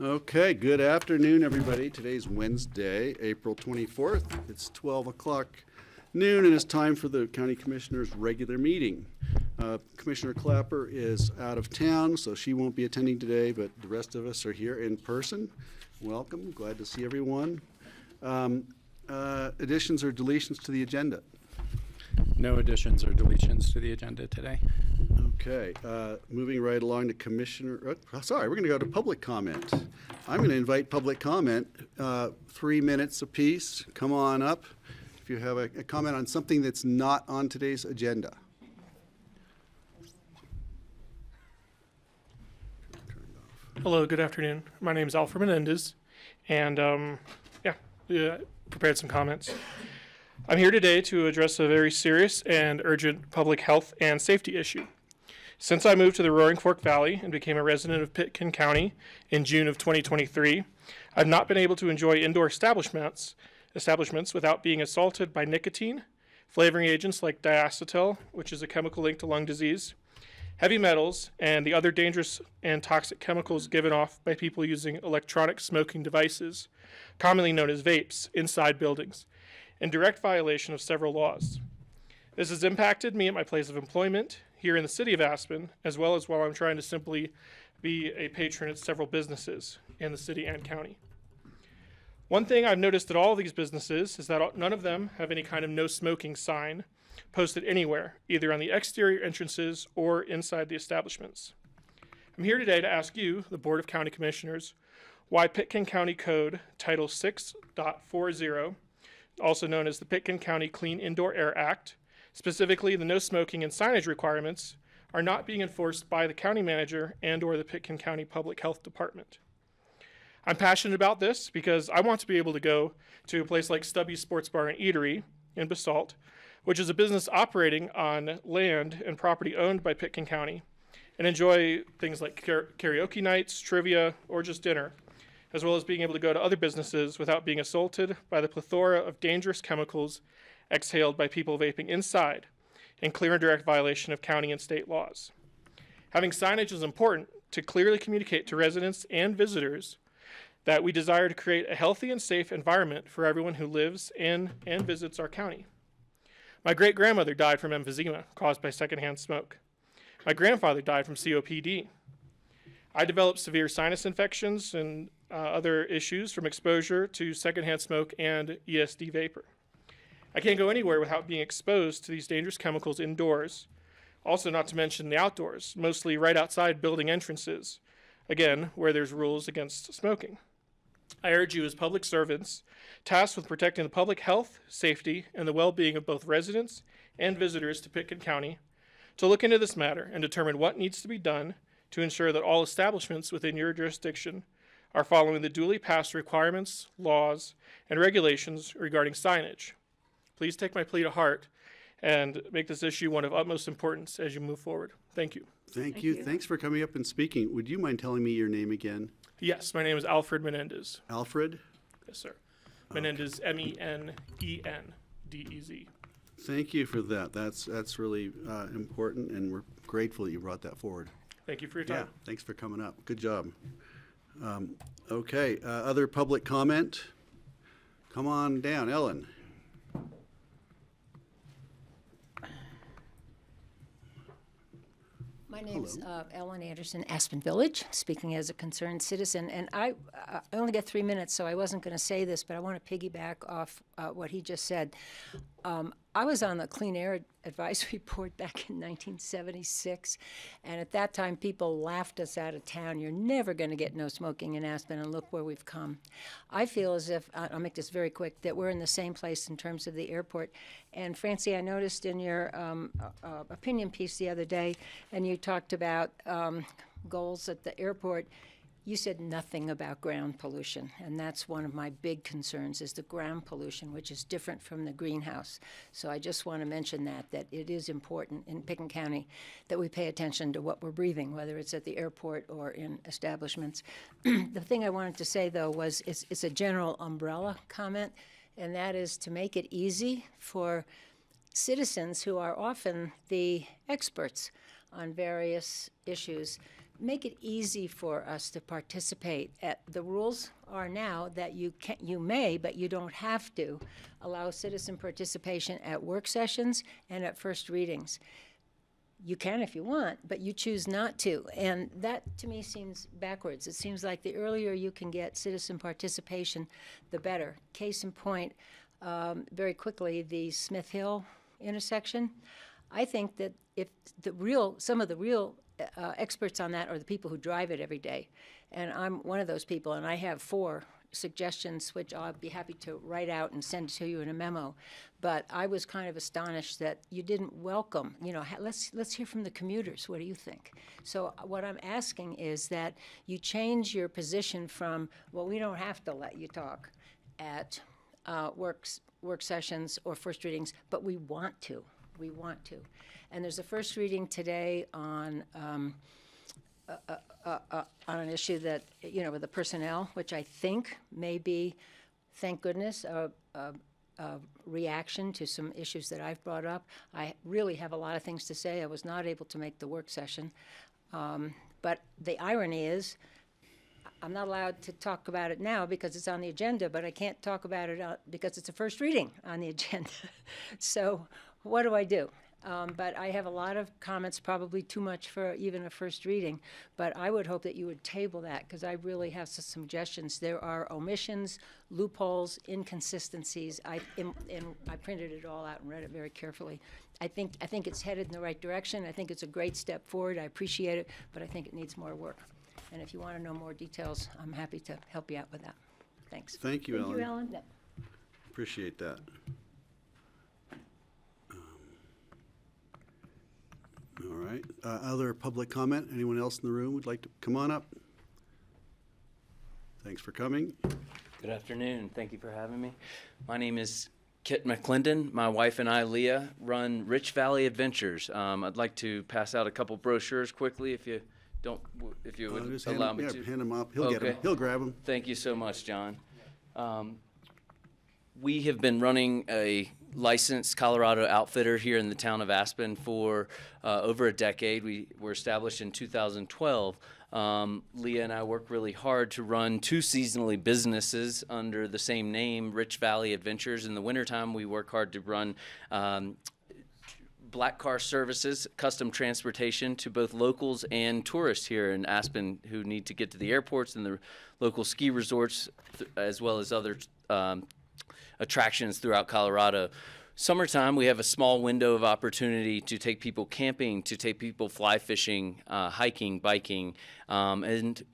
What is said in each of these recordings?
Okay, good afternoon, everybody. Today's Wednesday, April 24th. It's 12 o'clock noon, and it's time for the County Commissioners' regular meeting. Commissioner Clapper is out of town, so she won't be attending today, but the rest of us are here in person. Welcome, glad to see everyone. Additions or deletions to the agenda? No additions or deletions to the agenda today. Okay, moving right along to we're going to go to public comment. I'm going to invite public comment, 3 minutes apiece. Come on up if you have a comment on something that's not on today's agenda. Hello, good afternoon. My name is Alfred Menendez, and prepared some comments. I'm here today to address a very serious and urgent public health and safety issue. Since I moved to the Roaring Fork Valley and became a resident of Pitkin County in June of 2023, I've not been able to enjoy indoor establishments without being assaulted by nicotine, flavoring agents like diacetyl, which is a chemical linked to lung disease, heavy metals, and the other dangerous and toxic chemicals given off by people using electronic smoking devices, commonly known as vapes, inside buildings, in direct violation of several laws. This has impacted me at my place of employment here in the city of Aspen, as well as while I'm trying to simply be a patron at several businesses in the city and county. One thing I've noticed at all of these businesses is that none of them have any kind of no smoking sign posted anywhere, either on the exterior entrances or inside the establishments. I'm here today to ask you, the Board of County Commissioners, why Pitkin County Code Title 6.40, also known as the Pitkin County Clean Indoor Air Act, specifically the no smoking and signage requirements, are not being enforced by the county manager and or the Pitkin County Public Health Department. I'm passionate about this because I want to be able to go to a place like Stubby's Sports Bar and Eatery in Basalt, which is a business operating on land and property owned by Pitkin County, and enjoy things like karaoke nights, trivia, or just dinner, as well as being able to go to other businesses without being assaulted by the plethora of dangerous chemicals exhaled by people vaping inside, in clear and direct violation of county and state laws. Having signage is important to clearly communicate to residents and visitors that we desire to create a healthy and safe environment for everyone who lives in and visits our county. My great-grandmother died from emphysema caused by secondhand smoke. My grandfather died from COPD. I developed severe sinus infections and other issues from exposure to secondhand smoke and ESD vapor. I can't go anywhere without being exposed to these dangerous chemicals indoors, also not to mention the outdoors, mostly right outside building entrances, again, where there's rules against smoking. I urge you as public servants tasked with protecting the public health, safety, and the well-being of both residents and visitors to Pitkin County to look into this matter and determine what needs to be done to ensure that all establishments within your jurisdiction are following the duly passed requirements, laws, and regulations regarding signage. Please take my plea to heart and make this issue one of utmost importance as you move forward. Thank you. Thank you. Thanks for coming up and speaking. Would you mind telling me your name again? Yes, my name is Alfred Menendez. Alfred? Yes, sir. Menendez, M-E-N-E-N-D-E-Z. Thank you for that. That's really important, and we're grateful that you brought that forward. Thank you for your time. Yeah, thanks for coming up. Good job. Okay, other public comment? Come on down, Ellen. My name is Ellen Anderson, Aspen Village, speaking as a concerned citizen. And I only got 3 minutes, so I wasn't going to say this, but I want to piggyback off what he just said. I was on the Clean Air Advisory Board back in 1976, and at that time people laughed us out of town. You're never going to get no smoking in Aspen, and look where we've come. I feel as if, I'll make this very quick, that we're in the same place in terms of the airport. And Francie, I noticed in your opinion piece the other day, and you talked about goals at the airport. You said nothing about ground pollution, and that's one of my big concerns is the ground pollution, which is different from the greenhouse. So I just want to mention that it is important in Pitkin County that we pay attention to what we're breathing, whether it's at the airport or in establishments. The thing I wanted to say, though, was it's a general umbrella comment, and that is to make it easy for citizens who are often the experts on various issues make it easy for us to participate. The rules are now that you may, but you don't have to, allow citizen participation at work sessions and at first readings. You can if you want, but you choose not to. And that, to me, seems backwards. It seems like the earlier you can get citizen participation, the better. Case in point, very quickly, the Smith Hill intersection. I think that if some of the real experts on that are the people who drive it every day. And I'm one of those people, and I have 4 suggestions, which I'll be happy to write out and send to you in a memo. But I was kind of astonished that you didn't welcome, let's hear from the commuters. What do you think? So what I'm asking is that you change your position from, well, we don't have to let you talk at work sessions or first readings, but we want to. We want to. And there's a first reading today on an issue that, with the personnel, which I think may be, thank goodness, a reaction to some issues that I've brought up. I really have a lot of things to say. I was not able to make the work session. But the irony is, I'm not allowed to talk about it now because it's on the agenda, but I can't talk about it because it's a first reading on the agenda. So what do I do? But I have a lot of comments, probably too much for even a first reading, but I would hope that you would table that because I really have some suggestions. There are omissions, loopholes, inconsistencies. I printed it all out and read it very carefully. I think it's headed in the right direction. I think it's a great step forward. I appreciate it, but I think it needs more work. And if you want to know more details, I'm happy to help you out with that. Thanks. Thank you, Ellen. Thank you, Ellen. No. Appreciate that. All right. Other public comment? Anyone else in the room would like to come on up? Thanks for coming. Good afternoon. Thank you for having me. My name is Kit McClendon. My wife and I, Leah, run Rich Valley Adventures. I'd like to pass out a couple brochures quickly if you would Just allow me to. hand them up. He'll get them. He'll grab them. Thank you so much, John. We have been running a licensed Colorado outfitter here in the town of Aspen for over a decade. We were established in 2012. Leah and I work really hard to run 2 seasonally businesses under the same name, Rich Valley Adventures. In the wintertime, we work hard to run black car services, custom transportation to both locals and tourists here in Aspen who need to get to the airports and the local ski resorts, as well as other attractions throughout Colorado. Summertime, we have a small window of opportunity to take people camping, to take people fly fishing, hiking, biking, and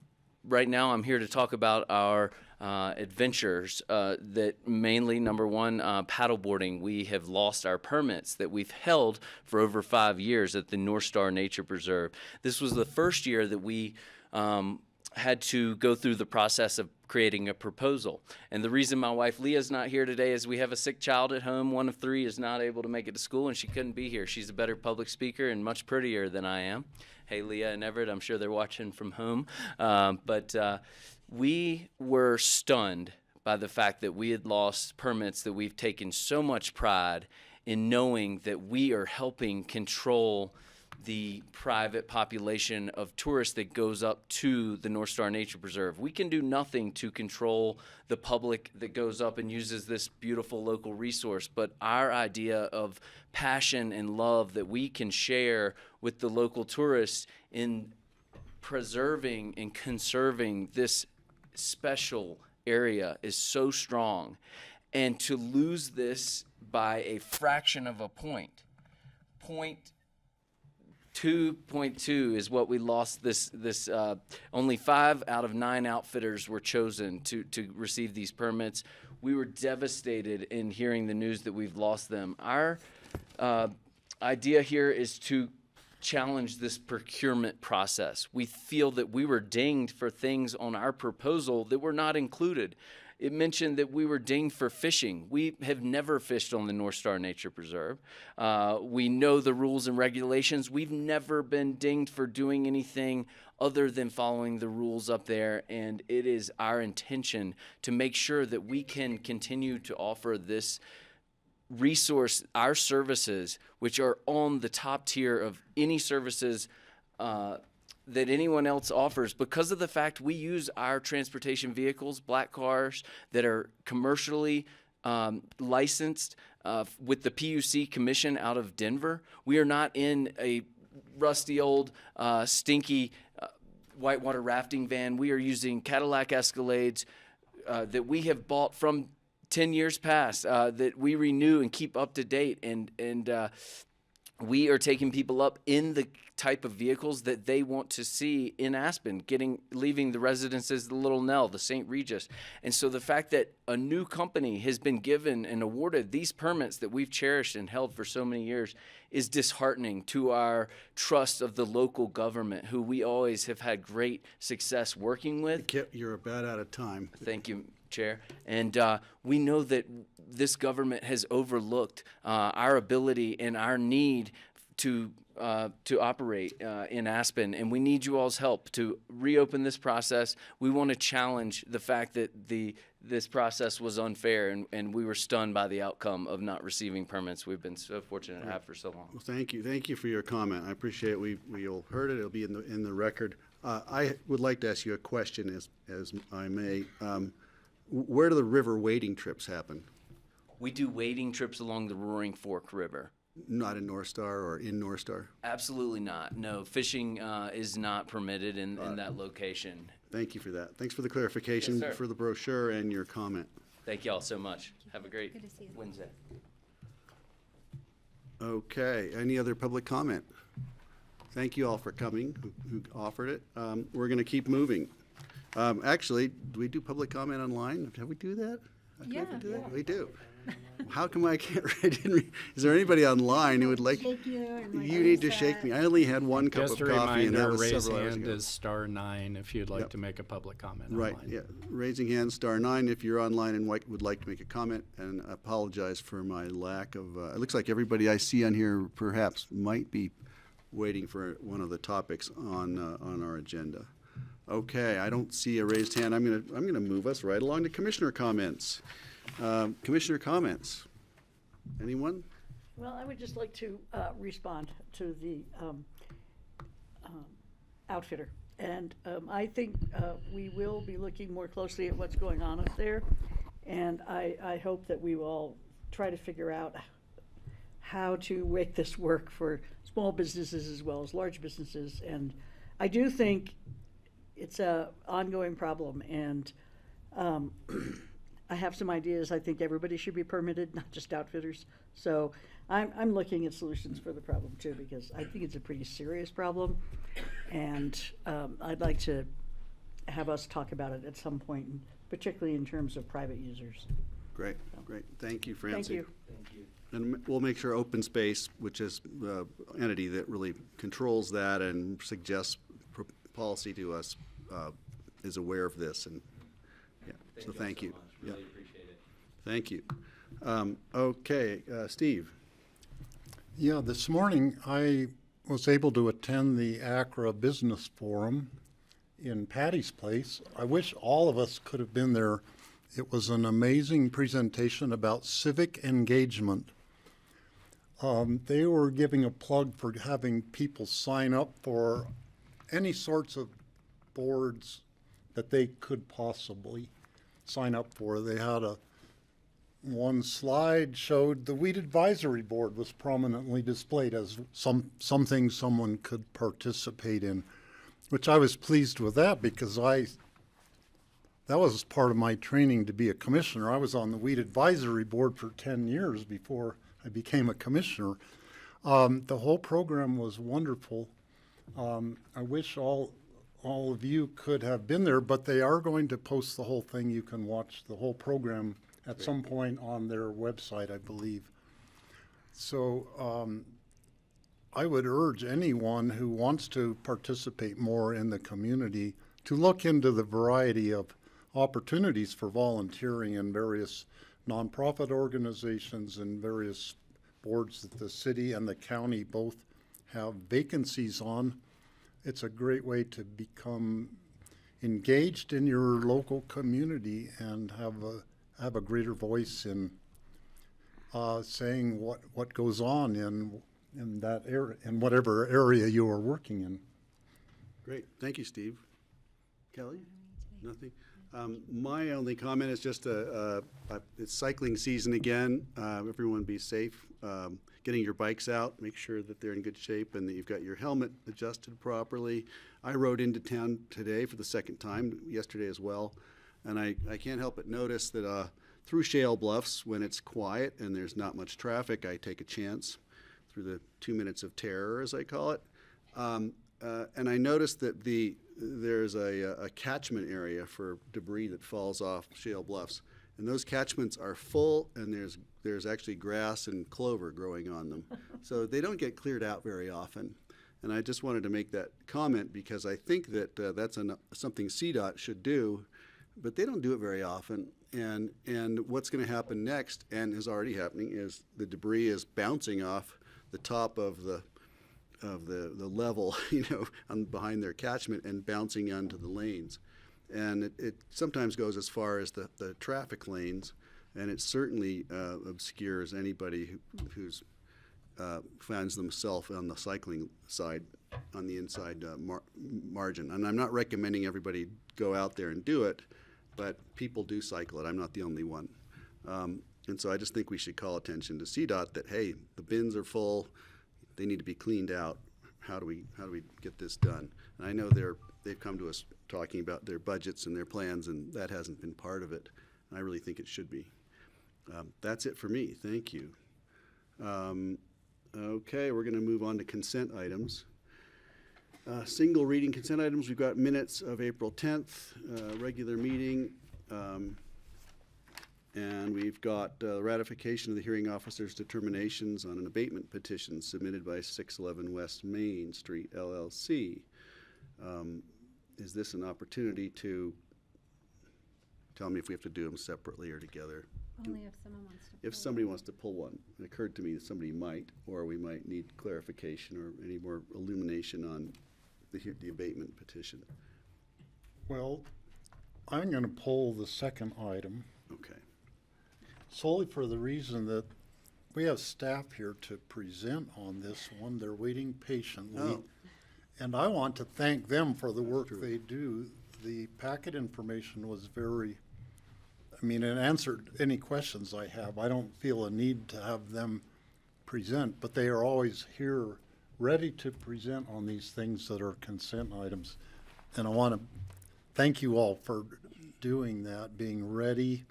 right now I'm here to talk about our adventures that mainly, number one, paddleboarding. We have lost our permits that we've held for over 5 years at the North Star Nature Preserve. This was the first year that we had to go through the process of creating a proposal. And the reason my wife Leah's not here today is we have a sick child at home. 1 of 3 is not able to make it to school, and she couldn't be here. She's a better public speaker and much prettier than I am. Hey, Leah and Everett, I'm sure they're watching from home. But we were stunned by the fact that we had lost permits that we've taken so much pride in knowing that we are helping control the private population of tourists that goes up to the North Star Nature Preserve. We can do nothing to control the public that goes up and uses this beautiful local resource, but our idea of passion and love that we can share with the local tourists in preserving and conserving this special area is so strong. And to lose this by a fraction of a point, 2.2 is what we lost. This only 5 out of 9 outfitters were chosen to receive these permits. We were devastated in hearing the news that we've lost them. Our idea here is to challenge this procurement process. We feel that we were dinged for things on our proposal that were not included. It mentioned that we were dinged for fishing. We have never fished on the North Star Nature Preserve. We know the rules and regulations. We've never been dinged for doing anything other than following the rules up there, and it is our intention to make sure that we can continue to offer this resource, our services, which are on the top tier of any services that anyone else offers because of the fact we use our transportation vehicles, black cars that are commercially licensed with the PUC commission out of Denver. We are not in a rusty old stinky whitewater rafting van. We are using Cadillac Escalades that we have bought from 10 years past that we renew and keep up to date, and we are taking people up in the type of vehicles that they want to see in Aspen, leaving the residences, the Little Nell, the St. Regis. And so the fact that a new company has been given and awarded these permits that we've cherished and held for so many years is disheartening to our trust of the local government, who we always have had great success working with. You're about out of time. Thank you, Chair. And we know that this government has overlooked our ability and our need to operate in Aspen, and we need you all's help to reopen this process. We want to challenge the fact that this process was unfair, and we were stunned by the outcome of not receiving permits we've been so fortunate to have for so long. Well, thank you for your comment. I appreciate it. We all heard it. It'll be in the record. I would like to ask you a question, as I may. Where do the river wading trips happen? We do wading trips along the Roaring Fork River. Not in North Star or in North Star? Absolutely not. No, fishing is not permitted in that location. Thank you for that. Thanks for the clarification, Yes, sir. for the brochure and your comment. Thank you all so much. Have a great Wednesday. Okay, any other public comment? Thank you all for coming, who offered it. We're going to keep moving. Actually, do we do public comment online? Have we do that? Yeah. We do. How come I can't read? Is there anybody online who would like? Shake you and like, You need to "Who's shake that?" me. I only had one cup Just of a coffee, and that reminder, was raise several hours hand ago. is *9 if you'd like Yep. to make a public comment Right, online. yeah. Raising hand, *9 if you're online and would like to make a comment, and I apologize for my lack of, it looks like everybody I see on here perhaps might be waiting for one of the topics on our agenda. Okay, I don't see a raised hand. I'm gonna move us right along to commissioner comments. Commissioner comments. Anyone? Well, I would just like to respond to the outfitter. And I think we will be looking more closely at what's going on up there. And I hope that we will all try to figure out how to make this work for small businesses as well as large businesses. And I do think it's a ongoing problem, and I have some ideas. I think everybody should be permitted, not just outfitters. So I'm looking at solutions for the problem too, because I think it's a pretty serious problem, and I'd like to have us talk about it at some point, particularly in terms of private users. Great. Thank you, Francie. Thank you. And we'll make sure Open Space, which is the entity that really controls that and suggests policy to us, is aware of this. And so thank you. Really appreciate it. Thank you. Okay, Steve. Yeah, this morning I was able to attend the Accra Business Forum in Patty's Place. I wish all of us could have been there. It was an amazing presentation about civic engagement. They were giving a plug for having people sign up for any sorts of boards that they could possibly sign up for. They had one slide showed the Weed Advisory Board was prominently displayed as something someone could participate in, which I was pleased with that, because that was part of my training to be a commissioner. I was on the Weed Advisory Board for 10 years before I became a commissioner. The whole program was wonderful. I wish all of you could have been there, but they are going to post the whole thing. You can watch the whole program at some point on their website, I believe. So I would urge anyone who wants to participate more in the community to look into the variety of opportunities for volunteering in various nonprofit organizations and various boards that the city and the county both have vacancies on. It's a great way to become engaged in your local community and have a greater voice in saying what goes on in that area, in whatever area you are working in. Great, thank you, Steve. Kelly? Nothing? My only comment is just, it's cycling season again. Everyone be safe. Getting your bikes out, make sure that they're in good shape and that you've got your helmet adjusted properly. I rode into town today for the second time, yesterday as well, and I can't help but notice that through Shale Bluffs, when it's quiet and there's not much traffic, I take a chance through the 2 minutes of terror, as I call it. And I noticed that there's a catchment area for debris that falls off Shale Bluffs. And those catchments are full, and there's actually grass and clover growing on them. So they don't get cleared out very often. And I just wanted to make that comment because I think that that's something CDOT should do, but they don't do it very often. And what's going to happen next, and is already happening, is the debris is bouncing off the top of the level, behind their catchment and bouncing onto the lanes. And it sometimes goes as far as the traffic lanes, and it certainly obscures anybody who's finds themselves on the cycling side, on the inside margin. And I'm not recommending everybody go out there and do it, but people do cycle it. I'm not the only one. And so I just think we should call attention to CDOT that, hey, the bins are full, they need to be cleaned out. How do we get this done? And I know they've come to us talking about their budgets and their plans, and that hasn't been part of it. And I really think it should be. That's it for me. Thank you. Okay, we're going to move on to consent items. Single reading consent items. We've got minutes of April 10th, regular meeting. And we've got ratification of the hearing officer's determinations on an abatement petition submitted by 611 West Main Street LLC. Is this an opportunity to tell me if we have to do them separately or together? Only if someone wants to. If somebody wants to pull one. It occurred to me that somebody might, or we might need clarification or any more illumination on the abatement petition. Well, I'm going to pull the second item Okay. solely for the reason that we have staff here to present on this one. They're waiting patiently. Oh. And I want to thank them for the work they do. The packet information was very, it answered any questions I have. I don't feel a need to have them present, but they are always here ready to present on these things that are consent items. And I want to thank you all for doing that, being ready,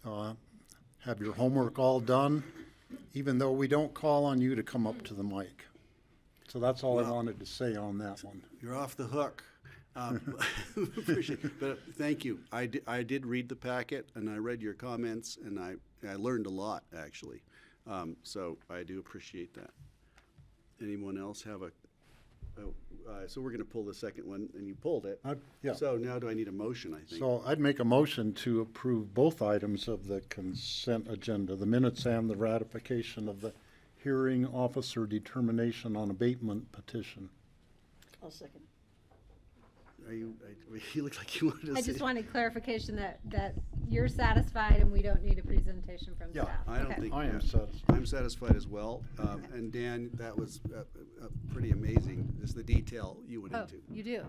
have your homework all done, even though we don't call on you to come up to the mic. So that's all I wanted to say on that one. You're off the hook. Appreciate it. But thank you. I did read the packet, and I read your comments, and I learned a lot, actually. So I do appreciate that. Anyone else have so we're going to pull the second one, and you pulled it. Yeah. So now do I need a motion, I think? So I'd make a motion to approve both items of the consent agenda, the minutes and the ratification of the hearing officer determination on abatement petition. I'll second. You look like you wanted to I say. just wanted clarification that you're satisfied and we don't need a presentation from Yeah, staff. I don't Okay. think. I am yeah. satisfied. I'm satisfied as well. And Dan, that was pretty amazing, just the detail you went Oh, into. you do?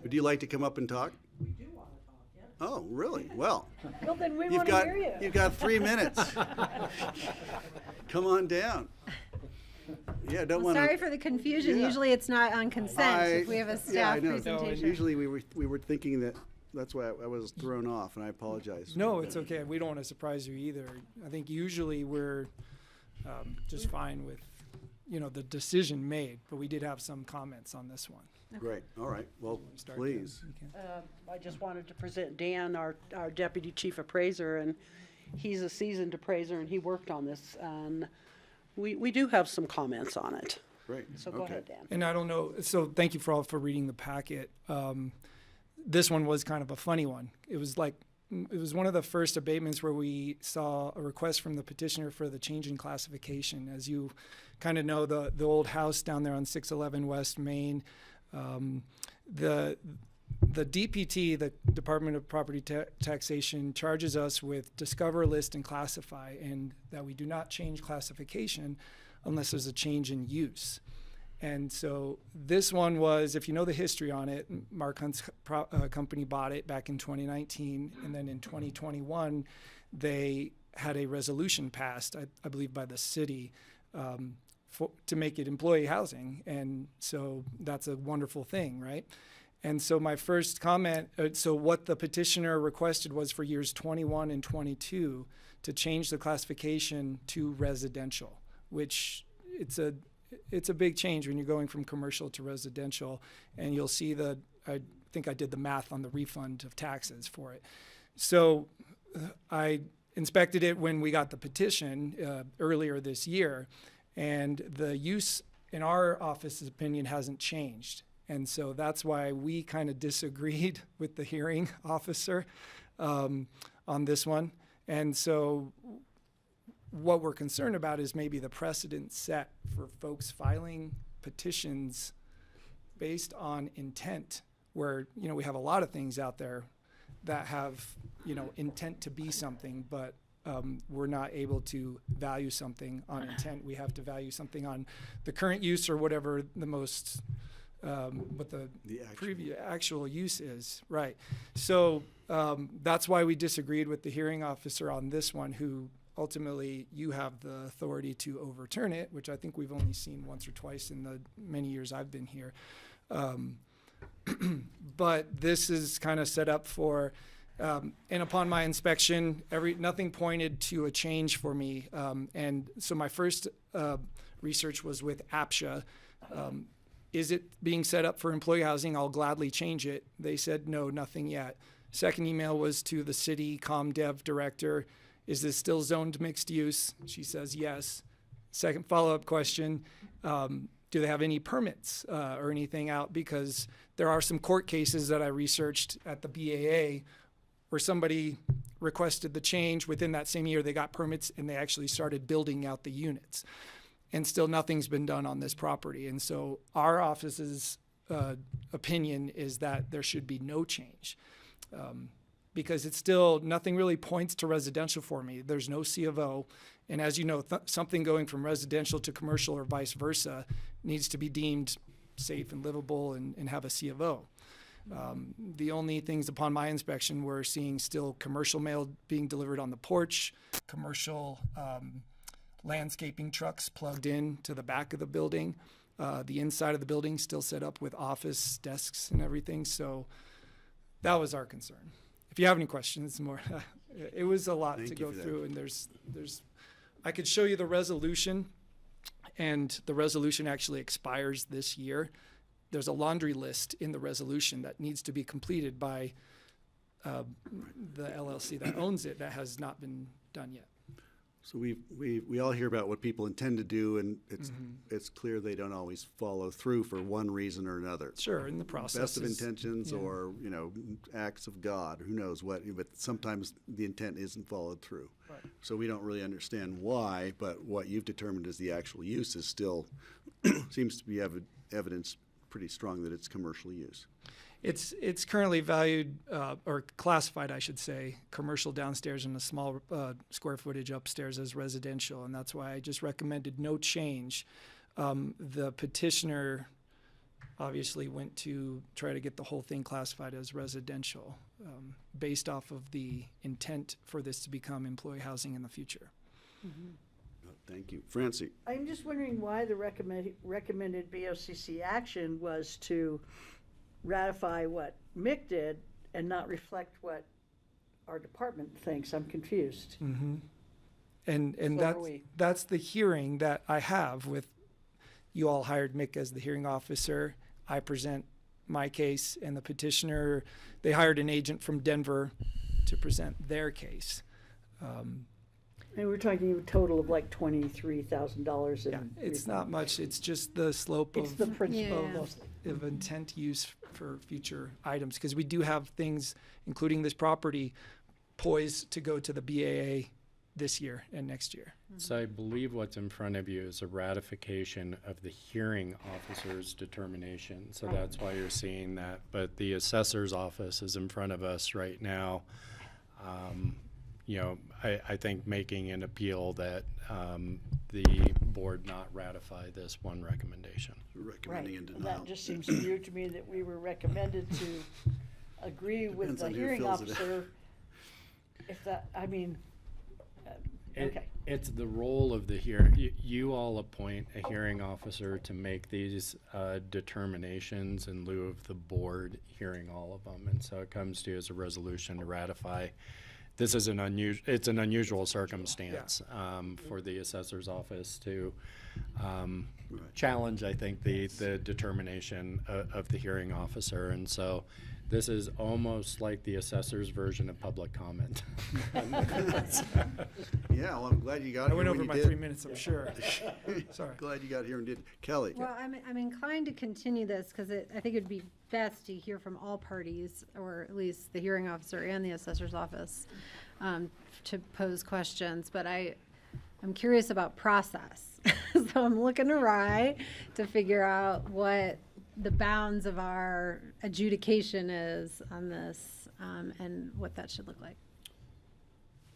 Would you like to come up and talk? We do want to talk, yeah. Oh, really? Well, Well, then we you've want to got, hear you. you've got 3 minutes. Come on down. Yeah, don't Well, want to. sorry for the confusion. Yeah. Usually it's not on consent if we have a Yeah, I staff know. presentation. Usually we were thinking that, that's why I was thrown off, and I apologize. No, it's okay. We don't want to surprise you either. I think usually we're just fine with, the decision made, but we did have some comments on this one. Great, all right, well, Start there. please. You can. I just wanted to present Dan, our deputy chief appraiser, and he's a seasoned appraiser, and he worked on this. And we do have some comments on it. Great, So go okay. ahead, Dan. And I don't know, so thank you for reading the packet. This one was kind of a funny one. It was one of the first abatements where we saw a request from the petitioner for the change in classification. As you kind of know, the old house down there on 611 West Main, the DPT, the Department of Property Taxation, charges us with discover, list, and classify, and that we do not change classification unless there's a change in use. And so this one was, if you know the history on it, Mark Hunt's company bought it back in 2019. And then in 2021, they had a resolution passed, I believe, by the city to make it employee housing. And so that's a wonderful thing, right? And so my first comment, so what the petitioner requested was for years 21 and 22 to change the classification to residential, which it's a big change when you're going from commercial to residential. And you'll see I think I did the math on the refund of taxes for it. So I inspected it when we got the petition earlier this year, and the use in our office's opinion hasn't changed. And so that's why we kind of disagreed with the hearing officer on this one. And so what we're concerned about is maybe the precedent set for folks filing petitions based on intent, where, you know, we have a lot of things out there that have, you know, intent to be something, but we're not able to value something on intent. We have to value something on the current use or whatever the most, what the previous actual use is, right? So that's why we disagreed with the hearing officer on this one, who ultimately you have the authority to overturn it, which I think we've only seen once or twice in the many years I've been here. But this is kind of set up for, and upon my inspection, nothing pointed to a change for me. And so my first research was with APSHA. Is it being set up for employee housing? I'll gladly change it. They said, no, nothing yet. Second email was to the city ComDev director. Is this still zoned mixed use? She says yes. Second follow-up question, do they have any permits or anything out? Because there are some court cases that I researched at the BAA where somebody requested the change. Within that same year, they got permits and they actually started building out the units. And still nothing's been done on this property. And so our office's opinion is that there should be no change. Because it's still, nothing really points to residential for me. There's no C of O. And as you know, something going from residential to commercial or vice versa needs to be deemed safe and livable and have a C of O. The only things upon my inspection, we're seeing still commercial mail being delivered on the porch, commercial landscaping trucks plugged in to the back of the building. The inside of the building still set up with office desks and everything. So that was our concern. If you have any questions, more, it was a lot to go through, and there's, I could show you the resolution, and the resolution actually expires this year. There's a laundry list in the resolution that needs to be completed by the LLC that owns it that has not been done yet. So we all hear about what people intend to do, and it's clear they don't always follow through for one reason or another. Sure, in the process. Best of intentions, or, you know, acts of God, who knows what, but sometimes the intent isn't followed through. Right. So we don't really understand why, but what you've determined as the actual use is still, seems to be evidence pretty strong that it's commercial use. It's currently valued, or classified, I should say, commercial downstairs and a small square footage upstairs as residential, and that's why I just recommended no change. The petitioner obviously went to try to get the whole thing classified as residential, based off of the intent for this to become employee housing in the future. Thank you. Francie? I'm just wondering why the recommended BoCC action was to ratify what Mick did and not reflect what our department thinks. I'm confused. And So that's the hearing that I have with, you all hired Mick as the hearing officer. I present my case, and the petitioner, they hired an agent from Denver to present their case. And we're talking a total of like $23,000. Yeah, it's not much. It's just the slope It's the of, principle Yeah. of of intent use for future items, because we do have things, including this property, poised to go to the BAA this year and next year. So I believe what's in front of you is a ratification of the hearing officer's determination. So that's why you're seeing that. But the assessor's office is in front of us right now, I think making an appeal that the board not ratify this one recommendation. Recommending and And denial. that just seems weird to me that we were recommended to agree with Depends the on who hearing fills it out. officer. If that, I mean, okay. It's the role of the hearing. You all appoint a hearing officer to make these determinations in lieu of the board hearing all of them. And so it comes to you as a resolution to ratify. This is it's an unusual circumstance for the assessor's office to challenge, I think, the determination of the hearing officer. And so this is almost like the assessor's version of public comment. Yeah, well, I'm glad you got I here went when over you my did. 3 minutes, I'm sure. Sorry. Glad you got here and did. Kelly? Well, I'm inclined to continue this because I think it'd be best to hear from all parties, or at least the hearing officer and the assessor's office, to pose questions. But I'm curious about process. So I'm looking to Rye to figure out what the bounds of our adjudication is on this, and what that should look like.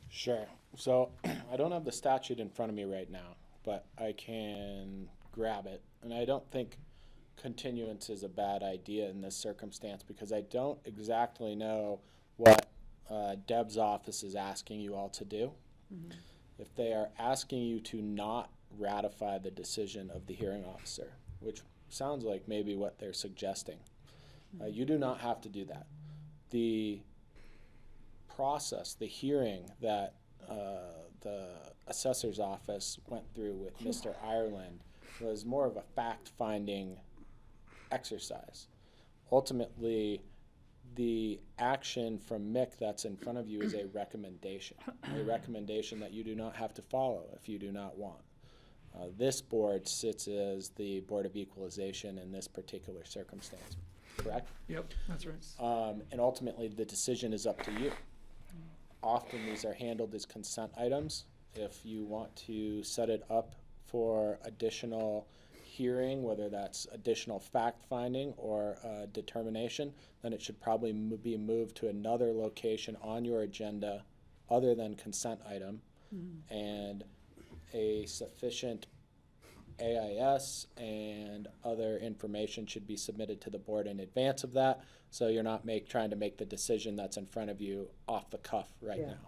Sure. So I don't have the statute in front of me right now, but I can grab it. And I don't think continuance is a bad idea in this circumstance because I don't exactly know what Deb's office is asking you all to do. Mm-hmm. If they are asking you to not ratify the decision of the hearing officer, which sounds like maybe what they're suggesting, you do not have to do that. The process, the hearing that the assessor's office went through with Mr. Ireland was more of a fact-finding exercise. Ultimately, the action from Mick that's in front of you is a recommendation that you do not have to follow if you do not want. This board sits as the Board of Equalization in this particular circumstance, correct? Yep, that's right. And ultimately, the decision is up to you. Often these are handled as consent items. If you want to set it up for additional hearing, whether that's additional fact-finding or determination, then it should probably be moved to another location on your agenda other than consent item, and a sufficient AIS and other information should be submitted to the board in advance of that, so you're not trying to make the decision that's in front of you off the cuff right now.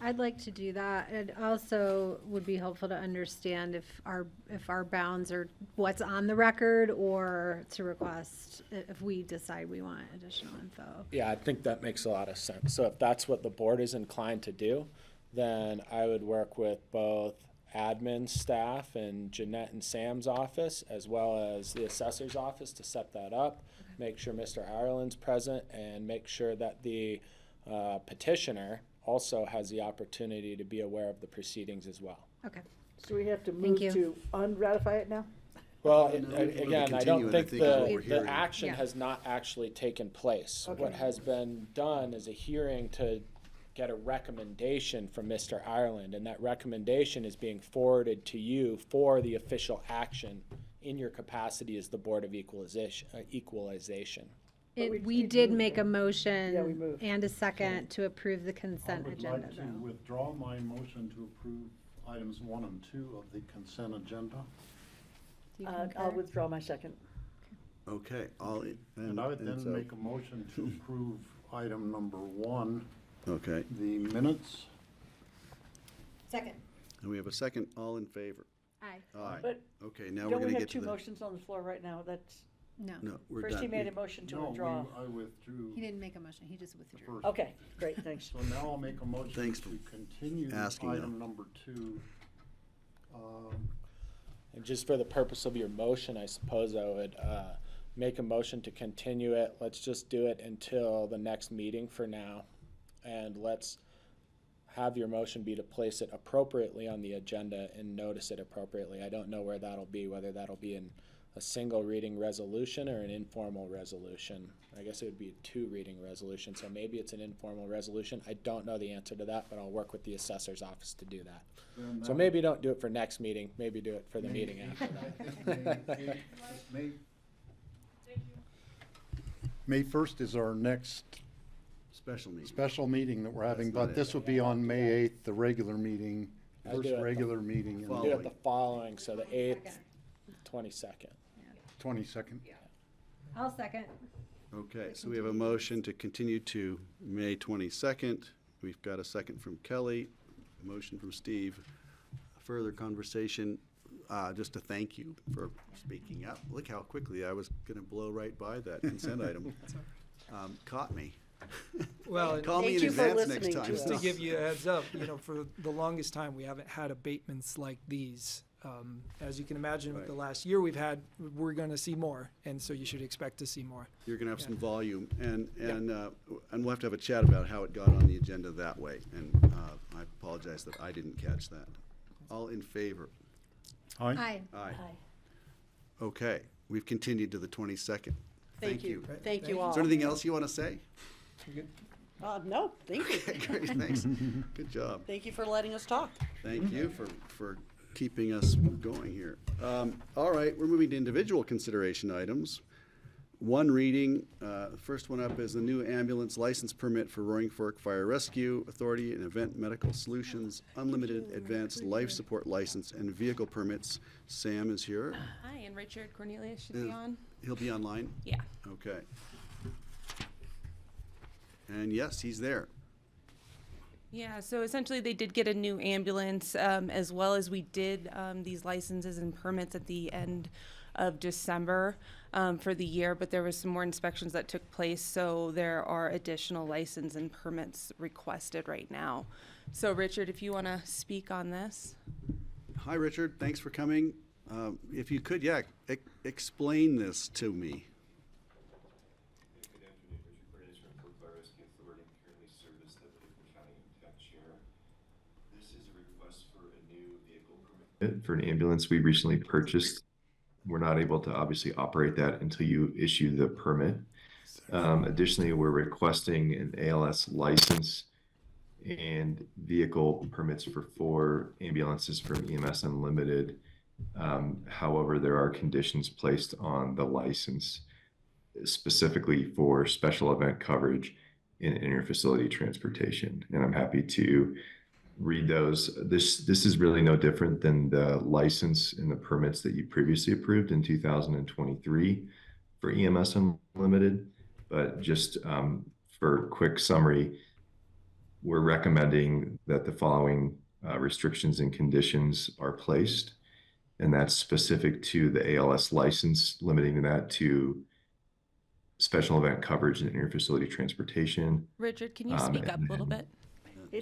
I'd like to do that. It also would be helpful to understand if our bounds are what's on the record, or to request if we decide we want additional info. Yeah, I think that makes a lot of sense. So if that's what the board is inclined to do, then I would work with both admin staff and Jeanette and Sam's office, as well as the assessor's office, to set that up, make sure Mr. Ireland's present, and make sure that the petitioner also has the opportunity to be aware of the proceedings as well. Okay. So we have to Thank move you. to unratify it now? Well, No, we can again, I continue don't it, I think think is what we're the hearing. action Yeah. has not actually taken place. Okay. What has been done is a hearing to get a recommendation from Mr. Ireland, and that recommendation is being forwarded to you for the official action in your capacity as the Board of Equalization. We did make a Yeah, we motion moved. and a second to approve the I consent would agenda, like to though. withdraw my motion to approve items 1 and 2 of the consent agenda. Do you I'll concur? withdraw my second. Okay, And I would then so- make a motion to approve item number 1, Okay, the minutes. Second. and we have a second, all in favor? Aye. Aye. But Okay, now we're don't we gonna have get to two the. motions on the floor right now? That's, No, No, we're first he done. made a motion to No, withdraw. I withdrew he didn't make a motion, he just the withdrew. first. Okay, great, thanks. So now I'll make a motion Thanks to for continue asking, item though. number 2. And just for the purpose of your motion, I suppose I would make a motion to continue it. Let's just do it until the next meeting for now. And let's have your motion be to place it appropriately on the agenda and notice it appropriately. I don't know where that'll be, whether that'll be in a single reading resolution or an informal resolution. I guess it would be a 2-reading resolution, so maybe it's an informal resolution. I don't know the answer to that, but I'll work with the assessor's office to do that. Then So that maybe don't do it for next meeting, maybe do it for the meeting after that. May 1st is our next Special meeting. special meeting that we're having, not but this would be on May 8th, the regular meeting, I'll first do it the- regular meeting in Do Following. it the following, so the 8th, 22nd. 22nd. I'll second. Okay, so we have a motion to continue to May 22nd. We've got a second from Kelly, a motion from Steve. Further conversation, just to thank you for speaking up. Look how quickly I was going to blow right by that consent item. Caught me. Well, Call me Thank in you for advance next listening time. to just to us. give you a heads up, for the longest time, we haven't had abatements like these. As you can imagine, with the Right. last year we've had, we're going to see more, and so you should expect to see more. You're going to have some volume, and we'll have to have a chat about how it got on the agenda that way. And I apologize that I didn't catch that. All in favor? Aye. Aye. Okay, we've continued to the 22nd. Thank you. Right. Thank you Is all. there anything else you want to say? No, thank you. Okay, great, thanks. Good job. Thank you for letting us talk. Thank you for keeping us going here. All right, we're moving to individual consideration items. One reading, first one up is the new ambulance license permit for Roaring Fork Fire Rescue Authority and Event Medical Solutions, unlimited advanced life support license and vehicle permits. Sam is here. Hi, and Richard Cornelius should be Uh, on. He'll be online? Yeah. Okay. And yes, he's there. Yeah, so essentially they did get a new ambulance, as well as we did these licenses and permits at the end of December for the year, but there was some more inspections that took place, so there are additional license and permits requested right now. So Richard, if you want to speak on this. Hi, Richard. Thanks for coming. If you could, explain this to me. Good afternoon, Richard Cornelius from Fork Fire Rescue Authority, currently serve as the Clayton County Tech Chair. This is a request for a new vehicle permit for an ambulance we recently purchased. We're not able to obviously operate that until you issue the permit. Additionally, we're requesting an ALS license and vehicle permits for 4 ambulances from EMS Unlimited. However, there are conditions placed on the license specifically for special event coverage in interfacility transportation. And I'm happy to read those. This is really no different than the license and the permits that you previously approved in 2023 for EMS Unlimited. But just for quick summary, we're recommending that the following restrictions and conditions are placed, and that's specific to the ALS license, limiting that to special event coverage and interfacility transportation. Richard, can you speak up a little bit?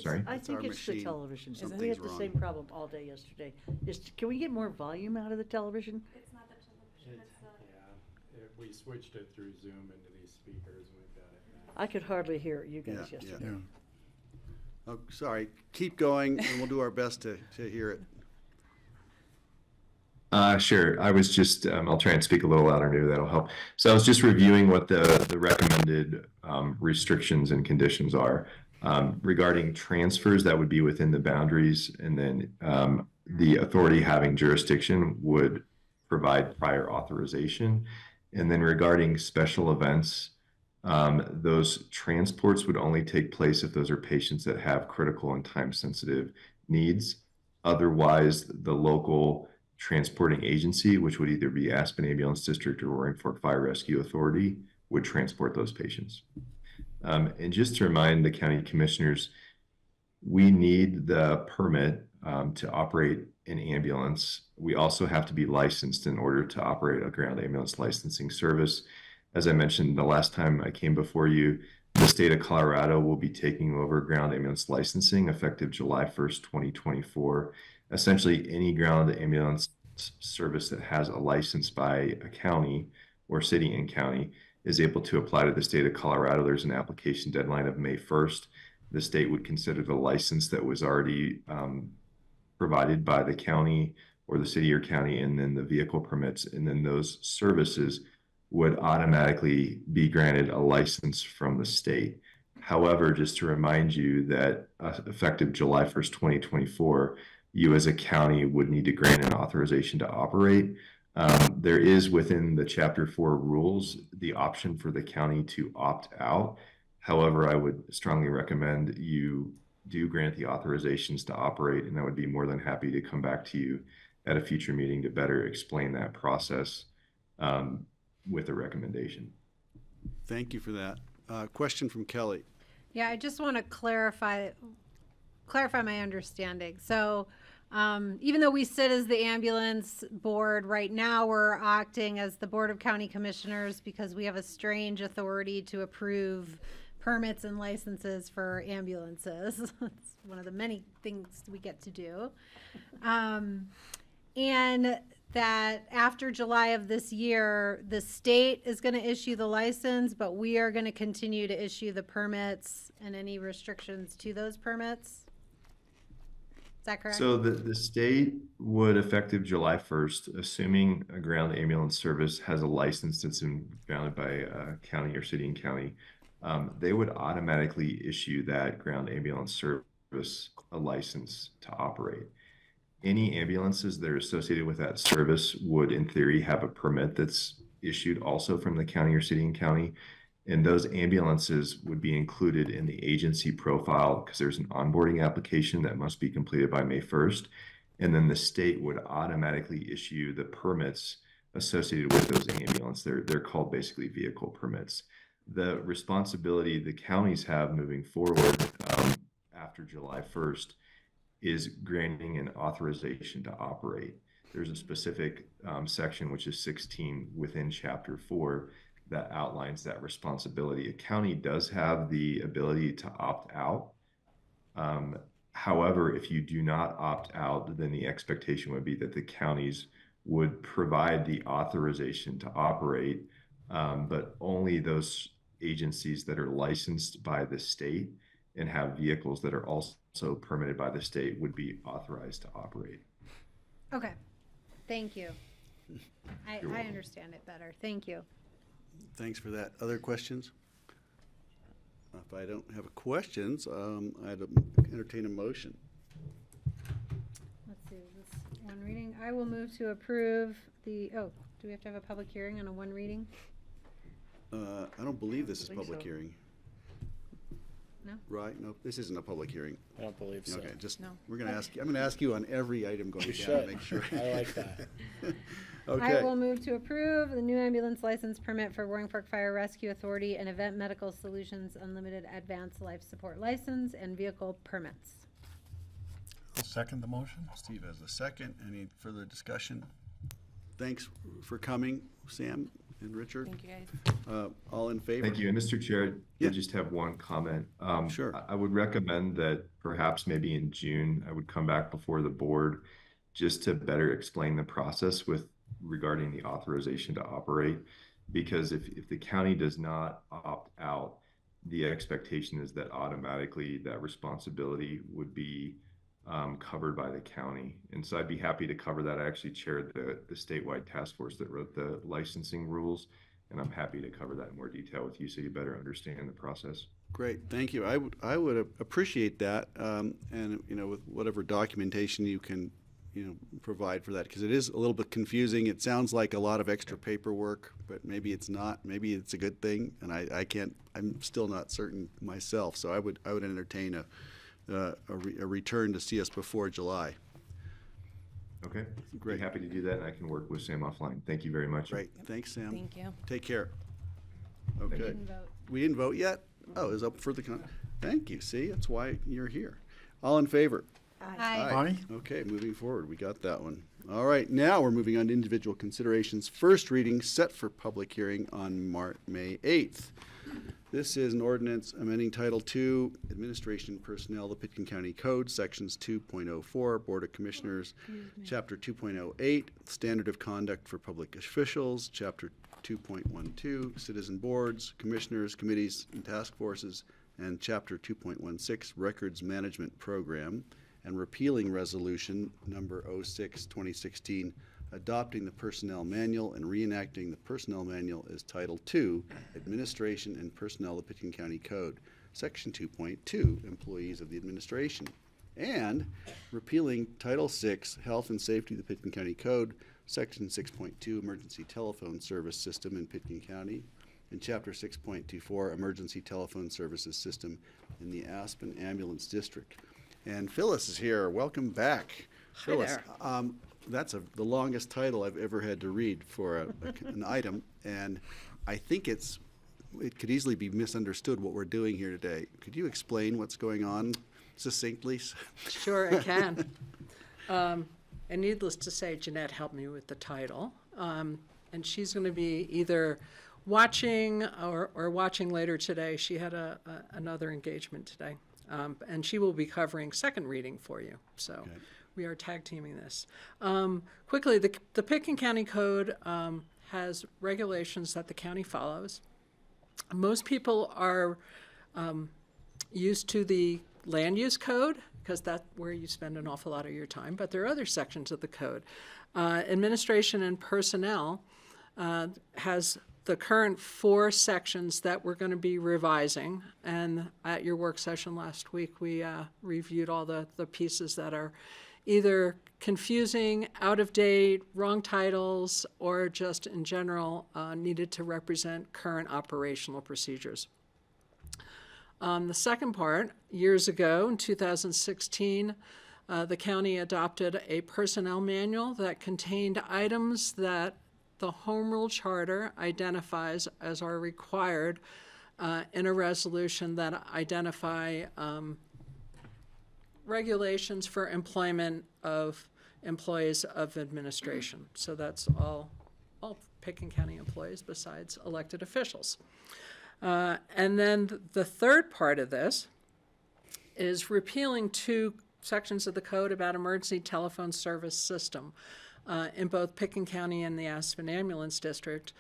Sorry? I It's think our it's the machine. television. We Something's had the wrong. same problem all day yesterday. Can we get more volume out of the television? We switched it through Zoom into these speakers, and we've got it now. I could hardly hear you guys Yeah, yesterday. Yeah. Oh, sorry. Keep going, and we'll do our best to hear it. Sure. I was just, I'll try and speak a little louder, maybe that'll help. So I was just reviewing what the recommended restrictions and conditions are. Regarding transfers, that would be within the boundaries, and then the authority having jurisdiction would provide prior authorization. And then regarding special events, those transports would only take place if those are patients that have critical and time-sensitive needs. Otherwise, the local transporting agency, which would either be Aspen Ambulance District or Roaring Fork Fire Rescue Authority, would transport those patients. And just to remind the county commissioners, we need the permit to operate an ambulance. We also have to be licensed in order to operate a ground ambulance licensing service. As I mentioned the last time I came before you, the state of Colorado will be taking over ground ambulance licensing effective July 1st, 2024. Essentially, any ground ambulance service that has a license by a county or city and county is able to apply to the state of Colorado. There's an application deadline of May 1st. The state would consider the license that was already provided by the county or the city or county, and then the vehicle permits, and then those services would automatically be granted a license from the state. However, just to remind you that effective July 1st, 2024, you as a county would need to grant an authorization to operate. There is within the Chapter 4 rules the option for the county to opt out. However, I would strongly recommend you do grant the authorizations to operate, and I would be more than happy to come back to you at a future meeting to better explain that process with a recommendation. Thank you for that. Question from Kelly. Yeah, I just want to clarify my understanding. So, even though we sit as the ambulance board, right now we're acting as the Board of County Commissioners because we have a strange authority to approve permits and licenses for ambulances. It's one of the many things we get to do. And that after July of this year, the state is going to issue the license, but we are going to continue to issue the permits and any restrictions to those permits. Is that correct? So the state would, effective July 1st, assuming a ground ambulance service has a license that's bounded by a county or city and county, they would automatically issue that ground ambulance service a license to operate. Any ambulances that are associated with that service would, in theory, have a permit that's issued also from the county or city and county. And those ambulances would be included in the agency profile because there's an onboarding application that must be completed by May 1st. And then the state would automatically issue the permits associated with those ambulances. They're called basically vehicle permits. The responsibility the counties have moving forward after July 1st is granting an authorization to operate. There's a specific section, which is 16 within Chapter 4, that outlines that responsibility. A county does have the ability to opt out. However, if you do not opt out, then the expectation would be that the counties would provide the authorization to operate, but only those agencies that are licensed by the state and have vehicles that are also permitted by the state would be authorized to operate. Okay. Thank you. I welcome. understand it better. Thank you. Thanks for that. Other questions? If I don't have questions, I'd entertain a motion. Let's see, is this one reading? I will move to approve do we have to have a public hearing on a one reading? I don't believe this is believe public so. hearing. No? Right? No, this isn't a public hearing. I don't believe so. Okay, just, No. I'm gonna ask you on every item going You down should. to make sure. I like that. I Okay, will move to approve the new ambulance license permit for Roaring Fork Fire Rescue Authority and Event Medical Solutions Unlimited Advanced Life Support License and vehicle permits. I'll second the motion. Steve has a second. Any further discussion? Thanks for coming, Sam and Richard. Thank you, guys. All in favor? Thank you. And Mr. Chair, Yeah. I just have one comment. Sure. I would recommend that perhaps maybe in June, I would come back before the board just to better explain the process regarding the authorization to operate. Because if the county does not opt out, the expectation is that automatically that responsibility would be covered by the county. And so I'd be happy to cover that. I actually chaired the statewide task force that wrote the licensing rules, and I'm happy to cover that in more detail with you so you better understand the process. Great, thank you. I would appreciate that, and with whatever documentation you can, provide for that, because it is a little bit confusing. It sounds like a lot of extra paperwork, but maybe it's not. Maybe it's a good thing, and I'm still not certain myself. So I would entertain a return to see us before July. Okay. Great. Be happy to do that, and I can work with Sam offline. Thank you very much. Great, thanks, Sam. Thank you. Take care. Okay. Didn't vote. We didn't vote yet? Oh, is up for the thank you. See, that's why you're here. All in favor? Aye. Aye. Okay, moving forward, we got that one. All right, now we're moving on to individual considerations. First reading set for public hearing on May 8th. This is an ordinance amending Title II, Administration Personnel, the Pitkin County Code, Sections 2.04, Board of Commissioners, Chapter 2.08, Standard of Conduct for Public Officials, Chapter 2.12, Citizen Boards, Commissioners, Committees, and Task Forces, and Chapter 2.16, Records Management Program, and repealing Resolution Number 06-2016, adopting the Personnel Manual and reenacting the Personnel Manual as Title II, Administration and Personnel of the Pitkin County Code, Section 2.2, Employees of the Administration, and repealing Title VI, Health and Safety of the Pitkin County Code, Section 6.2, Emergency Telephone Service System in Pitkin County, and Chapter 6.24 Emergency Telephone Services System in the Aspen Ambulance District. And Phyllis is here. Welcome back. Hi Phyllis, there. that's the longest title I've ever had to read for an item, and I think it could easily be misunderstood what we're doing here today. Could you explain what's going on succinctly? Sure, I can. And needless to say, Jeanette helped me with the title. And she's going to be either watching or watching later today. She had another engagement today. And she will be covering second reading for you. So Okay. we are tag teaming this. Quickly, the Pitkin County Code has regulations that the county follows. Most people are used to the land use code, because that's where you spend an awful lot of your time, but there are other sections of the code. Administration and personnel has the current 4 sections that we're going to be revising, and at your work session last week, we reviewed all the pieces that are either confusing, out of date, wrong titles, or just in general needed to represent current operational procedures. The second part, years ago in 2016, the county adopted a personnel manual that contained items that the Home Rule Charter identifies as are required in a resolution that identify regulations for employment of employees of administration. So that's all Pitkin County employees besides elected officials. And then the third part of this is repealing 2 sections of the code about emergency telephone service system in both Pitkin County and the Aspen Ambulance District,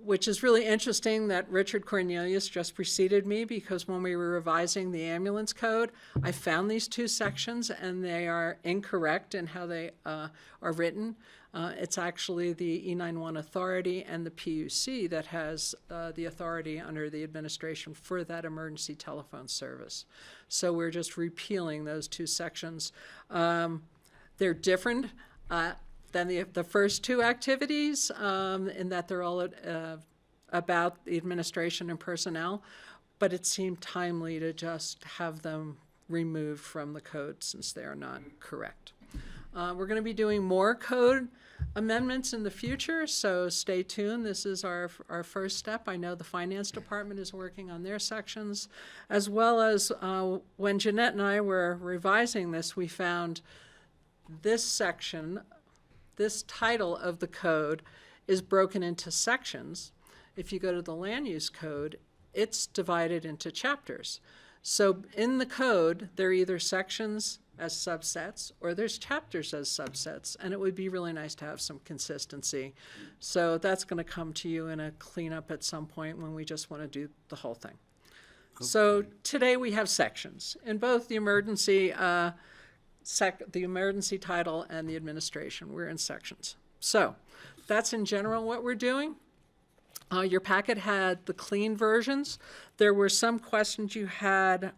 which is really interesting that Richard Cornelius just preceded me, because when we were revising the ambulance code, I found these 2 sections and they are incorrect in how they are written. It's actually the E91 authority and the PUC that has the authority under the administration for that emergency telephone service. So we're just repealing those 2 sections. They're different than the first 2 activities in that they're all about the administration and personnel, but it seemed timely to just have them removed from the code since they are not correct. We're going to be doing more code amendments in the future, so stay tuned. This is our first step. I know the finance department is working on their sections, as well as when Jeanette and I were revising this, we found this section, this title of the code is broken into sections. If you go to the land use code, it's divided into chapters. So in the code, there are either sections as subsets or there's chapters as subsets, and it would be really nice to have some consistency. So that's going to come to you in a cleanup at some point when we just want to do the whole thing. Okay. So today we have sections in both the emergency title and the administration. We're in sections. So that's in general what we're doing. Your packet had the clean versions. There were some questions you had.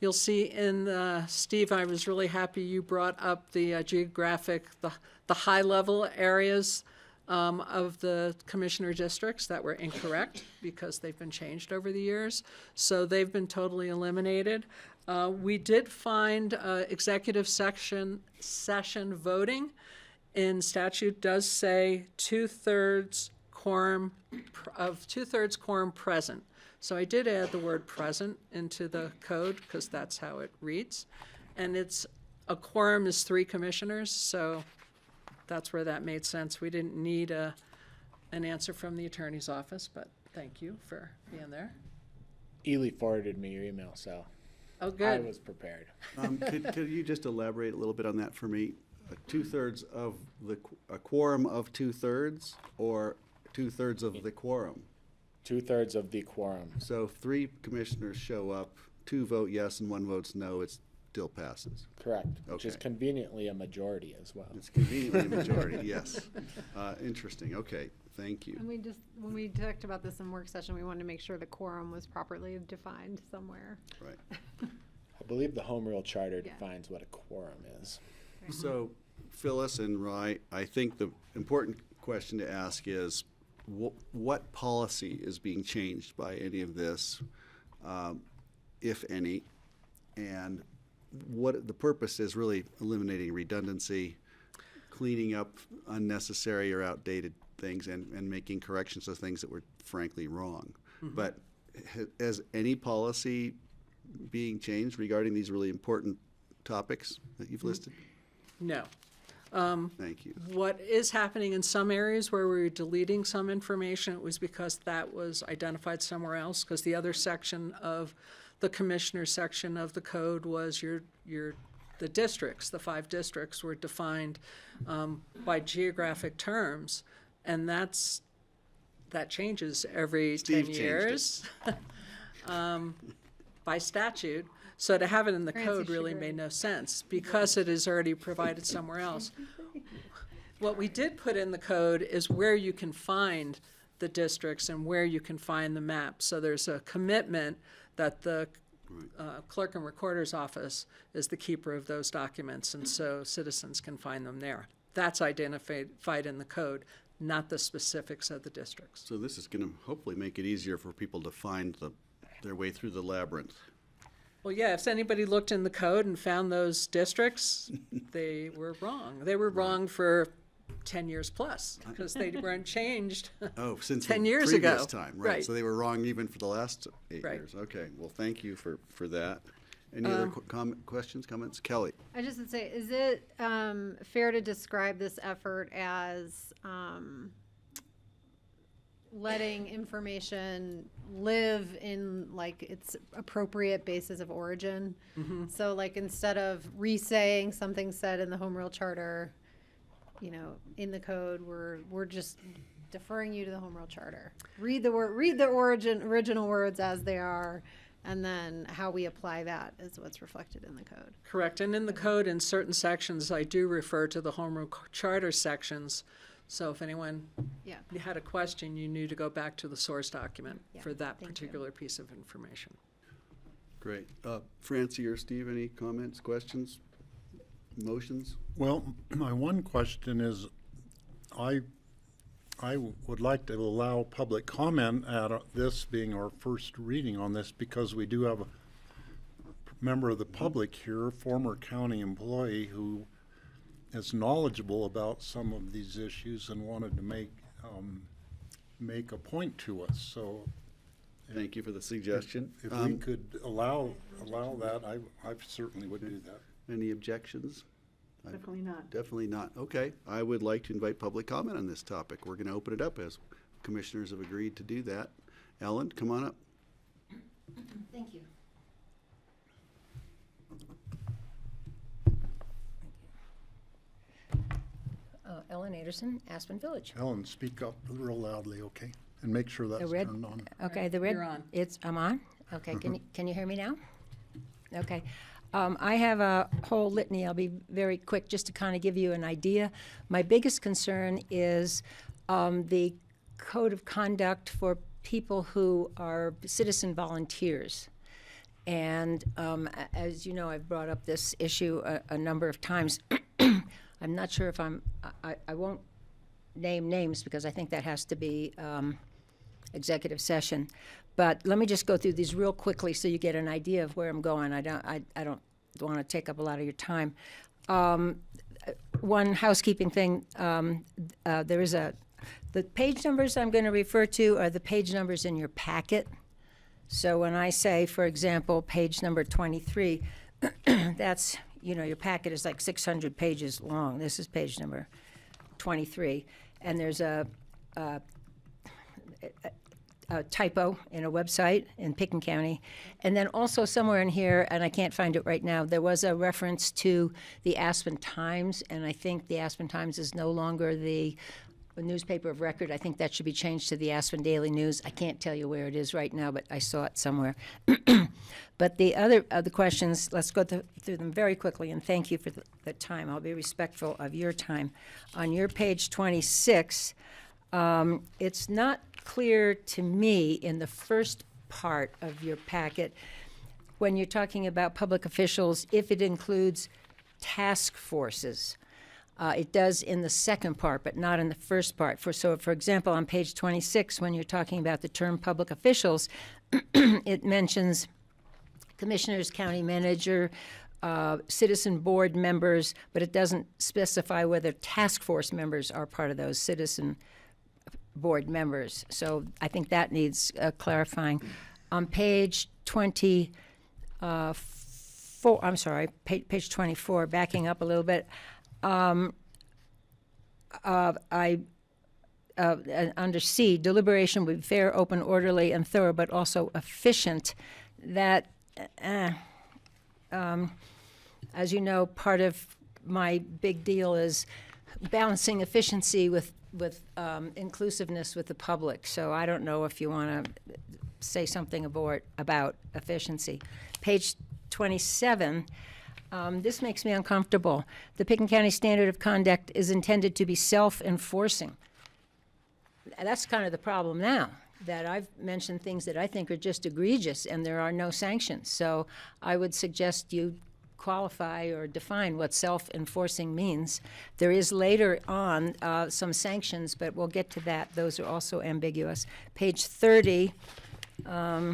You'll see in Steve, I was really happy you brought up the geographic, the high-level areas of the commissioner districts that were incorrect because they've been changed over the years. So they've been totally eliminated. We did find executive session voting in statute does say 2/3 quorum present. So I did add the word present into the code because that's how it reads. And a quorum is 3 commissioners, so that's where that made sense. We didn't need an answer from the attorney's office, but thank you for being there. Ely forwarded me your email, so Oh, good. I was prepared. Could you just elaborate a little bit on that for me? 2/3 of a quorum of 2/3, or 2/3 of the quorum? 2/3 of the quorum. So if 3 commissioners show up, 2 vote yes and 1 votes no, it still passes. Correct, which is Okay. conveniently a majority as well. It's conveniently a majority, yes. Interesting, okay, thank you. And when we talked about this in work session, we wanted to make sure the quorum was properly defined somewhere. Right. I believe the Home Rule Charter Yeah. defines what a quorum is. So Phyllis and Rye, I think the important question to ask is, what policy is being changed by any of this, if any, and what the purpose is really eliminating redundancy, cleaning up unnecessary or outdated things, and making corrections to things that were frankly wrong. But has any policy being changed regarding these really important topics that you've listed? No. Thank you. What is happening in some areas where we're deleting some information, it was because that was identified somewhere else, because the other section of the commissioner section of the code was the districts, the 5 districts were defined by geographic terms, and that changes every Steve 10 changed years by statute. So to have it in the Francie code really Sugar. made no sense because it is already provided somewhere else. What we did put in the code is where you can find the districts and where you can find the maps. So there's a commitment that the clerk and recorder's office is the keeper of those documents, and so citizens can find them there. That's identified in the code, not the specifics of the districts. So this is going to hopefully make it easier for people to find their way through the labyrinth. Well, yeah, if anybody looked in the code and found those districts, they were wrong. They were wrong for 10 years plus, because they weren't changed. Oh, since 10 the years previous ago. time, right? Right. So they were wrong even for the last 8 Right. years. Okay, well, thank you for that. Any other questions, comments? Kelly? I just would say, is it fair to describe this effort as letting information live in like its appropriate basis of origin? So like instead of re-saying something said in the home rule charter, you know, in the code, we're just deferring you to the home rule charter. Read the original words as they are, and then how we apply that is what's reflected in the code. Correct, and in the code, in certain sections, I do refer to the home rule charter sections. So if anyone Yeah. had a question, you knew to go back to the source document Yeah, for that thank you. particular piece of information. Great. Francie or Steve, any comments, questions, motions? Well, my one question is, I would like to allow public comment at this being our first reading on this, because we do have a member of the public here, former county employee, who is knowledgeable about some of these issues and wanted to make a point to us. So Thank you for the suggestion. if we could allow that, I certainly would do that. Any objections? Definitely not. Definitely not. Okay. I would like to invite public comment on this topic. We're going to open it up as commissioners have agreed to do that. Ellen, come on up. Thank you. Ellen Anderson, Aspen Village. Ellen, speak up real loudly, okay? And make sure that's red- turned on. Okay, the red. You're on. I'm on? Okay, can you hear me now? Okay. I have a whole litany. I'll be very quick just to kind of give you an idea. My biggest concern is the code of conduct for people who are citizen volunteers. And as you know, I've brought up this issue a number of times. I'm not sure if I won't name names because I think that has to be executive session. But let me just go through these real quickly so you get an idea of where I'm going. I don't want to take up a lot of your time. One housekeeping thing, there is the page numbers I'm going to refer to are the page numbers in your packet. So when I say, for example, page number 23, that's, you know, your packet is like 600 pages long. This is page number 23. And there's a typo in a website in Picken County. And then also somewhere in here, and I can't find it right now, there was a reference to the Aspen Times, and I think the Aspen Times is no longer the newspaper of record. I think that should be changed to the Aspen Daily News. I can't tell you where it is right now, but I saw it somewhere. But the other questions, let's go through them very quickly, and thank you for the time. I'll be respectful of your time. On your page 26, it's not clear to me in the first part of your packet, when you're talking about public officials, if it includes task forces. It does in the second part, but not in the first part. For example, on page 26, when you're talking about the term public officials, it mentions commissioners, county manager, citizen board members, but it doesn't specify whether task force members are part of those citizen board members. So I think that needs clarifying. On page 24, I'm sorry, page 24, backing up a little bit, under C, deliberation would be fair, open, orderly, and thorough, but also efficient. That, as you know, part of my big deal is balancing efficiency with inclusiveness with the public. So I don't know if you want to say something about efficiency. Page 27. This makes me uncomfortable. The Pickens County Standard of Conduct is intended to be self-enforcing. That's kind of the problem now, that I've mentioned things that I think are just egregious and there are no sanctions. So I would suggest you qualify or define what self-enforcing means. There is later on some sanctions, but we'll get to that. Those are also ambiguous. Page 30. The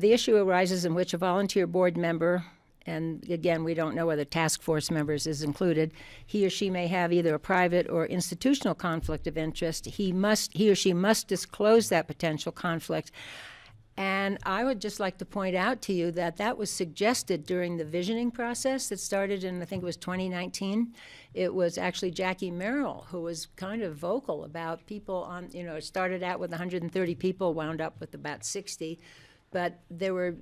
issue arises in which a volunteer board member, and again, we don't know whether task force members is included, he or she may have either a private or institutional conflict of interest. He or she must disclose that potential conflict. And I would just like to point out to you that that was suggested during the visioning process that started in, I think it was 2019. It was actually Jackie Merrill who was kind of vocal about people on, it started out with 130 people, wound up with about 60. But there were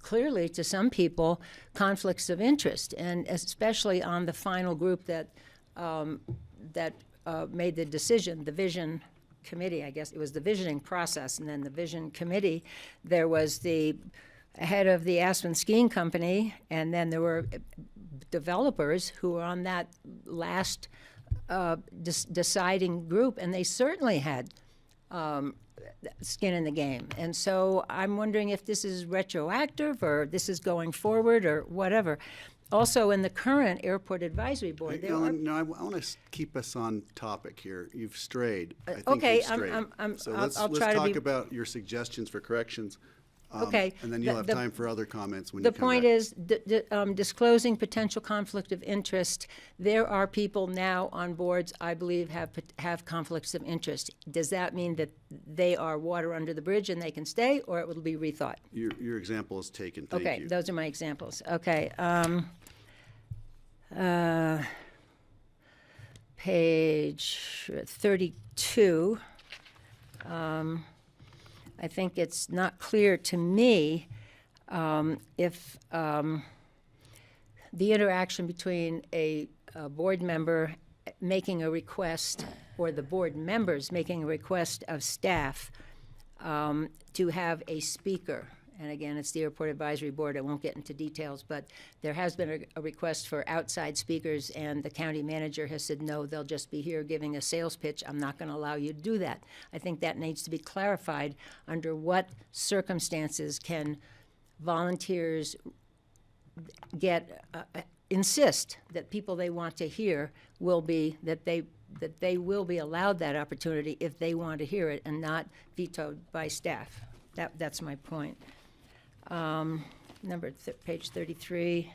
clearly, to some people, conflicts of interest, and especially on the final group that made the decision, the vision committee, I guess. It was the visioning process, and then the vision committee. There was the head of the Aspen Skiing Company, and then there were developers who were on that last deciding group, and they certainly had skin in the game. And so I'm wondering if this is retroactive or this is going forward or whatever. Also, in the current Airport Advisory Board, Hey, Ellen, no, I want to keep us on topic here. You've strayed. I think okay, you've strayed. So let's talk about your suggestions for corrections. Okay. And then you'll have time for other comments when the you come point back. is disclosing potential conflict of interest. There are people now on boards, I believe, have conflicts of interest. Does that mean that they are water under the bridge and they can stay, or it will be rethought? Your example is taken. Thank Okay, you. those are my examples. Okay. Page 32. I think it's not clear to me if the interaction between a board member making a request or the board members making a request of staff to have a speaker. And again, it's the Airport Advisory Board. I won't get into details, but there has been a request for outside speakers, and the county manager has said, no, they'll just be here giving a sales pitch. I'm not going to allow you to do that. I think that needs to be clarified. Under what circumstances can volunteers insist that people they want to hear will be, that they will be allowed that opportunity if they want to hear it and not vetoed by staff. That's my point. Page 33.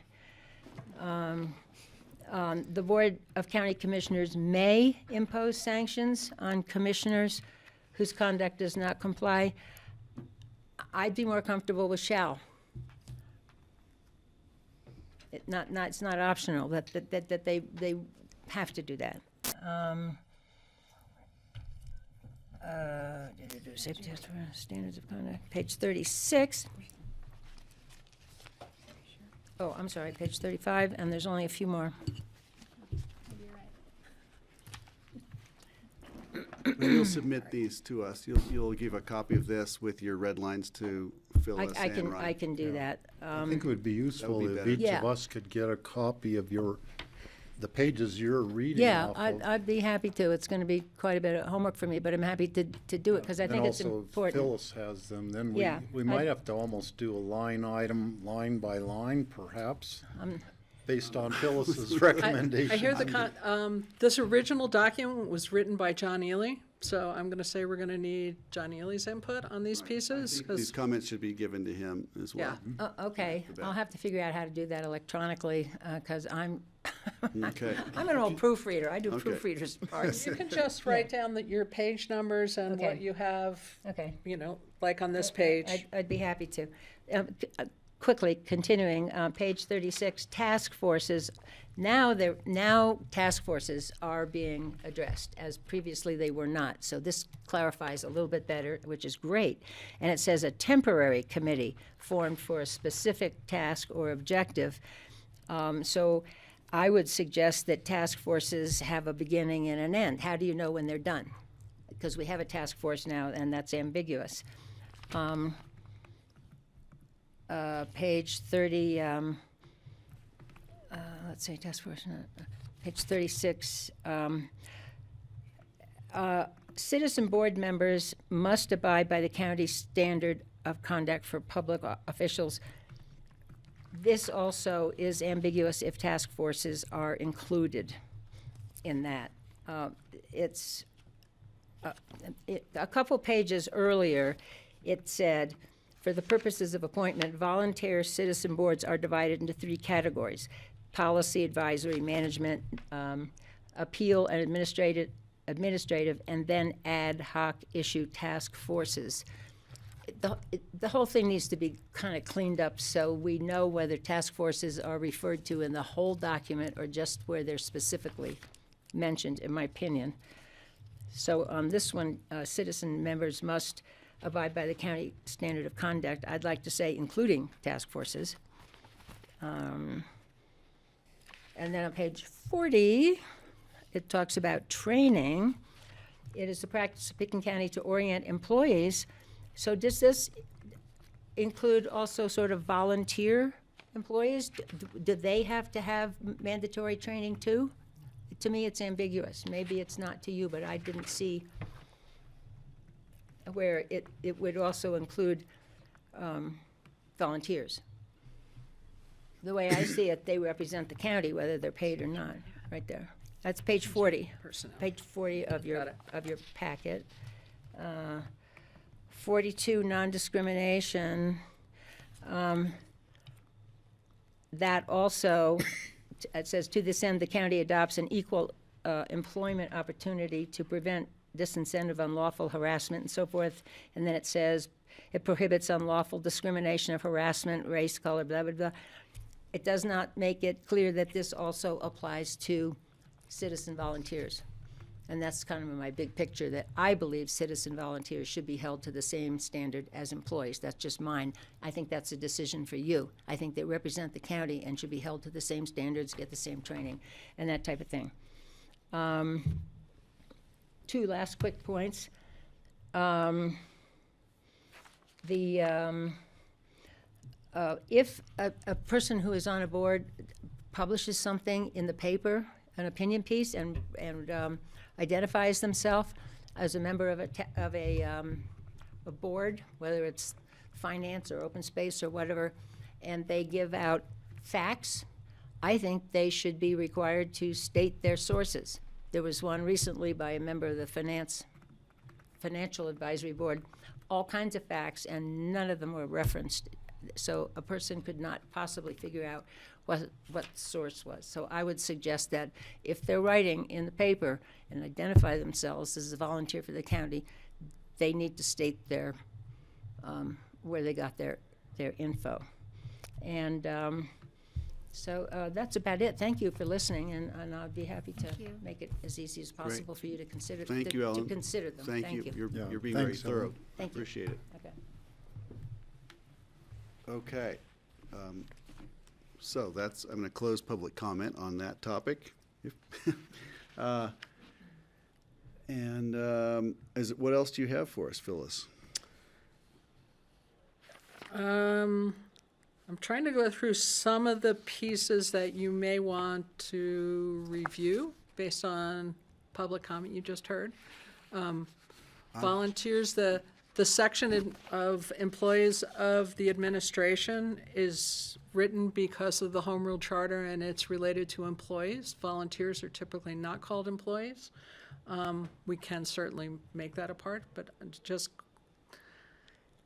The Board of County Commissioners may impose sanctions on commissioners whose conduct does not comply. I'd be more comfortable with shall. It's not optional, that they have to do that. Safety test for standards of conduct. Page 36. Oh, I'm sorry, page 35, and there's only a few more. When you'll submit these to us, you'll give a copy of this with your red lines to fill us in, right? I can do that. I think it would be useful be if better. each Yeah. of us could get a copy of your the pages you're reading Yeah, off of. I'd be happy to. It's going to be quite a bit of homework for me, but I'm happy to do it because I think it's And also, if important. Phyllis has them, then Yeah, we might have to almost do a line item, line by line, perhaps, based on Phyllis's recommendation. I hear this original document was written by John Ely, so I'm gonna say we're gonna need John Ely's input on these pieces. 'Cause- These comments should be given to him as well. Yeah. Okay, I'll have to figure out how to do that electronically because I'm Okay. I'm an old proofreader. I do Okay. proofreaders parts. You can just write down your page numbers and what Okay. you have, Okay. like on this page. I'd be happy to. Quickly, continuing, page 36, task forces. Now task forces are being addressed, as previously they were not. So this clarifies a little bit better, which is great. And it says a temporary committee formed for a specific task or objective. So I would suggest that task forces have a beginning and an end. How do you know when they're done? Because we have a task force now, and that's ambiguous. Page 30, let's say task force, page 36. Citizen board members must abide by the county standard of conduct for public officials. This also is ambiguous if task forces are included in that. It's a couple pages earlier, it said, for the purposes of appointment, volunteer citizen boards are divided into 3 categories: policy, advisory, management, appeal, and administrative, and then ad hoc issue task forces. The whole thing needs to be kind of cleaned up so we know whether task forces are referred to in the whole document or just where they're specifically mentioned, in my opinion. So on this one, citizen members must abide by the county standard of conduct. I'd like to say including task forces. And then on page 40, it talks about training. It is the practice of Pickens County to orient employees. So does this include also sort of volunteer employees? Do they have to have mandatory training too? To me, it's ambiguous. Maybe it's not to you, but I didn't see where it would also include volunteers. The way I see it, they represent the county, whether they're paid or not, right there. That's page 40. Personnel. Page 40 of your, Got it. of your packet. 42, non-discrimination. That also, it says, to this end, the county adopts an equal employment opportunity to prevent disincentive, unlawful harassment, and so forth. And then it says, it prohibits unlawful discrimination of harassment, race, color, blah, blah, blah. It does not make it clear that this also applies to citizen volunteers. And that's kind of my big picture, that I believe citizen volunteers should be held to the same standard as employees. That's just mine. I think that's a decision for you. I think they represent the county and should be held to the same standards, get the same training, and that type of thing. 2 last quick points. If a person who is on a board publishes something in the paper, an opinion piece, and identifies themselves as a member of a board, whether it's finance or open space or whatever, and they give out facts, I think they should be required to state their sources. There was one recently by a member of the Financial Advisory Board, all kinds of facts, and none of them were referenced. So a person could not possibly figure out what the source was. So I would suggest that if they're writing in the paper and identify themselves as a volunteer for the county, they need to state their where they got their info. And so that's about it. Thank you for listening, and I'll be happy to make it as easy as possible for you to consider. Thank you, Ellen. To consider them. Thank you. Yeah, You're being very thanks, Ellen. thorough. Thank you. Appreciate it. Okay. Okay. So that's, I'm going to close public comment on that topic. And what else do you have for us, Phyllis? I'm trying to go through some of the pieces that you may want to review based on public comment you just heard. Volunteers, the section of employees of the administration is written because of the Home Rule Charter, and it's related to employees. Volunteers are typically not called employees. We can certainly make that a part, but just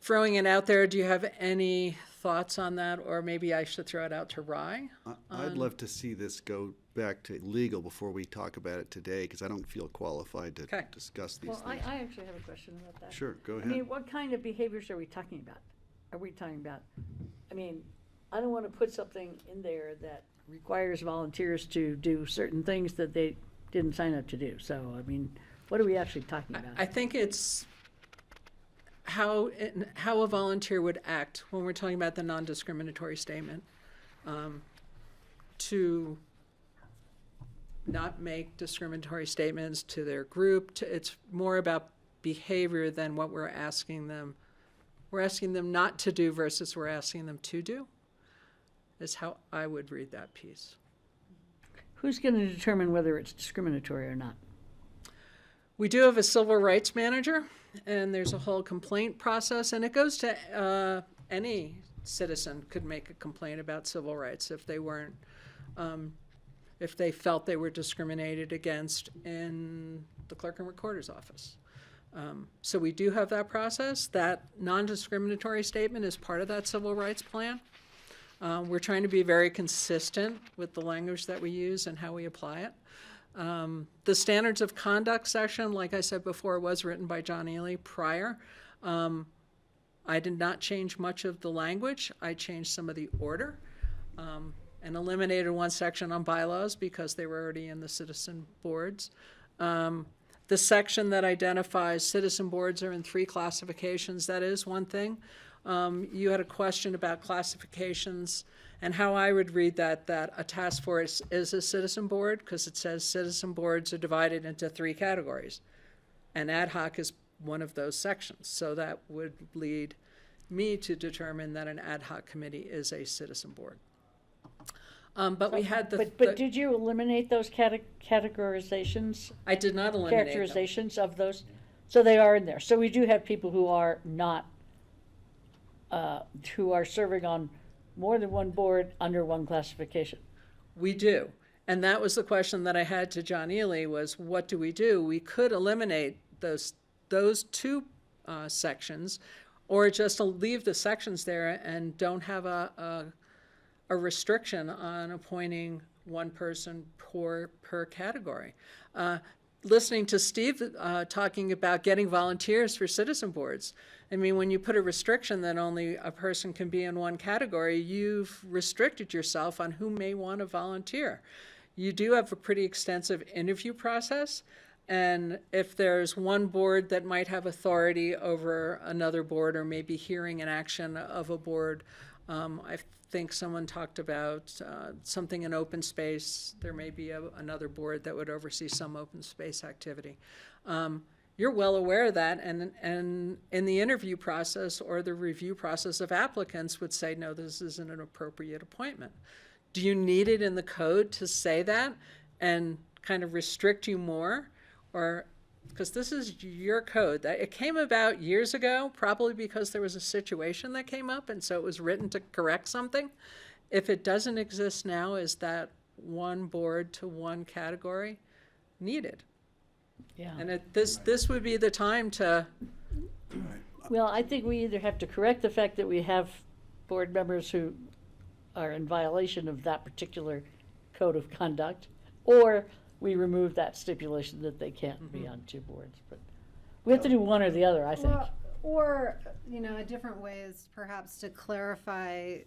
throwing it out there, do you have any thoughts on that? Or maybe I should throw it out to Rye? I'd love to see this go back to legal before we talk about it today, because I don't feel qualified to Okay. discuss these Well, things. I actually have a question about that. Sure, go I ahead. mean, what kind of behaviors are we talking about? I mean, I don't want to put something in there that requires volunteers to do certain things that they didn't sign up to do. So, I mean, what are we actually talking about? I think it's how a volunteer would act when we're talking about the non-discriminatory statement, to not make discriminatory statements to their group. It's more about behavior than what we're asking them. We're asking them not to do versus we're asking them to do, is how I would read that piece. Who's going to determine whether it's discriminatory or not? We do have a civil rights manager, and there's a whole complaint process, and it goes to any citizen could make a complaint about civil rights if they weren't, if they felt they were discriminated against in the clerk and recorder's office. So we do have that process. That non-discriminatory statement is part of that civil rights plan. We're trying to be very consistent with the language that we use and how we apply it. The standards of conduct section, like I said before, was written by John Ely prior. I did not change much of the language. I changed some of the order and eliminated one section on bylaws because they were already in the citizen boards. The section that identifies citizen boards are in 3 classifications. That is one thing. You had a question about classifications and how I would read that a task force is a citizen board, because it says citizen boards are divided into 3 categories. And ad hoc is one of those sections. So that would lead me to determine that an ad hoc committee is a citizen board. But we had But did you eliminate those categorizations? I did not eliminate them. Characterizations of those? So they are in there. So we do have people who are not, who are serving on more than one board under one classification. We do. And that was the question that I had to John Ely was, what do? We could eliminate those 2 sections, or just leave the sections there and don't have a restriction on appointing one person per category. Listening to Steve talking about getting volunteers for citizen boards, I mean, when you put a restriction that only a person can be in one category, you've restricted yourself on who may want to volunteer. You do have a pretty extensive interview process, and if there's one board that might have authority over another board or maybe hearing an action of a board, I think someone talked about something in open space. There may be another board that would oversee some open space activity. You're well aware of that, and in the interview process or the review process of applicants would say, no, this isn't an appropriate appointment. Do you need it in the code to say that and kind of restrict you more? Or, because this is your code. It came about years ago, probably because there was a situation that came up, and so it was written to correct something. If it doesn't exist now, is that one board to one category needed? Yeah. And this would be the time to. Well, I think we either have to correct the fact that we have board members who are in violation of that particular code of conduct, or we remove that stipulation that they can't be on 2 boards. But we have to do one or the other, I think. Well, or, a different way is perhaps to clarify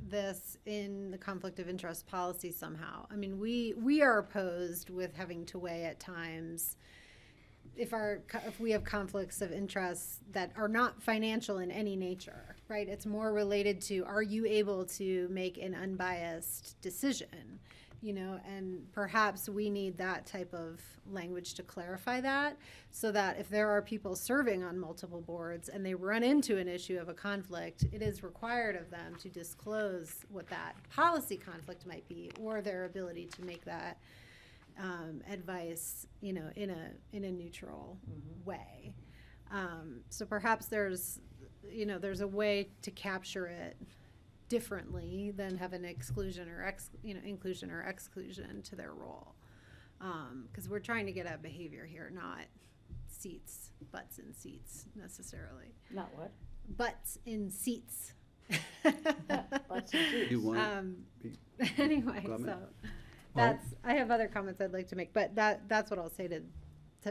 this in the conflict of interest policy somehow. I mean, we are opposed with having to weigh at times if we have conflicts of interest that are not financial in any nature, right? It's more related to, are you able to make an unbiased decision? you know, and perhaps we need that type of language to clarify that, so that if there are people serving on multiple boards and they run into an issue of a conflict, it is required of them to disclose what that policy conflict might be, or their ability to make that advice, you know, in a neutral way. So perhaps there's a way to capture it differently than have an exclusion or inclusion or exclusion to their role. Because we're trying to get at behavior here, not seats, butts in seats necessarily. Not what? Butts in seats. Butts in seats. You want Anyway, comment? so I have other comments I'd like to make, but that's what I'll say to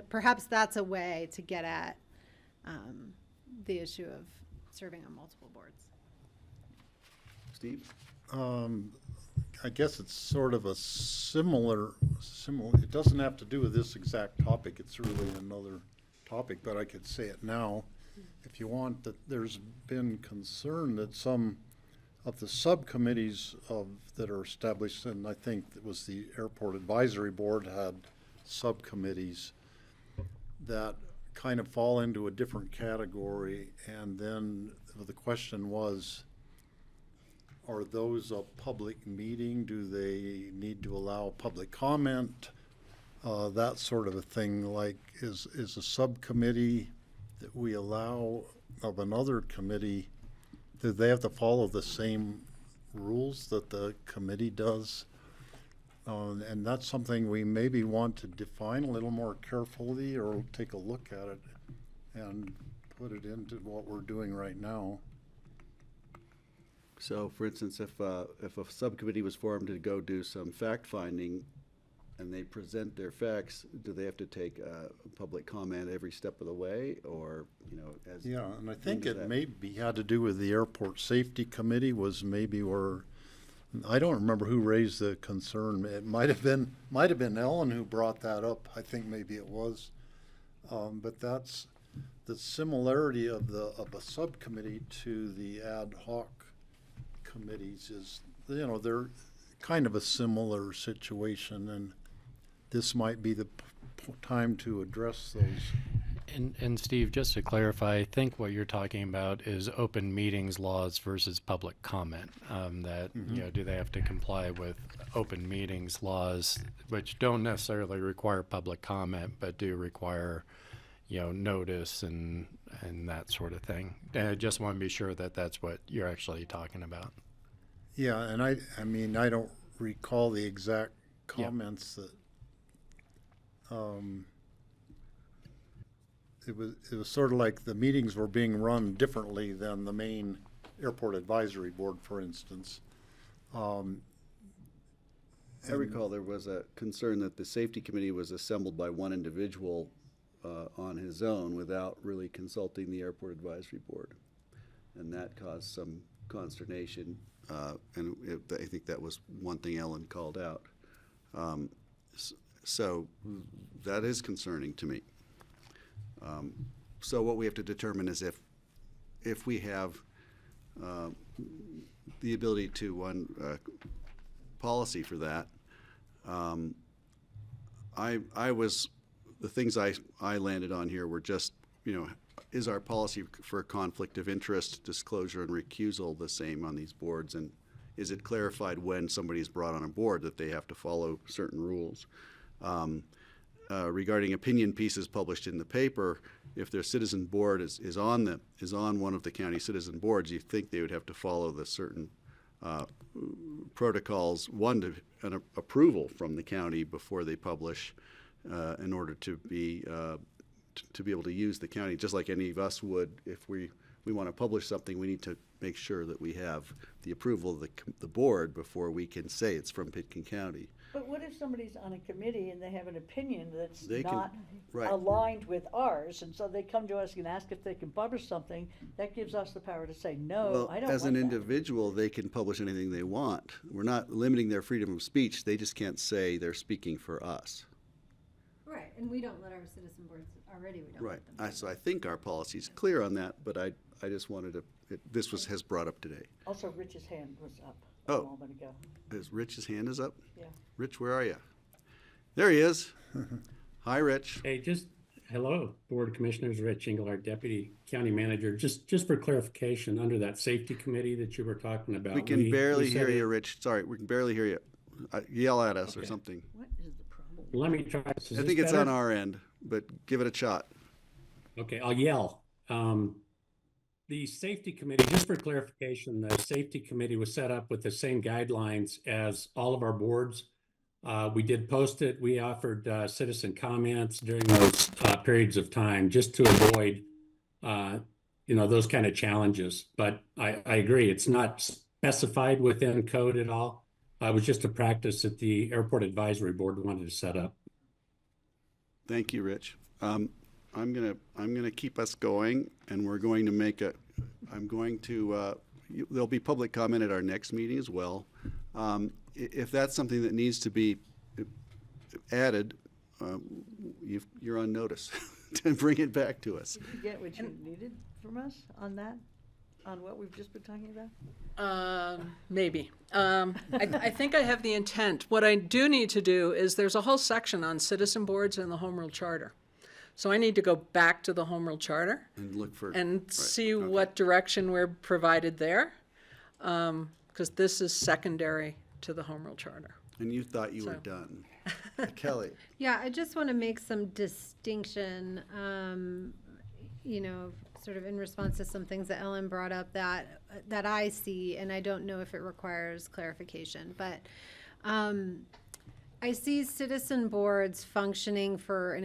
perhaps that's a way to get at the issue of serving on multiple boards. Steve? I guess it's sort of a similar, it doesn't have to do with this exact topic, it's really another topic, but I could say it now if you want, that there's been concern that some of the subcommittees that are established, and I think it was the Airport Advisory Board had subcommittees that kind of fall into a different category, and then the question was, are those a public meeting? Do they need to allow public comment? That sort of a thing, like is a subcommittee that we allow of another committee, do they have to follow the same rules that the committee does? And that's something we maybe want to define a little more carefully, or take a look at it and put it into what we're doing right now. So, for instance, if a subcommittee was formed to go do some fact-finding and they present their facts, do they have to take public comment every step of the way, or, you know, as? Yeah, and I think it maybe had to do with the Airport Safety Committee was maybe where, I don't remember who raised the concern. It might have been Ellen who brought that up. I think maybe it was. But that's the similarity of a subcommittee to the ad hoc committees is, you know, they're kind of a similar situation, and this might be the time to address those. And Steve, just to clarify, I think what you're talking about is open meetings laws versus public comment. That, you know, do they have to comply with open meetings laws, which don't necessarily require public comment, but do require, you know, notice and that sort of thing. And I just want to be sure that that's what you're actually talking about. Yeah, and I mean, I don't recall the exact comments that, it was sort of like the meetings were being run differently than the main Airport Advisory Board, for instance. I recall there was a concern that the safety committee was assembled by one individual on his own without really consulting the Airport Advisory Board. And that caused some consternation, and I think that was one thing Ellen called out. So that is concerning to me. So what we have to determine is if we have the ability to policy for that. The things I landed on here were just, you know, is our policy for conflict of interest, disclosure, and recusal the same on these boards? And is it clarified when somebody is brought on a board that they have to follow certain rules? Regarding opinion pieces published in the paper, if their citizen board is on one of the county citizen boards, you think they would have to follow the certain protocols, one, an approval from the county before they publish, in order to be able to use the county, just like any of us would. If we want to publish something, we need to make sure that we have the approval of the board before we can say it's from Pitkin County. But what if somebody's on a committee and they have an opinion that's They not right. aligned with ours, and so they come to us and ask if they can publish something? That gives us the power to say, no, Well, I don't as want an that. individual, they can publish anything they want. We're not limiting their freedom of speech. They just can't say they're speaking for us. Right, and we don't let our citizen boards already. We don't Right. let them. So I think our policy is clear on that, but I just wanted to. This has brought up today. Also, Rich's hand was up. a Oh. moment ago. Is Rich's hand is up? Yeah. Rich, where are you? There he is. Hi, Rich. Hey, hello, Board of Commissioners, Rich Engelhardt, Deputy County Manager. Just for clarification, under that safety committee that you were talking about. We can barely said hear it- you, Rich. Sorry, we can barely hear you. Yell at us or Okay. something. What is the problem? Let me try. Is I this think it's better? on our end, but give it a shot. Okay, I'll yell. The safety committee, just for clarification, the safety committee was set up with the same guidelines as all of our boards. We did post it. We offered citizen comments during those periods of time just to avoid, those kind of challenges. But I agree, it's not specified within code at all. It was just a practice that the Airport Advisory Board wanted to set up. Thank you, Rich. I'm gonna keep us going, and we're going to make there'll be public comment at our next meeting as well. If that's something that needs to be added, you're on notice to bring it back to us. Did you get what you needed from us on that? On what we've just been talking about? Maybe. I think I have the intent. What I do need to do is there's a whole section on citizen boards in the Home Rule Charter. So I need to go back to the Home Rule Charter And look for. and right, see okay. what direction we're provided there, because this is secondary to the Home Rule Charter. And you thought you were So. done. Kelly, Yeah, I just want to make some distinction, sort of in response to some things that Ellen brought up that I see, and I don't know if it requires clarification, but I see citizen boards functioning for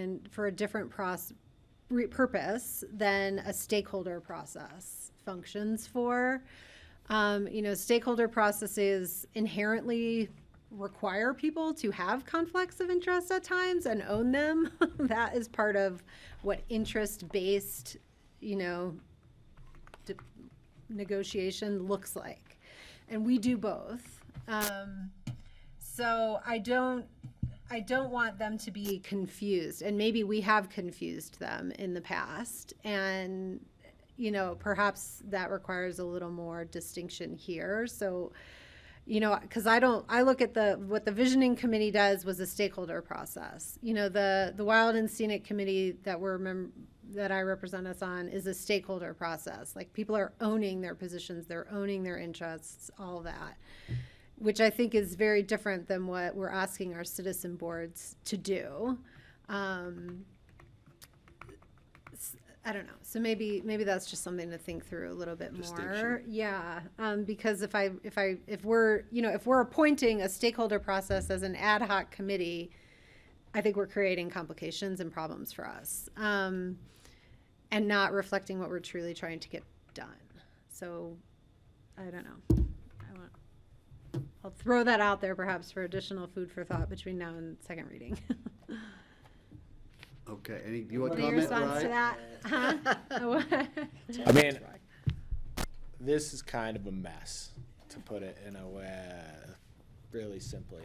a different purpose than a stakeholder process functions for. Stakeholder processes inherently require people to have conflicts of interest at times and own them. That is part of what interest-based, negotiation looks like. And we do both. So I don't want them to be confused, and maybe we have confused them in the past, and perhaps that requires a little more distinction here. So because I look at what the visioning committee does was a stakeholder process. The Wild and Scenic Committee that I represent us on is a stakeholder process. Like, people are owning their positions, they're owning their interests, all that, which I think is very different than what we're asking our citizen boards to do. I don't know. So maybe that's just something to think through a little bit more. Distinction. Yeah. Because if we're appointing a stakeholder process as an ad hoc committee, I think we're creating complications and problems for us, and not reflecting what we're truly trying to get done. So I don't know. I'll throw that out there perhaps for additional food for thought between now and second reading. okay, you want to Any comment, response to Ryan? that? Huh? I mean, this is kind of a mess, to put it in a way, really simply.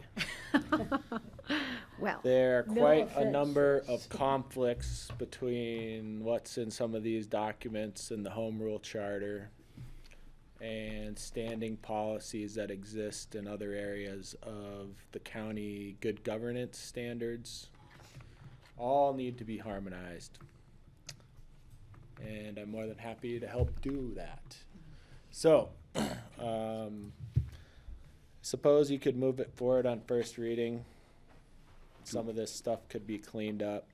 Well, There are No quite a offense. number of conflicts between what's in some of these documents in the Home Rule Charter and standing policies that exist in other areas of the county good governance standards. All need to be harmonized. And I'm more than happy to help do that. So, suppose you could move it forward on first reading. Some of this stuff could be cleaned up.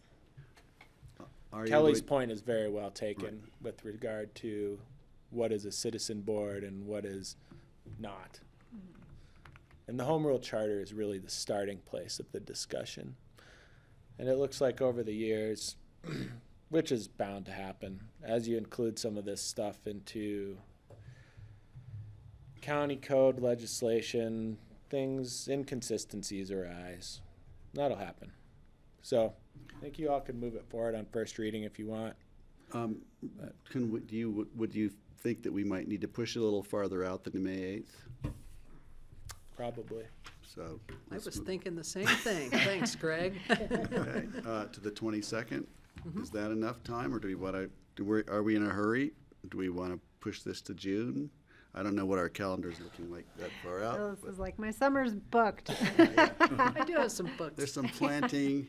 Are you Kelly's going- point is very well taken with regard to what is a citizen board and what is not. And the Home Rule Charter is really the starting place of the discussion. And it looks like over the years, which is bound to happen, as you include some of this stuff into county code legislation, inconsistencies arise. That'll happen. So I think you all could move it forward on first reading if you want. Would you think that we might need to push it a little farther out than May 8th? Probably. So. I let's was move- thinking the same thing. Thanks, Greg. Okay, to the 22nd. Is that enough time, or do we want to, are we in a hurry? Do we want to push this to June? I don't know what our calendar's looking like that far out. Phyllis but is like, my summer's booked. I do have some books. There's some planting.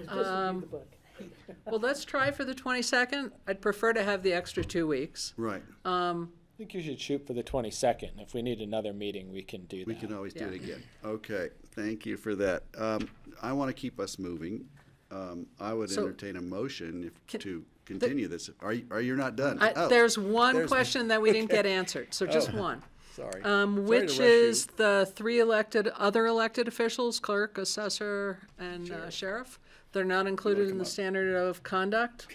Well, let's try for the 22nd. I'd prefer to have the extra 2 weeks. Right. I think you should shoot for the 22nd. If we need another meeting, we can do that. We can always do Yeah. it again. Okay, thank you for that. I want to keep us moving. I would So- entertain a motion to continue this. Are you not done? There's one there's- question that we didn't get answered, so just one. Sorry. Which is the 3 other elected officials, clerk, assessor, and sheriff. They're not included in the standard of conduct.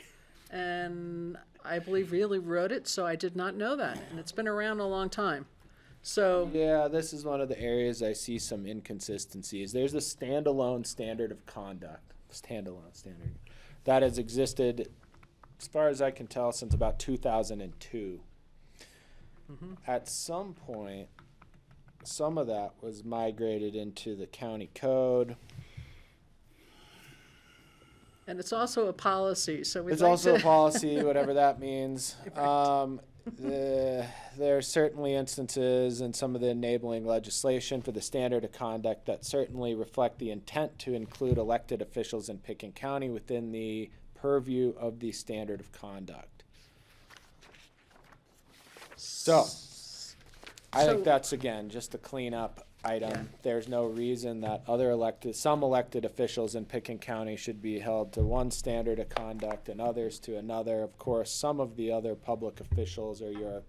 And I believe really wrote it, so I did not know that. And it's been around a long time. So, Yeah, this is one of the areas I see some inconsistencies. There's a standalone standard of conduct, standalone standard, that has existed, as far as I can tell, since about 2002. At some point, some of that was migrated into the county code. and it's also a policy, so we'd It's like also to. a policy, whatever that means. There are certainly instances in some of the enabling legislation for the standard of conduct that certainly reflect the intent to include elected officials in Pickens County within the purview of the standard of conduct. So, I think that's, again, just a cleanup item. Yeah. There's no reason that some elected officials in Pickens County should be held to one standard of conduct and others to another. Of course, some of the other public officials or your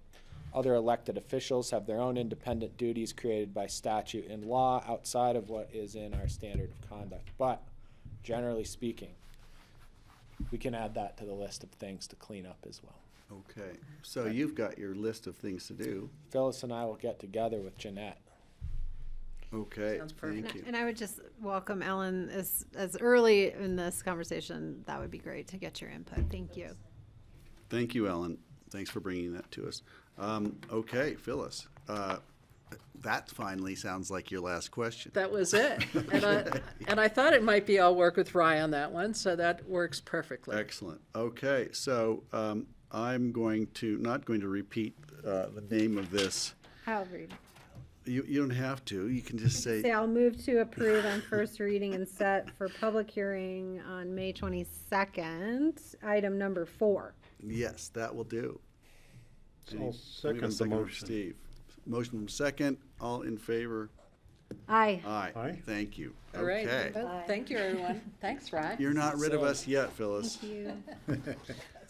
other elected officials have their own independent duties created by statute and law outside of what is in our standard of conduct. But generally speaking, we can add that to the list of things to clean up as well. Okay, so you've got your list of things to do. Phyllis and I will get together with Jeanette. Okay, Sounds perfect. thank you. And I would just welcome Ellen as early in this conversation. That would be great to get your input. Thank you. Thank you, Ellen. Thanks for bringing that to us. Okay, Phyllis, that finally sounds like your last question. That was it. And I thought it might be I'll work with Rye on that one, so that works perfectly. Excellent. Okay, so I'm not going to repeat the name of this. I'll read. You don't have to. You can just say, Say I'll move to approve on first reading and set for public hearing on May 22nd, item number 4. yes, that will do. I'll We second have a the from motion. Steve. Motion from second. All in favor? Aye. Aye. Aye. Thank you. All right. Okay. Well, thank you, everyone. Thanks, Rye. You're not rid of us yet, Phyllis. Thank you.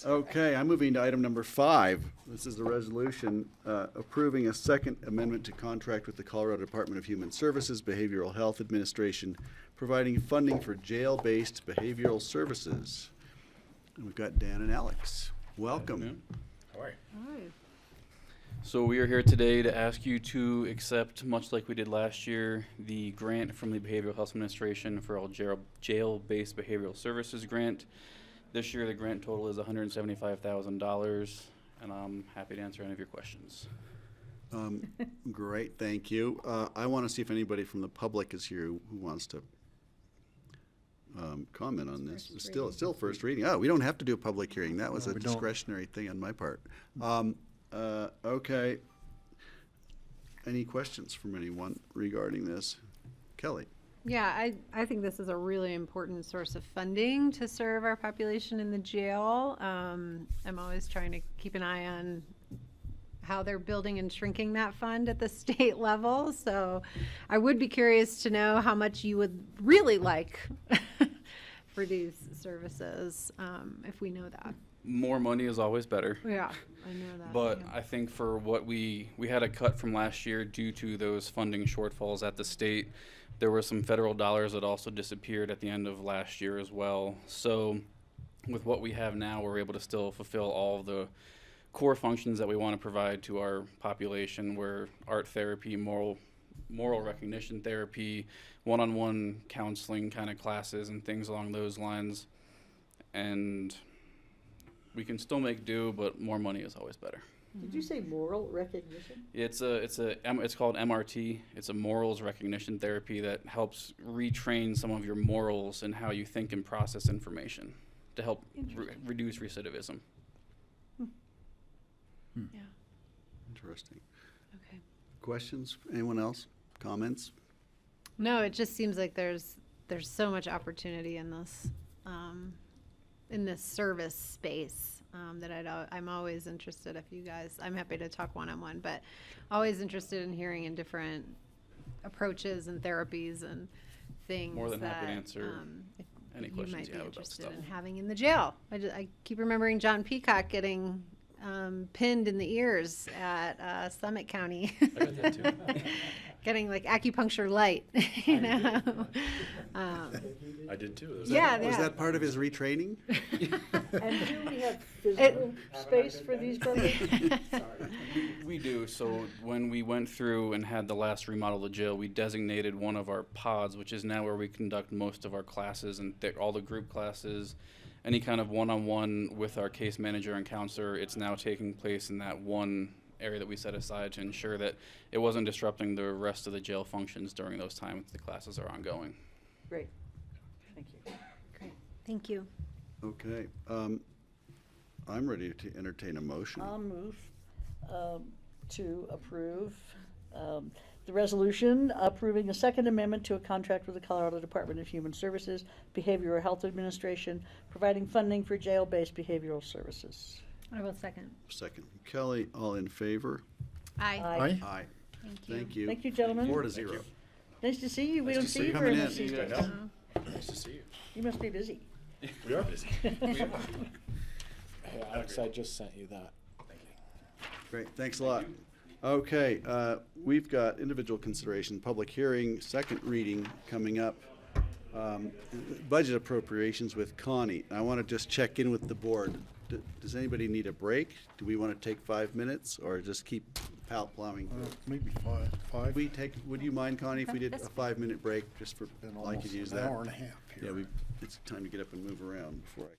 Okay, I'm moving to item number 5. This is a resolution approving a second amendment to contract with the Colorado Department of Human Services Behavioral Health Administration, providing funding for jail-based behavioral services. And we've got Dan and Alex. Welcome. So we are here today to ask you to accept, much like we did last year, the grant from the Behavioral Health Administration for all jail-based behavioral services grant. This year, the grant total is $175,000, and I'm happy to answer any of your questions. Great, thank you. I want to see if anybody from the public is here who wants to comment on this. It's still first reading. Oh, we don't have to do a public hearing. That was a we don't. discretionary thing on my part. Okay. Any questions from anyone regarding this? Kelly? Yeah, I think this is a really important source of funding to serve our population in the jail. I'm always trying to keep an eye on how they're building and shrinking that fund at the state level. So I would be curious to know how much you would really like for these services, if we know that. More money is always better. Yeah, I know that. But yeah. I think for what we had a cut from last year due to those funding shortfalls at the state. There were some federal dollars that also disappeared at the end of last year as well. So with what we have now, we're able to still fulfill all of the core functions that we want to provide to our population, where art therapy, moral recognition therapy, one-on-one counseling kind of classes and things along those lines. And we can still make do, but more money is always better. Did you say moral recognition? It's called MRT. It's a morals recognition therapy that helps retrain some of your morals and how you think and process information to help reduce recidivism. Interesting. Okay. Questions? Anyone else? Comments? No, it just seems like there's so much opportunity in this service space that I'm always interested. If you guys, I'm happy to talk one-on-one, but always interested in hearing in different approaches and therapies and things. More than that, happy to answer any you questions might you be have about interested stuff. in having in the jail. I keep remembering John Peacock getting pinned in the ears at Summit County. I read that too. Getting like acupuncture light, you know. I did too. Was Yeah, that, was yeah. that part of his retraining? And do we have physical space for these programs? We do. So when we went through and had the last remodel of the jail, we designated one of our pods, which is now where we conduct most of our classes and all the group classes, any kind of one-on-one with our case manager and counselor. It's now taking place in that one area that we set aside to ensure that it wasn't disrupting the rest of the jail functions during those times the classes are ongoing. Great, thank you. Great, thank you. Okay. I'm ready to entertain a motion. I'll move to approve the resolution approving a second amendment to a contract with the Colorado Department of Human Services, Behavioral Health Administration, providing funding for jail-based behavioral services. I will second. Second. Kelly, all in favor? Aye. Aye. Aye. Thank you. Thank you. Thank you, gentlemen. 4-0. Nice to see you. We Nice don't to see see you you very coming much in. these days. Nice to see you. You must be busy. We are busy. Hey, Alex, I just sent you that. Great, thanks a lot. Okay, we've got individual consideration, public hearing, second reading coming up. Budget appropriations with Connie. I want to just check in with the board. Does anybody need a break? Do we want to take 5 minutes or just keep plowing through? Maybe five. Would you mind, Connie, if we did a 5-minute break just for, Been I could almost use an that? hour and a half here. Yeah, it's time to get up and move around before I.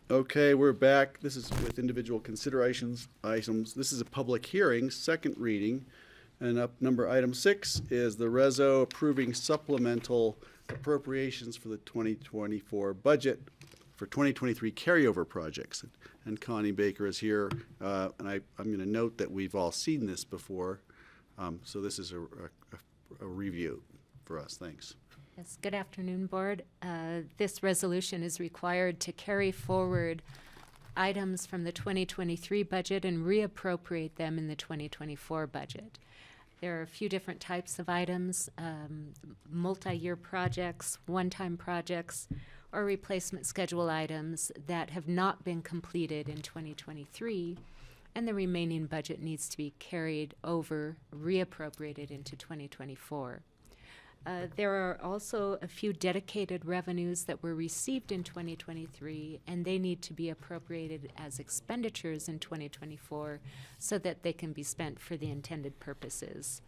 Okay, we're back. This is with individual considerations items. This is a public hearing, second reading. And up number item 6 is the reso approving supplemental appropriations for the 2024 budget for 2023 carryover projects. And Connie Baker is here. And I'm going to note that we've all seen this before. So this is a review for us. Thanks. Yes, good afternoon, Board. This resolution is required to carry forward items from the 2023 budget and reappropriate them in the 2024 budget. There are a few different types of items, multi-year projects, one-time projects, or replacement schedule items that have not been completed in 2023, and the remaining budget needs to be carried over, reappropriated into 2024. There are also a few dedicated revenues that were received in 2023, and they need to be appropriated as expenditures in 2024 so that they can be spent for the intended purposes.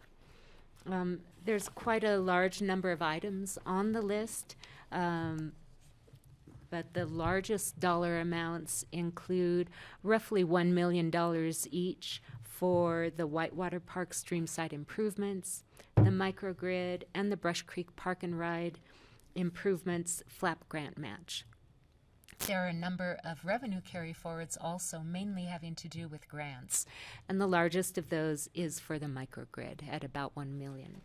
There's quite a large number of items on the list, but the largest dollar amounts include roughly $1 million each for the Whitewater Park streamside improvements, the microgrid, and the Brush Creek Park and Ride improvements flap grant match. There are a number of revenue carry forwards also, mainly having to do with grants, and the largest of those is for the microgrid at about $1 million.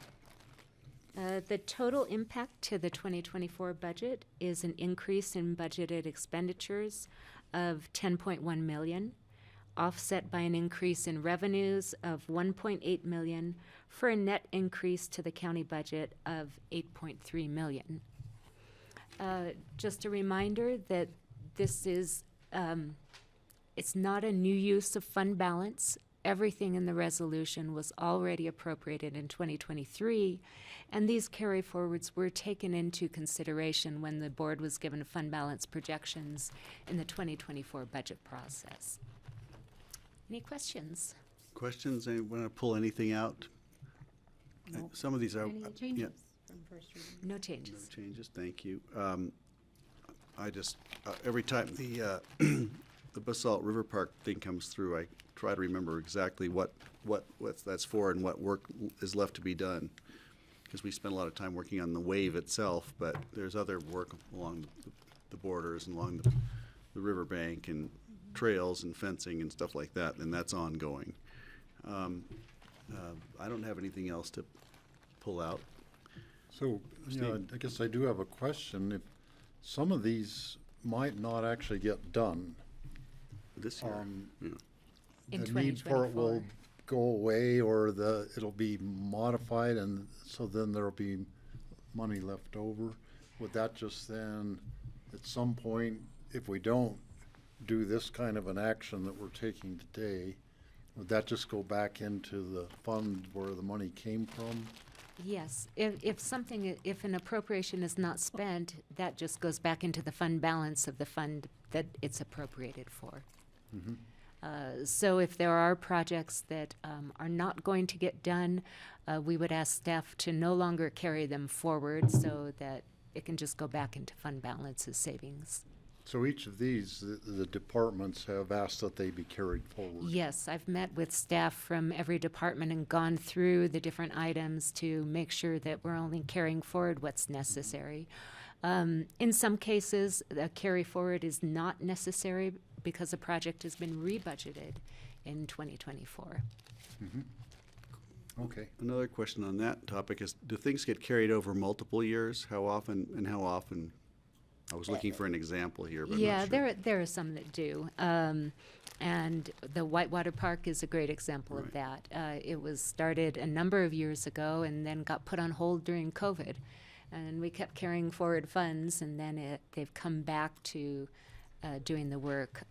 The total impact to the 2024 budget is an increase in budgeted expenditures of $10.1 million, offset by an increase in revenues of $1.8 million for a net increase to the county budget of $8.3 million. Just a reminder that this is, it's not a new use of fund balance. Everything in the resolution was already appropriated in 2023, and these carry forwards were taken into consideration when the board was given fund balance projections in the 2024 budget process. Any questions? Questions? Anyone want to pull anything out? No. Some of these are. Any changes Yeah. from first reading? No changes. No changes, thank you. I just, every time the Basalt River Park thing comes through, I try to remember exactly what that's for and what work is left to be done. Because we spend a lot of time working on the wave itself, but there's other work along the borders and along the riverbank and trails and fencing and stuff like that, and that's ongoing. I don't have anything else to pull out. So, yeah, I guess I do have a question. If some of these might not actually get done, This year, yeah. In the need for it 2024. will go away, or it'll be modified, and so then there'll be money left over. Would that just then, at some point, if we don't do this kind of an action that we're taking today, would that just go back into the fund where the money came from? Yes, if an appropriation is not spent, that just goes back into the fund balance of the fund that it's appropriated for. So if there are projects that are not going to get done, we would ask staff to no longer carry them forward so that it can just go back into fund balance as savings. So each of these, the departments have asked that they be carried forward. Yes, I've met with staff from every department and gone through the different items to make sure that we're only carrying forward what's necessary. In some cases, a carry forward is not necessary because a project has been rebudgeted in 2024. Okay. Another question on that topic is, do things get carried over multiple years? How often and how often? I was looking for an example here, but I'm Yeah, not sure. there are some that do. And the Whitewater Park is a great example of that. It was started a number of years ago and then got put on hold during COVID. And we kept carrying forward funds, and then they've come back to doing the work.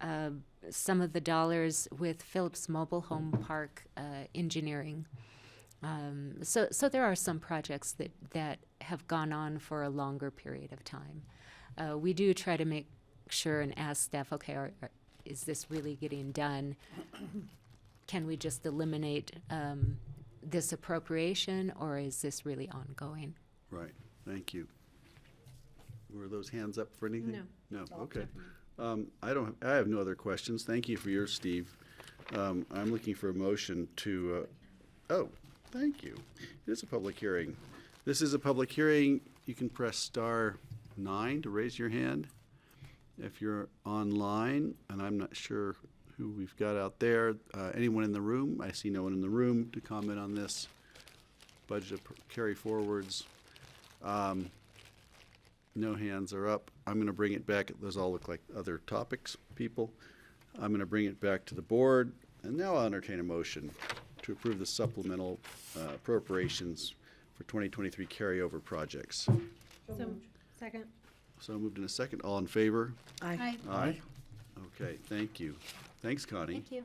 Some of the dollars with Phillips Mobile Home Park engineering. So there are some projects that have gone on for a longer period of time. We do try to make sure and ask staff, okay, is this really getting done? Can we just eliminate this appropriation, or is this really ongoing? Right, thank you. Were those hands up for anything? No. No, okay. I have no other questions. Thank you for yours, Steve. I'm looking for a motion to, oh, thank you. It is a public hearing. This is a public hearing. You can press *9 to raise your hand. If you're online, and I'm not sure who we've got out there, anyone in the room? I see no one in the room to comment on this budget carry forwards. No hands are up. I'm going to bring it back. Those all look like other topics, people. I'm going to bring it back to the board, and now I'll entertain a motion to approve the supplemental appropriations for 2023 carryover projects. So, second. So moved in a second. All in favor? Aye. Aye. Okay, thank you. Thanks, Connie. Thank you.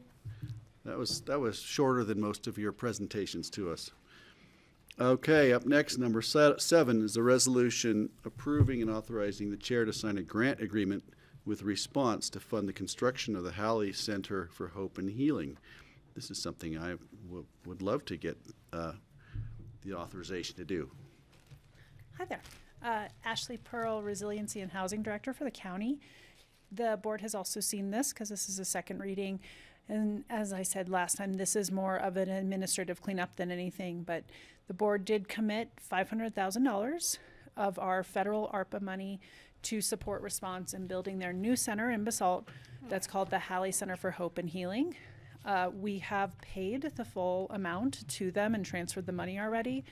That was shorter than most of your presentations to us. Okay, up next, number 7 is a resolution approving and authorizing the chair to sign a grant agreement with Response to fund the construction of the Halley Center for Hope and Healing. This is something I would love to get the authorization to do. Hi there. Ashley Pearl, Resiliency and Housing Director for the county. The board has also seen this because this is a second reading. And as I said last time, this is more of an administrative cleanup than anything, but the board did commit $500,000 of our federal ARPA money to support Response in building their new center in Basalt that's called the Halley Center for Hope and Healing. We have paid the full amount to them and transferred the money already.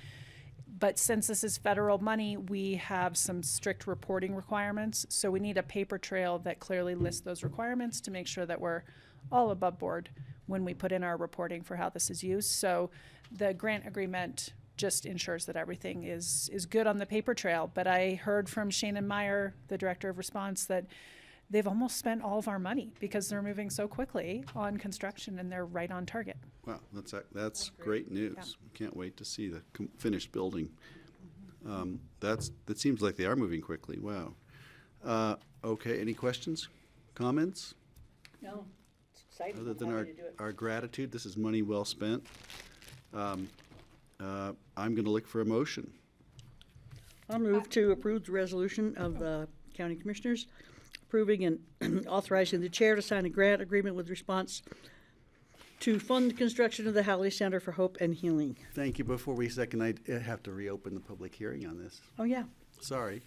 But since this is federal money, we have some strict reporting requirements. So we need a paper trail that clearly lists those requirements to make sure that we're all above board when we put in our reporting for how this is used. So the grant agreement just ensures that everything is good on the paper trail. But I heard from Shannon Meyer, the director of Response, that they've almost spent all of our money because they're moving so quickly on construction and they're right on target. Wow, that's great news. Yeah. Can't wait to see the finished building. That seems like they are moving quickly. Wow. Okay, any questions, comments? No, it's exciting. Other I'm than happy to do it. our gratitude, this is money well spent. I'm going to look for a motion. I'll move to approve the resolution of the county commissioners approving and authorizing the chair to sign a grant agreement with Response to fund the construction of the Halley Center for Hope and Healing. Thank you. Before we second, I have to reopen the public hearing on this. Oh, yeah. Sorry,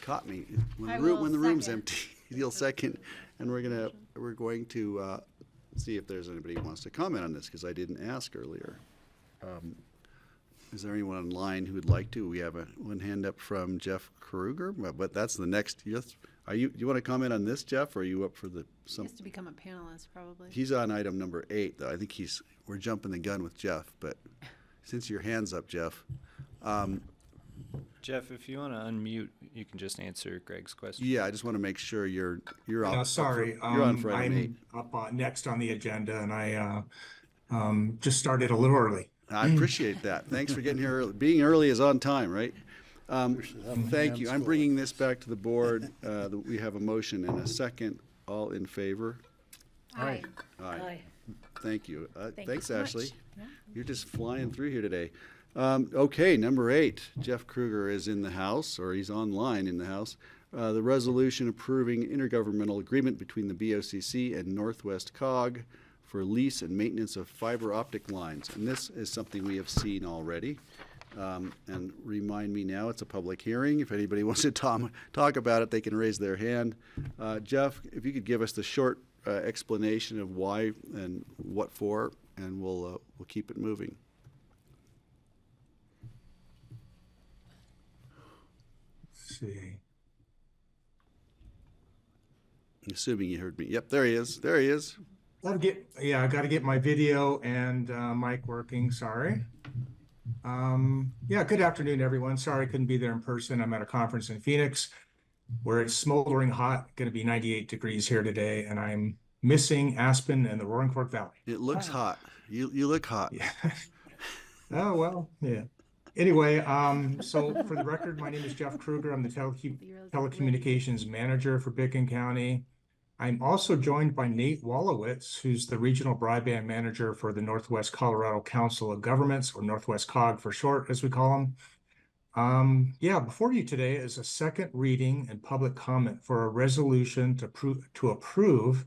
caught me. I When the will room's second. empty, you'll second, and we're going to see if there's anybody who wants to comment on this, because I didn't ask earlier. Is there anyone online who would like to? We have one hand up from Jeff Kruger, but that's the next. Yes, do you want to comment on this, Jeff, or are you up for the He has to become a panelist, probably. He's on item number 8, though. I think we're jumping the gun with Jeff, but since your hand's up, Jeff. Jeff, if you want to unmute, you can just answer Greg's question. Yeah, I just want to make sure you're on. Sorry, You're on for item 8. I'm up next on the agenda, and I just started a little early. I appreciate that. Thanks for getting here early. Being early is on time, right? Thank you. I'm bringing this back to the board. We have a motion and a second. All in favor? Aye. Aye. Thank you. Thank Thanks, you so much. Ashley. Yeah. You're just flying through here today. Okay, number 8. Jeff Kruger is in the house, or he's online in the house. The resolution approving intergovernmental agreement between the BoCC and Northwest COG for lease and maintenance of fiber optic lines. And this is something we have seen already. And remind me now, it's a public hearing. If anybody wants to talk about it, they can raise their hand. Jeff, if you could give us the short explanation of why and what for, and we'll keep it moving. Let's see. Assuming you heard me. Yep, there he is. There he is. I got to get my video and mic working. Sorry. Good afternoon, everyone. Sorry I couldn't be there in person. I'm at a conference in Phoenix where it's smoldering hot, going to be 98 degrees here today, and I'm missing Aspen and the Roaring Fork Valley. It looks hot. You look hot. Yeah. Oh, well, yeah. Anyway, so for the record, my name is Jeff Kruger. I'm the telecommunications manager for Bicken County. I'm also joined by Nate Wolowitz, who's the regional broadband manager for the Northwest Colorado Council of Governments, or Northwest COG for short, as we call them. Yeah, before you today is a second reading and public comment for a resolution to approve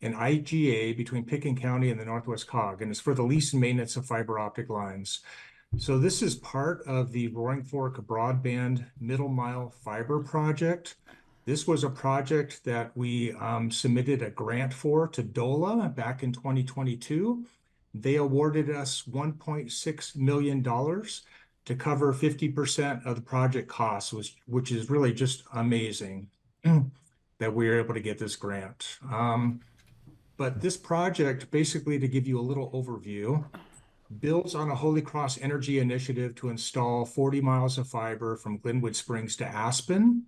an IGA between Pickens County and the Northwest Cog, and it's for the lease and maintenance of fiber optic lines. So this is part of the Roaring Fork Broadband Middle Mile Fiber Project. This was a project that we submitted a grant for to DOLA back in 2022. They awarded us $1.6 million to cover 50% of the project costs, which is really just amazing that we were able to get this grant. But this project, basically to give you a little overview, builds on a Holy Cross Energy initiative to install 40 miles of fiber from Glenwood Springs to Aspen.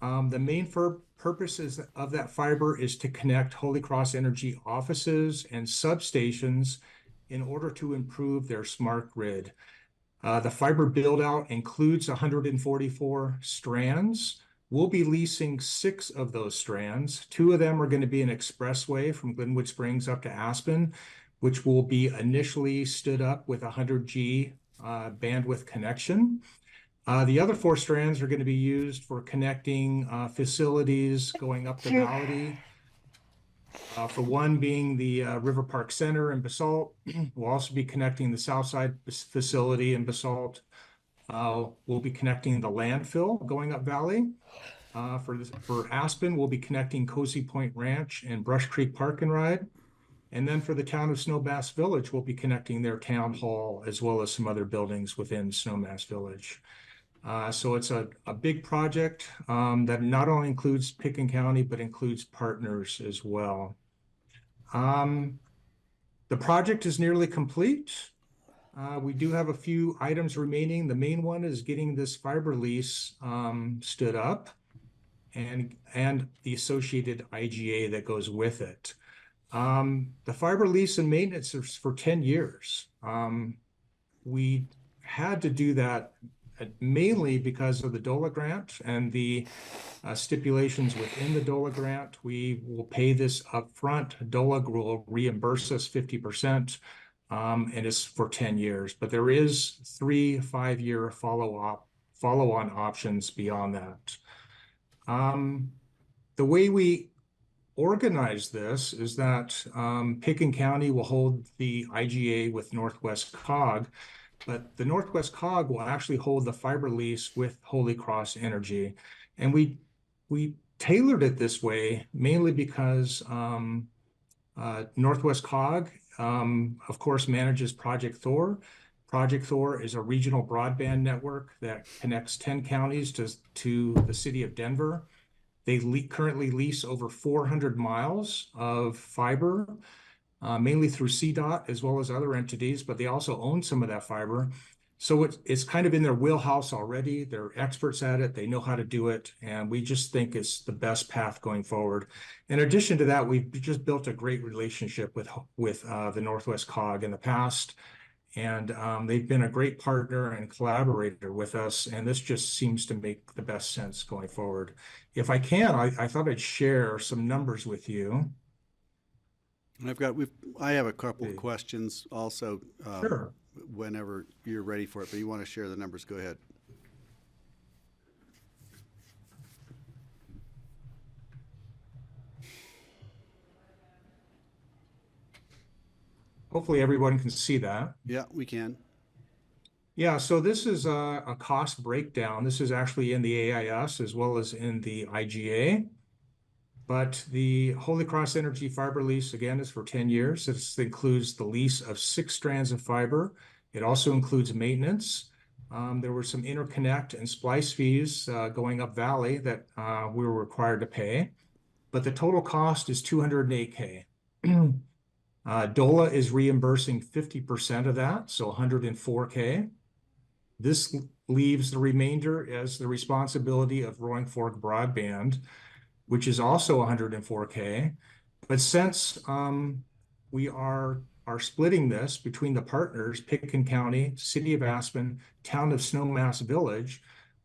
The main purposes of that fiber is to connect Holy Cross Energy offices and substations in order to improve their smart grid. The fiber build-out includes 144 strands. We'll be leasing 6 of those strands. 2 of them are going to be an expressway from Glenwood Springs up to Aspen, which will be initially stood up with a 100G bandwidth connection. The other 4 strands are going to be used for connecting facilities going up the valley. For one being the River Park Center in Basalt. We'll also be connecting the Southside facility in Basalt. We'll be connecting the landfill going up valley. For Aspen, we'll be connecting Cozy Point Ranch and Brush Creek Park and Ride. And then for the town of Snowmass Village, we'll be connecting their town hall as well as some other buildings within Snowmass Village. So it's a big project that not only includes Pickens County, but includes partners as well. The project is nearly complete. We do have a few items remaining. The main one is getting this fiber lease stood up and the associated IGA that goes with it. The fiber lease and maintenance is for 10 years. We had to do that mainly because of the DOLA grant and the stipulations within the DOLA grant. We will pay this upfront. DOLA will reimburse us 50%, and it's for 10 years. But there is 3 5-year follow-on options beyond that. The way we organize this is that Pickens County will hold the IGA with Northwest Cog, but the Northwest Cog will actually hold the fiber lease with Holy Cross Energy. And we tailored it this way mainly because Northwest Cog, of course, manages Project Thor. Project Thor is a regional broadband network that connects 10 counties to the city of Denver. They currently lease over 400 miles of fiber, mainly through CDOT as well as other entities, but they also own some of that fiber. So it's kind of in their wheelhouse already. They're experts at it. They know how to do it. And we just think it's the best path going forward. In addition to that, we've just built a great relationship with the Northwest Cog in the past. And they've been a great partner and collaborator with us. And this just seems to make the best sense going forward. If I can, I thought I'd share some numbers with you. And I have a couple of questions also. Sure. Whenever you're ready for it, but you want to share the numbers, go ahead. Hopefully everyone can see that. Yeah, we can. Yeah, so this is a cost breakdown. This is actually in the AIS as well as in the IGA. But the Holy Cross Energy fiber lease, again, is for 10 years. This includes the lease of 6 strands of fiber. It also includes maintenance. There were some interconnect and splice fees going up valley that we were required to pay. But the total cost is $208K. DOLA is reimbursing 50% of that, so $104K. This leaves the remainder as the responsibility of Roaring Fork Broadband, which is also $104K. But since we are splitting this between the partners, Pickens County, City of Aspen, Town of Snowmass Village,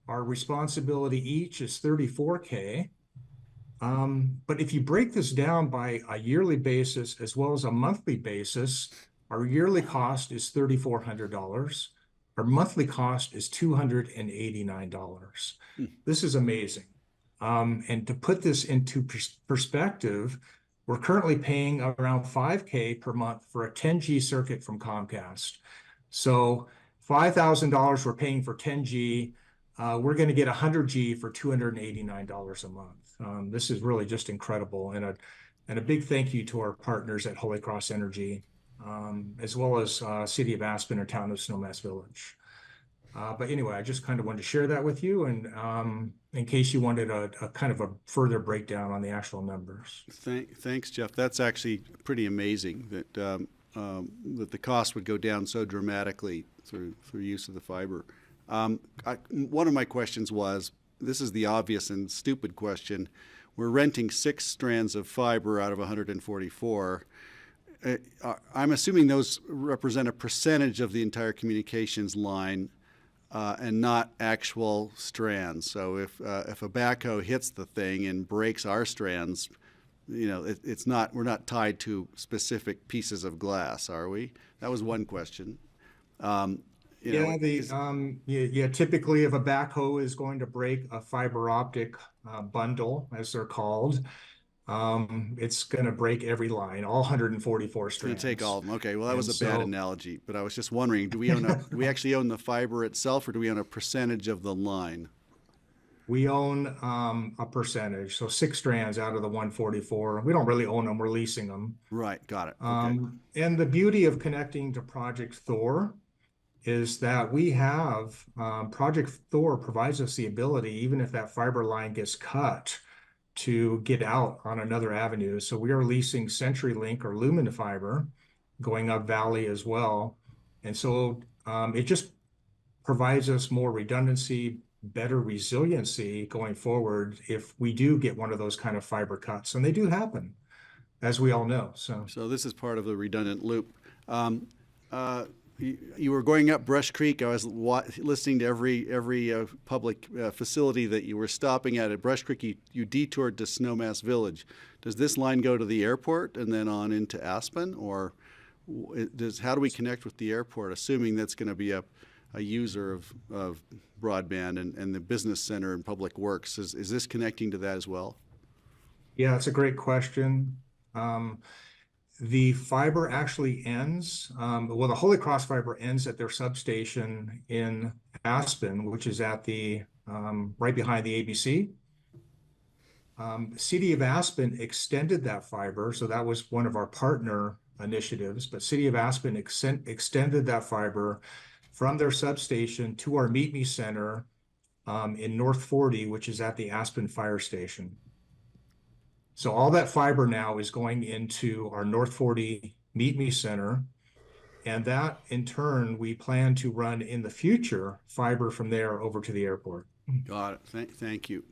our responsibility each is $34K. But if you break this down by a yearly basis as well as a monthly basis, our yearly cost is $3,400. our monthly cost is $289. This is amazing. And to put this into perspective, we're currently paying around $5K per month for a 10G circuit from Comcast. So $5,000 we're paying for 10G. We're going to get 100G for $289 a month. This is really just incredible. And a big thank you to our partners at Holy Cross Energy, as well as City of Aspen or Town of Snowmass Village. But anyway, I just kind of wanted to share that with you, and in case you wanted a kind of a further breakdown on the actual numbers. Thanks, Jeff. That's actually pretty amazing that that the cost would go down so dramatically through use of the fiber. One of my questions was, this is the obvious and stupid question, we're renting 6 strands of fiber out of 144. I'm assuming those represent a percentage of the entire communications line and not actual strands. So if a backhoe hits the thing and breaks our strands, you know, it's not, we're not tied to specific pieces of glass, are we? That was one question. Typically if a backhoe is going to break a fiber optic bundle, as they're called, it's going to break every line, all 144 strands. It's going to take all of them. Okay, well, that was a bad analogy, but I was just wondering, do we actually own the fiber itself, or do we own a percentage of the line? We own a percentage, so 6 strands out of the 144. We don't really own them, we're leasing them. Right, got it. Okay. And the beauty of connecting to Project Thor is that we have, Project Thor provides us the ability, even if that fiber line gets cut, to get out on another avenue. So we are leasing CenturyLink or Lumen Fiber going up Valley as well. And so it just provides us more redundancy, better resiliency going forward if we do get one of those kind of fiber cuts. And they do happen, as we all know. So this is part of the redundant loop. You were going up Brush Creek. I was listening to every public facility that you were stopping at Brush Creek. You detoured to Snowmass Village. Does this line go to the airport and then on into Aspen, or how do we connect with the airport, assuming that's going to be a user of broadband and the business center and public works? Is this connecting to that as well? Yeah, it's a great question. The fiber actually ends, the Holy Cross fiber ends at their substation in Aspen, which is at the, right behind the ABC. City of Aspen extended that fiber, so that was one of our partner initiatives, but City of Aspen extended that fiber from their substation to our Meet Me Center in North 40, which is at the Aspen Fire Station. So all that fiber now is going into our North 40 Meet Me Center, and that in turn, we plan to run in the future fiber from there over to the airport. Got it. Thank you.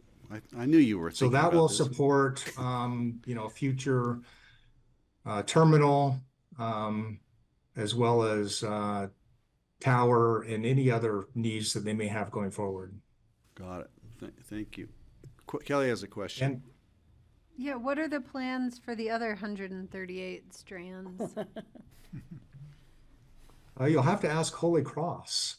I knew you were thinking so that about will this. Support, future terminal, as well as tower and any other needs that they may have going forward. Got it. Thank you. Kelly has a question. Yeah, what are the plans for the other 138 strands? You'll have to ask Holy Cross.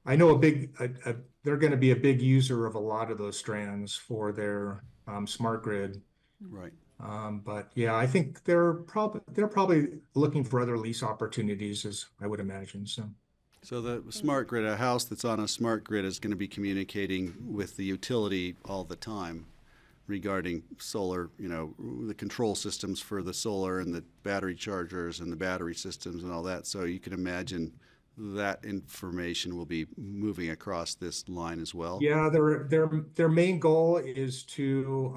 I know they're going to be a big user of a lot of those strands for their smart grid. Right. But yeah, I think they're probably looking for other lease opportunities, as I would imagine. So the smart grid, a house that's on a smart grid is going to be communicating with the utility all the time regarding solar, the control systems for the solar and the battery chargers and the battery systems and all that. So you can imagine that information will be moving across this line as well. Yeah, their main goal is to,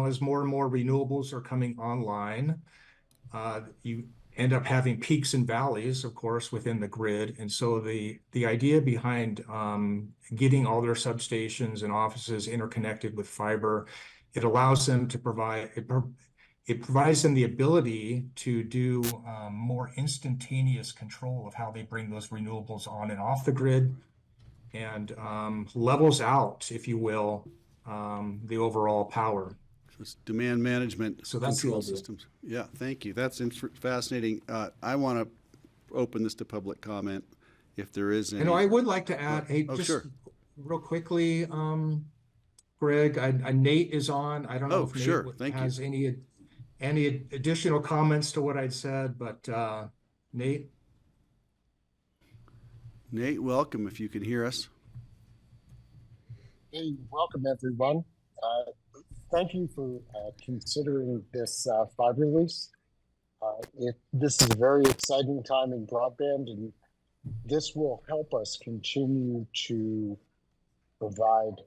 as more and more renewables are coming online, you end up having peaks and valleys, of course, within the grid. And so the idea behind getting all their substations and offices interconnected with fiber, it allows them to it provides them the ability to do more instantaneous control of how they bring those renewables on and off the grid, and levels out, if you will, the overall power. So it's demand management, so that's control systems. Yeah, thank you. That's fascinating. I want to open this to public comment. if there is any. And I would like to add, hey, Oh, just sure. real quickly, Greg, Nate is on. I don't know Oh, if Nate sure. Thank you. has any additional comments to what I'd said, but Nate? Nate, welcome if you can hear us. Hey, welcome everyone. Thank you for considering this fiber lease. This is a very exciting time in broadband, and this will help us continue to provide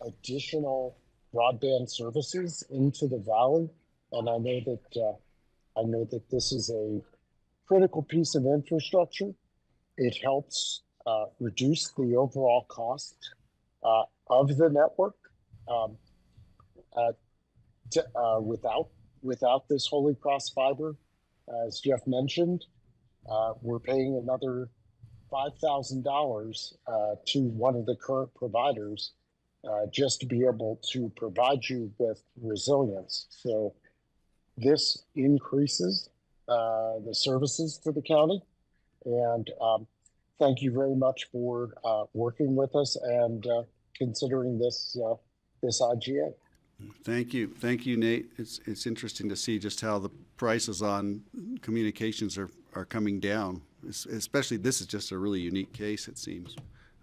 additional broadband services into the valley. And I know that this is a critical piece of infrastructure. It helps reduce the overall cost of the network. Without this Holy Cross fiber, as Jeff mentioned, we're paying another $5,000 to one of the current providers just to be able to provide you with resilience. So this increases the services to the county, and thank you very much for working with us and considering this IGA. Thank you, Nate. It's interesting to see just how the prices on communications are coming down. Especially, this is just a really unique case, it seems.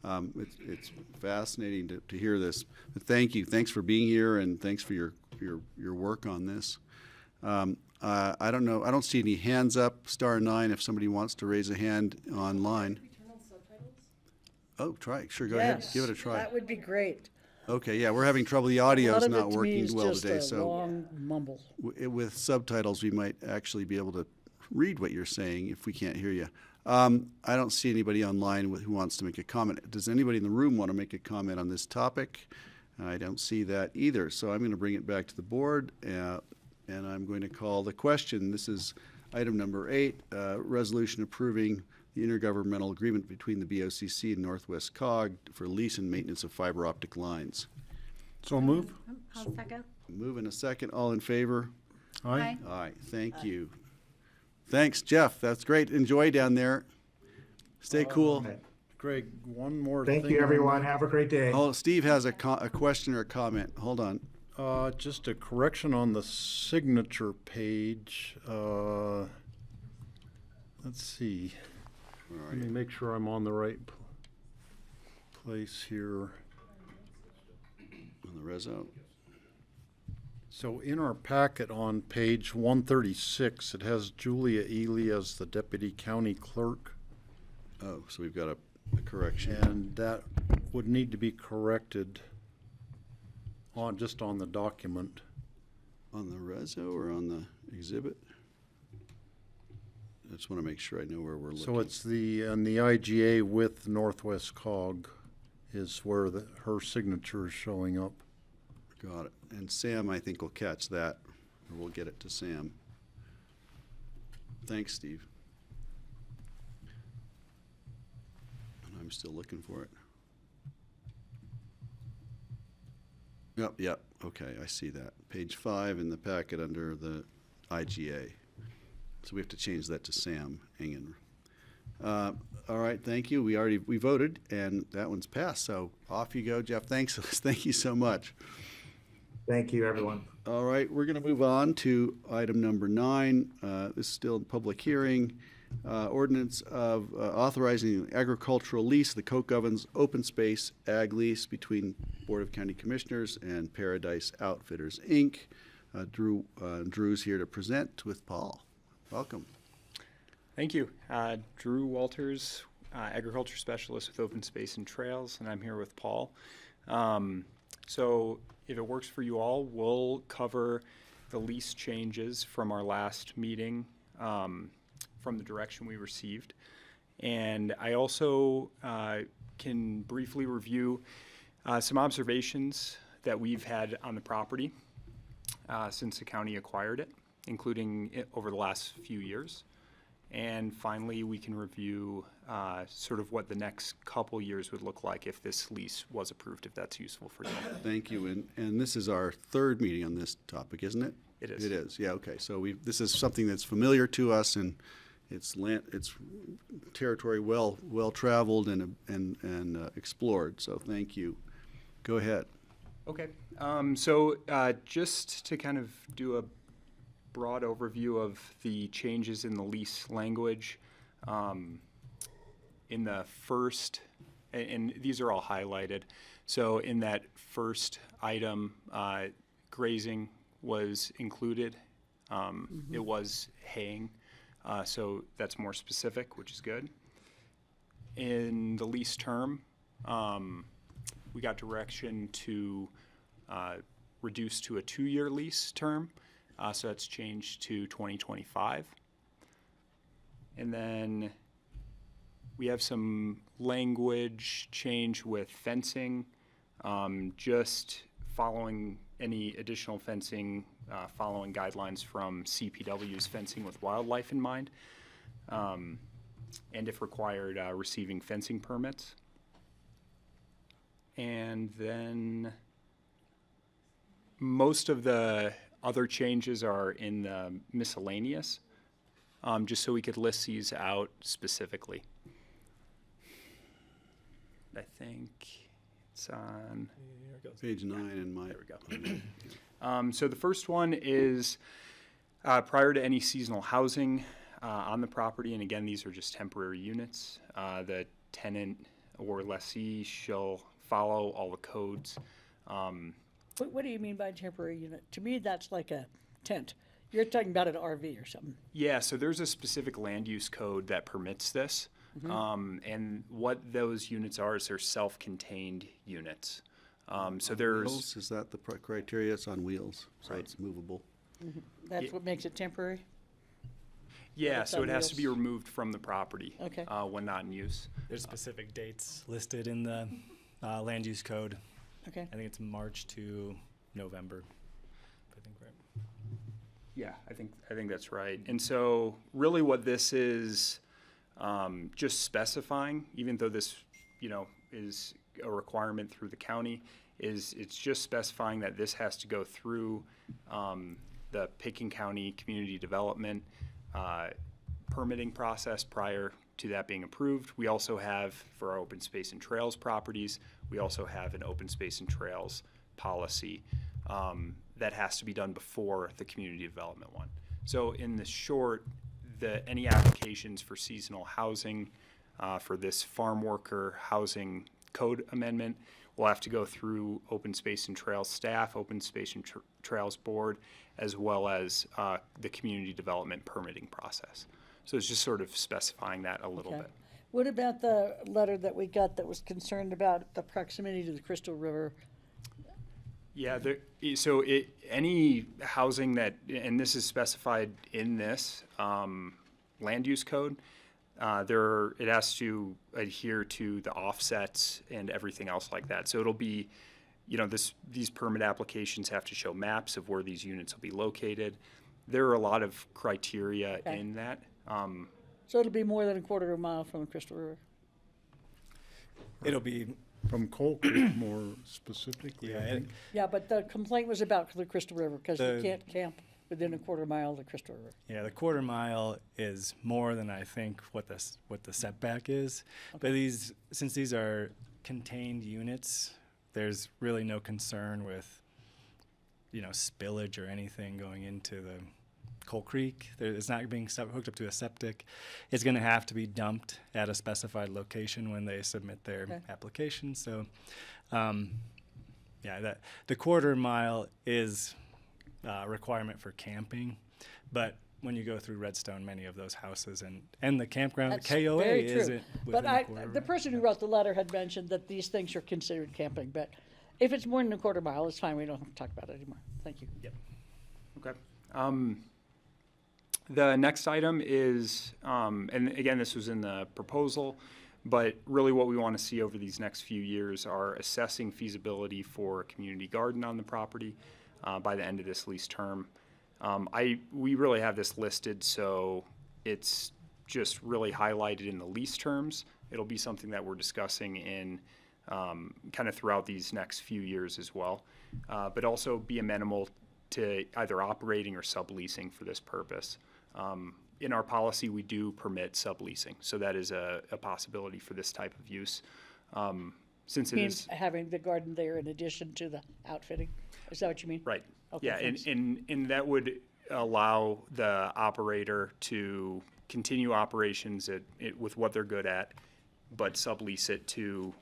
It's fascinating to hear this. But thank you. Thanks for being here, and thanks for your work on this. I don't know. I don't see any hands up. *9 if somebody wants to raise a hand online. Oh, try it. Sure, go ahead. Give it a try. That would be great. Okay, yeah, we're having trouble. The audio is not to me working is well just today, a so long mumble. with subtitles, we might actually be able to read what you're saying if we can't hear you. I don't see anybody online who wants to make a comment. Does anybody in the room want to make a comment on this topic? I don't see that either, so I'm going to bring it back to the board, and I'm going to call the question. This is item number 8, resolution approving the intergovernmental agreement between the BoCC and Northwest COG for lease and maintenance of fiber optic lines. So move. I'll second. Move in a second. All in favor? Aye. Aye. Thank you. Thanks, Jeff. That's great. Enjoy down there. Stay cool. Greg, one more Thank thing. you, everyone. Have a great day. Oh, Steve has a question or a comment. Hold on. Just a correction on the signature page. Let's see. Let me make sure I'm on the right place here. On the reso. So in our packet on page 136, it has Julia Ely as the deputy county clerk. Oh, so we've got a correction. And that would need to be corrected just on the document. On the reso or on the exhibit? I just want to make sure I know where we're looking. So it's on the IGA with Northwest COG is where her signature is showing up. Got it. And Sam, I think, will catch that, or we'll get it to Sam. Thanks, Steve. And I'm still looking for it. Yep. Okay, I see that. Page 5 in the packet under the IGA. So we have to change that to Sam Engen. All right, thank you. We voted, and that one's passed. So off you go, Jeff. Thanks. Thank you so much. Thank you, everyone. All right, we're going to move on to item number 9. This is still a public hearing. Ordinance of authorizing an agricultural lease, the Coke Ovens open space ag lease between Board of County Commissioners and Paradise Outfitters, Inc. Drew's here to present with Paul. Welcome. Thank you. Drew Walters, agriculture specialist with Open Space and Trails, and I'm here with Paul. So if it works for you all, we'll cover the lease changes from our last meeting, from the direction we received. And I also can briefly review some observations that we've had on the property since the county acquired it, including it over the last few years. And finally, we can review sort of what the next couple years would look like if this lease was approved, if that's useful for you. Thank you. And this is our 3rd meeting on this topic, isn't it? It is. It is. Yeah. Okay. So this is something that's familiar to us, and it's territory well traveled and explored. So thank you. Go ahead. Okay. Just to kind of do a broad overview of the changes in the lease language, in the first, and these are all highlighted. So in that first item, grazing was included. It was haying, so that's more specific, which is good. In the lease term, we got direction to reduce to a 2-year lease term, so that's changed to 2025. And then we have some language change with fencing, just following any additional fencing, following guidelines from CPW's Fencing with Wildlife in mind, and if required, receiving fencing permits. And then most of the other changes are in the miscellaneous, just so we could list these out specifically. I think it's on page 9 in my. There we go. So the first one is prior to any seasonal housing on the property, and again, these are just temporary units. The tenant or lessee shall follow all the codes. What do you mean by temporary unit? To me, that's like a tent. You're talking about an RV or something. Yeah, so there's a specific land use code that permits this. And what those units are is they're self-contained units. So there's... Wheels? Is that the criteria? It's on wheels, so it's movable. That's what makes it temporary? Yeah, It's so on it has to be wheels? removed from the property Okay. when not in use. There's specific dates listed in the land use code. Okay. I think it's March to November. I think, right? Yeah, I think that's right. And so really what this is just specifying, even though this, is a requirement through the county, is it's just specifying that this has to go through the Pickens County Community Development permitting process prior to that being approved. We also have, for our open space and trails properties, we also have an open space and trails policy that has to be done before the community development one. So in the short, any applications for seasonal housing for this farm worker housing code amendment will have to go through Open Space and Trails staff, Open Space and Trails board, as well as the community development permitting process. So it's just sort of specifying that a little bit. What about the letter that we got that was concerned about the proximity to the Crystal River? Yeah, so any housing that, and this is specified in this land use code, it has to adhere to the offsets and everything else like that. So it'll be, these permit applications have to show maps of where these units will be located. There are a lot of criteria in that. So it'll be more than a quarter of a mile from the Crystal River? It'll be from Coal Creek more specifically, I think. Yeah, but the complaint was about the Crystal River, because you can't camp within a quarter mile of the Crystal River. Yeah, the quarter mile is more than I think what the setback is. But since these are contained units, there's really no concern with, spillage or anything going into the Coal Creek. It's not being hooked up to a septic. It's going to have to be dumped at a specified location when they submit their application. So, the quarter mile is a requirement for camping, but when you go through Redstone, many of those houses and the campground, That's KOA very true. isn't But within the quarter the person who wrote the letter had mentioned that these things are considered camping, but if it's more than a quarter mile, it's fine. We don't have to talk about it anymore. Thank you. Yep. Okay. The next item is, and again, this was in the proposal, but really what we want to see over these next few years are assessing feasibility for a community garden on the property by the end of this lease term. We really have this listed, so it's just really highlighted in the lease terms. It'll be something that we're discussing in kind of throughout these next few years as well, but also be amenable to either operating or subleasing for this purpose. in our policy, we do permit subleasing. So that is a possibility for this type of use. Since it mean is. having the garden there in addition to the outfitting? Is that what you mean? Right. Okay, Yeah, thanks. and that would allow the operator to continue operations with what they're good at, but sublease it to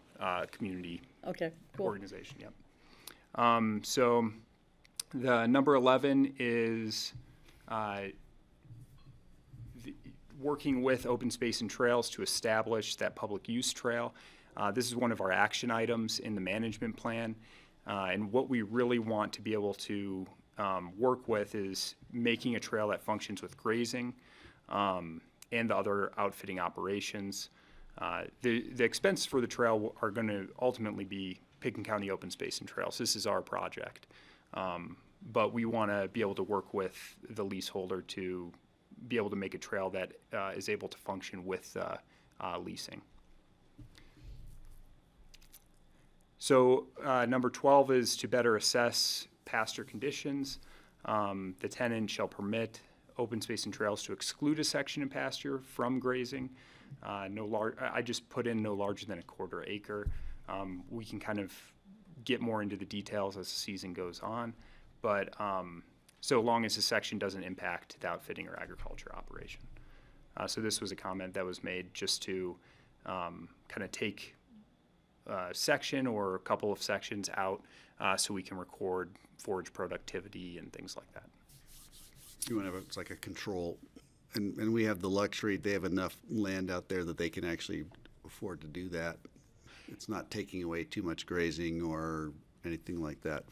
community Okay, cool. organization. Yep. So the number 11 is working with Open Space and Trails to establish that public use trail. This is one of our action items in the management plan. And what we really want to be able to work with is making a trail that functions with grazing and the other outfitting operations. The expense for the trail are going to ultimately be Pickens County Open Space and Trails. This is our project. But we want to be able to work with the leaseholder to be able to make a trail that is able to function with leasing. So number 12 is to better assess pasture conditions. The tenant shall permit open space and trails to exclude a section of pasture from grazing. I just put in no larger than a quarter acre. We can kind of get more into the details as the season goes on, but so long as the section doesn't impact the outfitting or agriculture operation. So this was a comment that was made just to kind of take a section or a couple of sections out so we can record forage productivity and things like that. You want to have it's like a control, and we have the luxury, they have enough land out there that they can actually afford to do that. It's not taking away too much grazing or anything like that.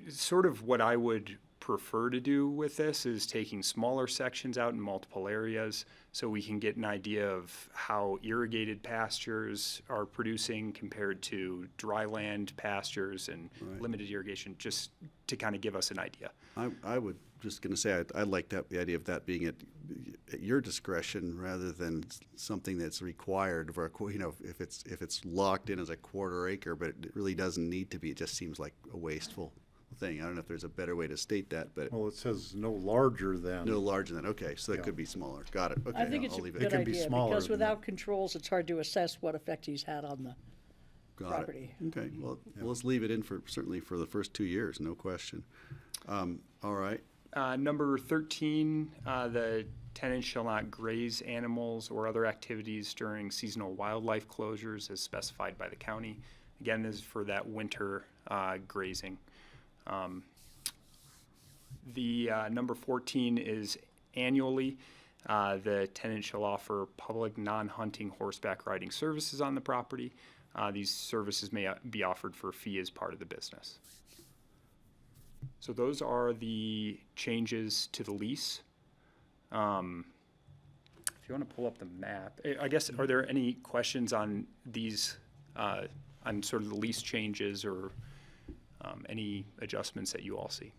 Sort of what I would prefer to do with this is taking smaller sections out in multiple areas so we can get an idea of how irrigated pastures are producing compared to dry land pastures and limited irrigation, just to kind of give us an idea. I would just going to say I like that, the idea of that being at your discretion rather than something that's required for if it's locked in as a quarter acre, but it really doesn't need to be. It just seems like a wasteful thing. I don't know if there's a better way to state that, but Well, it says no larger than. no larger than. Okay, so that could be smaller. Got it. Okay, I think it's I'll a leave good it. can be idea, smaller because than without controls, it's hard to assess what effect he's had on the Got property. it. Okay, well, let's leave it in certainly for the first 2 years, no question. All right. Number 13, the tenant shall not graze animals or other activities during seasonal wildlife closures as specified by the county. Again, this is for that winter grazing. The number 14 is annually, the tenant shall offer public non-hunting horseback riding services on the property. These services may be offered for a fee as part of the business. So those are the changes to the lease. If you want to pull up the map, I guess, are there any questions on these, on sort of the lease changes or any adjustments that you all see?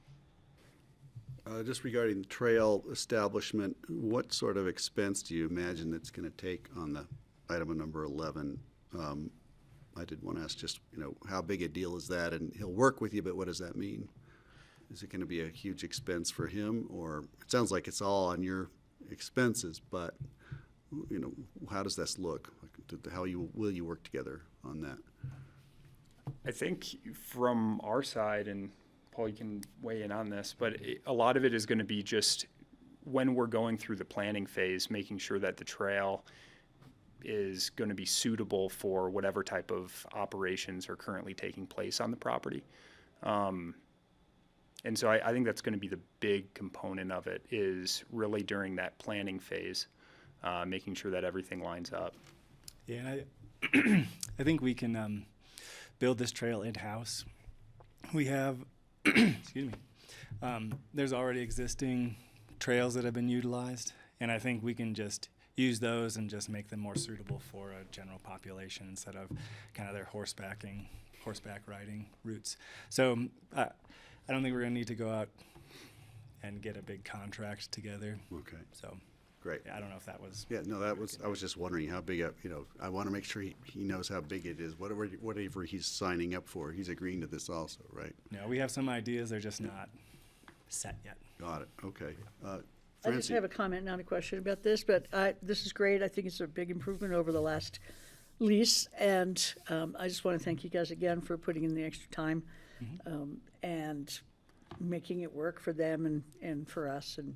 Just regarding the trail establishment, what sort of expense do you imagine it's going to take on the item number 11? I did want to ask just, how big a deal is that? And he'll work with you, but what does that mean? Is it going to be a huge expense for him? Or it sounds like it's all on your expenses, but, how does this look? How will you work together on that? I think from our side, and Paul, you can weigh in on this, but a lot of it is going to be just when we're going through the planning phase, making sure that the trail is going to be suitable for whatever type of operations are currently taking place on the property. And so I think that's going to be the big component of it, is really during that planning phase, making sure that everything lines up. Yeah, and I think we can build this trail in-house. We have, excuse me, there's already existing trails that have been utilized, and I think we can just use those and just make them more suitable for a general population instead of kind of their horseback riding routes. So I don't think we're going to need to go out and get a big contract together. Okay. So. Great. I don't know if that was. Yeah, no, I was just wondering how big, I want to make sure he knows how big it is, whatever he's signing up for. He's agreeing to this also, right? No, we have some ideas. They're just not set yet. Got it. Okay. I just Francie. have a comment, not a question about this, but this is great. I think it's a big improvement over the last lease, and I just want to thank you guys again for putting in the extra time and making it work for them and for us. And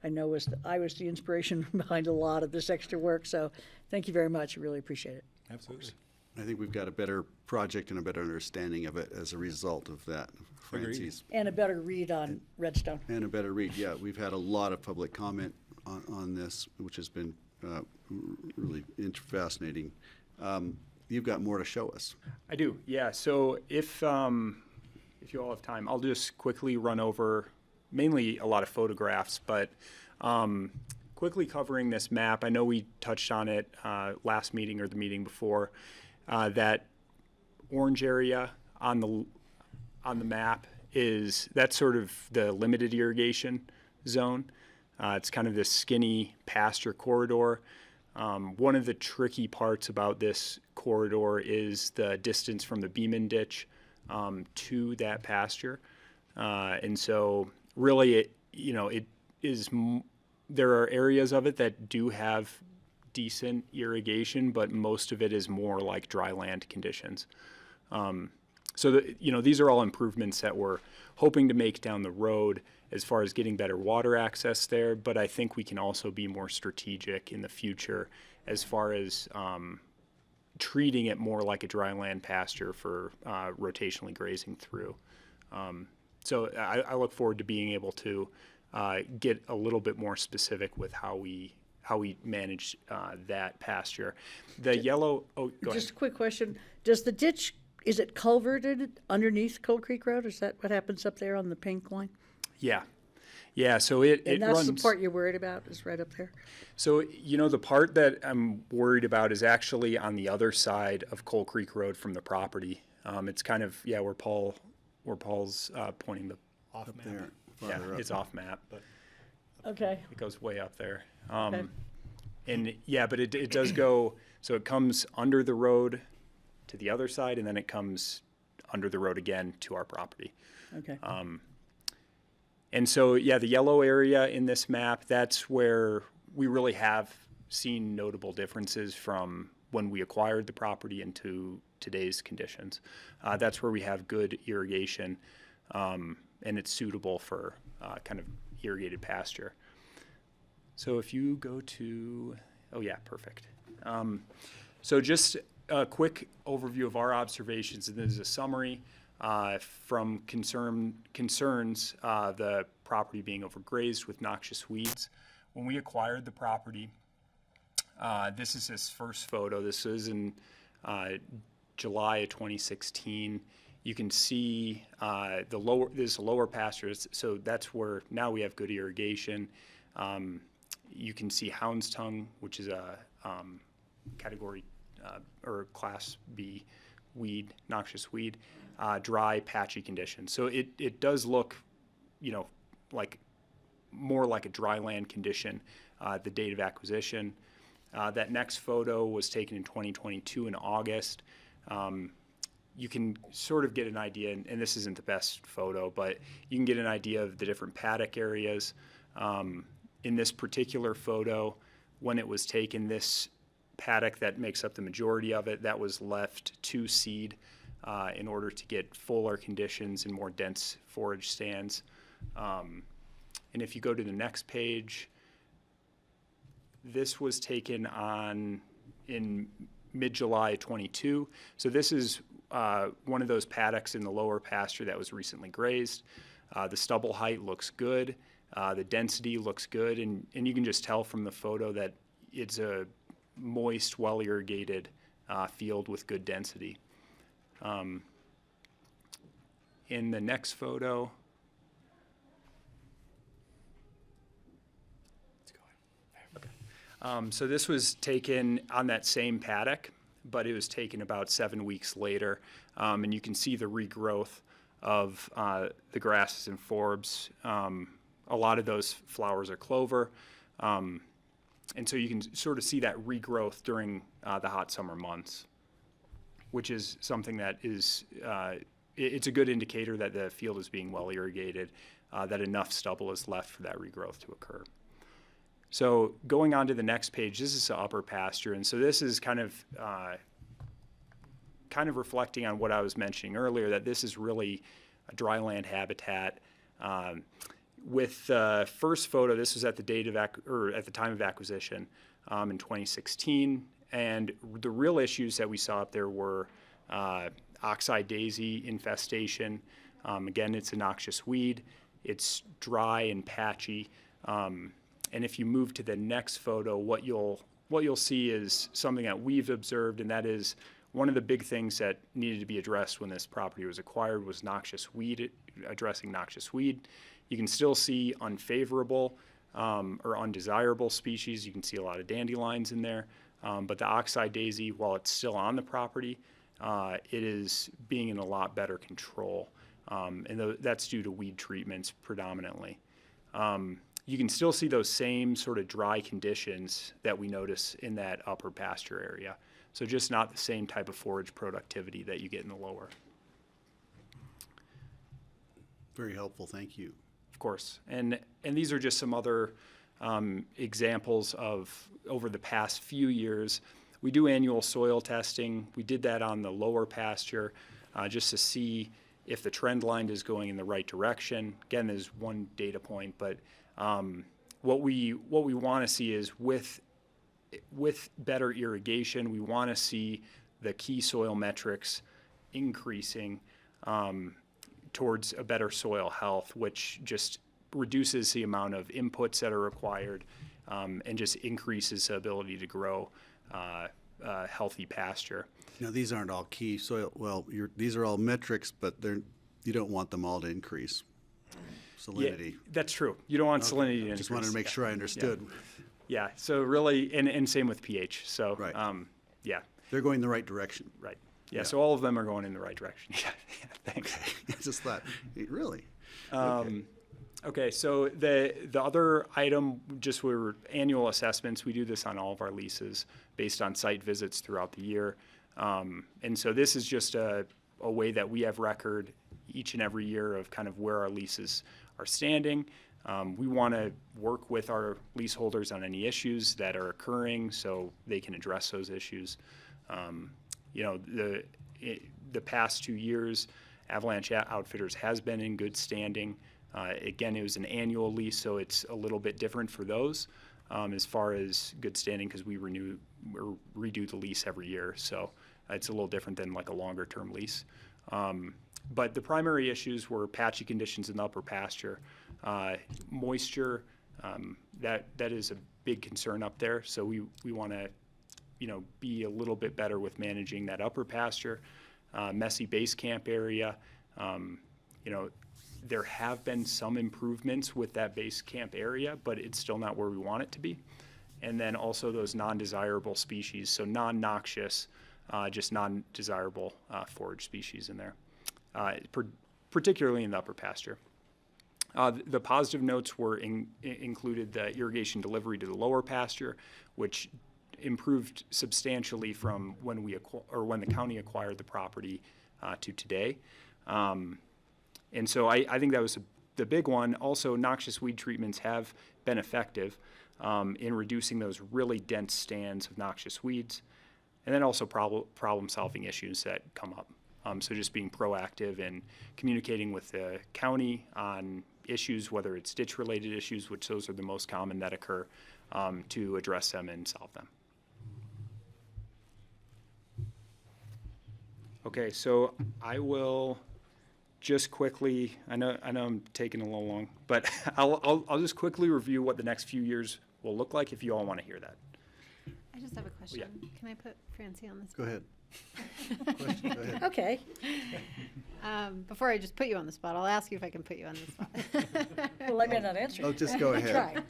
I know I was the inspiration behind a lot of this extra work, so thank you very much. I really appreciate it. Absolutely. I think we've got a better project and a better understanding of it as a result of that, Francie's. And a better read on Redstone. And a better read, yeah. We've had a lot of public comment on this, which has been really fascinating. You've got more to show us. I do, yeah. So if you all have time, I'll just quickly run over mainly a lot of photographs, but quickly covering this map. I know we touched on it last meeting or the meeting before. That orange area on the map that's sort of the limited irrigation zone. It's kind of this skinny pasture corridor. One of the tricky parts about this corridor is the distance from the Beeman ditch to that pasture. And so really there are areas of it that do have decent irrigation, but most of it is more like dry land conditions. So these are all improvements that we're hoping to make down the road as far as getting better water access there, but I think we can also be more strategic in the future as far as treating it more like a dry land pasture for rotationally grazing through. So I look forward to being able to get a little bit more specific with how we manage that pasture. The yellow, go ahead. Just a quick question. Does the ditch, is it culverted underneath Cold Creek Road? Is that what happens up there on the pink line? Yeah. Yeah, so it And that's runs. the part you're worried about, is right up there? So, the part that I'm worried about is actually on the other side of Coal Creek Road from the property. It's kind of, where Paul's pointing the Off map. There, yeah, farther up. it's off map, but Okay. it goes way up there. Okay. And but it does go, so it comes under the road to the other side, and then it comes under the road again to our property. Okay. And so, the yellow area in this map, that's where we really have seen notable differences from when we acquired the property into today's conditions. That's where we have good irrigation, and it's suitable for kind of irrigated pasture. So if you go to, perfect. So just a quick overview of our observations, and this is a summary. From concerns, the property being overgrazed with noxious weeds. When we acquired the property, this is his first photo. This is in July of 2016. You can see there's a lower pasture, so that's where now we have good irrigation. You can see Hound's Tongue, which is a category or class B weed, noxious weed. Dry, patchy conditions. So it does look, like more like a dry land condition, the date of acquisition. That next photo was taken in 2022 in August. You can sort of get an idea, and this isn't the best photo, but you can get an idea of the different paddock areas. In this particular photo, when it was taken, this paddock that makes up the majority of it, that was left to seed. In order to get fuller conditions and more dense forage stands. And if you go to the next page, this was taken in mid-July 22. So this is one of those paddocks in the lower pasture that was recently grazed. The stubble height looks good. The density looks good. And you can just tell from the photo that it's a moist, well-irrigated field with good density. In the next photo, so this was taken on that same paddock, but it was taken about 7 weeks later, and you can see the regrowth of the grasses and forbs. A lot of those flowers are clover, and so you can sort of see that regrowth during the hot summer months, which is something that is, it's a good indicator that the field is being well irrigated, that enough stubble is left for that regrowth to occur. So going on to the next page, this is the upper pasture. And so this is kind of reflecting on what I was mentioning earlier, that this is really a dryland habitat. With the first photo, this was at the date of at the time of acquisition in 2016, and the real issues that we saw up there were oxeye daisy infestation. Again, it's a noxious weed. It's dry and patchy. And if you move to the next photo, what you'll see is something that we've observed, and that is one of the big things that needed to be addressed when this property was acquired was noxious weed, addressing noxious weed. You can still see unfavorable or undesirable species. You can see a lot of dandelions in there, but the oxeye daisy, while it's still on the property, it is being in a lot better control, and that's due to weed treatments predominantly. You can still see those same sort of dry conditions that we notice in that upper pasture area. So just not the same type of forage productivity that you get in the lower. Very helpful, thank you. Of course. And these are just some other examples of over the past few years. We do annual soil testing. We did that on the lower pasture just to see if the trend line is going in the right direction. Again, there's one data point, but what we want to see is with better irrigation, we want to see the key soil metrics increasing towards a better soil health, which just reduces the amount of inputs that are required and just increases the ability to grow healthy pasture. Now, these aren't all key soil, well, these are all metrics, but you don't want them all to increase. Salinity. Yeah, that's true. You don't want salinity to increase. Just wanted to make sure I understood. Yeah, so really, and same with pH. So, right. Yeah. They're going the right direction. Right. Yeah, so all of them are going in the right direction. Yeah, thanks. Okay. Just that. Really? Okay, so the other item just were annual assessments. We do this on all of our leases based on site visits throughout the year. And so this is just a way that we have record each and every year of kind of where our leases are standing. We want to work with our leaseholders on any issues that are occurring so they can address those issues. You know, the past 2 years, Avalanche Outfitters has been in good standing. Again, it was an annual lease, so it's a little bit different for those as far as good standing because we renew or redo the lease every year. So it's a little different than like a longer term lease. But the primary issues were patchy conditions in the upper pasture, moisture, that is a big concern up there. So we want to, you know, be a little bit better with managing that upper pasture, messy base camp area. You know, there have been some improvements with that base camp area, but it's still not where we want it to be. And then also those non-desirable species, so non-noxious, just non-desirable forage species in there, particularly in the upper pasture. The positive notes were included the irrigation delivery to the lower pasture, which improved substantially from when when the county acquired the property to today. And so I think that was the big one. Also, noxious weed treatments have been effective in reducing those really dense stands of noxious weeds, and then also problem-solving issues that come up. So just being proactive and communicating with the county on issues, whether it's ditch-related issues, which those are the most common that occur, to address them and solve them. Okay, so I will just quickly, I know I'm taking a little long, but I'll just quickly review what the next few years will look like if you all want to hear that. I just have a question. Yeah. Can I put Francie on this? Go ahead. Question, go ahead. Okay. Before I just put you on the spot, I'll ask you if I can put you on the spot. Well, I may not answer. Oh, just go ahead.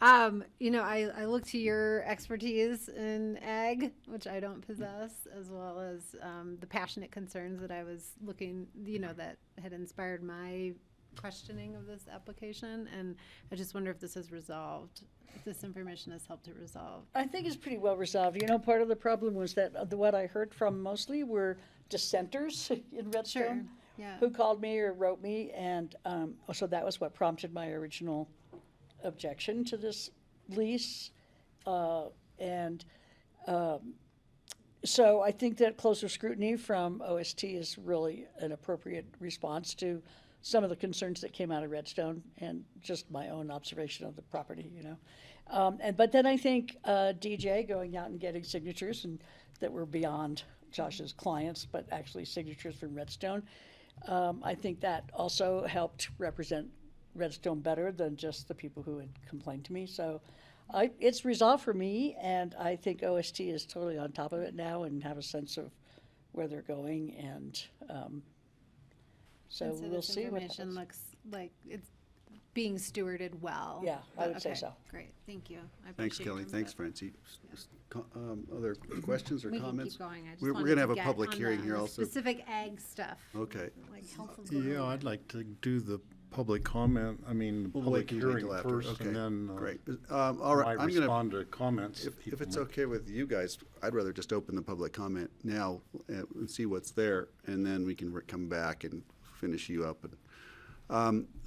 Try. You know, I look to your expertise in ag, which I don't possess, as well as the passionate concerns that I was looking, you know, that had inspired my questioning of this application. And I just wonder if this is resolved, if this information has helped it resolve. I think it's pretty well resolved. You know, part of the problem was that what I heard from mostly were dissenters in Redstone. Sure. Yeah. Who called me or wrote me, and so that was what prompted my original objection to this lease. And so I think that closer scrutiny from OST is really an appropriate response to some of the concerns that came out of Redstone and just my own observation of the property, you know. But then I think DJ going out and getting signatures and that were beyond Josh's clients, but actually signatures from Redstone. I think that also helped represent Redstone better than just the people who had complained to me. So it's resolved for me, and I think OST is totally on top of it now and have a sense of where they're going. And so And we'll this see what information happens. looks like it's being stewarded well. Yeah, I would say Okay, so. Great, thank you. I Thanks, appreciate Kelly. your Thanks, input. Francie. Other questions or We can comments? keep going. I just We're wanted gonna to have a get public on hearing the- here on the also. Specific ag stuff. Okay. Like health of Yeah, I'd like to do the public comment, I mean, the We'll public wait hearing until after. first, Okay, and then great. All right, might I'm gonna, respond to comments. that if people it's make. okay with you guys, I'd rather just open the public comment now and see what's there, and then we can come back and finish you up.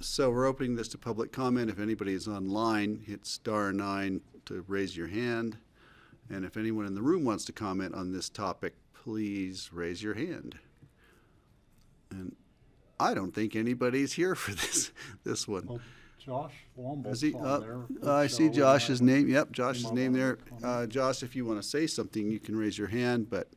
So we're opening this to public comment. If anybody is online, hit *9 to raise your hand. And if anyone in the room wants to comment on this topic, please raise your hand. And I don't think anybody's here for this one. Well, Josh Is Wombles he, on there. I see So, Josh's I- name. Yep, Josh's Came name there. up. Josh, if you want to say something, you can raise your hand, but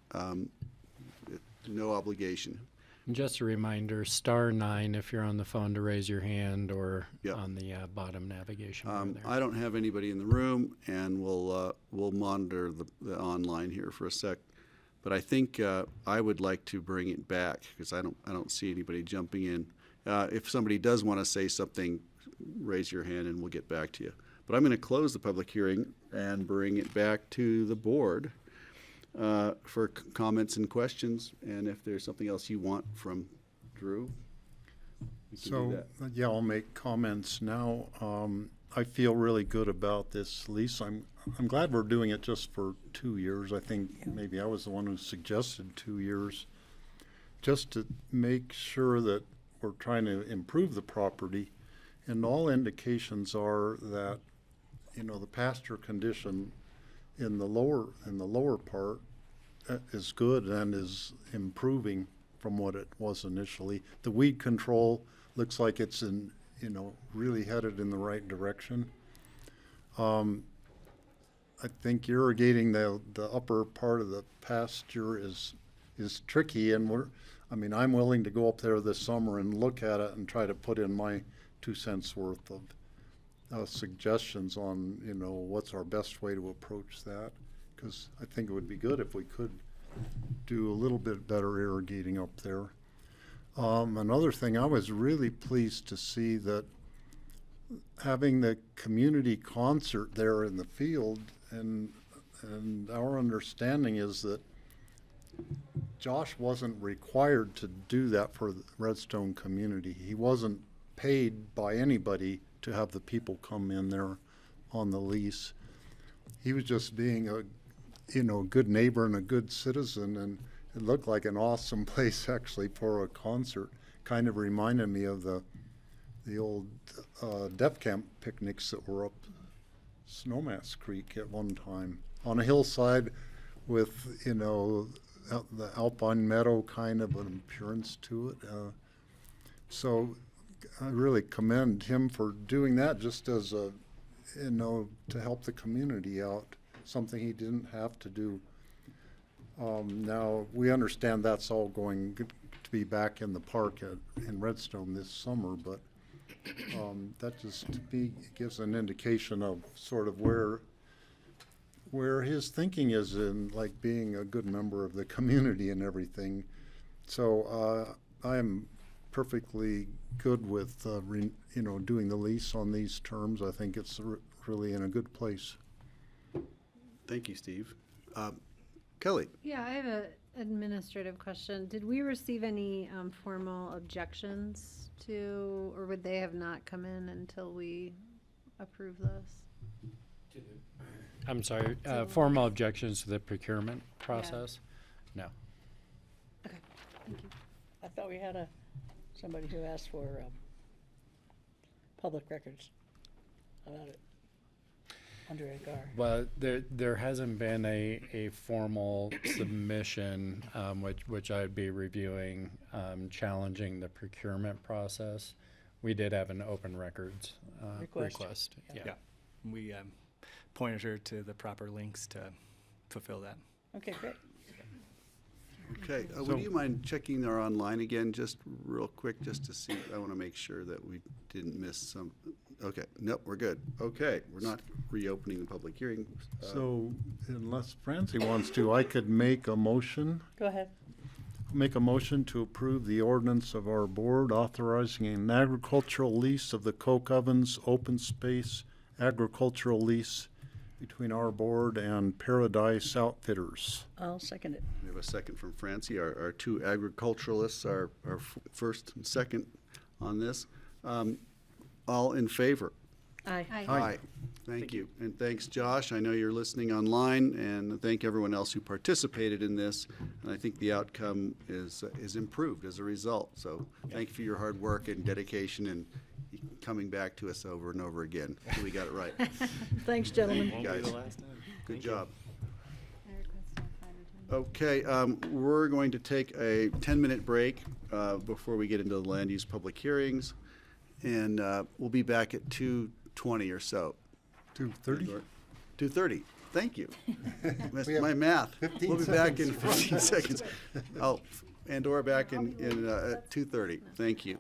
no obligation. And just a reminder, *9 if you're on the phone to raise your hand, or Yep. on the bottom navigation bar there. I don't have anybody in the room, and we'll monitor the online here for a sec. But I think I would like to bring it back because I don't see anybody jumping in. If somebody does want to say something, raise your hand and we'll get back to you. But I'm going to close the public hearing and bring it back to the board for comments and questions. And if there's something else you want from Drew, we can do So, that. yeah, I'll make comments now. I feel really good about this lease. I'm glad we're doing it just for 2 years. I think maybe I was the one who suggested 2 years, just to make sure that we're trying to improve the property. And all indications are that, you know, the pasture condition in the lower part is good and is improving from what it was initially. The weed control looks like it's really headed in the right direction. I think irrigating the upper part of the pasture is tricky, and I'm willing to go up there this summer and look at it and try to put in my 2 cents worth of suggestions on, what's our best way to approach that, because I think it would be good if we could do a little bit better irrigating up there. Another thing, I was really pleased to see that having the community concert there in the field, and our understanding is that Josh wasn't required to do that for the Redstone community. He wasn't paid by anybody to have the people come in there on the lease. He was just being a good neighbor and a good citizen, and it looked like an awesome place actually for a concert. Kind of reminded me of the old Def Camp picnics that were up Snowmass Creek at one time on a hillside with, the alpine meadow kind of an appearance to it. So I really commend him for doing that just as to help the community out, something he didn't have to do. Now, we understand that's all going to be back in the park in Redstone this summer, but that just to me gives an indication of sort of where his thinking is in, like, being a good member of the community and everything. So I am perfectly good with doing the lease on these terms. I think it's really in a good place. Thank you, Steve. Kelly? Yeah, I have an administrative question. Did we receive any formal objections to, or would they have not come in until we approve this? I'm sorry, formal objections to the procurement process? No. Okay, thank you. I thought we had somebody who asked for public records about it. under AGAR. Well, there hasn't been a formal submission, which I'd be reviewing, challenging the procurement process. We did have an open records request. Yeah. We pointed her to the proper links to fulfill that. Okay, great. Okay, would you mind checking our online again, just real quick, just to see? I want to make sure that we didn't miss some. Okay, nope, we're good. Okay, we're not reopening the public hearing. So unless Francie wants to, I could make a motion. Go ahead. Make a motion to approve the ordinance of our board authorizing an agricultural lease of the Coke Ovens open space agricultural lease between our board and Paradise Outfitters. I'll second it. We have a second from Francie. Our two agriculturalists are first and second on this. All in favor? Aye. Aye. Thank you. And thanks, Josh. I know you're listening online, and thank everyone else who participated in this. And I think the outcome is improved as a result. So thank you for your hard work and dedication and coming back to us over and over again. We got it right. Thanks, gentlemen. Thank you, guys. Good job. Okay, we're going to take a 10-minute break before we get into the land use public hearings. And we'll be back at 2:20 or so. 2:30? 2:30. Thank you. Missed We have my math. 15 We'll be back in seconds. 15 seconds. Oh, Andorra back in at 2:30. Thank you.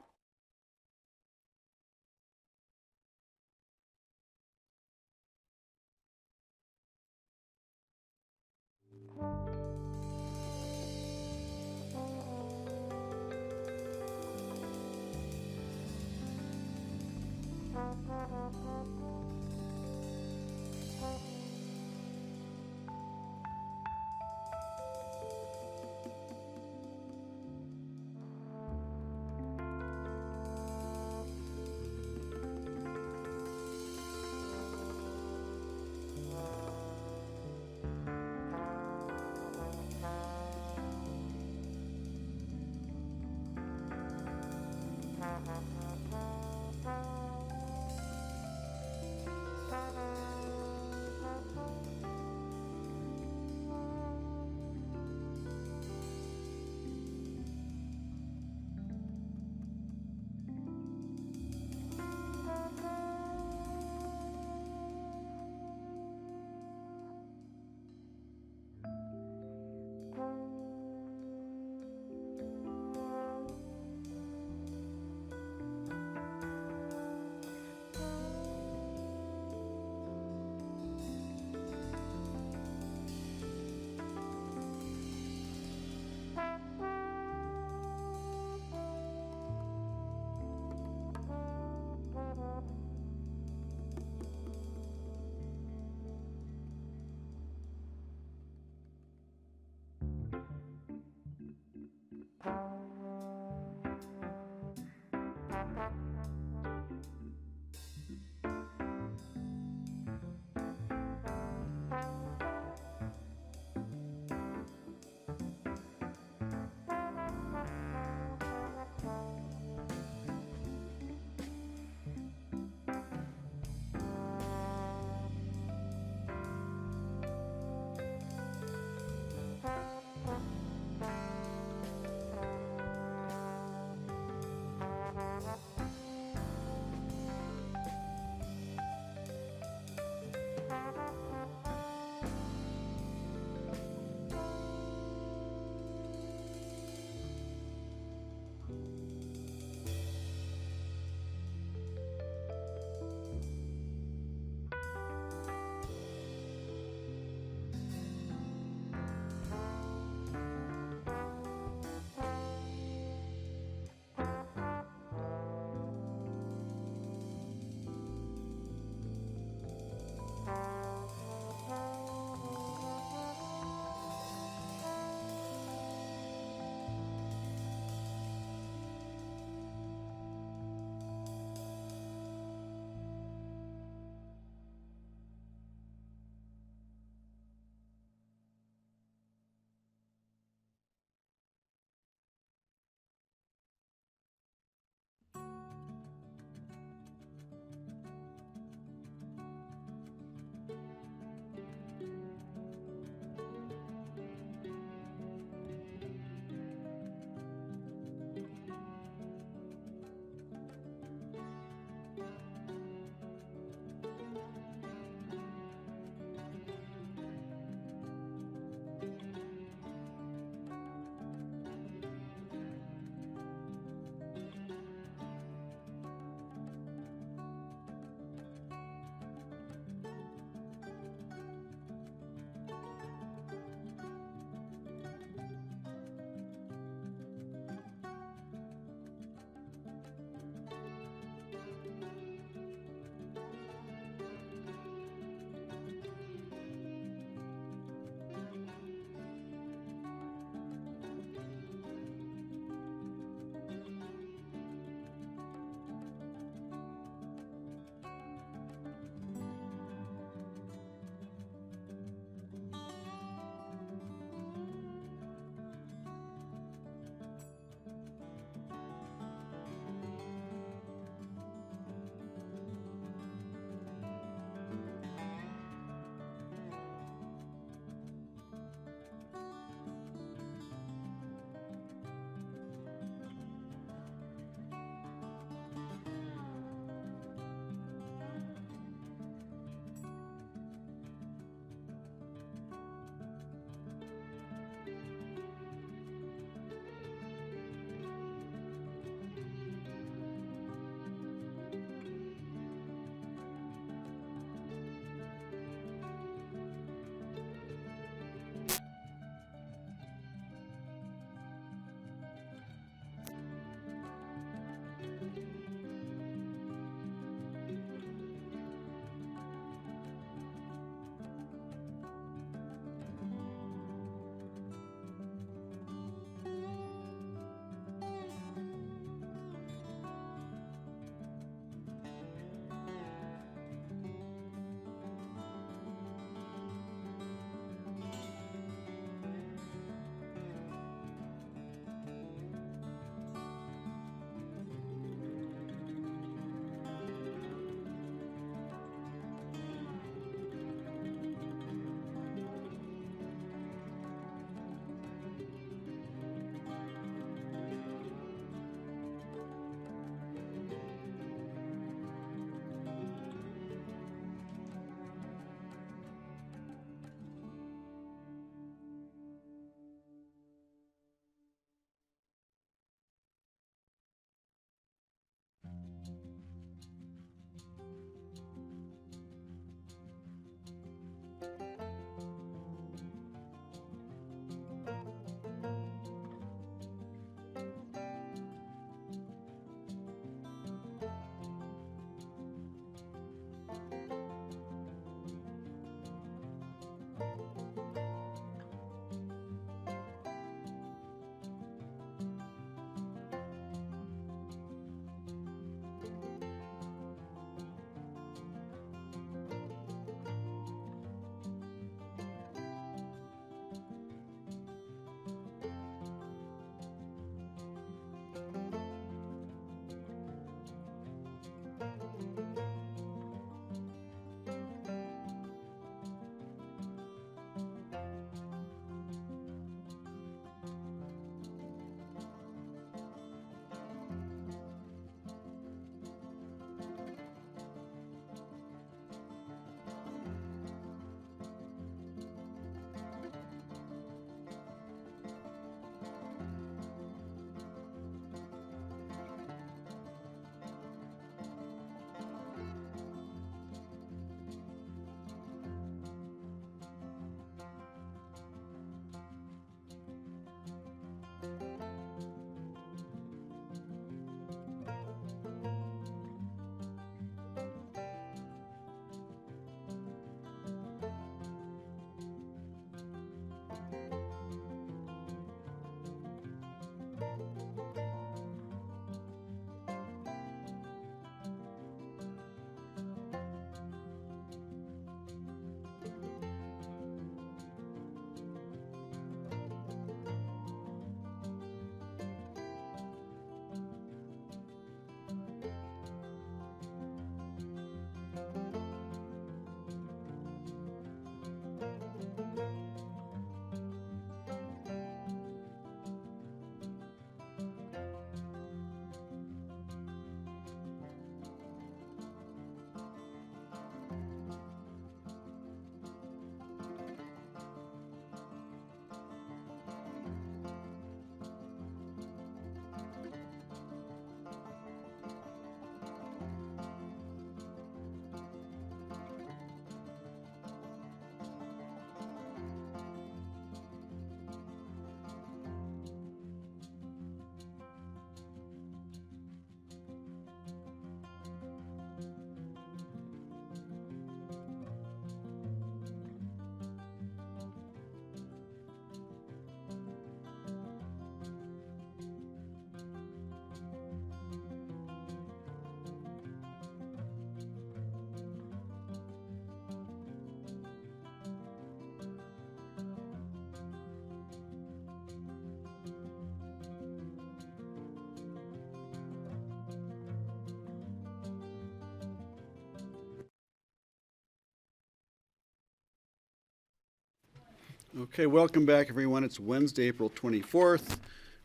Okay, welcome back, everyone. It's Wednesday, April 24th.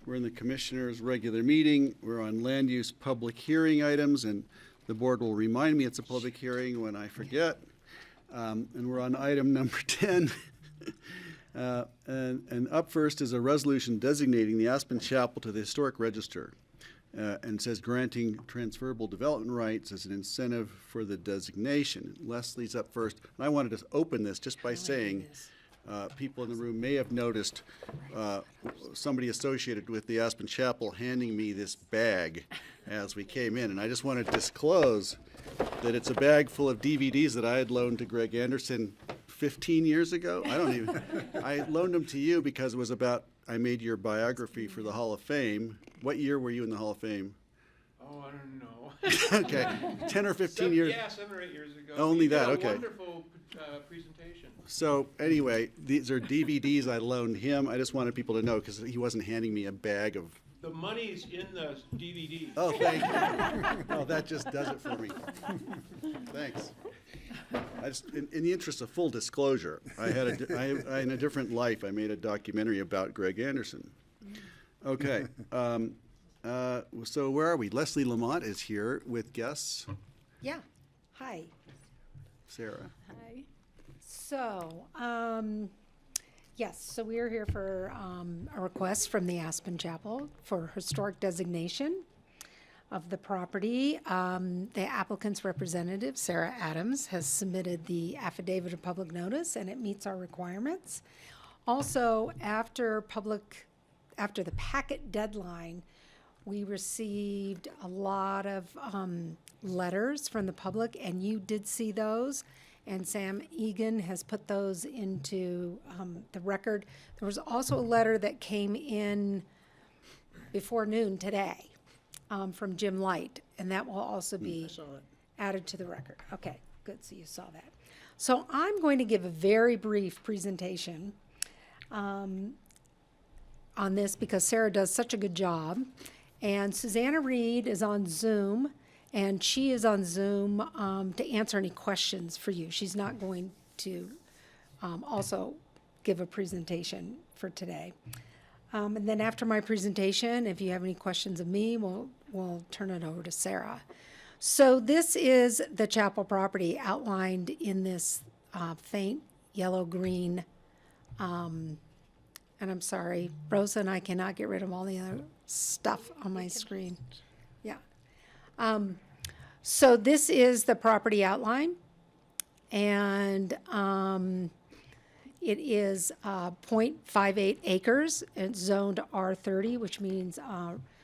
We're in the Commissioners' regular meeting. We're on land use public hearing items, and the board will remind me it's a public hearing when I forget. And we're on item number 10. And up first is a resolution designating the Aspen Chapel to the Historic Register. And says granting transferable development rights as an incentive for the designation. Leslie's up first. And I wanted to open this just by saying, people in the room may have noticed somebody associated with the Aspen Chapel handing me this bag as we came in. And I just want to disclose that it's a bag full of DVDs that I had loaned to Greg Anderson 15 years ago. I loaned them to you because it was about, I made your biography for the Hall of Fame. What year were you in the Hall of Fame? Oh, I don't know. Okay, 10 or 15 years. Yeah, 7 or 8 years ago. Only You did that, a okay. Wonderful presentation. So anyway, these are DVDs I loaned him. I just wanted people to know because he wasn't handing me a bag of. The money's in the DVD. Oh, thank you. Oh, that just does it for me. Thanks. I just, in the interest of full disclosure, I in a different life, I made a documentary about Greg Anderson. Okay. So where are we? Leslie Lamont is here with guests. Yeah. Hi. Sarah. Hi. So, yes, so we are here for a request from the Aspen Chapel for historic designation of the property. The applicant's representative, Sarah Adams, has submitted the affidavit of public notice, and it meets our requirements. Also, after the packet deadline, we received a lot of letters from the public, and you did see those. and Sam Egan has put those into the record. There was also a letter that came in before noon today from Jim Light, and that will also be added to the record. Okay, good, so you saw that. So I'm going to give a very brief presentation on this because Sarah does such a good job. And Susanna Reed is on Zoom, and she is on Zoom to answer any questions for you. She's not going to also give a presentation for today. And then after my presentation, if you have any questions of me, we'll turn it over to Sarah. So this is the chapel property outlined in this faint yellow-green, and I'm sorry, Rosa and I cannot get rid of all the other stuff on my screen. Yeah. So this is the property outline, and it is 0.58 acres. It's zoned R30, which means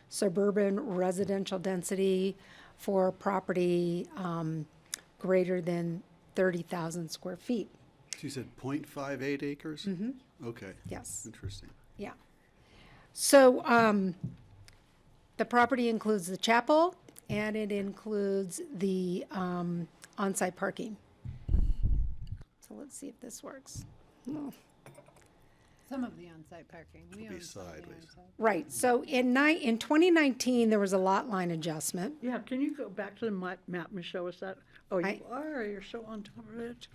suburban residential density for property greater than 30,000 square feet. She said 0.58 acres? Mm-hmm. Okay. Yes. Interesting. Yeah. So the property includes the chapel, and it includes the on-site parking. So let's see if this works. No. Some of the on-site parking. We Be own some of the sideways. on-site. Right. So in 2019, there was a lot line adjustment. Yeah, can you go back to the map and show us that? Oh, you are, you're so on top of it.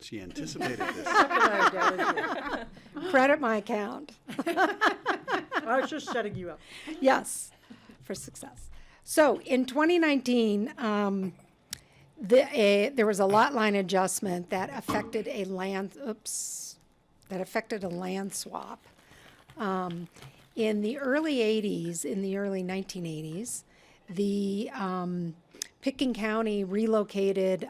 She anticipated this. Credit my account. I was just setting you up. Yes, for success. So in 2019, there was a lot line adjustment that affected a land swap. In the early 80s, in the early 1980s, the Pitkin County relocated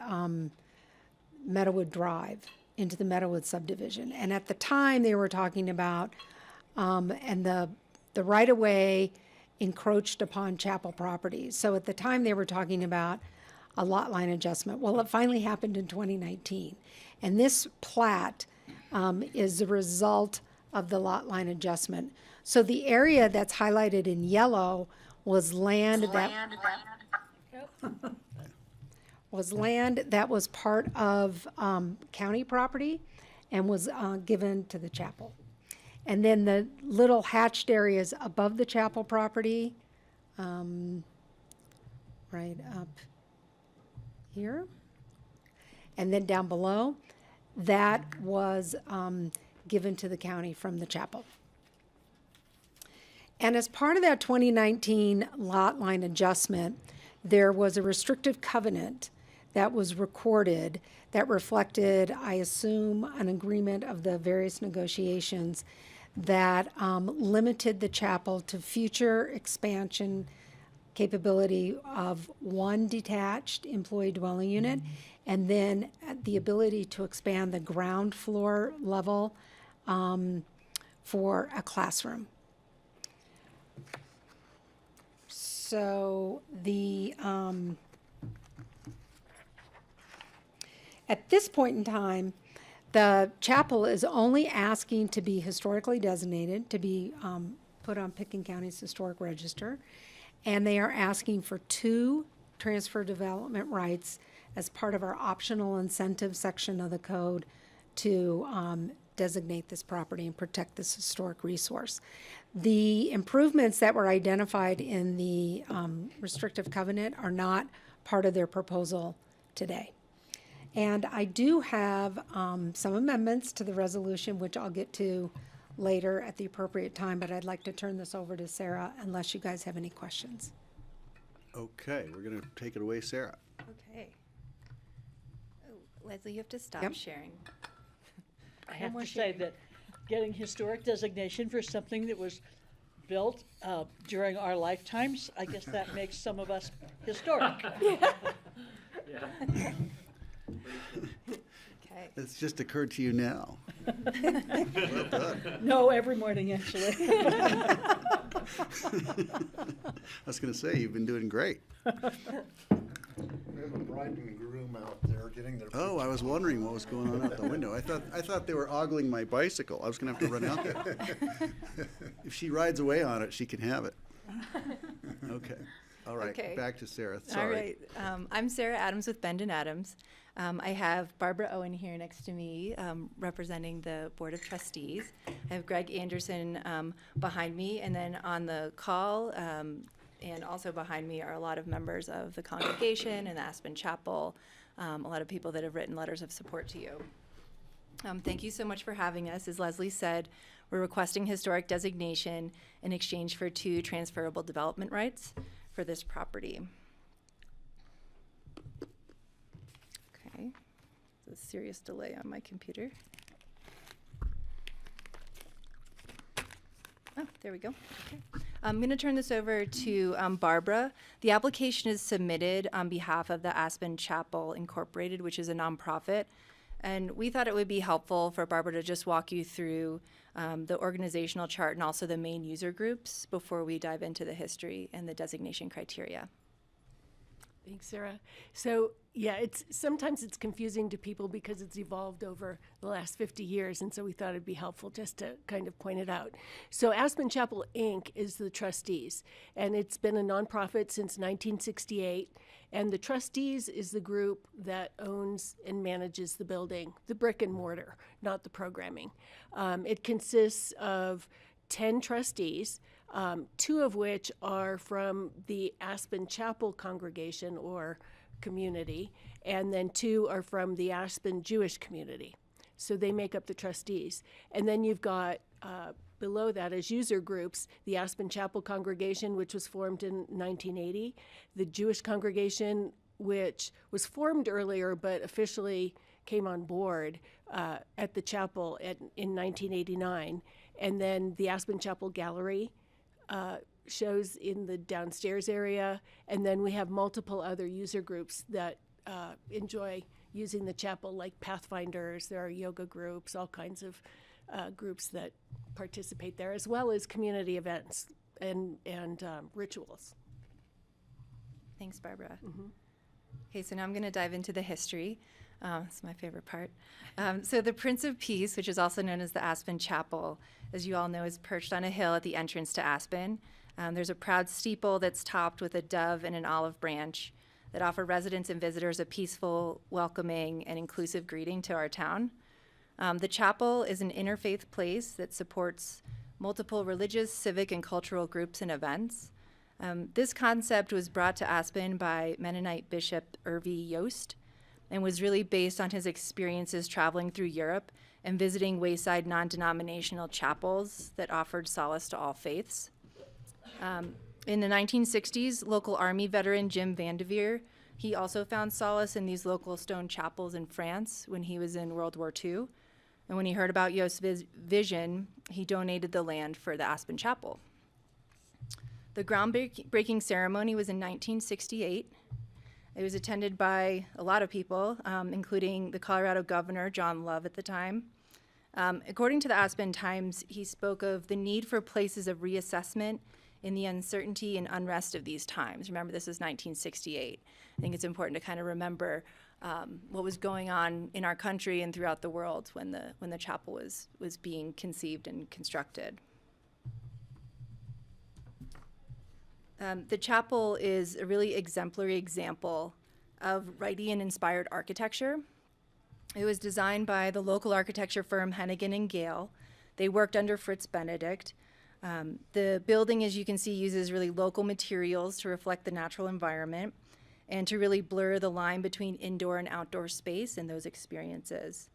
Meadowood Drive into the Meadowood subdivision. And at the time, they were talking about, and the right-of-way encroached upon chapel properties. So at the time, they were talking about a lot line adjustment. Well, it finally happened in 2019. And this plat is the result of the lot line adjustment. So the area that's highlighted in yellow was land that was part of county property and was given to the chapel. And then the little hatched areas above the chapel property, right up here, and then down below, that was given to the county from the chapel. And as part of that 2019 lot line adjustment, there was a restrictive covenant that was recorded that reflected, I assume, an agreement of the various negotiations that limited the chapel to future expansion capability of one detached employee dwelling unit, and then the ability to expand the ground floor level for a classroom. So at this point in time, the chapel is only asking to be historically designated, to be put on Pitkin County's historic register, and they are asking for 2 transfer development rights as part of our optional incentive section of the code to designate this property and protect this historic resource. The improvements that were identified in the restrictive covenant are not part of their proposal today. And I do have some amendments to the resolution, which I'll get to later at the appropriate time, but I'd like to turn this over to Sarah unless you guys have any questions. Okay, we're going to take it away, Sarah. Okay. Oh, Leslie, you have to stop Yep. sharing. I have to say that getting historic designation for something that was built during our lifetimes, I guess that makes some of us historic. Okay. It's just occurred to you now. Well done. No, every morning, actually. I was going to say, you've been doing great. We have a bride and groom out there getting their. Oh, I was wondering what was going on out the window. I thought they were ogling my bicycle. I was gonna have to run out there. If she rides away on it, she can have it. Okay. All right. Okay. Back to Sarah. Sorry. All right. I'm Sarah Adams with Bend and Adams. I have Barbara Owen here next to me, representing the Board of Trustees. I have Greg Anderson behind me, and then on the call and also behind me are a lot of members of the congregation and the Aspen Chapel, a lot of people that have written letters of support to you. Thank you so much for having us. As Leslie said, we're requesting historic designation in exchange for 2 transferable development rights for this property. Okay, there's a serious delay on my computer. Oh, there we go. Okay. I'm going to turn this over to Barbara. The application is submitted on behalf of the Aspen Chapel Incorporated, which is a nonprofit. And we thought it would be helpful for Barbara to just walk you through the organizational chart and also the main user groups before we dive into the history and the designation criteria. Thanks, Sarah. So, yeah, sometimes it's confusing to people because it's evolved over the last 50 years, and so we thought it'd be helpful just to kind of point it out. So Aspen Chapel, Inc. is the trustees, and it's been a nonprofit since 1968, and the trustees is the group that owns and manages the building, the brick and mortar, not the programming. It consists of 10 trustees, 2 of which are from the Aspen Chapel congregation or community, and then 2 are from the Aspen Jewish community. So they make up the trustees. And then you've got below that as user groups, the Aspen Chapel congregation, which was formed in 1980, the Jewish congregation, which was formed earlier but officially came on board at the chapel in 1989, and then the Aspen Chapel Gallery shows in the downstairs area, and then we have multiple other user groups that enjoy using the chapel, like Pathfinders. There are yoga groups, all kinds of groups that participate there, as well as community events and rituals. Thanks, Barbara. Okay, so now I'm going to dive into the history. It's my favorite part. So the Prince of Peace, which is also known as the Aspen Chapel, as you all know, is perched on a hill at the entrance to Aspen. There's a proud steeple that's topped with a dove and an olive branch that offer residents and visitors a peaceful, welcoming, and inclusive greeting to our town. The chapel is an interfaith place that supports multiple religious, civic, and cultural groups and events. This concept was brought to Aspen by Mennonite Bishop Irvi Yost and was really based on his experiences traveling through Europe and visiting wayside non-denominational chapels that offered solace to all faiths. In the 1960s, local Army veteran Jim Vandeveer, he also found solace in these local stone chapels in France when he was in World War II. And when he heard about Yost's vision, he donated the land for the Aspen Chapel. The groundbreaking ceremony was in 1968. It was attended by a lot of people, including the Colorado Governor, John Love, at the time. According to the Aspen Times, he spoke of the need for places of reassessment in the uncertainty and unrest of these times. Remember, this is 1968. I think it's important to kind of remember what was going on in our country and throughout the world when the chapel was being conceived and constructed. The chapel is a really exemplary example of Wrightian-inspired architecture. It was designed by the local architecture firm Hennigan & Gale. They worked under Fritz Benedict. The building, as you can see, uses really local materials to reflect the natural environment and to really blur the line between indoor and outdoor space and those experiences.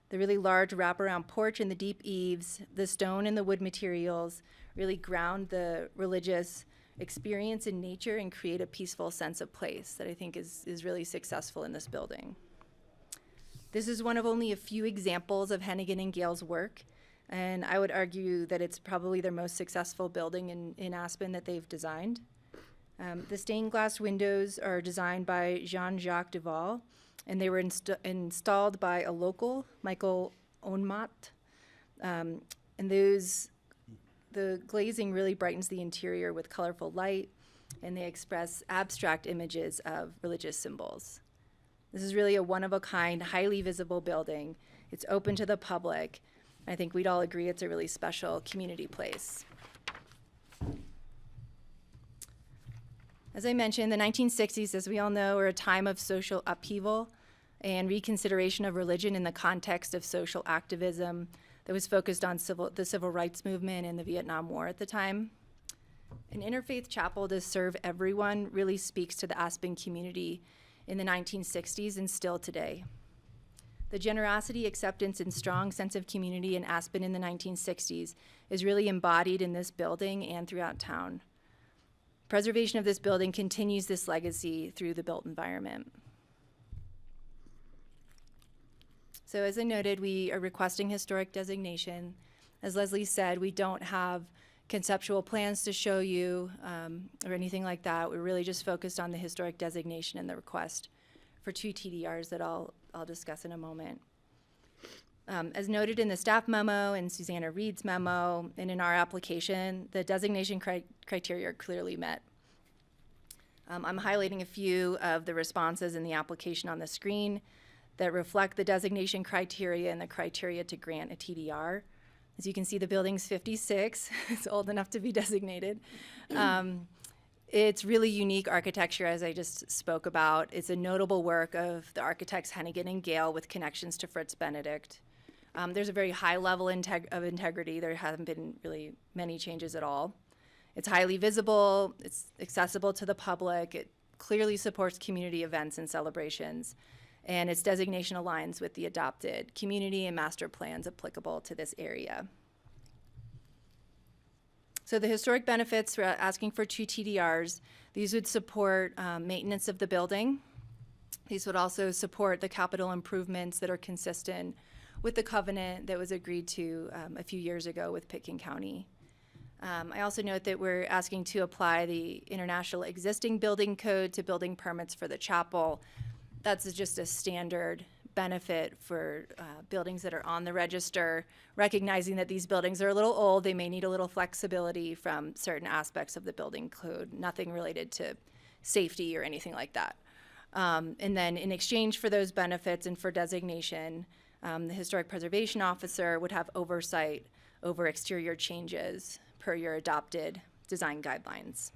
The really large wraparound porch and the deep eaves, the stone and the wood materials really ground the religious experience in nature and create a peaceful sense of place that I think is really successful in this building. This is one of only a few examples of Hennigan & Gale's work, and I would argue that it's probably their most successful building in Aspen that they've designed. The stained glass windows are designed by Jean-Jacques Duval, and they were installed by a local, Michael Onmat. And the glazing really brightens the interior with colorful light, and they express abstract images of religious symbols. This is really a one-of-a-kind, highly visible building. It's open to the public. I think we'd all agree it's a really special community place. As I mentioned, the 1960s, as we all know, were a time of social upheaval and reconsideration of religion in the context of social activism that was focused on the civil rights movement and the Vietnam War at the time. An interfaith chapel to serve everyone really speaks to the Aspen community in the 1960s and still today. The generosity, acceptance, and strong sense of community in Aspen in the 1960s is really embodied in this building and throughout town. Preservation of this building continues this legacy through the built environment. So as I noted, we are requesting historic designation. As Leslie said, we don't have conceptual plans to show you or anything like that. We're really just focused on the historic designation and the request for 2 TDRs that I'll discuss in a moment. As noted in the staff memo and Susanna Reed's memo and in our application, the designation criteria are clearly met. I'm highlighting a few of the responses in the application on the screen that reflect the designation criteria and the criteria to grant a TDR. As you can see, the building's 56. It's old enough to be designated. It's really unique architecture, as I just spoke about. It's a notable work of the architects Hennigan and Gale with connections to Fritz Benedict. There's a very high level of integrity. There haven't been really many changes at all. It's highly visible. It's accessible to the public. It clearly supports community events and celebrations. And its designation aligns with the adopted community and master plans applicable to this area. So the historic benefits, we're asking for 2 TDRs. These would support maintenance of the building. These would also support the capital improvements that are consistent with the covenant that was agreed to a few years ago with Pitkin County. I also note that we're asking to apply the International Existing Building Code to building permits for the chapel. That's just a standard benefit for buildings that are on the register, recognizing that these buildings are a little old. They may need a little flexibility from certain aspects of the building code, nothing related to safety or anything like that. And then in exchange for those benefits and for designation, the Historic Preservation Officer would have oversight over exterior changes per your adopted design guidelines.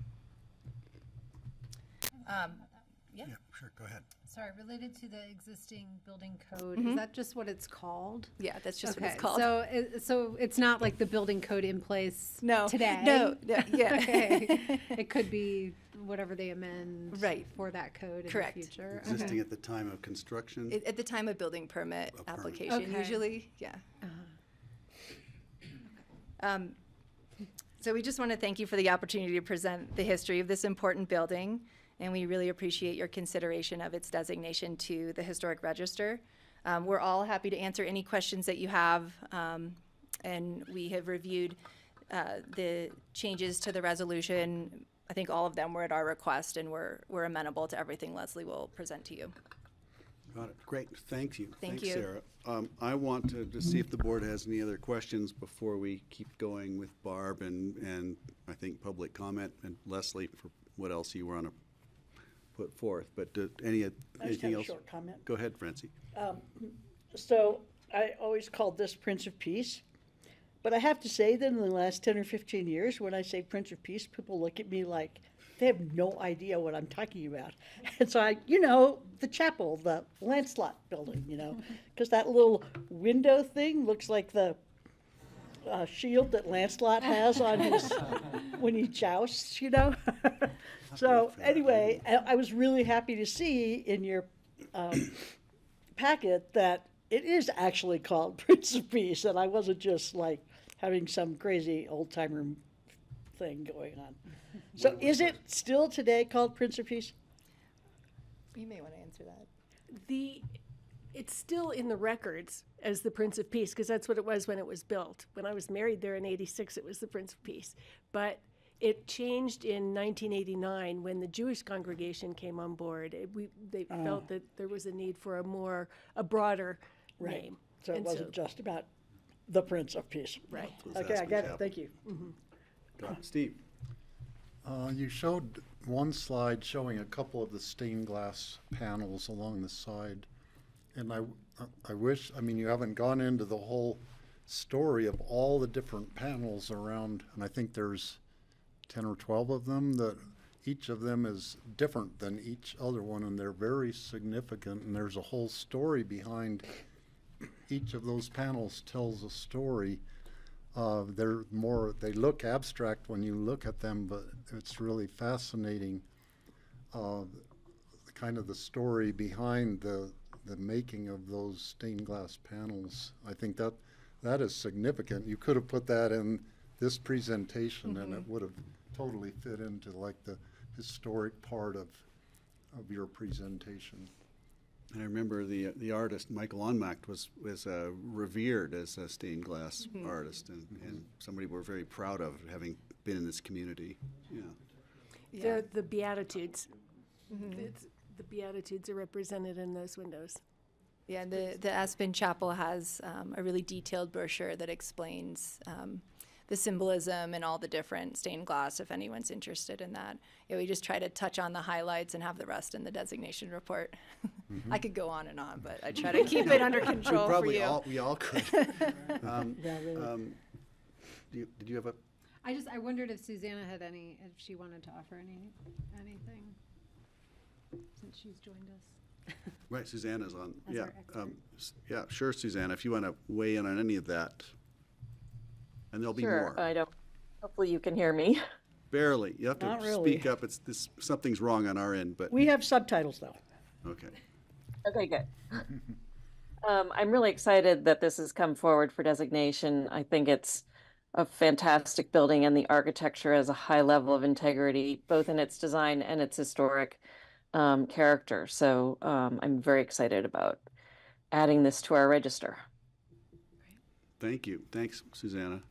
Yeah, sure, go ahead. Sorry, related to the existing building code, Mhm. is that just what it's called? Yeah, that's just what Okay, it's called. So it's not like the building code in place No, today? no, yeah. Okay. It could be whatever they amend Right. for that code in Correct. the future? Existing Okay. at the time of construction. At the time of building permit permit. application, Okay. usually, yeah. So we just want to thank you for the opportunity to present the history of this important building, and we really appreciate your consideration of its designation to the Historic Register. We're all happy to answer any questions that you have, and we have reviewed the changes to the resolution. I think all of them were at our request, and we're amenable to everything Leslie will present to you. Got it. Great. Thank you. Thank Thanks, you. Sarah. I want to just see if the board has any other questions before we keep going with Barb and I think public comment and Leslie for what else you want to put forth. But I just anything have a else? short comment. Go ahead, Francie. So I always called this Prince of Peace, but I have to say that in the last 10 or 15 years, when I say Prince of Peace, people look at me like they have no idea what I'm talking about. And so the chapel, the Lancelot building, because that little window thing looks like the shield that Lancelot has on his, when he jousts, So anyway, I was really happy to see in your packet that it is actually called Prince of Peace, and I wasn't just like having some crazy old-timer thing going on. So is it still today called Prince of Peace? You may want to answer that. It's still in the records as the Prince of Peace, because that's what it was when it was built. When I was married there in '86, it was the Prince of Peace. But it changed in 1989 when the Jewish congregation came on board. They felt that there was a need for a broader name. So it And wasn't just about the Prince of Peace. Right. Okay, I Aspen get it. Chapel. Thank you. Got it. Steve. You showed one slide showing a couple of the stained glass panels along the side. And I wish, I mean, you haven't gone into the whole story of all the different panels around, and I think there's 10 or 12 of them, that each of them is different than each other one, and they're very significant, and there's a whole story behind each of those panels tells a story. They look abstract when you look at them, but it's really fascinating, kind of the story behind the making of those stained glass panels. I think that is significant. You could have put that in this presentation and it would have totally fit into like the historic part of your presentation. And I remember the artist, Michael Onmacht, was revered as a stained glass artist and somebody we're very proud of having been in this community. Yeah. The Beatitudes. The Beatitudes are represented in those windows. Yeah, the Aspen Chapel has a really detailed brochure that explains the symbolism and all the different stained glass, if anyone's interested in that. Yeah, we just try to touch on the highlights and have the rest in the designation report. I could go on and on, but I try to keep it under control for you. We all could. Did you have a? I wondered if Susanna had if she wanted to offer anything, since she's joined us. Right, Susanna's on. As Yeah, our expert. yeah, sure, Susanna, if you want to weigh in on any of that. And there'll be more. I don't. Hopefully you can hear me. Barely. You have to Not really. speak up. Something's wrong on our end, but We have subtitles, though. okay. Okay, good. I'm really excited that this has come forward for designation. I think it's a fantastic building, and the architecture has a high level of integrity, both in its design and its historic character. So I'm very excited about adding this to our register. Thank you. Thanks, Susanna.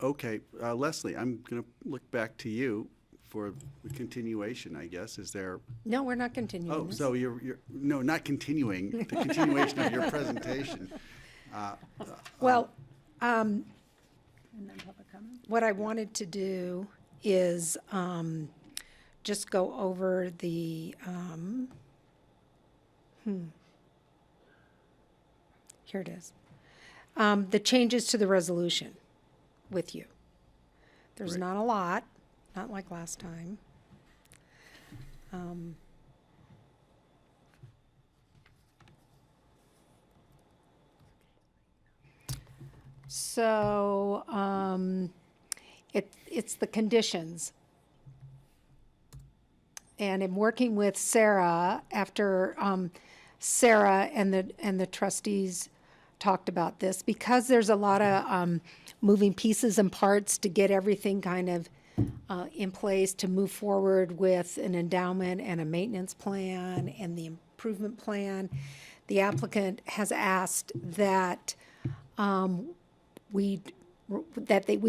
Okay, Leslie, I'm going to look back to you for the continuation, I guess. Is there? No, we're not continuing. Oh, this. so you're no, not continuing, the continuation of your presentation. Well, And then public comment? what I wanted to do is just go over the, here it is. The changes to the resolution with you. There's Right. not a lot, not like last time. So it's the conditions. And in working with Sarah, after Sarah and the trustees talked about this, because there's a lot of moving pieces and parts to get everything kind of in place to move forward with an endowment and a maintenance plan and the improvement plan, the applicant has asked that we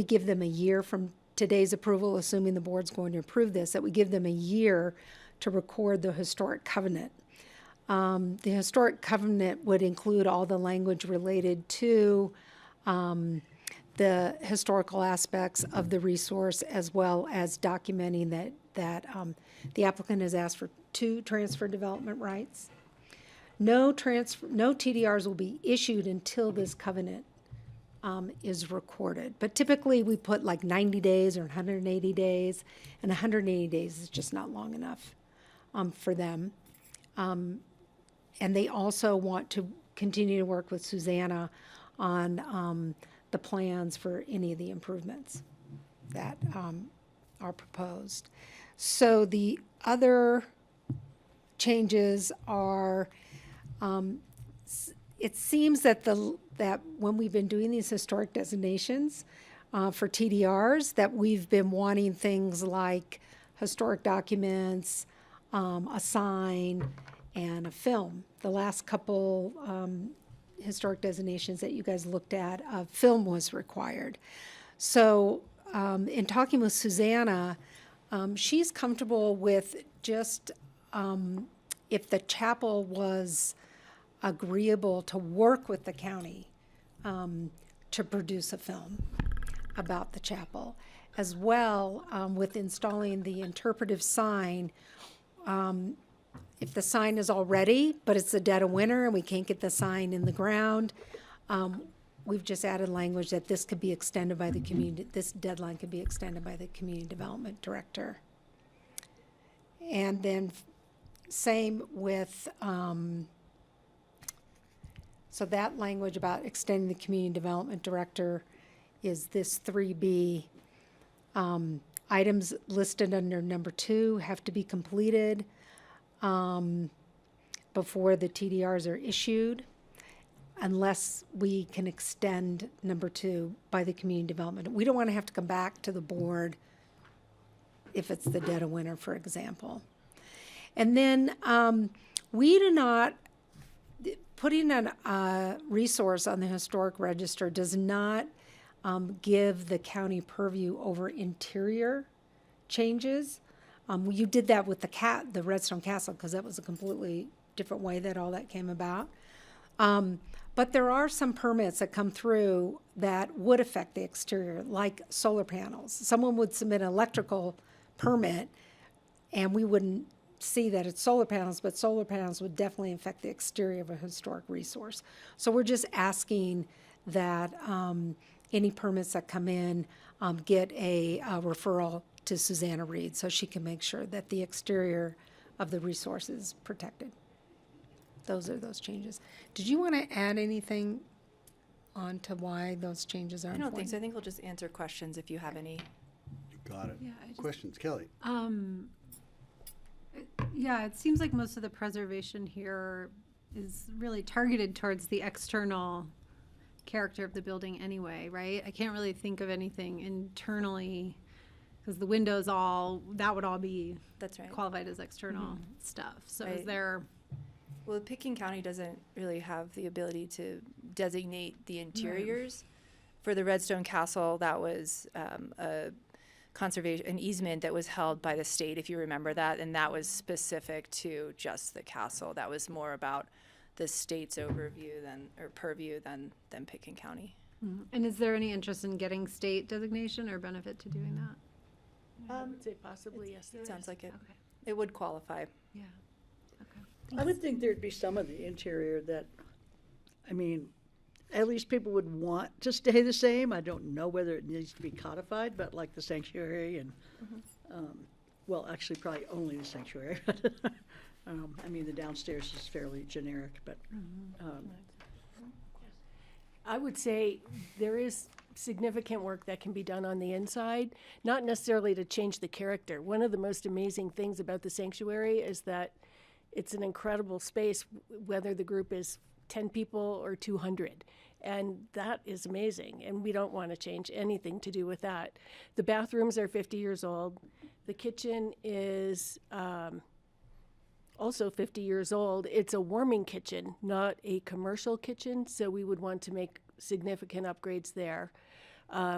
give them a year from today's approval, assuming the board's going to approve this, that we give them a year to record the historic covenant. The historic covenant would include all the language related to the historical aspects of the resource, as well as documenting that the applicant has asked for 2 transfer development rights. No TDRs will be issued until this covenant is recorded. But typically we put like 90 days or 180 days, and 180 days is just not long enough for them. And they also want to continue to work with Susanna on the plans for any of the improvements that are proposed. So the other changes are, it seems that that when we've been doing these historic designations for TDRs, that we've been wanting things like historic documents, a sign, and a film. The last couple historic designations that you guys looked at, a film was required. So in talking with Susanna, she's comfortable with just if the chapel was agreeable to work with the county to produce a film about the chapel. as well, with installing the interpretive sign. If the sign is all ready, but it's the dead of winter and we can't get the sign in the ground, we've just added language that this could be extended by the community, this deadline could be extended by the community development director. And then same with, so that language about extending the community development director is this 3B. Items listed under number 2 have to be completed before the TDRs are issued, unless we can extend number 2 by the community development. We don't want to have to come back to the board if it's the dead of winter, for example. And then we do not, putting a resource on the historic register does not give the county purview over interior changes. You did that with the Redstone Castle, because that was a completely different way that all that came about. But there are some permits that come through that would affect the exterior, like solar panels. Someone would submit an electrical permit, and we wouldn't see that it's solar panels, but solar panels would definitely affect the exterior of a historic resource. So we're just asking that any permits that come in get a referral to Susanna Reed, so she can make sure that the exterior of the resource is protected. Those are those changes. Did you want to add anything on to why those changes are I don't important? think so. I think we'll just answer questions if you have any. Got it. Yeah, I just- Questions, Kelly? Yeah, it seems like most of the preservation here is really targeted towards the external character of the building anyway, right? I can't really think of anything internally, because the windows that would all be That's right. qualified as external stuff. So is Right. there, Well, Pitkin County doesn't really have the ability to designate the interiors. For the Redstone Castle, that was a conservation, an easement that was held by the state, if you remember that, and that was specific to just the castle. That was more about the state's overview or purview than Pitkin County. and is there any interest in getting state designation or benefit to doing that? I would say possibly, yes, there Sounds is. like it. Okay. It would qualify. Yeah. I would think there'd be some of the interior that, I mean, at least people would want to stay the same. I don't know whether it needs to be codified, but like the sanctuary and, well, actually probably only the sanctuary. I mean, the downstairs is fairly generic, but, I would say there is significant work that can be done on the inside, not necessarily to change the character. One of the most amazing things about the sanctuary is that it's an incredible space, whether the group is 10 people or 200. And that is amazing. And we don't want to change anything to do with that. The bathrooms are 50 years old. The kitchen is also 50 years old. It's a warming kitchen, not a commercial kitchen. So we would want to make significant upgrades there.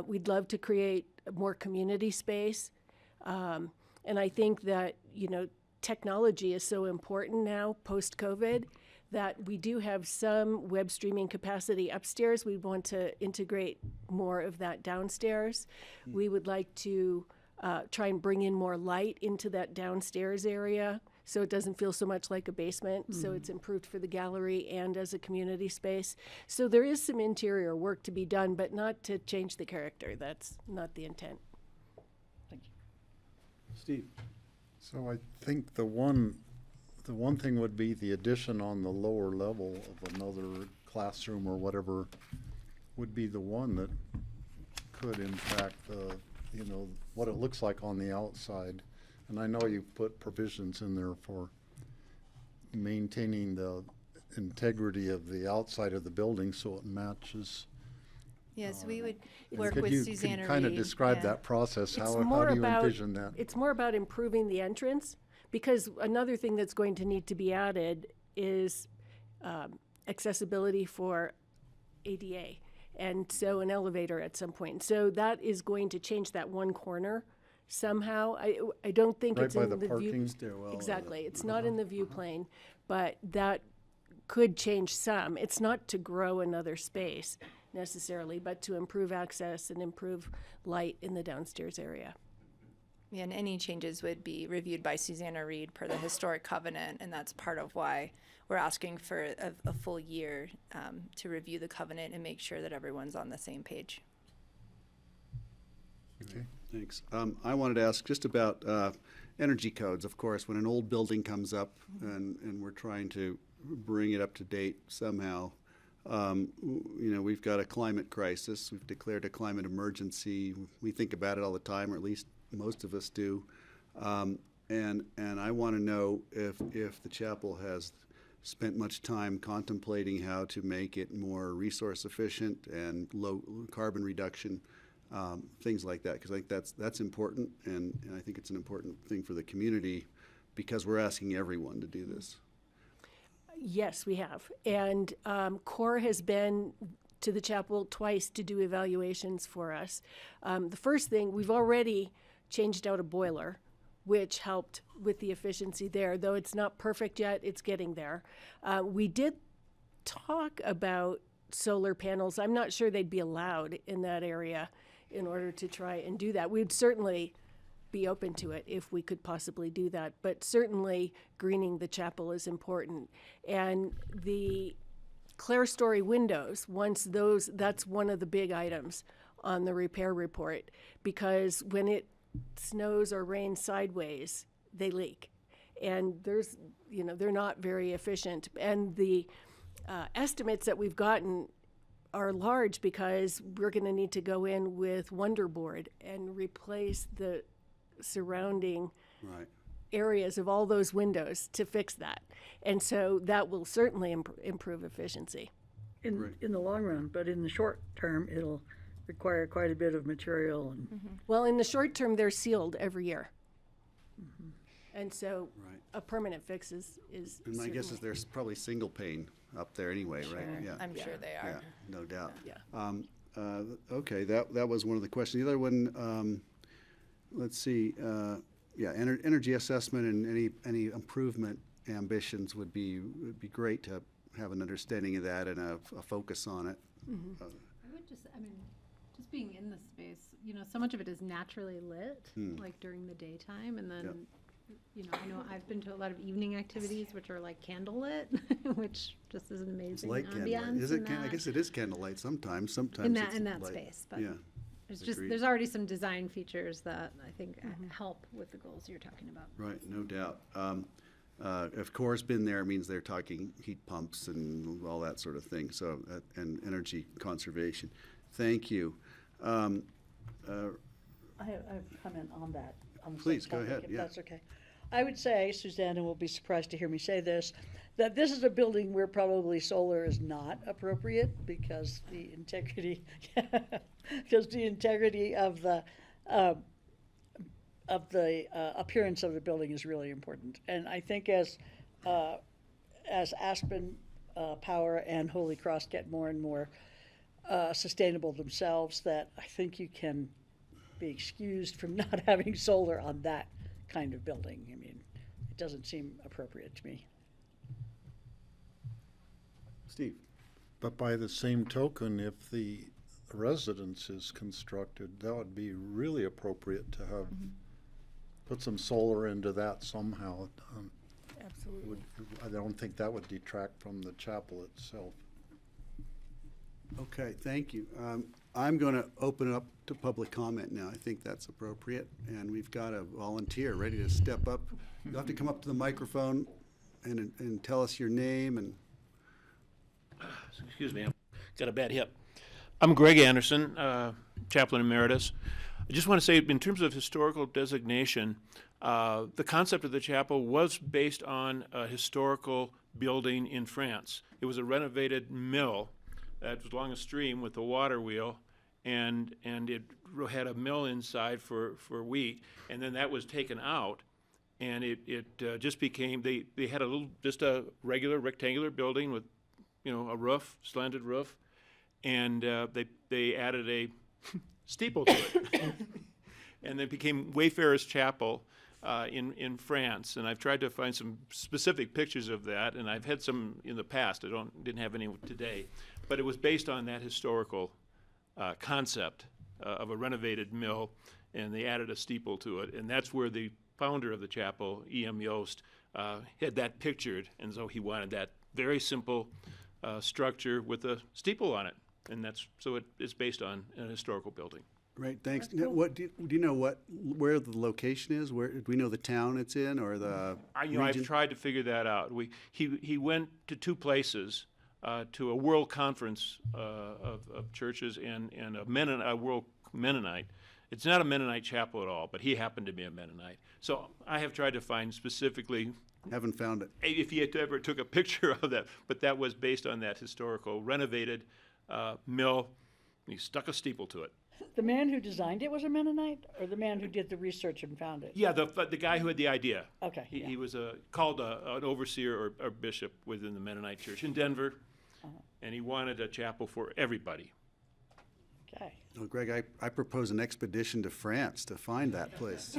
We'd love to create more community space. And I think that, technology is so important now, post-COVID, that we do have some web streaming capacity upstairs. We want to integrate more of that downstairs. We would like to try and bring in more light into that downstairs area so it doesn't feel so much like a basement, so it's improved for the gallery and as a community space. So there is some interior work to be done, but not to change the character. That's not the intent. Steve? So I think the one thing would be the addition on the lower level of another classroom or whatever would be the one that could impact the, what it looks like on the outside. And I know you've put provisions in there for maintaining the integrity of the outside of the building so it matches. Yes, we would work with Could Susanna you kind of Reed, describe yeah. that process? It's How more do you about- envision that? It's more about improving the entrance, because another thing that's going to need to be added is accessibility for ADA, and so an elevator at some point. So that is going to change that one corner somehow. I don't think Right it's by in the the view. parking stairwell or Exactly, the- it's not in the view plane, but that could change some. It's not to grow another space necessarily, but to improve access and improve light in the downstairs area. Yeah, and any changes would be reviewed by Susanna Reed per the historic covenant, and that's part of why we're asking for a full year to review the covenant and make sure that everyone's on the same page. Okay, thanks. I wanted to ask just about energy codes. Of course, when an old building comes up and we're trying to bring it up to date somehow, we've got a climate crisis. We've declared a climate emergency. We think about it all the time, or at least most of us do. And I want to know if the chapel has spent much time contemplating how to make it more resource efficient and low carbon reduction, things like that, because I think that's important, and I think it's an important thing for the community because we're asking everyone to do this. Yes, we have. And CORE has been to the chapel twice to do evaluations for us. The first thing, we've already changed out a boiler, which helped with the efficiency there. Though it's not perfect yet, it's getting there. We did talk about solar panels. I'm not sure they'd be allowed in that area in order to try and do that. We'd certainly be open to it if we could possibly do that, but certainly greening the chapel is important. And the clerestory windows, that's one of the big items on the repair report, because when it snows or rains sideways, they leak. And they're not very efficient. And the estimates that we've gotten are large because we're going to need to go in with Wonderboard and replace the surrounding areas of all those windows to fix that. And so that will certainly improve efficiency. In the long run, but in the short term, it'll require quite a bit of material. And Well, in the short term, they're sealed every year. And so a permanent fix is And my guess is there's probably single pane up there anyway, right? Yeah. I'm sure they are. Yeah, no doubt. Yeah. Okay, that was one of the questions. The other one, let's see, energy assessment and any improvement ambitions would be great to have an understanding of that and a focus on it. I would just being in the space, so much of it is naturally lit, like during the daytime, and then, I know I've been to a lot of evening activities which are like candlelit, which just is an amazing It's like ambiance. candlelight. Is it? in that. I guess it is candlelight sometimes. Sometimes in that it's in that light. space, but Yeah. there's already some design features that I think help with the goals you're talking about. Right, no doubt. If CORE's been there, it means they're talking heat pumps and all that sort of thing. So and energy conservation. Thank you. I have a comment on that. On the Please, same go topic, ahead, if yeah. that's okay. I would say, Susanna will be surprised to hear me say this, that this is a building where probably solar is not appropriate because the integrity, of the appearance of the building is really important. And I think as Aspen Power and Holy Cross get more and more sustainable themselves, that I think you can be excused from not having solar on that kind of building. I mean, it doesn't seem appropriate to me. Steve? But by the same token, if the residence is constructed, that would be really appropriate to have put some solar into that somehow. Absolutely. I don't think that would detract from the chapel itself. Okay, thank you. I'm going to open it up to public comment now. I think that's appropriate. And we've got a volunteer ready to step up. You'll have to come up to the microphone and tell us your name and. Excuse me, I've got a bad hip. I'm Greg Anderson, chaplain emeritus. I just want to say, in terms of historical designation, the concept of the chapel was based on a historical building in France. It was a renovated mill that was along a stream with a water wheel, and it had a mill inside for wheat, and then that was taken out, and it just became, they had just a regular rectangular building with, a roof, slanted roof, and they added a steeple to it, and it became Wayfarer's Chapel. in France, and I've tried to find some specific pictures of that, and I've had some in the past. Didn't have any today, but it was based on that historical concept of a renovated mill, and they added a steeple to it, and that's where the founder of the chapel, E.M. Yost, had that pictured, and so he wanted that very simple structure with a steeple on it, and it's based on an historical building. Great, thanks. Now, what do you know where the location is? Where do we know the town it's in or the region? I've tried to figure that out. He went to two places, to a world conference of churches and a world Mennonite. It's not a Mennonite chapel at all, but he happened to be a Mennonite. So I have tried to find specifically. Haven't found it. If he ever took a picture of that, but that was based on that historical renovated mill. And he stuck a steeple to it. The man who designed it was a Mennonite, or the man who did the research and found it? Yeah, the guy who had the idea. Okay. He was called an overseer or bishop within the Mennonite church in Denver, and he wanted a chapel for everybody. Okay. Well, Greg, I propose an expedition to France to find that place.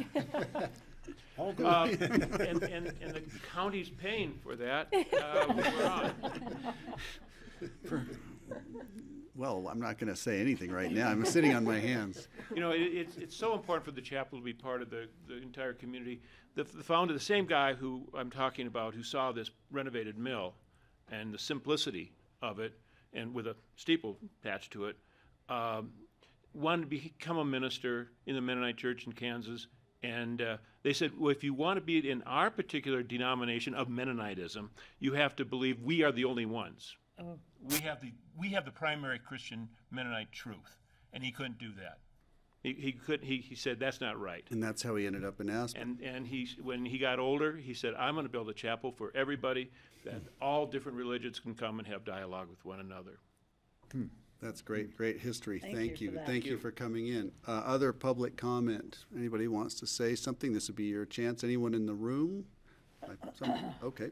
And the county's paying for that. We're on. Well, I'm not going to say anything right now. I'm sitting on my hands. You know, it's so important for the chapel to be part of the entire community. The founder, the same guy who I'm talking about, who saw this renovated mill and the simplicity of it, and with a steeple attached to it, wanted to become a minister in the Mennonite church in Kansas. And they said, well, if you want to be in our particular denomination of Mennonitism, you have to believe we are the only ones. Oh. We have the primary Christian Mennonite truth, and he couldn't do that. He said that's not right. And that's how he ended up in Aspen. And when he got older, he said, I'm going to build a chapel for everybody, that all different religions can come and have dialogue with one another. That's great history. Thank you. for that. Thank you for coming in. Other public comment? Anybody wants to say something? This would be your chance. Anyone in the room? Okay.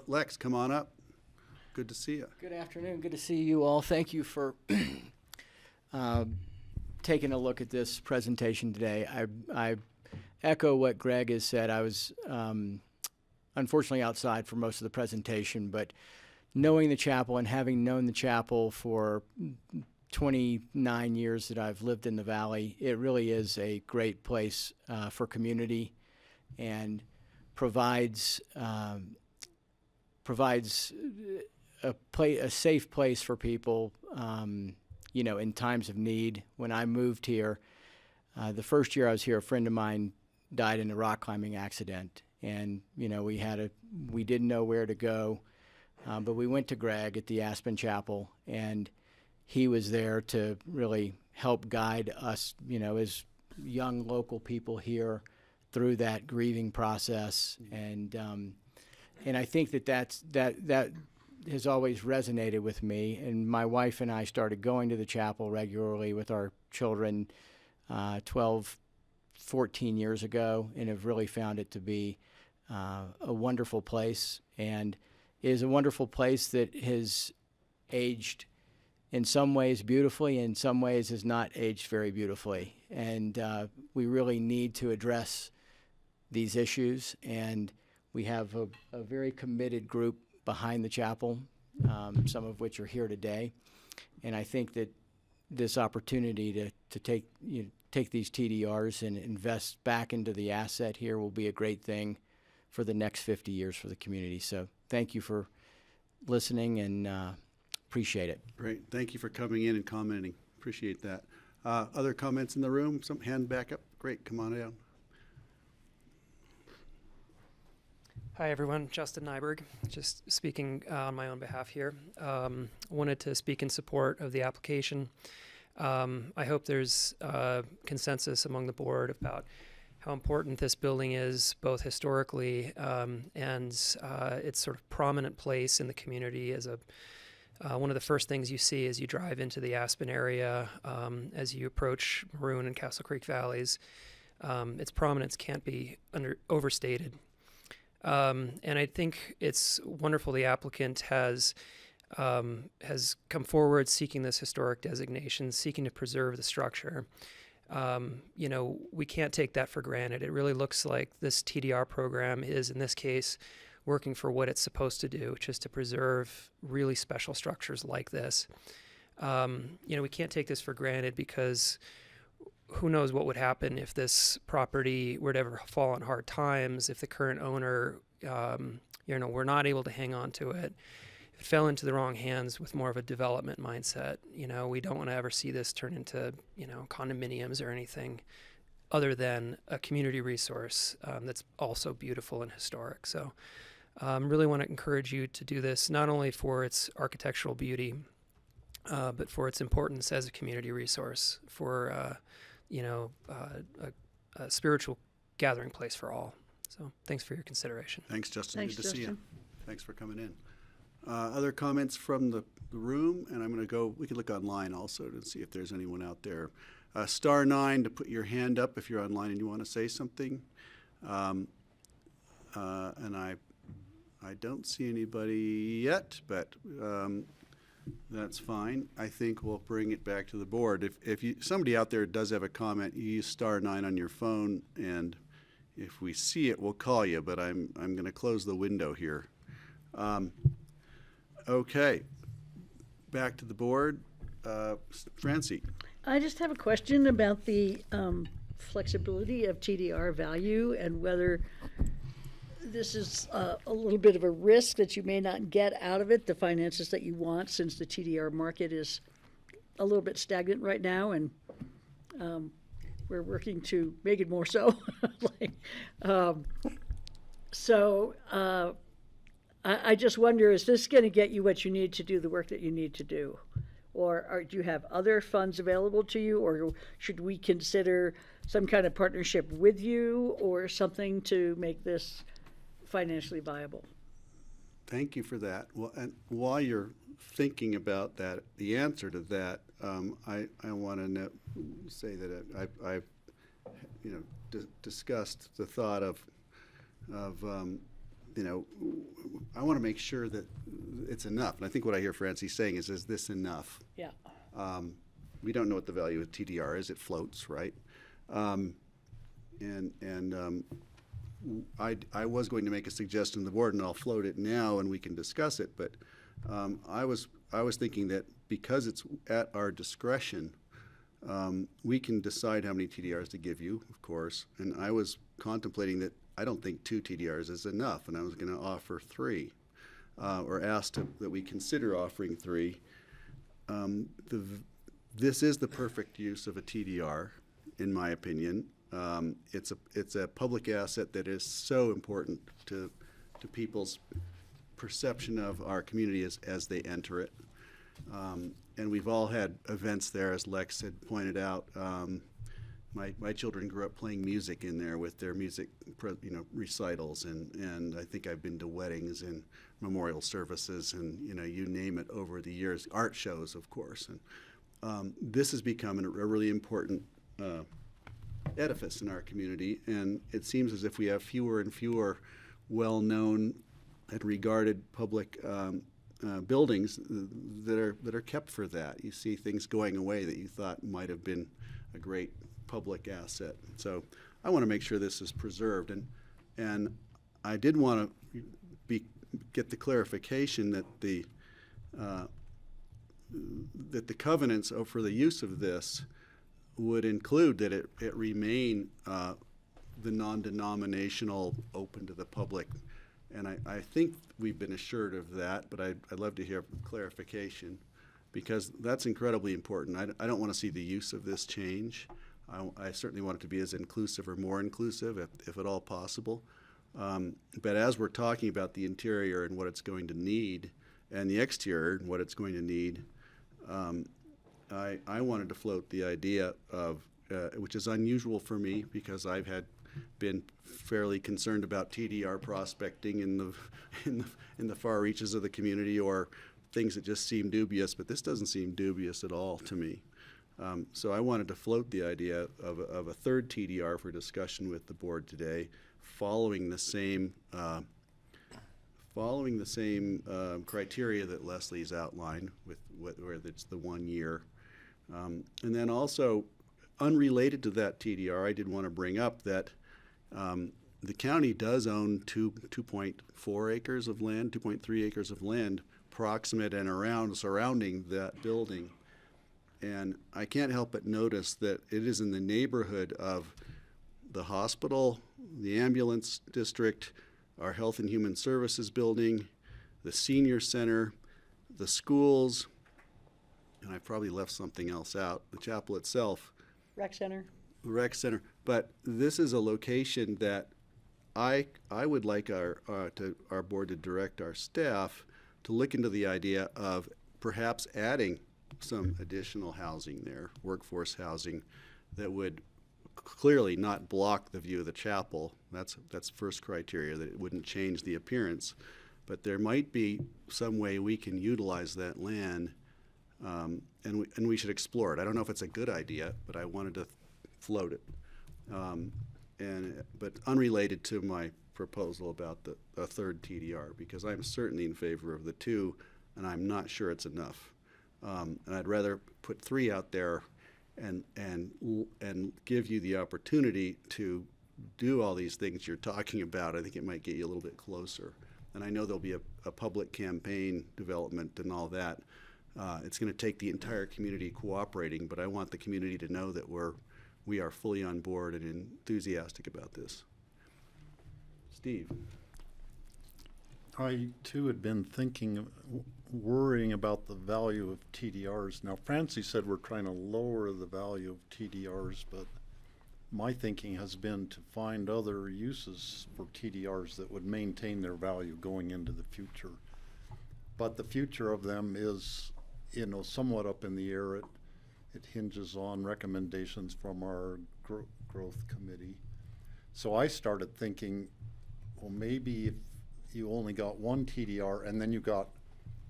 Lex, come on up. Good to see you. Good afternoon. Good to see you all. Thank you for taking a look at this presentation today. I echo what Greg has said. I was unfortunately outside for most of the presentation, but knowing the chapel and having known the chapel for 29 years that I've lived in the Valley, it really is a great place for community and provides a safe place for people, in times of need. When I moved here, the first year I was here, a friend of mine died in a rock climbing accident, and we didn't know where to go, but we went to Greg at the Aspen Chapel, and he was there to really help guide us, as young local people here through that grieving process, and I think that has always resonated with me. And my wife and I started going to the chapel regularly with our children 12, 14 years ago, and have really found it to be a wonderful place, and is a wonderful place that has aged in some ways beautifully, in some ways has not aged very beautifully. And we really need to address these issues, and we have a very committed group behind the chapel, some of which are here today. And I think that this opportunity to take these TDRs and invest back into the asset here will be a great thing for the next 50 years for the community. So thank you for listening, and appreciate it. Great. Thank you for coming in and commenting. Appreciate that. Other comments in the room? Some hand back up. Great. Come on down. Hi, everyone. Justin Nyberg, just speaking on my own behalf here. Wanted to speak in support of the application. I hope there's consensus among the board about how important this building is, both historically and its sort of prominent place in the community as one of the first things you see as you drive into the Aspen area, as you approach Maroon and Castle Creek valleys. Its prominence can't be overstated. And I think it's wonderful the applicant has come forward seeking this historic designation, seeking to preserve the structure. you know, we can't take that for granted. It really looks like this TDR program is, in this case, working for what it's supposed to do, which is to preserve really special structures like this. You know, we can't take this for granted because who knows what would happen if this property were to ever fall on hard times, if the current owner, you know, were not able to hang on to it. If it fell into the wrong hands with more of a development mindset, you know, we don't want to ever see this turn into, you know, condominiums or anything other than a community resource that's also beautiful and historic. So really want to encourage you to do this, not only for its architectural beauty, but for its importance as a community resource, for you know, a spiritual gathering place for all. So thanks for your consideration. Thanks, Justin. Thanks, Good to see you. Justin. Thanks for coming in. Other comments from the room? And I'm going to go, we can look online also to see if there's anyone out there. *9 to put your hand up if you're online and you want to say something. And I don't see anybody yet, but that's fine. I think we'll bring it back to the board. If somebody out there does have a comment, you use *9 on your phone, and if we see it, we'll call you. But I'm going to close the window here. Okay, back to the board. Francie. I just have a question about the flexibility of TDR value and whether this is a little bit of a risk that you may not get out of it, the finances that you want, since the TDR market is a little bit stagnant right now, and we're working to make it more so. I just wonder, is this going to get you what you need to do the work that you need to do? Or do you have other funds available to you, or should we consider some kind of partnership with you or something to make this financially viable? Thank you for that. Well, and while you're thinking about that, the answer to that, I want to say that I've you know, discussed the thought of you know, I want to make sure that it's enough. And I think what I hear Francie saying is this enough? Yeah. We don't know what the value of TDR is. It floats, right? I was going to make a suggestion to the board, and I'll float it now, and we can discuss it. But I was thinking that because it's at our discretion, we can decide how many TDRs to give you, of course. And I was contemplating that I don't think 2 TDRs is enough, and I was going to offer 3, or ask that we consider offering 3. This is the perfect use of a TDR, in my opinion. It's a public asset that is so important to people's perception of our community as they enter it. And we've all had events there, as Lex had pointed out. My children grew up playing music in there with their music, recitals, and I think I've been to weddings and memorial services and, you name it over the years. Art shows, of course. And this has become a really important edifice in our community, and it seems as if we have fewer and fewer well-known and regarded public buildings that are kept for that. You see things going away that you thought might have been a great public asset. So I want to make sure this is preserved, and I did want to get the clarification that the covenants for the use of this would include that it remain the non-denominational, open to the public. And I think we've been assured of that, but I'd love to hear clarification, because that's incredibly important. I don't want to see the use of this change. I certainly want it to be as inclusive or more inclusive, if at all possible. But as we're talking about the interior and what it's going to need, and the exterior and what it's going to need, I wanted to float the idea of, which is unusual for me, because I've been fairly concerned about TDR prospecting in the far reaches of the community, or things that just seem dubious, but this doesn't seem dubious at all to me. So I wanted to float the idea of a third TDR for discussion with the board today, following the same criteria that Leslie's outlined, with where it's the 1 year. And then also unrelated to that TDR, I did want to bring up that the county does own 2.4 acres of land, 2.3 acres of land proximate and surrounding that building. And I can't help but notice that it is in the neighborhood of the hospital, the ambulance district, our Health and Human Services building, the senior center, the schools, and I probably left something else out, the chapel itself. Rec center. Rec center. But this is a location that I would like our board to direct our staff to look into the idea of perhaps adding some additional housing there, workforce housing, that would clearly not block the view of the chapel. That's first criteria, that it wouldn't change the appearance. But there might be some way we can utilize that land, and we should explore it. I don't know if it's a good idea, but I wanted to float it. But unrelated to my proposal about a third TDR, because I'm certainly in favor of the 2, and I'm not sure it's enough. And I'd rather put 3 out there and give you the opportunity to do all these things you're talking about. I think it might get you a little bit closer. And I know there'll be a public campaign development and all that. It's going to take the entire community cooperating, but I want the community to know that we are fully on board and enthusiastic about this. Steve. I too had been thinking, worrying about the value of TDRs. Now, Francie said we're trying to lower the value of TDRs, but my thinking has been to find other uses for TDRs that would maintain their value going into the future. But the future of them is, somewhat up in the air. It hinges on recommendations from our growth committee. So I started thinking, well, maybe if you only got one TDR and then you got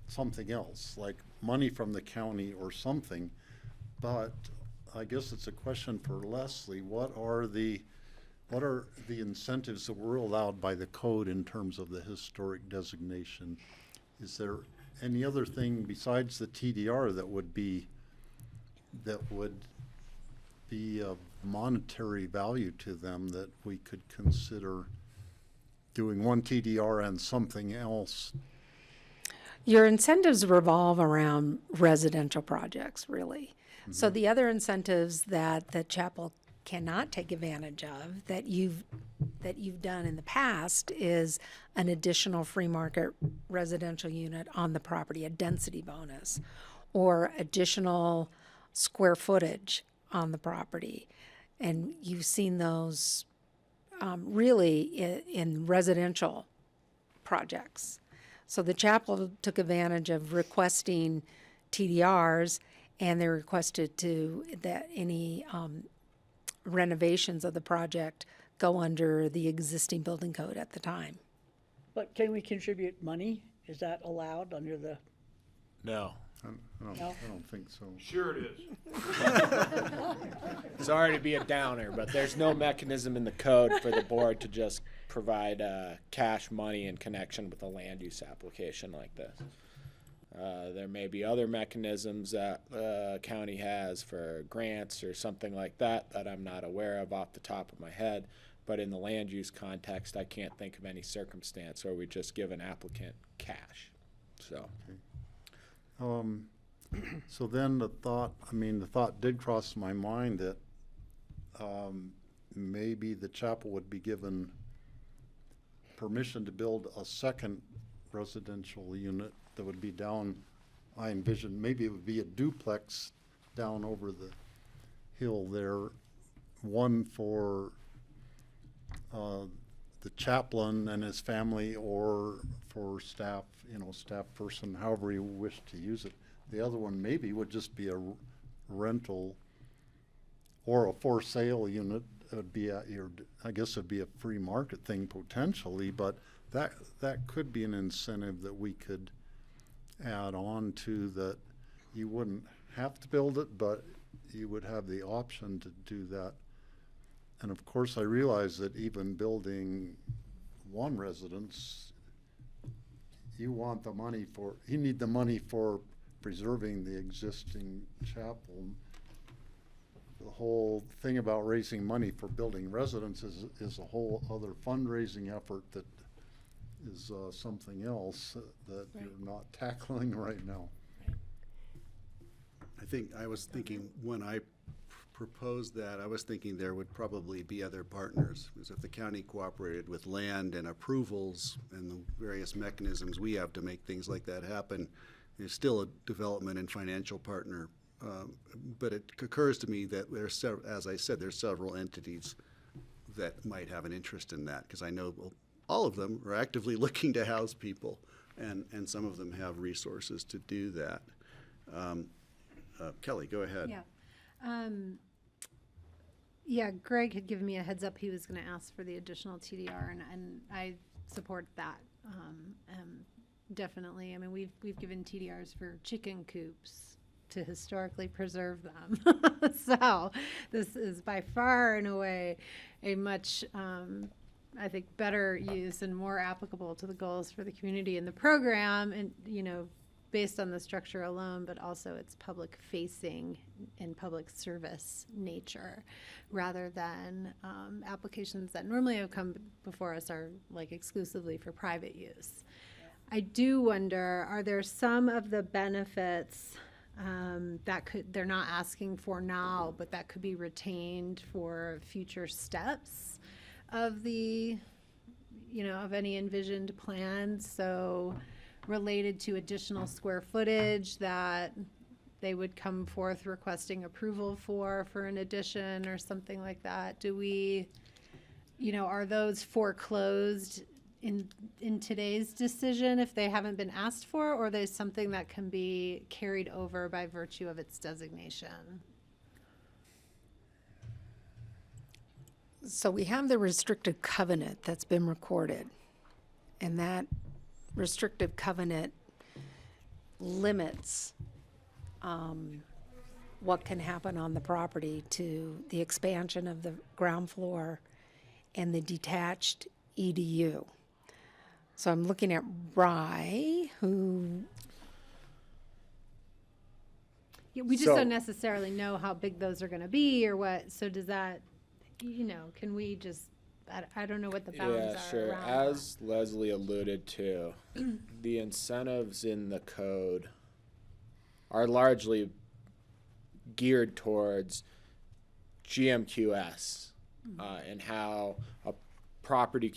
something else, like money from the county or something. But I guess it's a question for Leslie. What are the incentives that were allowed by the code in terms of the historic designation? Is there any other thing besides the TDR that would be of monetary value to them that we could consider doing one TDR and something else? Your incentives revolve around residential projects, really. Mm-hmm. So the other incentives that the chapel cannot take advantage of that you've done in the past is an additional free market residential unit on the property, a density bonus, or additional square footage on the property. And you've seen those really in residential projects. So the chapel took advantage of requesting TDRs, and they requested that any renovations of the project go under the existing building code at the time. But can we contribute money? Is that allowed under the? No. I don't think so. Sure it is. Sorry to be a downer, but there's no mechanism in the code for the board to just provide cash money in connection with a land use application like this. There may be other mechanisms that the county has for grants or something like that I'm not aware of off the top of my head. But in the land use context, I can't think of any circumstance where we just give an applicant cash. So. Okay. So then the thought did cross my mind that maybe the chapel would be given permission to build a second residential unit that would be down, I envision, maybe it would be a duplex down over the hill there, one for the chaplain and his family, or for staff, staff person, however you wish to use it. The other one maybe would just be a rental or a for sale unit. It would be I guess it'd be a free market thing potentially, but that could be an incentive that we could add on to, that you wouldn't have to build it, but you would have the option to do that. And of course, I realize that even building one residence, you need the money for preserving the existing chapel. the whole thing about raising money for building residences is a whole other fundraising effort that is something else that you're not tackling right now. I think I was thinking when I proposed that, I was thinking there would probably be other partners. Because if the county cooperated with land and approvals and the various mechanisms we have to make things like that happen, there's still a development and financial partner. But it occurs to me that there's, as I said, there's several entities that might have an interest in that, because I know all of them are actively looking to house people, and some of them have resources to do that. Kelly, go ahead. Yeah. Yeah, Greg had given me a heads up he was going to ask for the additional TDR, and I support that definitely. I mean, we've given TDRs for chicken coops to historically preserve them. So this is by far and away a much, I think, better use and more applicable to the goals for the community in the program, and, you know, based on the structure alone, but also its public facing and public service nature, rather than applications that normally have come before us are like exclusively for private use. I do wonder, are there some of the benefits that they're not asking for now, but that could be retained for future steps of the, you know, of any envisioned plan? So related to additional square footage that they would come forth requesting approval for an addition or something like that. Do we, you know, are those foreclosed in today's decision if they haven't been asked for, or there's something that can be carried over by virtue of its designation? So we have the restrictive covenant that's been recorded, and that restrictive covenant limits what can happen on the property to the expansion of the ground floor and the detached EDU. So I'm looking at Rye, who... Yeah, we just don't necessarily know how big those are going to be or what. So does that, you know, can we just, I don't know what the bounds are sure. around As Leslie alluded to, the incentives in the code are largely geared towards GMQS and how a property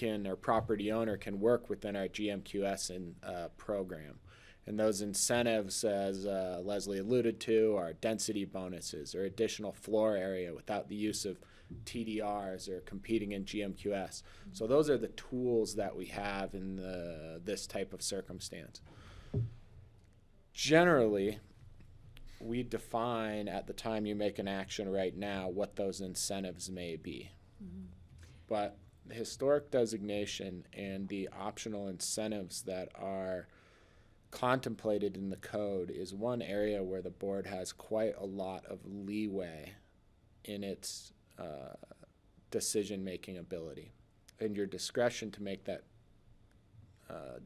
owner can work within our GMQS program. And those incentives, as Leslie alluded to, are density bonuses or additional floor area without the use of TDRs or competing in GMQS. So those are the tools that we have in this type of circumstance. Generally, we define at the time you make an action right now what those incentives may be. But the historic designation and the optional incentives that are contemplated in the code is one area where the board has quite a lot of leeway in its decision-making ability. And your discretion to make that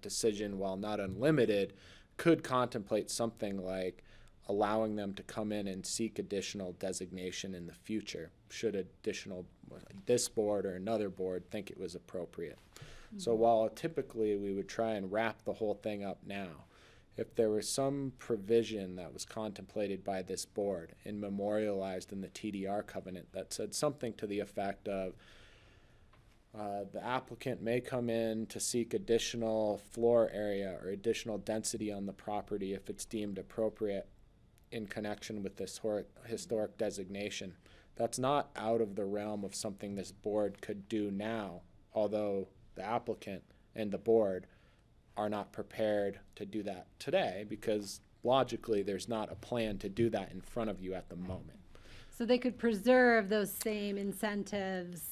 decision, while not unlimited, could contemplate something like allowing them to come in and seek additional designation in the future, should this board or another board think it was appropriate. So while typically we would try and wrap the whole thing up now, if there was some provision that was contemplated by this board and memorialized in the TDR covenant that said something to the effect of the applicant may come in to seek additional floor area or additional density on the property if it's deemed appropriate in connection with this historic designation. That's not out of the realm of something this board could do now, although the applicant and the board are not prepared to do that today because logically there's not a plan to do that in front of you at the moment. So they could preserve those same incentives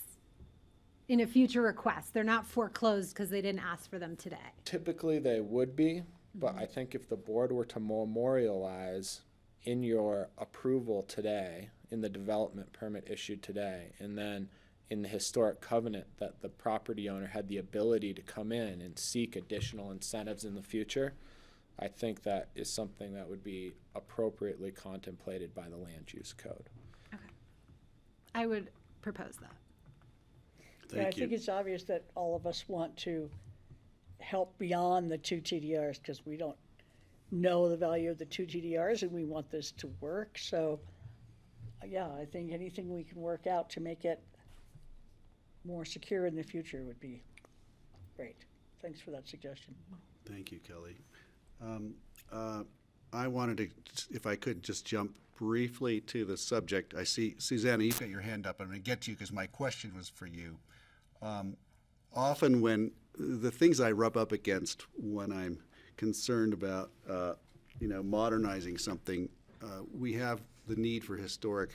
in a future request. They're not foreclosed because they didn't ask for them today. Typically they would be, but I think if the board were to memorialize in your approval today, in the development permit issued today, and then in the historic covenant that the property owner had the ability to come in and seek additional incentives in the future, I think that is something that would be appropriately contemplated by the land use code. I would propose that. Yeah, I think it's obvious that all of us want to help beyond the two TDRs because we don't know the value of the two TDRs and we want this to work. So, yeah, I think anything we can work out to make it more secure in the future would be great. Thanks for that suggestion. Thank you, Kelly. I wanted to, if I could, just jump briefly to the subject. I see, Susanna, you've got your hand up. I'm going to get to you because my question was for you. Often when the things I rub up against when I'm concerned about, modernizing something, we have the need for historic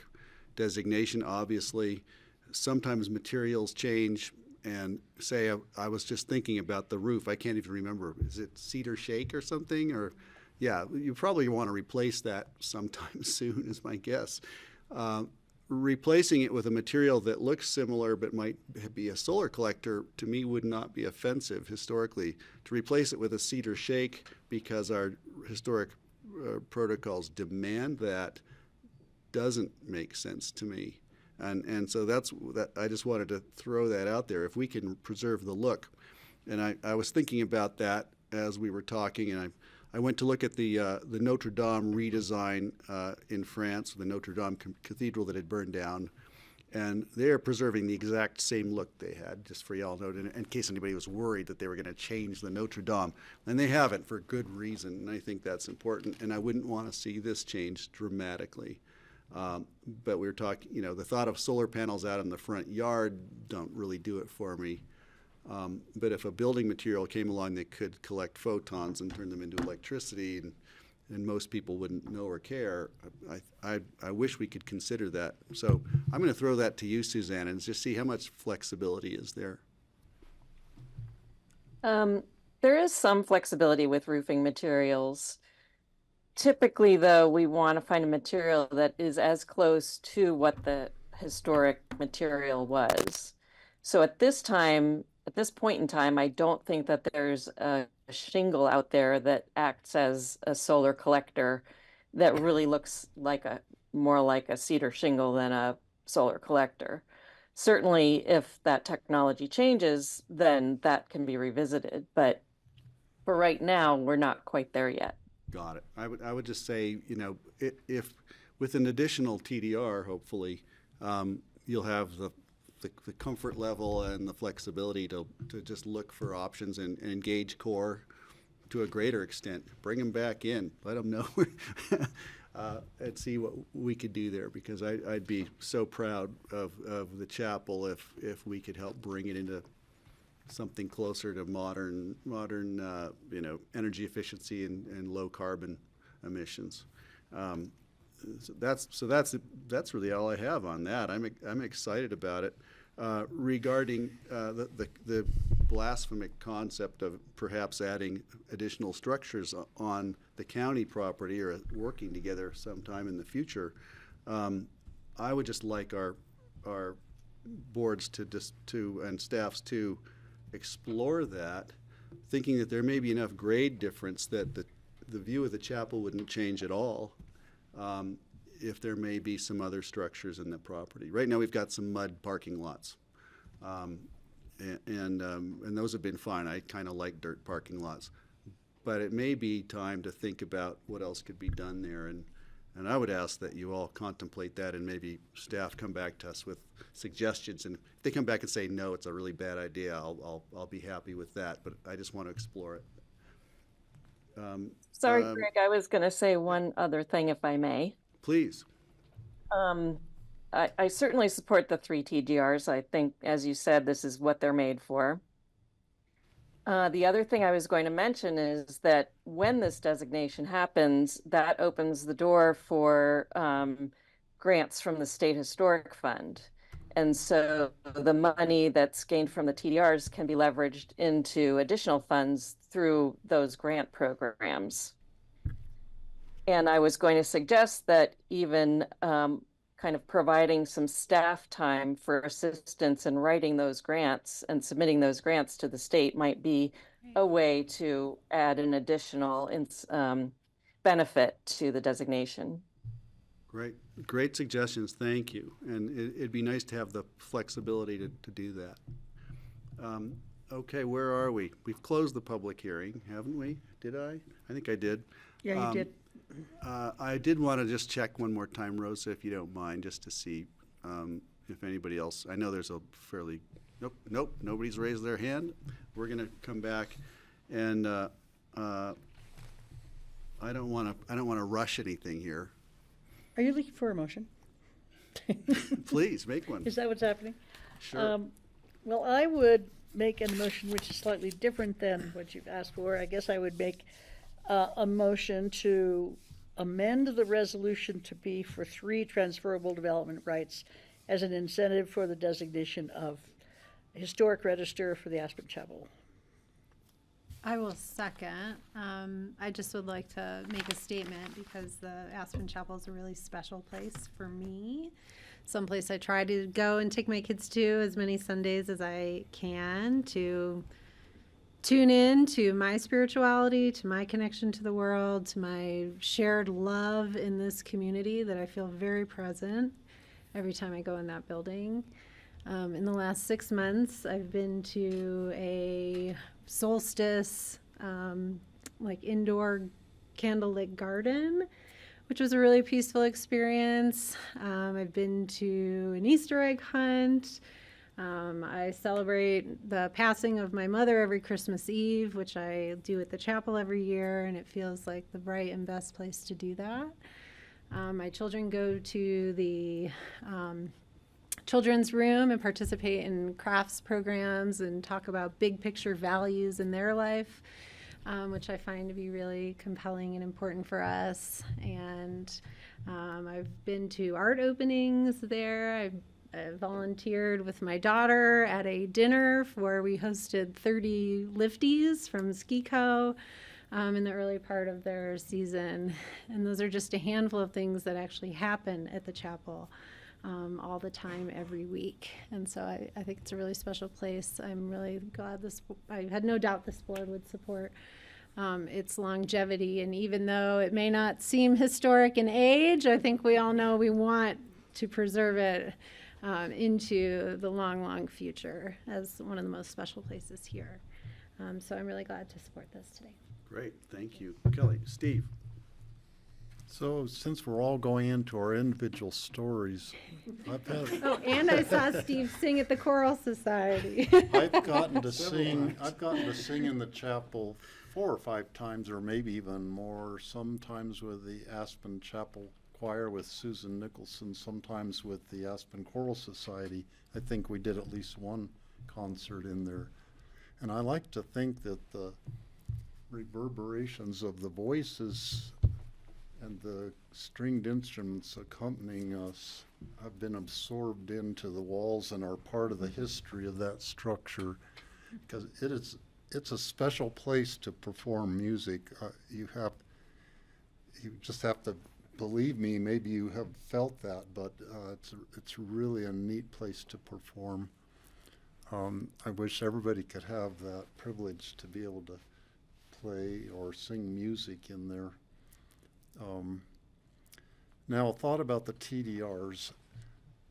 designation, obviously. Sometimes materials change, and say I was just thinking about the roof. I can't even remember. Is it cedar shake or something? Or, yeah, you probably want to replace that sometime soon, is my guess. Replacing it with a material that looks similar but might be a solar collector, to me, would not be offensive historically. To replace it with a cedar shake because our historic protocols demand that doesn't make sense to me. And so that I just wanted to throw that out there. If we can preserve the look, and I was thinking about that as we were talking, and I went to look at the Notre Dame redesign in France, the Notre Dame Cathedral that had burned down, and they are preserving the exact same look they had, just for y'all know, in case anybody was worried that they were going to change the Notre Dame, and they haven't for good reason, and I think that's important, and I wouldn't want to see this change dramatically. But we were talking, the thought of solar panels out in the front yard don't really do it for me. But if a building material came along that could collect photons and turn them into electricity, and most people wouldn't know or care, I wish we could consider that. So I'm going to throw that to you, Suzanne, and just see how much flexibility is there. There is some flexibility with roofing materials. Typically, though, we want to find a material that is as close to what the historic material was. So at this point in time, I don't think that there's a shingle out there that acts as a solar collector that really looks like more like a cedar shingle than a solar collector. Certainly, if that technology changes, then that can be revisited. But for right now, we're not quite there yet. Got it. I would just say, if with an additional TDR, hopefully, you'll have the comfort level and the flexibility to just look for options and engage core to a greater extent. Bring them back in, let them know, and see what we could do there, because I'd be so proud of the chapel if we could help bring it into something closer to modern energy efficiency and low carbon emissions. So that's really all I have on that. I'm excited about it. Regarding the blasphemic concept of perhaps adding additional structures on the county property or working together sometime in the future, I would just like our boards and staffs to explore that, thinking that there may be enough grade difference that the view of the chapel wouldn't change at all, if there may be some other structures in the property. Right now we've got some mud parking lots, and those have been fine. I kind of like dirt parking lots, but it may be time to think about what else could be done there, and I would ask that you all contemplate that, and maybe staff come back to us with suggestions. And if they come back and say, no, it's a really bad idea, I'll be happy with that, but I just want to explore it. Sorry, Greg, I was going to say one other thing, if I may. Please. I certainly support the 3 TDRs. I think, as you said, this is what they're made for. The other thing I was going to mention is that when this designation happens, that opens the door for grants from the State Historic Fund. And so the money that's gained from the TDRs can be leveraged into additional funds through those grant programs. And I was going to suggest that even kind of providing some staff time for assistance in writing those grants and submitting those grants to the state might be a way to add an additional benefit to the designation. Great suggestions, thank you. And it'd be nice to have the flexibility to do that. Okay, where are we? We've closed the public hearing, haven't we? Did I? I think I did. Yeah, you did. I did want to just check one more time, Rosa, if you don't mind, just to see if anybody else, I know there's a fairly, nope, nobody's raised their hand. We're going to come back and I don't want to rush anything here. Are you looking for a motion? Please, make one. Is that what's happening? Sure. Well, I would make a motion which is slightly different than what you've asked for. I guess I would make a motion to amend the resolution to be for 3 transferable development rights as an incentive for the designation of historic register for the Aspen Chapel. I will second. I just would like to make a statement because the Aspen Chapel is a really special place for me. Someplace I try to go and take my kids to as many Sundays as I can to tune in to my spirituality, to my connection to the world, to my shared love in this community that I feel very present every time I go in that building. In the last 6 months, I've been to a solstice, like indoor candlelit garden, which was a really peaceful experience. I've been to an Easter egg hunt. I celebrate the passing of my mother every Christmas Eve, which I do at the chapel every year, and it feels like the right and best place to do that. My children go to the children's room and participate in crafts programs and talk about big picture values in their life, which I find to be really compelling and important for us. And I've been to art openings there. I volunteered with my daughter at a dinner where we hosted 30 lifties from Ski Co. In the early part of their season. And those are just a handful of things that actually happen at the chapel all the time, every week. And so I think it's a really special place. I'm really glad I had no doubt this board would support its longevity. And even though it may not seem historic in age, I think we all know we want to preserve it into the long, long future as one of the most special places here. So I'm really glad to support this today. Great, thank you. Kelly, Steve. So since we're all going into our individual stories, I've had Oh, and I saw Steve sing at the Choral Society. I've gotten to sing in the chapel 4 or 5 times, or maybe even more, sometimes with the Aspen Chapel Choir with Susan Nicholson, sometimes with the Aspen Choral Society. I think we did at least one concert in there. And I like to think that the reverberations of the voices and the stringed instruments accompanying us have been absorbed into the walls and are part of the history of that structure, because it's a special place to perform music. You just have to believe me, maybe you have felt that, but it's really a neat place to perform. I wish everybody could have that privilege to be able to play or sing music in there. Now, a thought about the TDRs.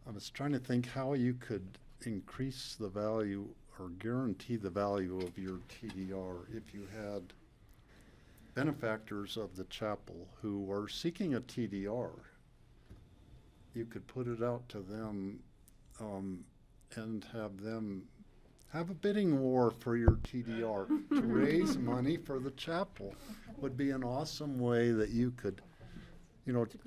I was trying to think how you could increase the value or guarantee the value of your TDR if you had benefactors of the chapel who are seeking a TDR. You could put it out to them and have them have a bidding war for your TDR to raise money for the chapel. Would be an awesome way that you could,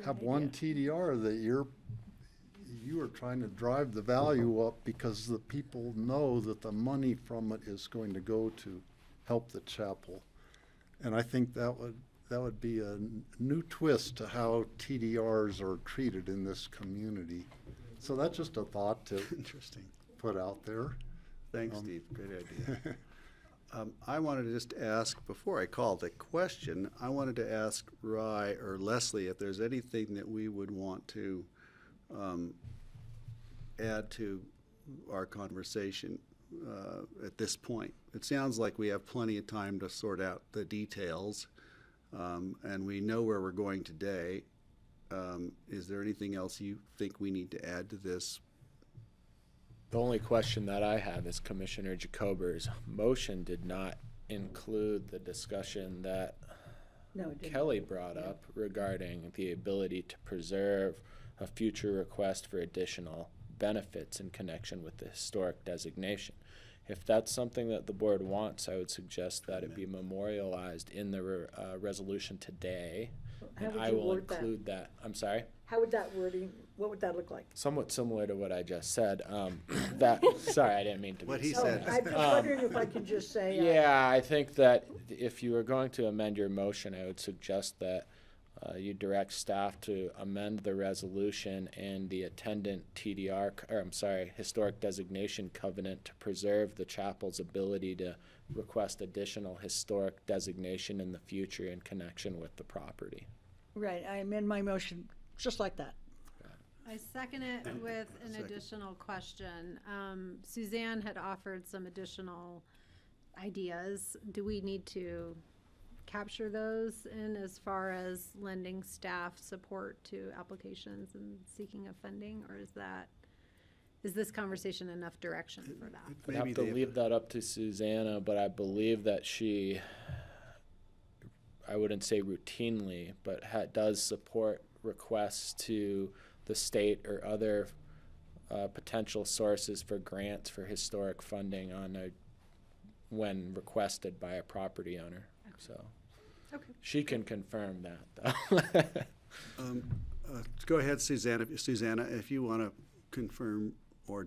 have one TDR that you are trying to drive the value up because the people know that the money from it is going to go to help the chapel. And I think that would be a new twist to how TDRs are treated in this community. So that's just a thought to put out there. Thanks, Steve. Great idea. I wanted to just ask, before I call the question, I wanted to ask Rye or Leslie if there's anything that we would want to add to our conversation at this point. It sounds like we have plenty of time to sort out the details, and we know where we're going today. Is there anything else you think we need to add to this? The only question that I have is Commissioner Jacober's motion did not include the discussion that No, it didn't. Kelly brought up regarding the ability to preserve a future request for additional benefits in connection with the historic designation. If that's something that the board wants, I would suggest that it be memorialized in the resolution today. How And would I you will word that? include that. I'm sorry? How would that wording, what would that look like? Somewhat similar to what I just said. Sorry, I didn't mean to. What be he so- said. I'm just wondering if I could just say. Yeah, I think that if you were going to amend your motion, I would suggest that you direct staff to amend the resolution and the attendant historic designation covenant to preserve the chapel's ability to request additional historic designation in the future in connection with the property. Right, I amend my motion just like that. I second it with an Second. additional question. Suzanne had offered some additional ideas. Do we need to capture those in as far as lending staff support to applications and seeking of funding, or is this conversation enough direction for that? I'd have to leave that up to Susanna, but I believe that she, I wouldn't say routinely, but does support requests to the state or other potential sources for grants for historic funding when requested by a property owner. So she can confirm that, though. Go ahead, Susanna, if you want to confirm or.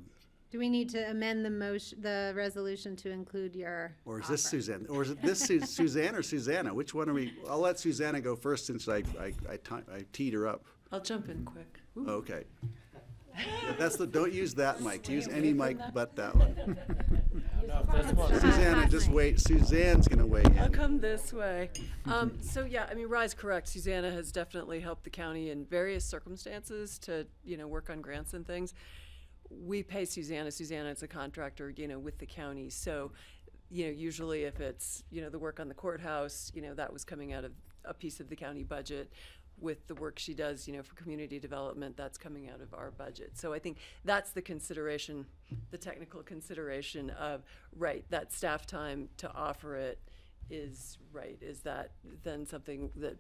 Do we need to amend the resolution to include your Or is this offer? Suzanne? Or is it this Suzanne or Susanna? Which one are we? I'll let Susanna go first since I teed her up. I'll jump in quick. Ooh. Okay. Yeah, don't use that mic. Use any mic but that one. Susanna, just wait. Suzanne's going to weigh I'll in. come this way. So yeah, I mean, Rye's correct. Susanna has definitely helped the county in various circumstances to, work on grants and things. We pay Susanna. Susanna is a contractor, with the county. So, usually if it's, the work on the courthouse, that was coming out of a piece of the county budget. With the work she does, for community development, that's coming out of our budget. So I think that's the consideration, the technical consideration of, that staff time to offer it is that then something that,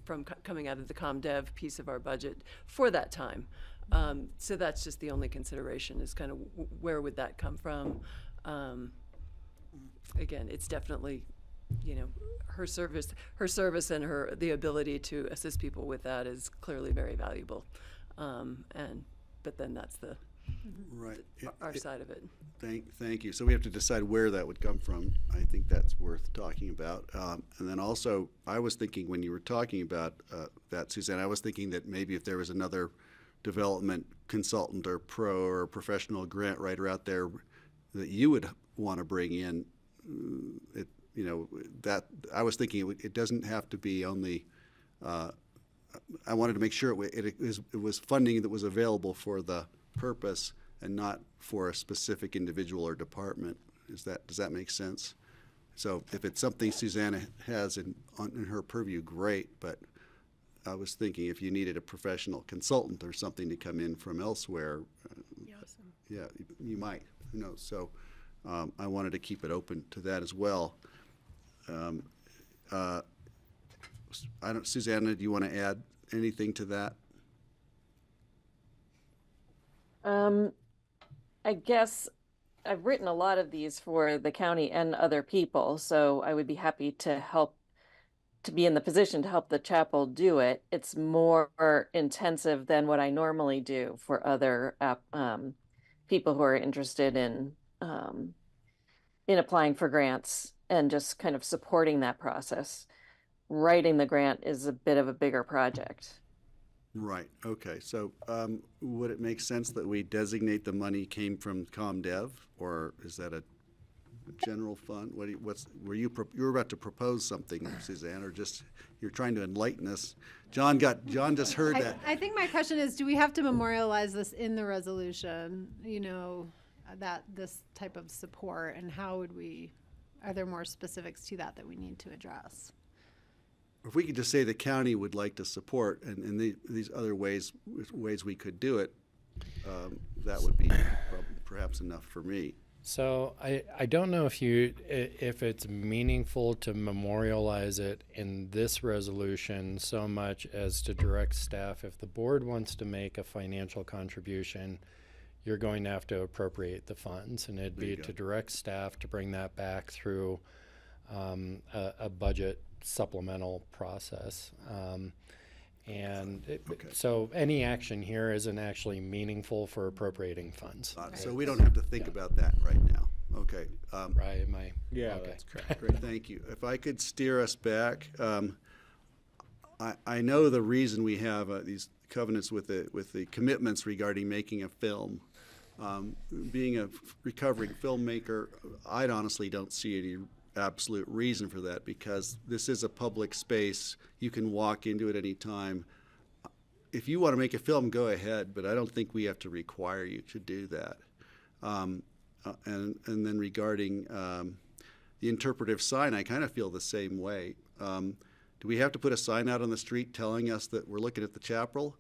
from coming out of the ComDev piece of our budget for that time. So that's just the only consideration is kind of where would that come from? Again, it's definitely, her service and the ability to assist people with that is clearly very valuable. But then that's our side of it. Thank you. So we have to decide where that would come from. I think that's worth talking about. And then also, I was thinking when you were talking about that, Suzanne, I was thinking that maybe if there was another development consultant or professional grant writer out there that you would want to bring in, that I was thinking it doesn't have to be only. I wanted to make sure it was funding that was available for the purpose and not for a specific individual or department. Does that make sense? So if it's something Susanna has in her purview, great. But I was thinking if you needed a professional consultant or something to come in from elsewhere, yeah, you might. Who knows? So. I wanted to keep it open to that as well. Susanna, do you want to add anything to that? I guess I've written a lot of these for the county and other people, so I would be happy to be in the position to help the chapel do it. It's more intensive than what I normally do for other people who are interested in applying for grants and just kind of supporting that process. Writing the grant is a bit of a bigger project. Right. Okay. So would it make sense that we designate the money came from ComDev, or is that a general fund? You were about to propose something, Suzanne, or just you're trying to enlighten us? John just heard that. I think my question is, do we have to memorialize this in the resolution? That this type of support, and how would are there more specifics to that we need to address? if we could just say the county would like to support, and these other ways we could do it, that would be perhaps enough for me. So I don't know if it's meaningful to memorialize it in this resolution so much as to direct staff. If the board wants to make a financial contribution, you're going to have to appropriate the funds, and it'd be to direct staff to bring that back through a budget supplemental process. So any action here isn't actually meaningful for appropriating funds. So we don't have to think about that right now. Okay. Right, Yeah, okay. that's correct. Great, thank you. If I could steer us back, I know the reason we have these covenants with the commitments regarding making a film. Being a recovering filmmaker, I honestly don't see any absolute reason for that, because this is a public space. You can walk into it any time. If you want to make a film, go ahead, but I don't think we have to require you to do that. And then regarding the interpretive sign, I kind of feel the same way. Do we have to put a sign out on the street telling us that we're looking at the chapel?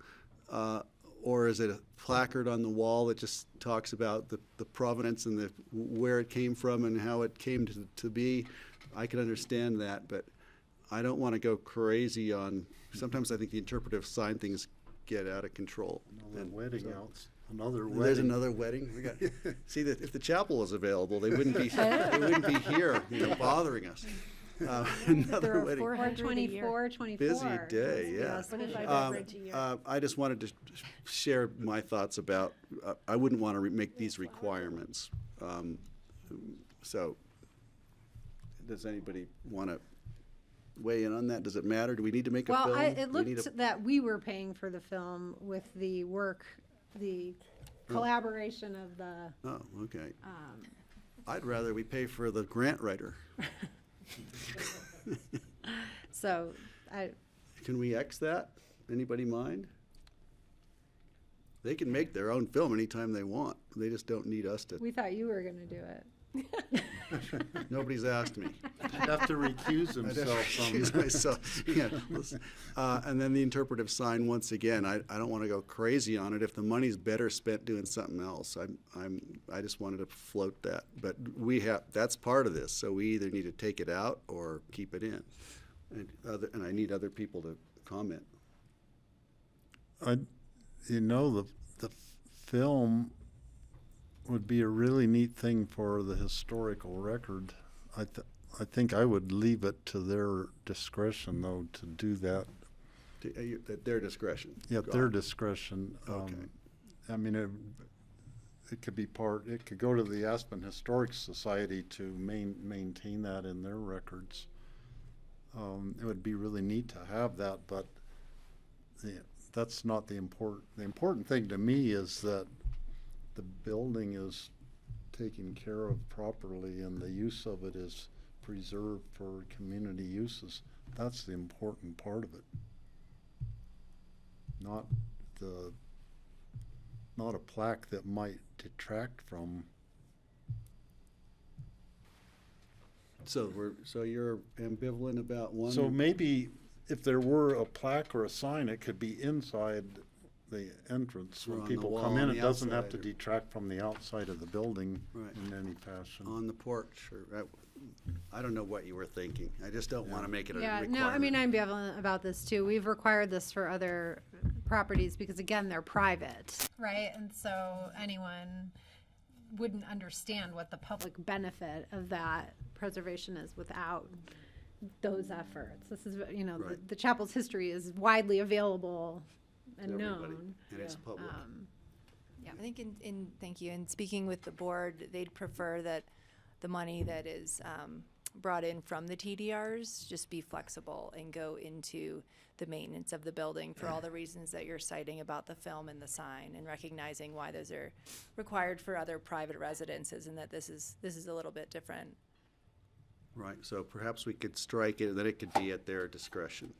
Or is it a placard on the wall that just talks about the provenance and where it came from and how it came to be? I can understand that, but I don't want to go crazy on, sometimes I think the interpretive sign things get out of control. Another wedding out. Another There's wedding. another wedding. We got, see, that if the chapel was available, they wouldn't be here, bothering us. Another wedding. 424, 24. Busy day, yeah. I just wanted to share my thoughts about, I wouldn't want to make these requirements. So, does anybody want to weigh in on that? Does it matter? Do we need to make a film? Well, it Do we need looked that we were paying for the film with the work, the collaboration of the. Oh, okay. I'd rather we pay for the grant writer. So, Can we X that? Anybody mind? They can make their own film anytime they want. They just don't need us to. we thought you were going to do it. Nobody's asked me. I'd have to recuse himself from Excuse that. myself. Yeah, listen. And then the interpretive sign, once again, I don't want to go crazy on it. If the money's better spent doing something else, I just wanted to float that. But that's part of this, so we either need to take it out or keep it in. And I need other people to comment. The film would be a really neat thing for the historical record. I think I would leave it to their discretion, though, to do that. At their discretion? Yeah, at their discretion. Okay. I mean, it could be it could go to the Aspen Historic Society to maintain that in their records. It would be really neat to have that, but that's not the important. The important thing to me is that the building is taken care of properly and the use of it is preserved for community uses. That's the important part of it. Not a plaque that might detract from. So you're ambivalent about one? So maybe if there were a plaque or a sign, it could be inside the entrance. Or When on the people wall come on in, the it doesn't have to outside, or- detract from the outside of the building Right. in any fashion. On the porch, or I don't know what you were thinking. I just don't want to make it a Yeah, requirement. no, I mean, I'm ambivalent about this too. We've required this for other properties because again, they're private. Right, and so anyone wouldn't understand what the public benefit of that preservation is without those efforts. This is, Right. the chapel's history is widely available and Everybody. known. And it's public. Yeah, I think thank you. In speaking with the board, they'd prefer that the money that is brought in from the TDRs just be flexible and go into the maintenance of the building for all the reasons that you're citing about the film and the sign, and recognizing why those are required for other private residences, and that this is a little bit different. Right, so perhaps we could strike it, and then it could be at their discretion.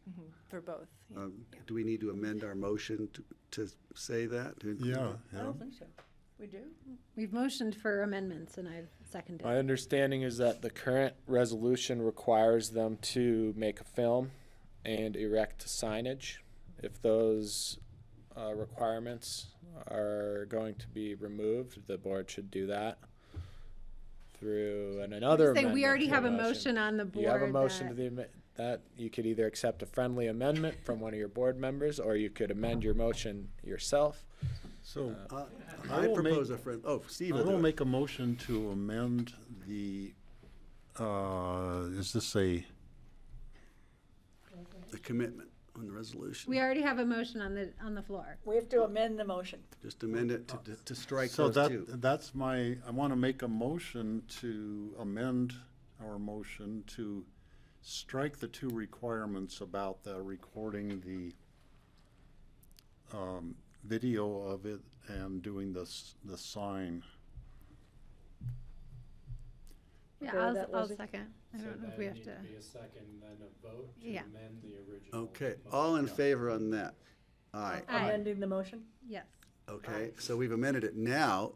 For both. Yeah. Do we need to amend our motion to say that? to include Yeah, that? I don't think so. We do? We've motioned for amendments and I've seconded. My understanding is that the current resolution requires them to make a film and erect signage. If those requirements are going to be removed, the board should do that through another Saying amendment. we already to the have a motion on the board. You have a motion that- to that you could either accept a friendly amendment from one of your board members, or you could amend your motion yourself. So I propose a friend, oh, Steve I will do will it. make a motion to amend the, is this a, The commitment on the resolution. We already have a motion on the floor. We have to amend the motion. Just amend it to strike so those that, two. that's my, I want to make a motion to amend our motion to strike the two requirements about the recording the video of it and doing the sign. Yeah, Okay with that, I'll Leslie? second. I So don't know if that we have needs to. be a second, then a vote to Yeah. amend the original. Okay, all in favor on that? Aye. Aye. Amending the motion? Yes. Okay, so we've amended it now.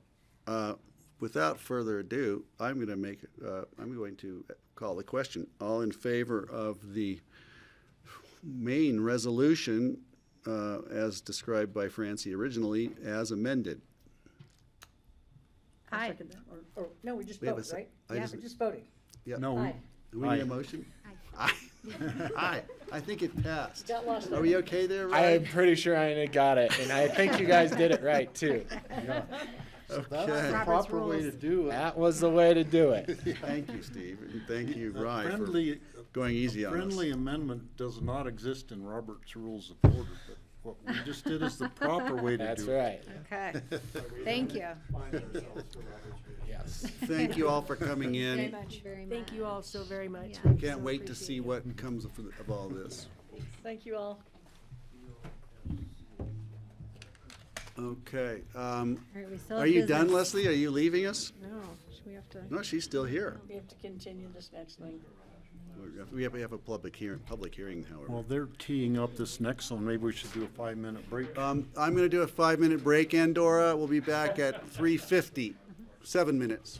Without further ado, I'm going to call the question. All in favor of the main resolution as described by Francie originally, as amended? I'll Aye. second that. Or, no, we just We have a voted, sec- right? I Yeah, just- we're just voting. Yep. No, Aye. Do we need Aye. a motion? Aye. Aye. I think it passed. Got lost Are we okay there, I'm Ryan? pretty sure I got it, and I think you guys did it right too. That's the Okay. proper way to do it. That was the way to do it. Thank you, Steve, and thank you, A Ryan, for friendly, going easy on us. friendly amendment does not exist in Robert's Rules of Order, but what we just did is the proper way to do it. That's right. Okay. Thank you. Yes. Thank you all for coming in. Thank you all so very much. Yeah. Can't wait to see what comes of all this. Thank you all. Okay. All right, we still Are have you done, business. Leslie? Are you leaving us? No, should we have to? No, she's still here. We have to continue this next thing. We have to have a public hearing, however. Well, they're teeing up this next one. Maybe we should do a 5-minute break. I'm going to do a 5-minute break, Andorra. We'll be back at 3:50. 7 minutes.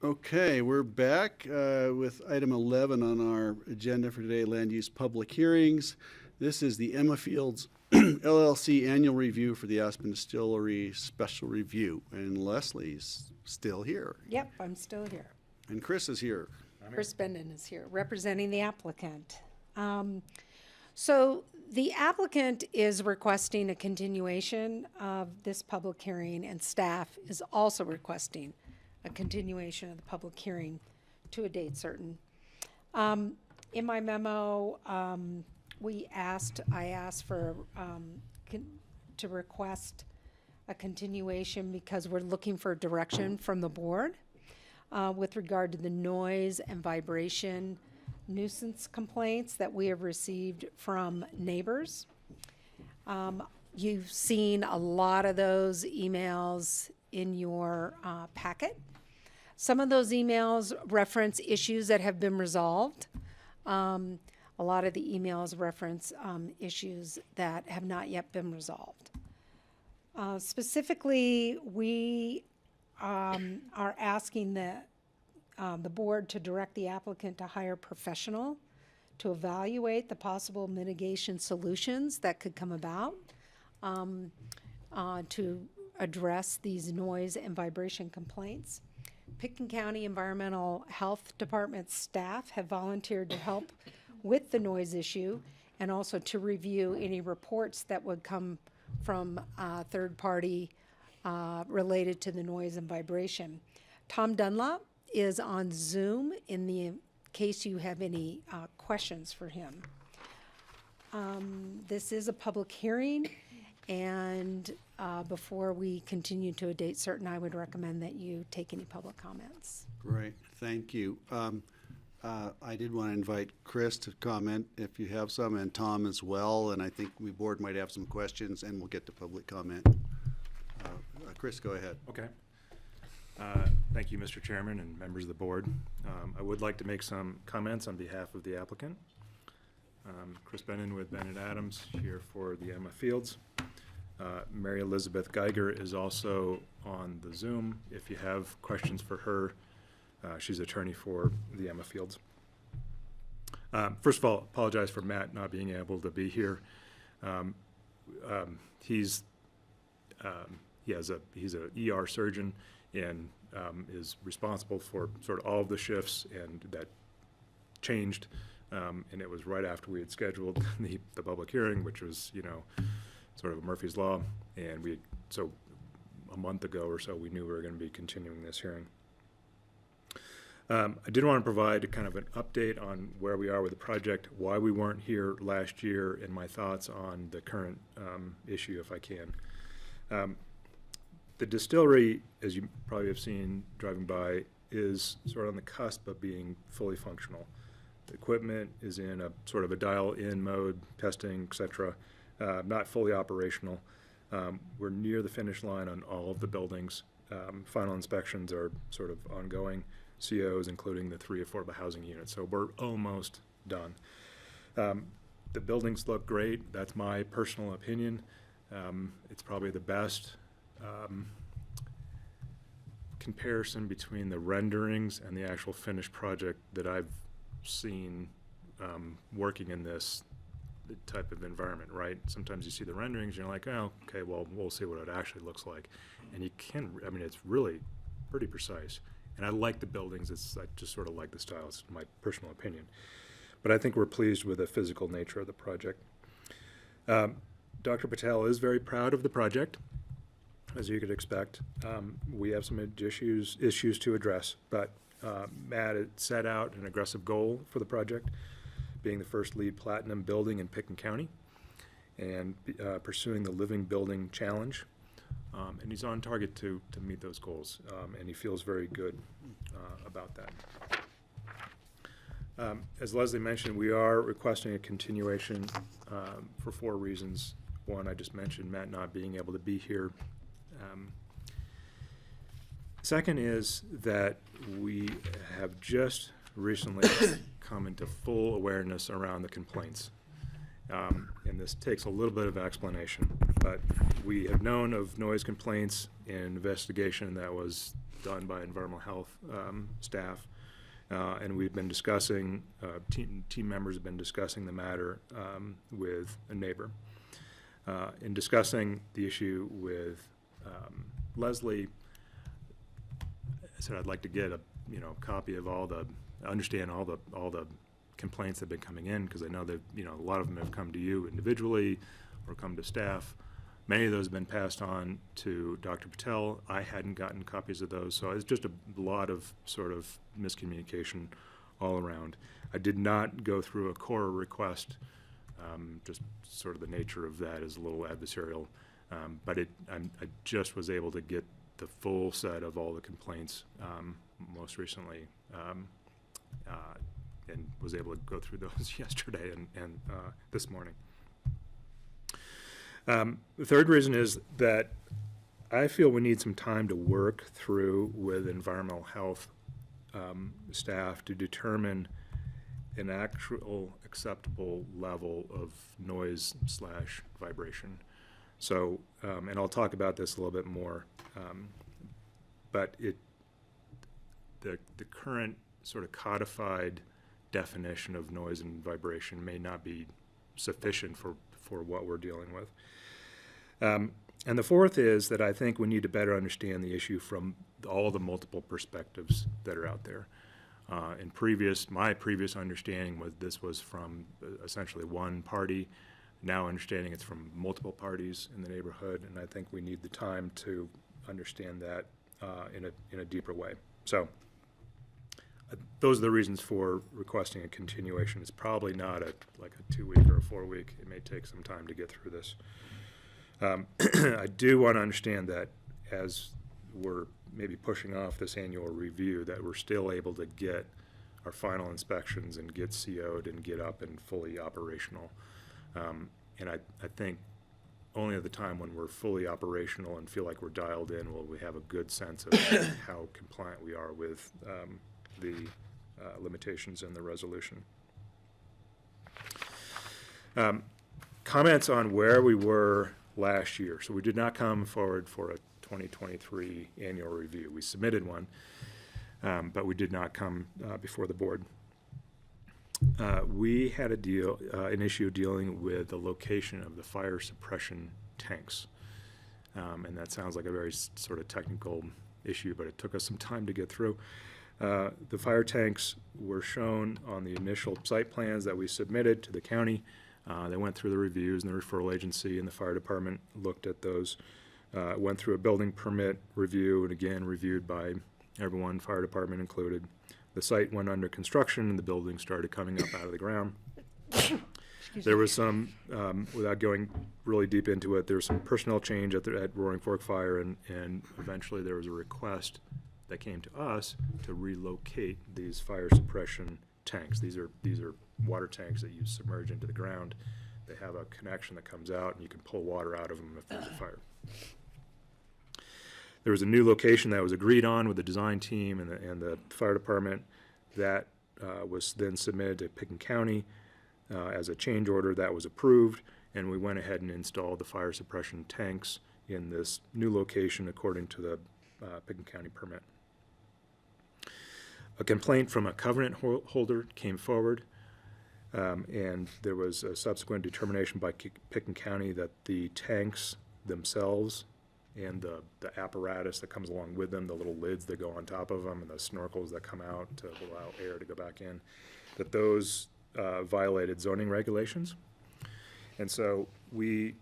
Okay, we're back with item 11 on our agenda for today, land use public hearings. This is the Emma Fields LLC annual review for the Aspen Distillery special review. And Leslie's still here. Yep, I'm still here. And Chris is here. Chris Benden is here, representing the applicant. So the applicant is requesting a continuation of this public hearing, and staff is also requesting a continuation of the public hearing to a date certain. In my memo, I asked for to request a continuation because we're looking for direction from the board with regard to the noise and vibration nuisance complaints that we have received from neighbors. You've seen a lot of those emails in your packet. Some of those emails reference issues that have been resolved. A lot of the emails reference issues that have not yet been resolved. Specifically, we are asking the board to direct the applicant to hire a professional to evaluate the possible mitigation solutions that could come about to address these noise and vibration complaints. Picken County Environmental Health Department staff have volunteered to help with the noise issue and also to review any reports that would come from third party related to the noise and vibration. Tom Dunlop is on Zoom in the case you have any questions for him. This is a public hearing, and before we continue to a date certain, I would recommend that you take any public comments. Great, thank you. I did want to invite Chris to comment if you have some, and Tom as well, and I think the board might have some questions, and we'll get to public comment. Chris, go ahead. Okay. Thank you, Mr. Chairman and members of the board. I would like to make some comments on behalf of the applicant. Chris Benden with Bennett Adams here for the Emma Fields. Mary Elizabeth Geiger is also on the Zoom. If you have questions for her, she's attorney for the Emma Fields. First of all, apologize for Matt not being able to be here. He's a ER surgeon and is responsible for sort of all of the shifts, and that changed, and it was right after we had scheduled the public hearing, which was, you know, sort of Murphy's Law, and so a month ago or so we knew we were going to be continuing this hearing. I did want to provide kind of an update on where we are with the project, why we weren't here last year, and my thoughts on the current issue, if I can. The distillery, as you probably have seen driving by, is sort of on the cusp of being fully functional. The equipment is in a sort of a dial-in mode, testing, et cetera, not fully operational. We're near the finish line on all of the buildings. Final inspections are sort of ongoing, COs, including the 3 affordable housing units. So we're almost done. The buildings look great. That's my personal opinion. It's probably the best comparison between the renderings and the actual finished project that I've seen working in this type of environment, right? Sometimes you see the renderings and you're like, oh, okay, well, we'll see what it actually looks like. And you can, I mean, it's really pretty precise. And I like the buildings. I just sort of like the style. It's my personal opinion. But I think we're pleased with the physical nature of the project. Dr. Patel is very proud of the project, as you could expect. We have some issues to address, but Matt had set out an aggressive goal for the project, being the first LEED Platinum building in Picken County, and pursuing the Living Building Challenge. And he's on target to meet those goals, and he feels very good about that. As Leslie mentioned, we are requesting a continuation for 4 reasons. One, I just mentioned, Matt not being able to be here. Second is that we have just recently come into full awareness around the complaints. And this takes a little bit of explanation, but we have known of noise complaints and investigation that was done by environmental health staff. And we've been discussing, team members have been discussing the matter with a neighbor. In discussing the issue with Leslie, I said I'd like to get a copy of understand all the complaints that have been coming in, because I know that a lot of them have come to you individually or come to staff. Many of those have been passed on to Dr. Patel. I hadn't gotten copies of those, so it's just a lot of sort of miscommunication all around. I did not go through a core request. Just sort of the nature of that is a little adversarial, but I just was able to get the full set of all the complaints most recently, and was able to go through those yesterday and this morning. The third reason is that I feel we need some time to work through with environmental health staff to determine an actual acceptable level of noise / vibration. So, and I'll talk about this a little bit more, but the current sort of codified definition of noise and vibration may not be sufficient for what we're dealing with. And the fourth is that I think we need to better understand the issue from all the multiple perspectives that are out there. My previous understanding was this was from essentially one party. Now understanding it's from multiple parties in the neighborhood, and I think we need the time to understand that in a deeper way. So those are the reasons for requesting a continuation. It's probably not like a 2-week or a 4-week. It may take some time to get through this. I do want to understand that as we're maybe pushing off this annual review, that we're still able to get our final inspections and get CO'd and get up and fully operational. And I think only at the time when we're fully operational and feel like we're dialed in will we have a good sense of how compliant we are with the limitations in the resolution. Comments on where we were last year. So we did not come forward for a 2023 annual review. We submitted one, but we did not come before the board. We had an issue dealing with the location of the fire suppression tanks. And that sounds like a very sort of technical issue, but it took us some time to get through. The fire tanks were shown on the initial site plans that we submitted to the county. They went through the reviews, and the referral agency and the fire department looked at those. Went through a building permit review, and again reviewed by everyone, fire department included. The site went under construction, and the building started coming up out of the ground. There was some, without going really deep into it, there was some personnel change at Roaring Fork Fire, and eventually there was a request that came to us to relocate these fire suppression tanks. These are water tanks that you submerge into the ground. They have a connection that comes out, and you can pull water out of them if there's a fire. There was a new location that was agreed on with the design team and the fire department. That was then submitted to Pickens County as a change order. That was approved, and we went ahead and installed the fire suppression tanks in this new location according to the Pickens County permit. A complaint from a covenant holder came forward, and there was a subsequent determination by Pickens County that the tanks themselves and the apparatus that comes along with them, the little lids that go on top of them and the snorkels that come out to allow air to go back in, that those violated zoning regulations. And so we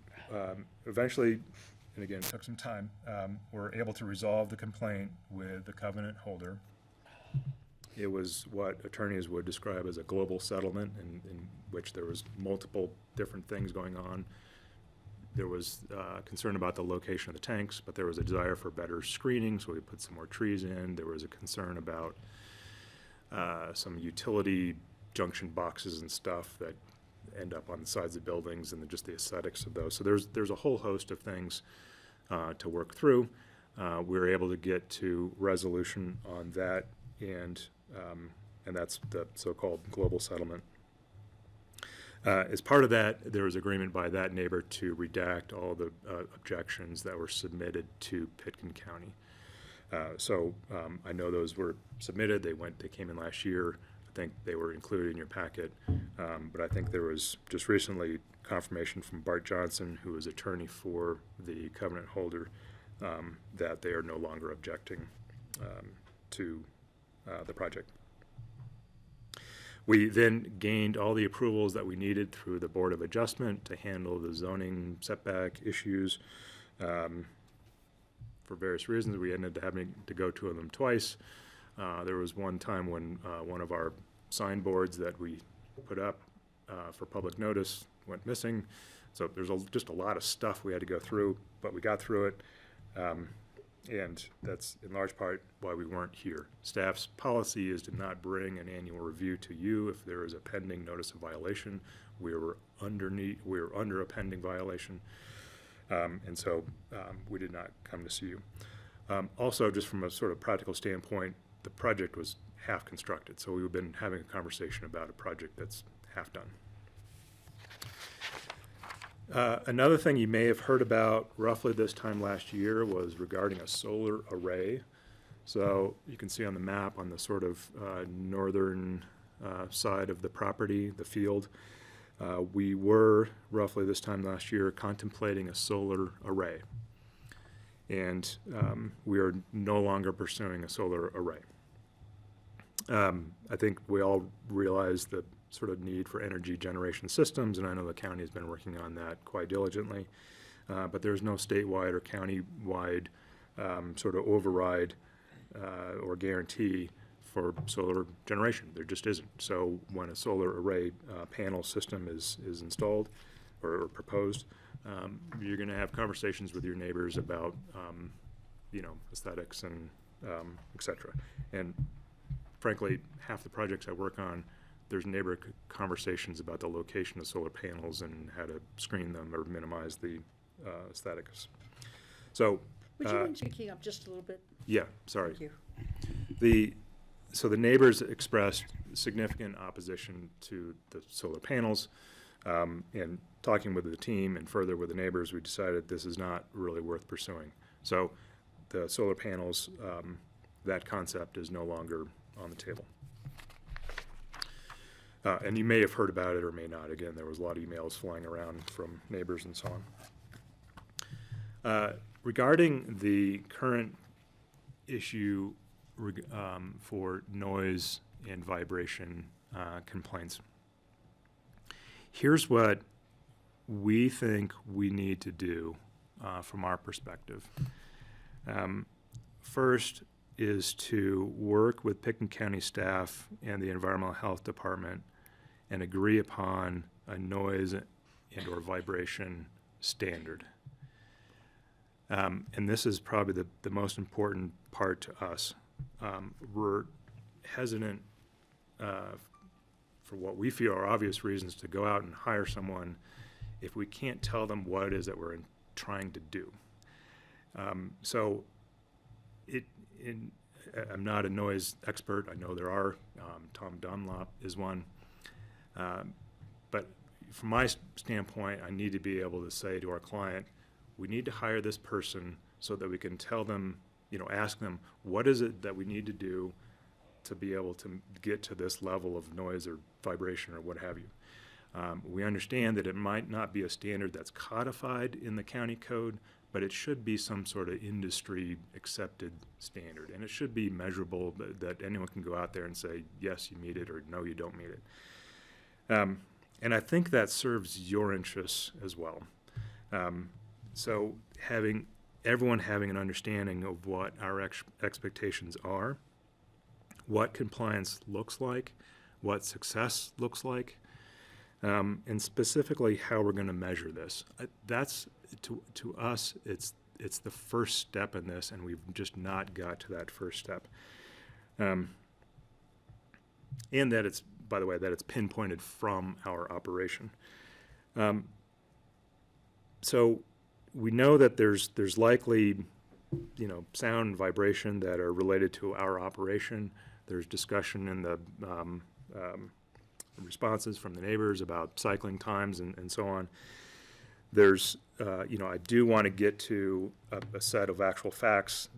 eventually, and again, took some time, were able to resolve the complaint with the covenant holder. It was what attorneys would describe as a global settlement in which there was multiple different things going on. There was concern about the location of the tanks, but there was a desire for better screening, so we put some more trees in. There was a concern about some utility junction boxes and stuff that end up on the sides of buildings, and just the aesthetics of those. So there's a whole host of things to work through. We were able to get to resolution on that, and that's the so-called global settlement. As part of that, there was agreement by that neighbor to redact all the objections that were submitted to Pickens County. I know those were submitted. They came in last year. I think they were included in your packet. But I think there was just recently confirmation from Bart Johnson, who is attorney for the covenant holder, that they are no longer objecting to the project. We then gained all the approvals that we needed through the Board of Adjustment to handle the zoning setback issues. For various reasons, we ended up having to go to them twice. There was one time when one of our signboards that we put up for public notice went missing. So there's just a lot of stuff we had to go through, but we got through it. And that's in large part why we weren't here. Staff's policy is to not bring an annual review to you if there is a pending notice of violation. We were under a pending violation. And so we did not come to see you. Also, just from a sort of practical standpoint, the project was half constructed. So we've been having a conversation about a project that's half done. Another thing you may have heard about roughly this time last year was regarding a solar array. So you can see on the map on the sort of northern side of the property, the field, we were roughly this time last year contemplating a solar array. And we are no longer pursuing a solar array. I think we all realize the sort of need for energy generation systems, and I know the county has been working on that quite diligently. But there's no statewide or county-wide sort of override or guarantee for solar generation. There just isn't. So when a solar array panel system is installed or proposed, you're going to have conversations with your neighbors about, aesthetics and et cetera. And frankly, half the projects I work on, there's neighbor conversations about the location of solar panels and how to screen them or minimize the aesthetics. So, would you mind speaking up just a little bit? Yeah, sorry. Thank you. So the neighbors expressed significant opposition to the solar panels, and talking with the team and further with the neighbors, we decided this is not really worth pursuing. So the solar panels, that concept is no longer on the table. And you may have heard about it or may not. Again, there was a lot of emails flying around from neighbors and so on. Regarding the current issue for noise and vibration complaints, here's what we think we need to do from our perspective. First is to work with Pickens County staff and the Environmental Health Department and agree upon a noise and or vibration standard. And this is probably the most important part to us. We're hesitant for what we feel are obvious reasons to go out and hire someone if we can't tell them what it is that we're trying to do. I'm not a noise expert. I know there are. Tom Dunlop is one. But from my standpoint, I need to be able to say to our client, we need to hire this person so that we can tell them, ask them, what is it that we need to do to be able to get to this level of noise or vibration or what have you. We understand that it might not be a standard that's codified in the county code, but it should be some sort of industry accepted standard. And it should be measurable that anyone can go out there and say, yes, you meet it, or no, you don't meet it. And I think that serves your interests as well. So everyone having an understanding of what our expectations are, what compliance looks like, what success looks like, and specifically how we're going to measure this. That's, to us, it's the first step in this, and we've just not got to that first step. And that it's, by the way, that it's pinpointed from our operation. So we know that there's likely, sound and vibration that are related to our operation. There's discussion in the responses from the neighbors about cycling times and so on. There's, I do want to get to a set of actual facts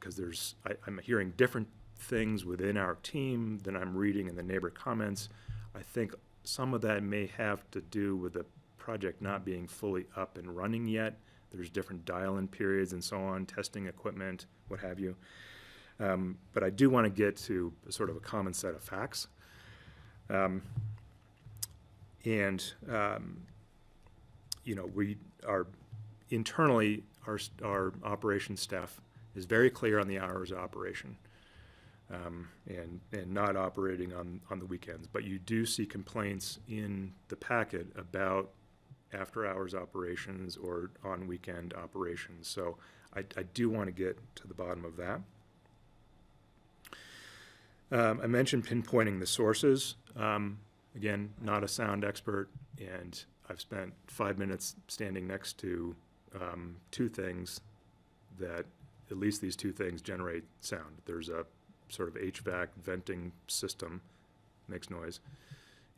because I'm hearing different things within our team than I'm reading in the neighbor comments. I think some of that may have to do with the project not being fully up and running yet. There's different dial-in periods and so on, testing equipment, what have you. But I do want to get to sort of a common set of facts. You know, we are internally, our operations staff is very clear on the hours of operation, and not operating on the weekends. But you do see complaints in the packet about after-hours operations or on-weekend operations. So I do want to get to the bottom of that. I mentioned pinpointing the sources. Again, not a sound expert, and I've spent 5 minutes standing next to two things that, at least these two things, generate sound. There's a sort of HVAC venting system, makes noise,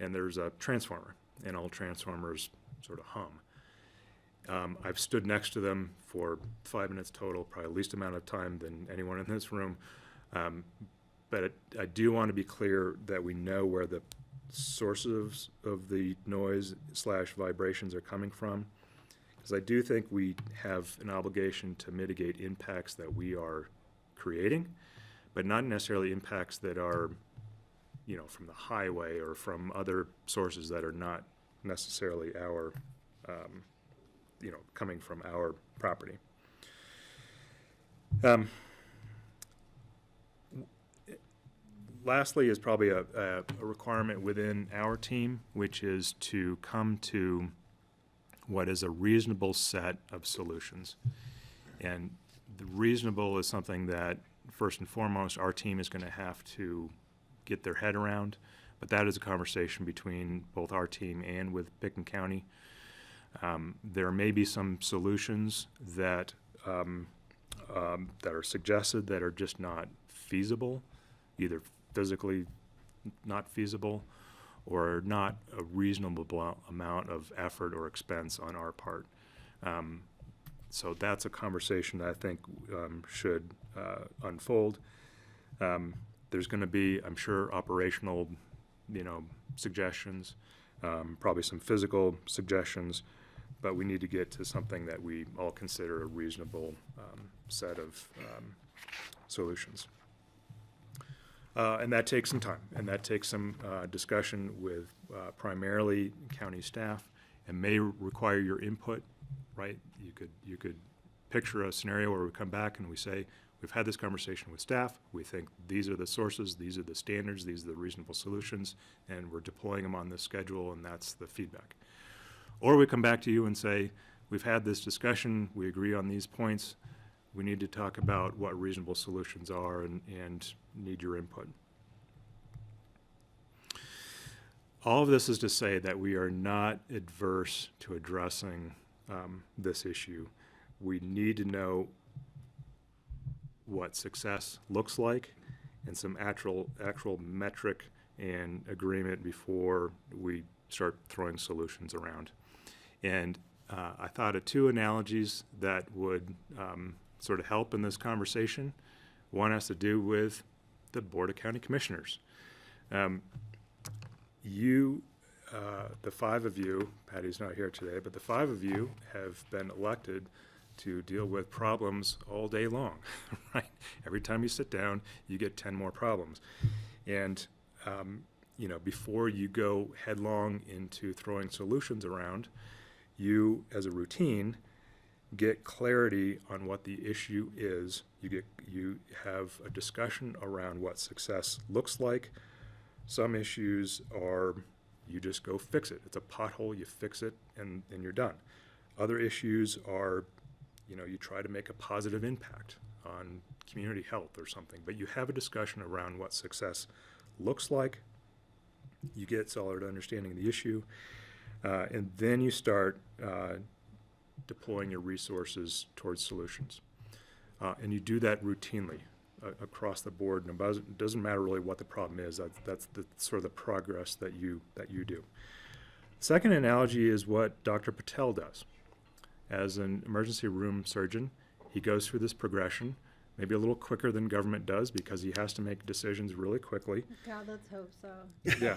and there's a transformer, and all transformers sort of hum. I've stood next to them for 5 minutes total, probably the least amount of time than anyone in this room. But I do want to be clear that we know where the sources of the noise / vibrations are coming from, because I do think we have an obligation to mitigate impacts that we are creating, but not necessarily impacts that are, you know, from the highway or from other sources that are not necessarily our, you know, coming from our property. Lastly is probably a requirement within our team, which is to come to what is a reasonable set of solutions. And the reasonable is something that, first and foremost, our team is going to have to get their head around, but that is a conversation between both our team and with Pickens County. There may be some solutions that that are suggested that are just not feasible, either physically not feasible or not a reasonable amount of effort or expense on our part. So that's a conversation that I think should unfold. There's going to be, I'm sure, operational, you know, suggestions, probably some physical suggestions, but we need to get to something that we all consider a reasonable set of solutions. And that takes some time, and that takes some discussion with primarily county staff, and may require your input, right? You could picture a scenario where we come back and we say, we've had this conversation with staff, we think these are the sources, these are the standards, these are the reasonable solutions, and we're deploying them on this schedule, and that's the feedback. Or we come back to you and say, we've had this discussion, we agree on these points, we need to talk about what reasonable solutions are and need your input. All of this is to say that we are not adverse to addressing this issue. We need to know what success looks like and some actual metric and agreement before we start throwing solutions around. And I thought of two analogies that would sort of help in this conversation. One has to do with the Board of County Commissioners. The five of you, Patty's not here today, but the five of you have been elected to deal with problems all day long, right? Every time you sit down, you get 10 more problems. And, you know, before you go headlong into throwing solutions around, you, as a routine, get clarity on what the issue is. You have a discussion around what success looks like. Some issues are you just go fix it. It's a pothole, you fix it, and you're done. Other issues are, you know, you try to make a positive impact on community health or something, but you have a discussion around what success looks like. You get solid understanding of the issue, and then you start deploying your resources towards solutions. And you do that routinely across the board, and it doesn't matter really what the problem is. That's the sort of the progress that you do. Second analogy is what Dr. Patel does. As an emergency room surgeon, he goes through this progression maybe a little quicker than government does because he has to make decisions really quickly. God, let's hope so. Yeah.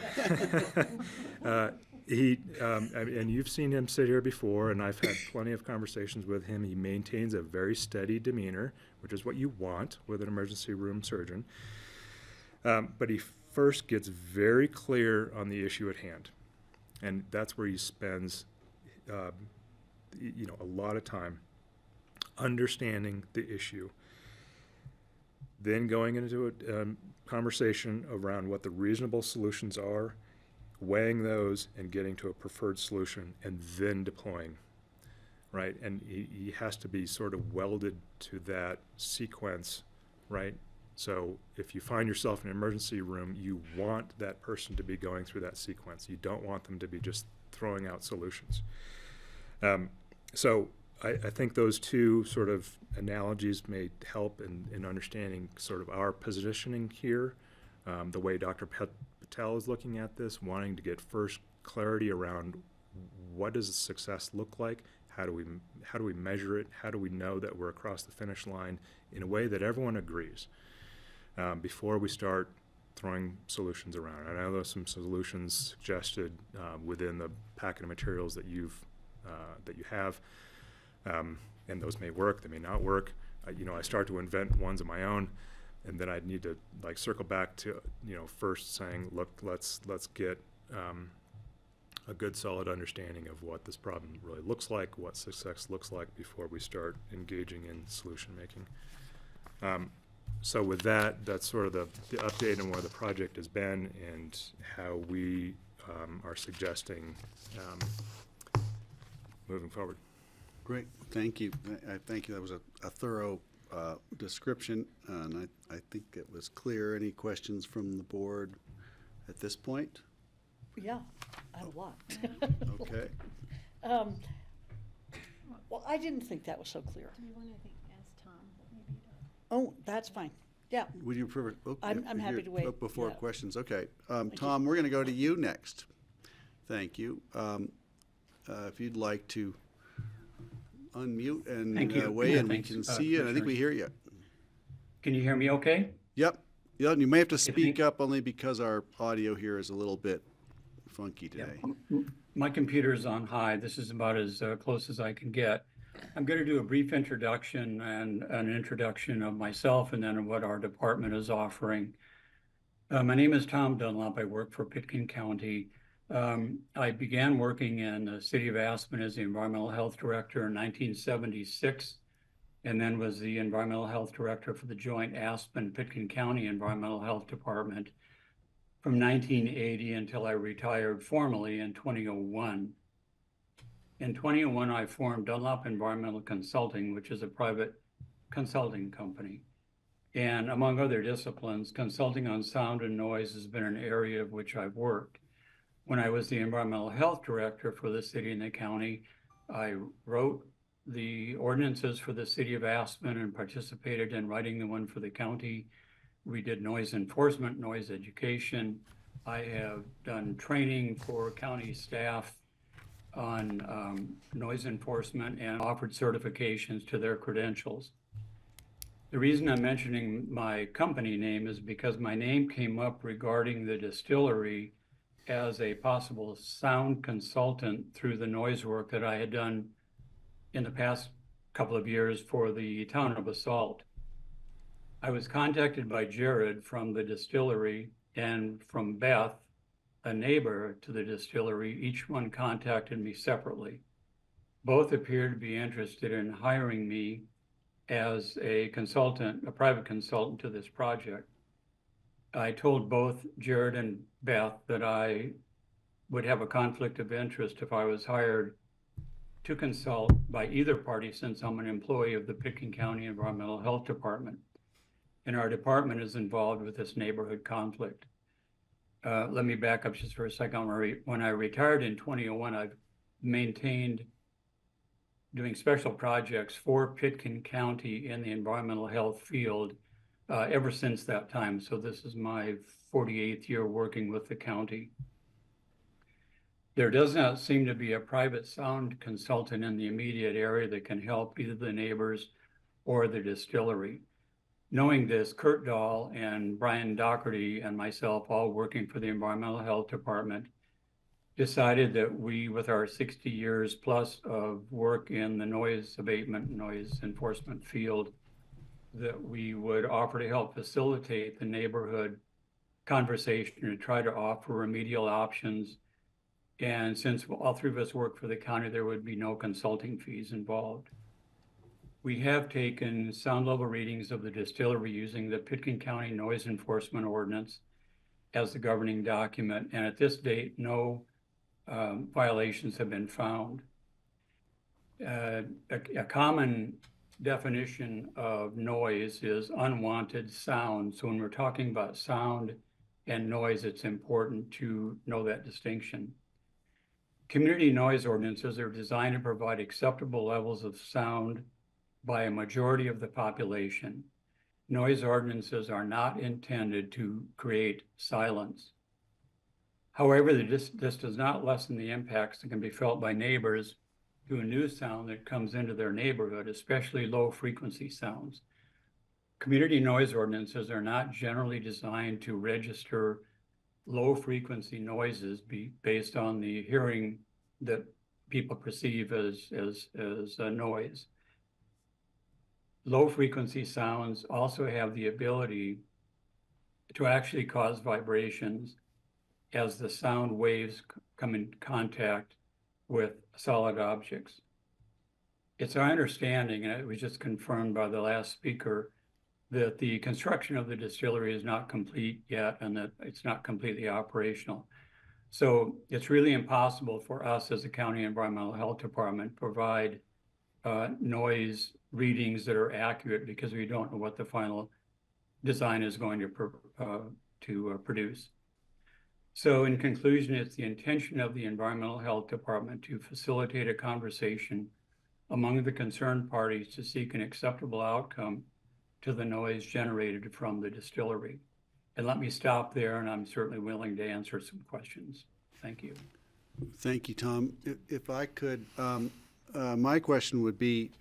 And you've seen him sit here before, and I've had plenty of conversations with him. He maintains a very steady demeanor, which is what you want with an emergency room surgeon. But he first gets very clear on the issue at hand. And that's where he spends, a lot of time understanding the issue. Then going into a conversation around what the reasonable solutions are, weighing those and getting to a preferred solution, and then deploying, right? And he has to be sort of welded to that sequence, right? So if you find yourself in an emergency room, you want that person to be going through that sequence. You don't want them to be just throwing out solutions. So I think those two sort of analogies may help in understanding sort of our positioning here, the way Dr. Patel is looking at this, wanting to get first clarity around what does success look like, how do we measure it, how do we know that we're across the finish line in a way that everyone agrees, before we start throwing solutions around. I know there's some solutions suggested within the packet of materials that you have. And those may work, they may not work. I start to invent ones of my own, and then I'd need to circle back to first saying, look, let's get a good solid understanding of what this problem really looks like, what success looks like before we start engaging in solution making. So with that, that's sort of the update on where the project has been and how we are suggesting moving forward. Great, thank you. I thank you. That was a thorough description, and I think it was clear. Any questions from the board at this point? Yeah, a lot. Okay. Well, I didn't think that was so clear. Do you want to ask Tom maybe? Oh, that's fine. Yeah. Would you prefer? Oh, I'm you're happy here to wait. Before Yeah. questions, okay. Tom, we're going to go to you next. Thank you. If you'd like to unmute and weigh in, we can see you, and I think we hear you. Can you hear me okay? Yep. Yeah, and you may have to speak up only because our audio here is a little bit funky today. My computer's on high. This is about as close as I can get. I'm going to do a brief introduction and an introduction of myself and then what our department is offering. My name is Tom Dunlop. I work for Pitkin County. I began working in the city of Aspen as the environmental health director in 1976, and then was the environmental health director for the joint Aspen-Pitkin County Environmental Health Department from 1980 until I retired formally in 2001. In 2001, I formed Dunlop Environmental Consulting, which is a private consulting company. And among other disciplines, consulting on sound and noise has been an area of which I've worked. When I was the environmental health director for the city and the county, I wrote the ordinances for the city of Aspen and participated in writing the one for the county. We did noise enforcement, noise education. I have done training for county staff on noise enforcement and offered certifications to their credentials. The reason I'm mentioning my company name is because my name came up regarding the distillery as a possible sound consultant through the noise work that I had done in the past couple of years for the town of Basalt. I was contacted by Jared from the distillery and from Beth, a neighbor to the distillery. Each one contacted me separately. Both appeared to be interested in hiring me as a consultant, a private consultant to this project. I told both Jared and Beth that I would have a conflict of interest if I was hired to consult by either party, since I'm an employee of the Pitkin County Environmental Health Department. And our department is involved with this neighborhood conflict. Let me back up just for a second. When I retired in 2001, I've maintained doing special projects for Pitkin County in the environmental health field ever since that time. So this is my 48th year working with the county. There does not seem to be a private sound consultant in the immediate area that can help either the neighbors or the distillery. Knowing this, Kurt Dahl and Brian Doherty and myself, all working for the Environmental Health Department, decided that we, with our 60 years plus of work in the noise abatement, noise enforcement field, that we would offer to help facilitate the neighborhood conversation to try to offer remedial options. And since all three of us work for the county, there would be no consulting fees involved. We have taken sound level readings of the distillery using the Pitkin County Noise Enforcement Ordinance as the governing document. And at this date, no violations have been found. A common definition of noise is unwanted sound. So when we're talking about sound and noise, it's important to know that distinction. Community noise ordinances are designed to provide acceptable levels of sound by a majority of the population. Noise ordinances are not intended to create silence. However, this does not lessen the impacts that can be felt by neighbors to a new sound that comes into their neighborhood, especially low frequency sounds. Community noise ordinances are not generally designed to register low frequency noises based on the hearing that people perceive as a noise. Low frequency sounds also have the ability to actually cause vibrations as the sound waves come in contact with solid objects. It's our understanding, and it was just confirmed by the last speaker, that the construction of the distillery is not complete yet and that it's not completely operational. So it's really impossible for us as a county environmental health department to provide noise readings that are accurate because we don't know what the final design is going to produce. So in conclusion, it's the intention of the Environmental Health Department to facilitate a conversation among the concerned parties to seek an acceptable outcome to the noise generated from the distillery. And let me stop there, and I'm certainly willing to answer some questions. Thank you. Thank you, Tom. If I could, my question would be,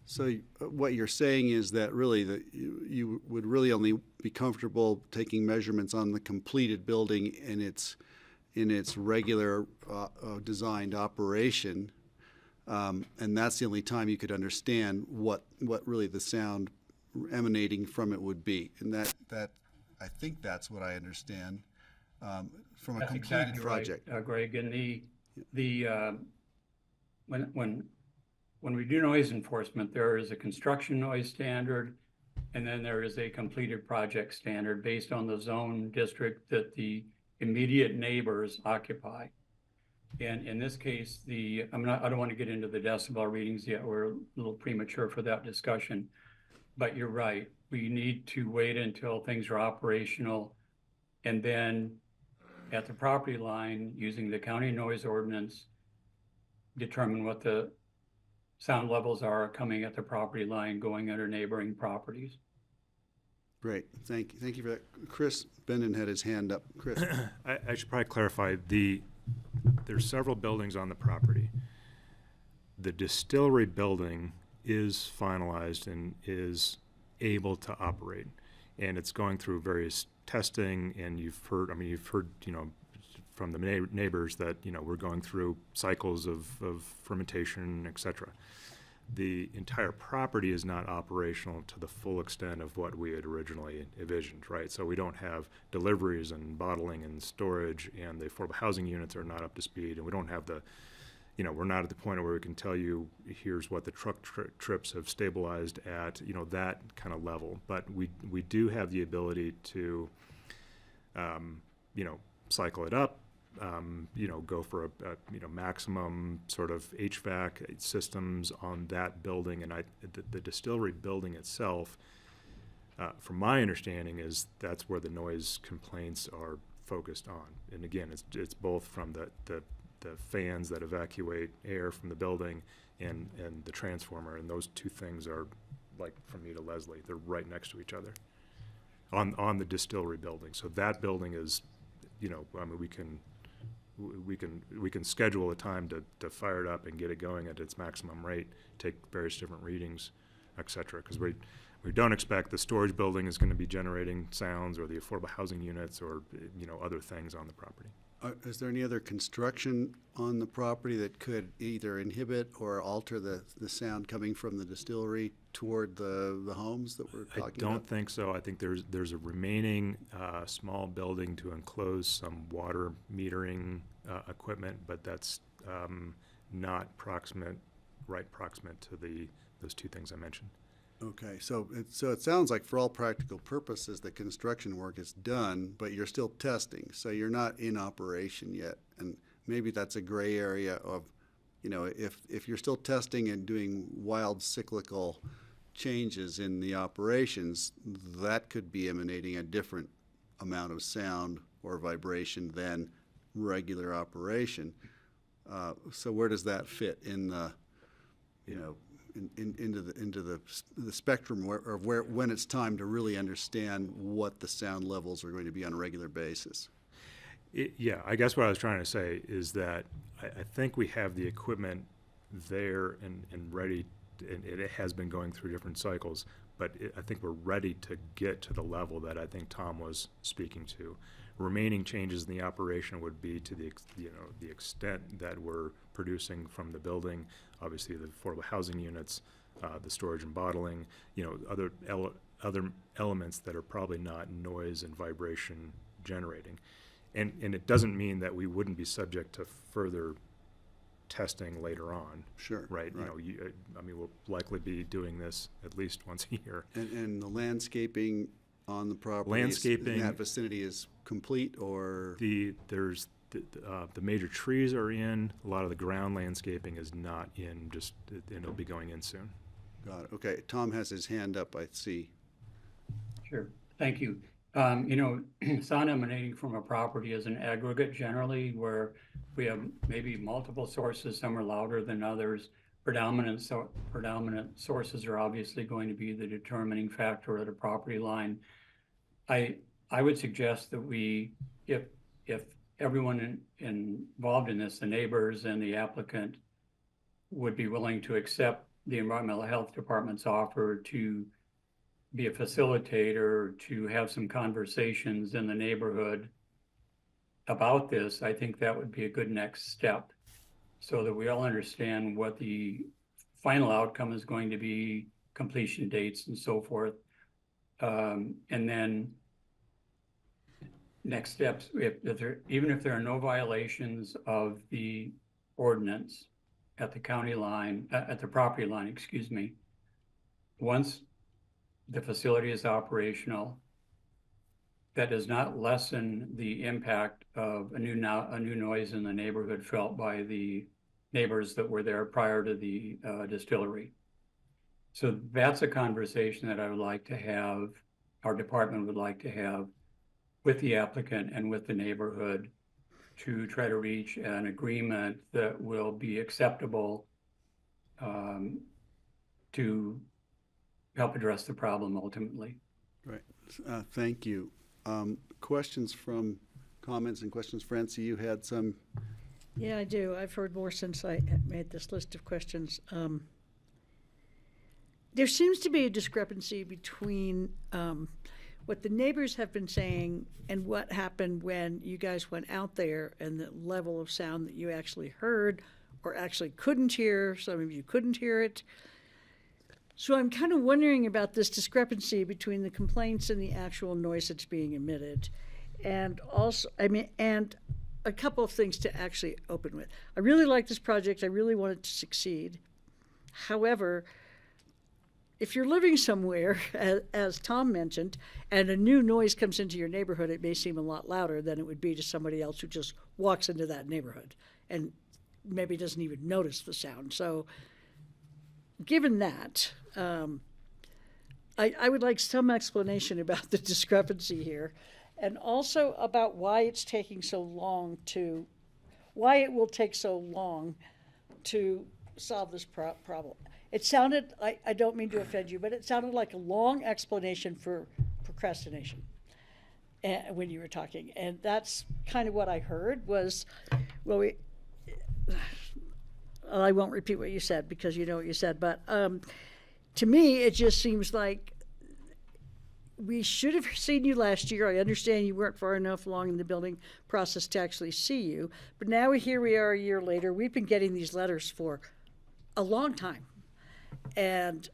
so what you're saying is that really you would really only be comfortable taking measurements on the completed building in its regular designed operation, and that's the only time you could understand what really the sound emanating from it would be, and that I think that's what I understand from a That's completed exactly project. Right, Greg. And when we do noise enforcement, there is a construction noise standard, and then there is a completed project standard based on the zone district that the immediate neighbors occupy. And in this case, I don't want to get into the decibel readings yet. We're a little premature for that discussion. But you're right. We need to wait until things are operational, and then at the property line, using the county noise ordinance, determine what the sound levels are coming at the property line going under neighboring properties. Great. Thank you. Thank you for that. Chris Benden had his hand up. Chris. I should probably clarify, there's several buildings on the property. The distillery building is finalized and is able to operate, and it's going through various testing, and you've heard from the neighbors that we're going through cycles of fermentation, etc. The entire property is not operational to the full extent of what we had originally envisioned, right? So we don't have deliveries and bottling and storage, and the affordable housing units are not up to speed, and we don't have we're not at the point where we can tell you here's what the truck trips have stabilized at, that kind of level. But we do have the ability to, cycle it up, go for a maximum sort of HVAC systems on that building. And the distillery building itself, from my understanding, is that's where the noise complaints are focused on. And again, it's both from the fans that evacuate air from the building and the transformer, and those two things are, like, from me to Leslie, they're right next to each other on the distillery building. So that building is, we can schedule a time to fire it up and get it going at its maximum rate, take various different readings, et cetera, because We don't expect the storage building is going to be generating sounds, or the affordable housing units, or, you know, other things on the property. Is there any other construction on the property that could either inhibit or alter the sound coming from the distillery toward the homes that we're talking about? I don't think so. I think there's a remaining small building to enclose some water metering equipment, but that's not right proximate to those two things I mentioned. Okay, so it sounds like for all practical purposes, the construction work is done, but you're still testing, so you're not in operation yet. And maybe that's a gray area of, you know, if you're still testing and doing wild cyclical changes in the operations, that could be emanating a different amount of sound or vibration than regular operation. So where does that fit in the, you know, into the spectrum when it's time to really understand what the sound levels are going to be on a regular basis? Yeah, I guess what I was trying to say is that I think we have the equipment there and ready, and it has been going through different cycles, but I think we're ready to get to the level that I think Tom was speaking to. Remaining changes in the operation would be to the extent that we're producing from the building, obviously the affordable housing units, the storage and bottling, you know, other elements that are probably not noise and vibration generating. And it doesn't mean that we wouldn't be subject to further testing later on. Sure. Right. You know, I mean, we'll likely be doing this at least once a year. And the landscaping on the property Landscaping in that vicinity is complete, or the major trees are in. A lot of the ground landscaping is not in, and it'll be going in soon. Got it. Okay, Tom has his hand up, I see. Sure, thank you. You know, sound emanating from a property is an aggregate generally, where we have maybe multiple sources. Some are louder than others. Predominant sources are obviously going to be the determining factor at a property line. I would suggest that if everyone involved in this, the neighbors and the applicant, would be willing to accept the Environmental Health Department's offer to be a facilitator, to have some conversations in the neighborhood about this, I think that would be a good next step, so that we all understand what the final outcome is going to be, completion dates and so forth. And then next steps, even if there are no violations of the ordinance at the county line, at the property line, excuse me, once the facility is operational, that does not lessen the impact of a new noise in the neighborhood felt by the neighbors that were there prior to the distillery. So that's a conversation that I would like to have, our department would like to have with the applicant and with the neighborhood, to try to reach an agreement that will be acceptable to help address the problem ultimately. Right. Thank you. Comments and questions. Francie, you had some. Yeah, I do. I've heard more since I made this list of questions. There seems to be a discrepancy between what the neighbors have been saying and what happened when you guys went out there, and the level of sound that you actually heard or actually couldn't hear. Some of you couldn't hear it. So I'm kind of wondering about this discrepancy between the complaints and the actual noise that's being emitted. And also, and a couple of things to actually open with. I really like this project. I really want it to succeed. However, if you're living somewhere, as Tom mentioned, and a new noise comes into your neighborhood, it may seem a lot louder than it would be to somebody else who just walks into that neighborhood and maybe doesn't even notice the sound. So given that, I would like some explanation about the discrepancy here, and also about why it's taking so long why it will take so long to solve this problem. It sounded, I don't mean to offend you, but it sounded like a long explanation for procrastination when you were talking. And that's kind of what I heard was, well, I won't repeat what you said because you know what you said, but to me, it just seems like we should have seen you last year. I understand you weren't far enough along in the building process to actually see you, but now here we are a year later. We've been getting these letters for a long time. And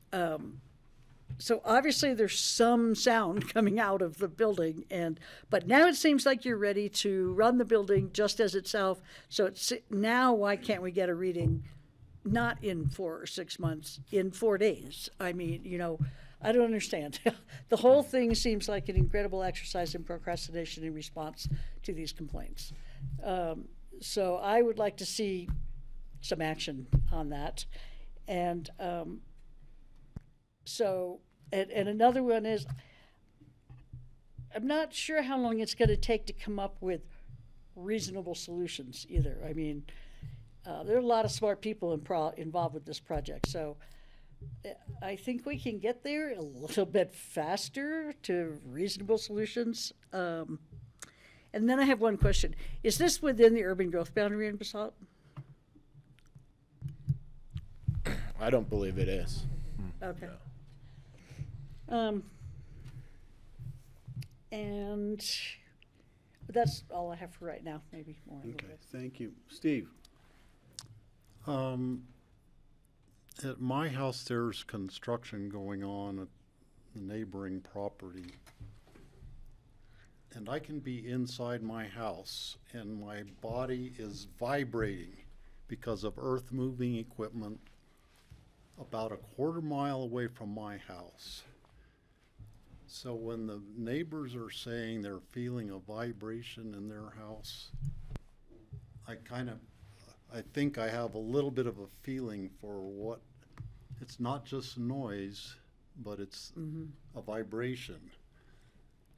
so obviously there's some sound coming out of the building, but now it seems like you're ready to run the building just as itself. So now why can't we get a reading not in 4 or 6 months, in 4 days? I mean, I don't understand. The whole thing seems like an incredible exercise in procrastination in response to these complaints. So I would like to see some action on that. And and another one is, I'm not sure how long it's going to take to come up with reasonable solutions either. I mean, there are a lot of smart people involved with this project, so I think we can get there a little bit faster to reasonable solutions. And then I have one question. Is this within the urban growth boundary in Basalt? I don't believe it is. Okay. And that's all I have for right now, maybe more. Okay, thank you. Steve? At my house, there's construction going on at the neighboring property. And I can be inside my house and my body is vibrating because of earth moving equipment about a quarter mile away from my house. So when the neighbors are saying they're feeling a vibration in their house, I think I have a little bit of a feeling for what, it's not just noise, but it's a vibration.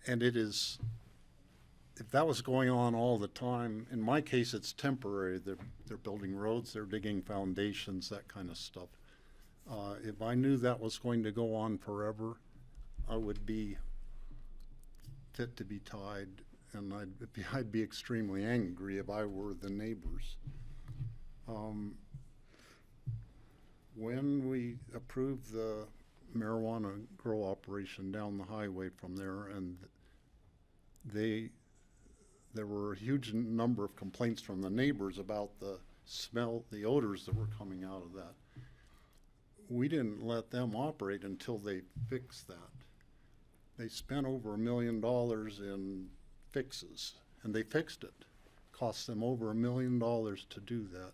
And it is, if that was going on all the time, in my case it's temporary. They're building roads, they're digging foundations, that kind of stuff. If I knew that was going to go on forever, I would be fit to be tied, and I'd be extremely angry if I were the neighbors. When we approved the marijuana grow operation down the highway from there, and there were a huge number of complaints from the neighbors about the smell, the odors that were coming out of that. We didn't let them operate until they fixed that. They spent over $1 million in fixes, and they fixed it. Cost them over $1 million to do that.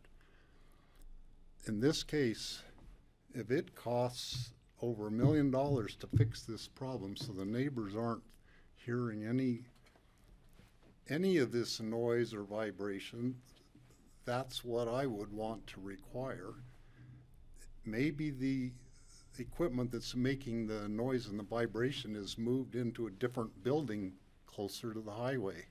In this case, if it costs over $1 million to fix this problem so the neighbors aren't hearing any of this noise or vibration, that's what I would want to require. Maybe the equipment that's making the noise and the vibration is moved into a different building closer to the highway,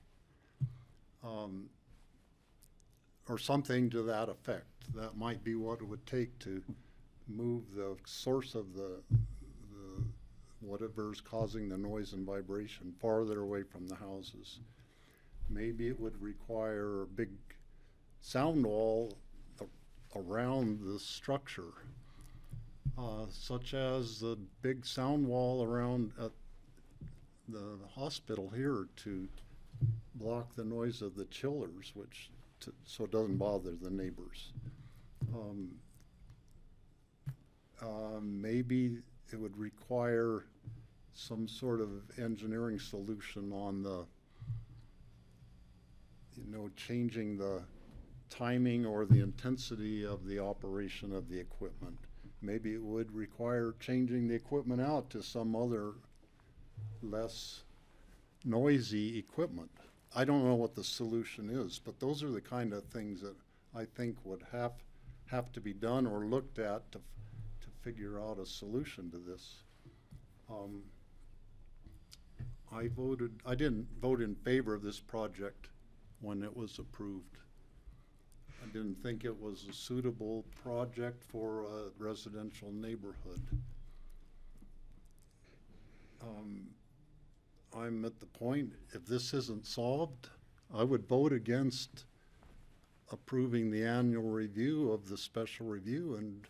or something to that effect. That might be what it would take to move the source of the whatever's causing the noise and vibration farther away from the houses. Maybe it would require a big sound wall around the structure, such as the big sound wall around the hospital here to block the noise of the chillers, so it doesn't bother the neighbors. Maybe it would require some sort of engineering solution on changing the timing or the intensity of the operation of the equipment. Maybe it would require changing the equipment out to some other less noisy equipment. I don't know what the solution is, but those are the kind of things that I think would have to be done or looked at to figure out a solution to this. I didn't vote in favor of this project when it was approved. I didn't think it was a suitable project for a residential neighborhood. I'm at the point, if this isn't solved, I would vote against approving the annual review of the special review, and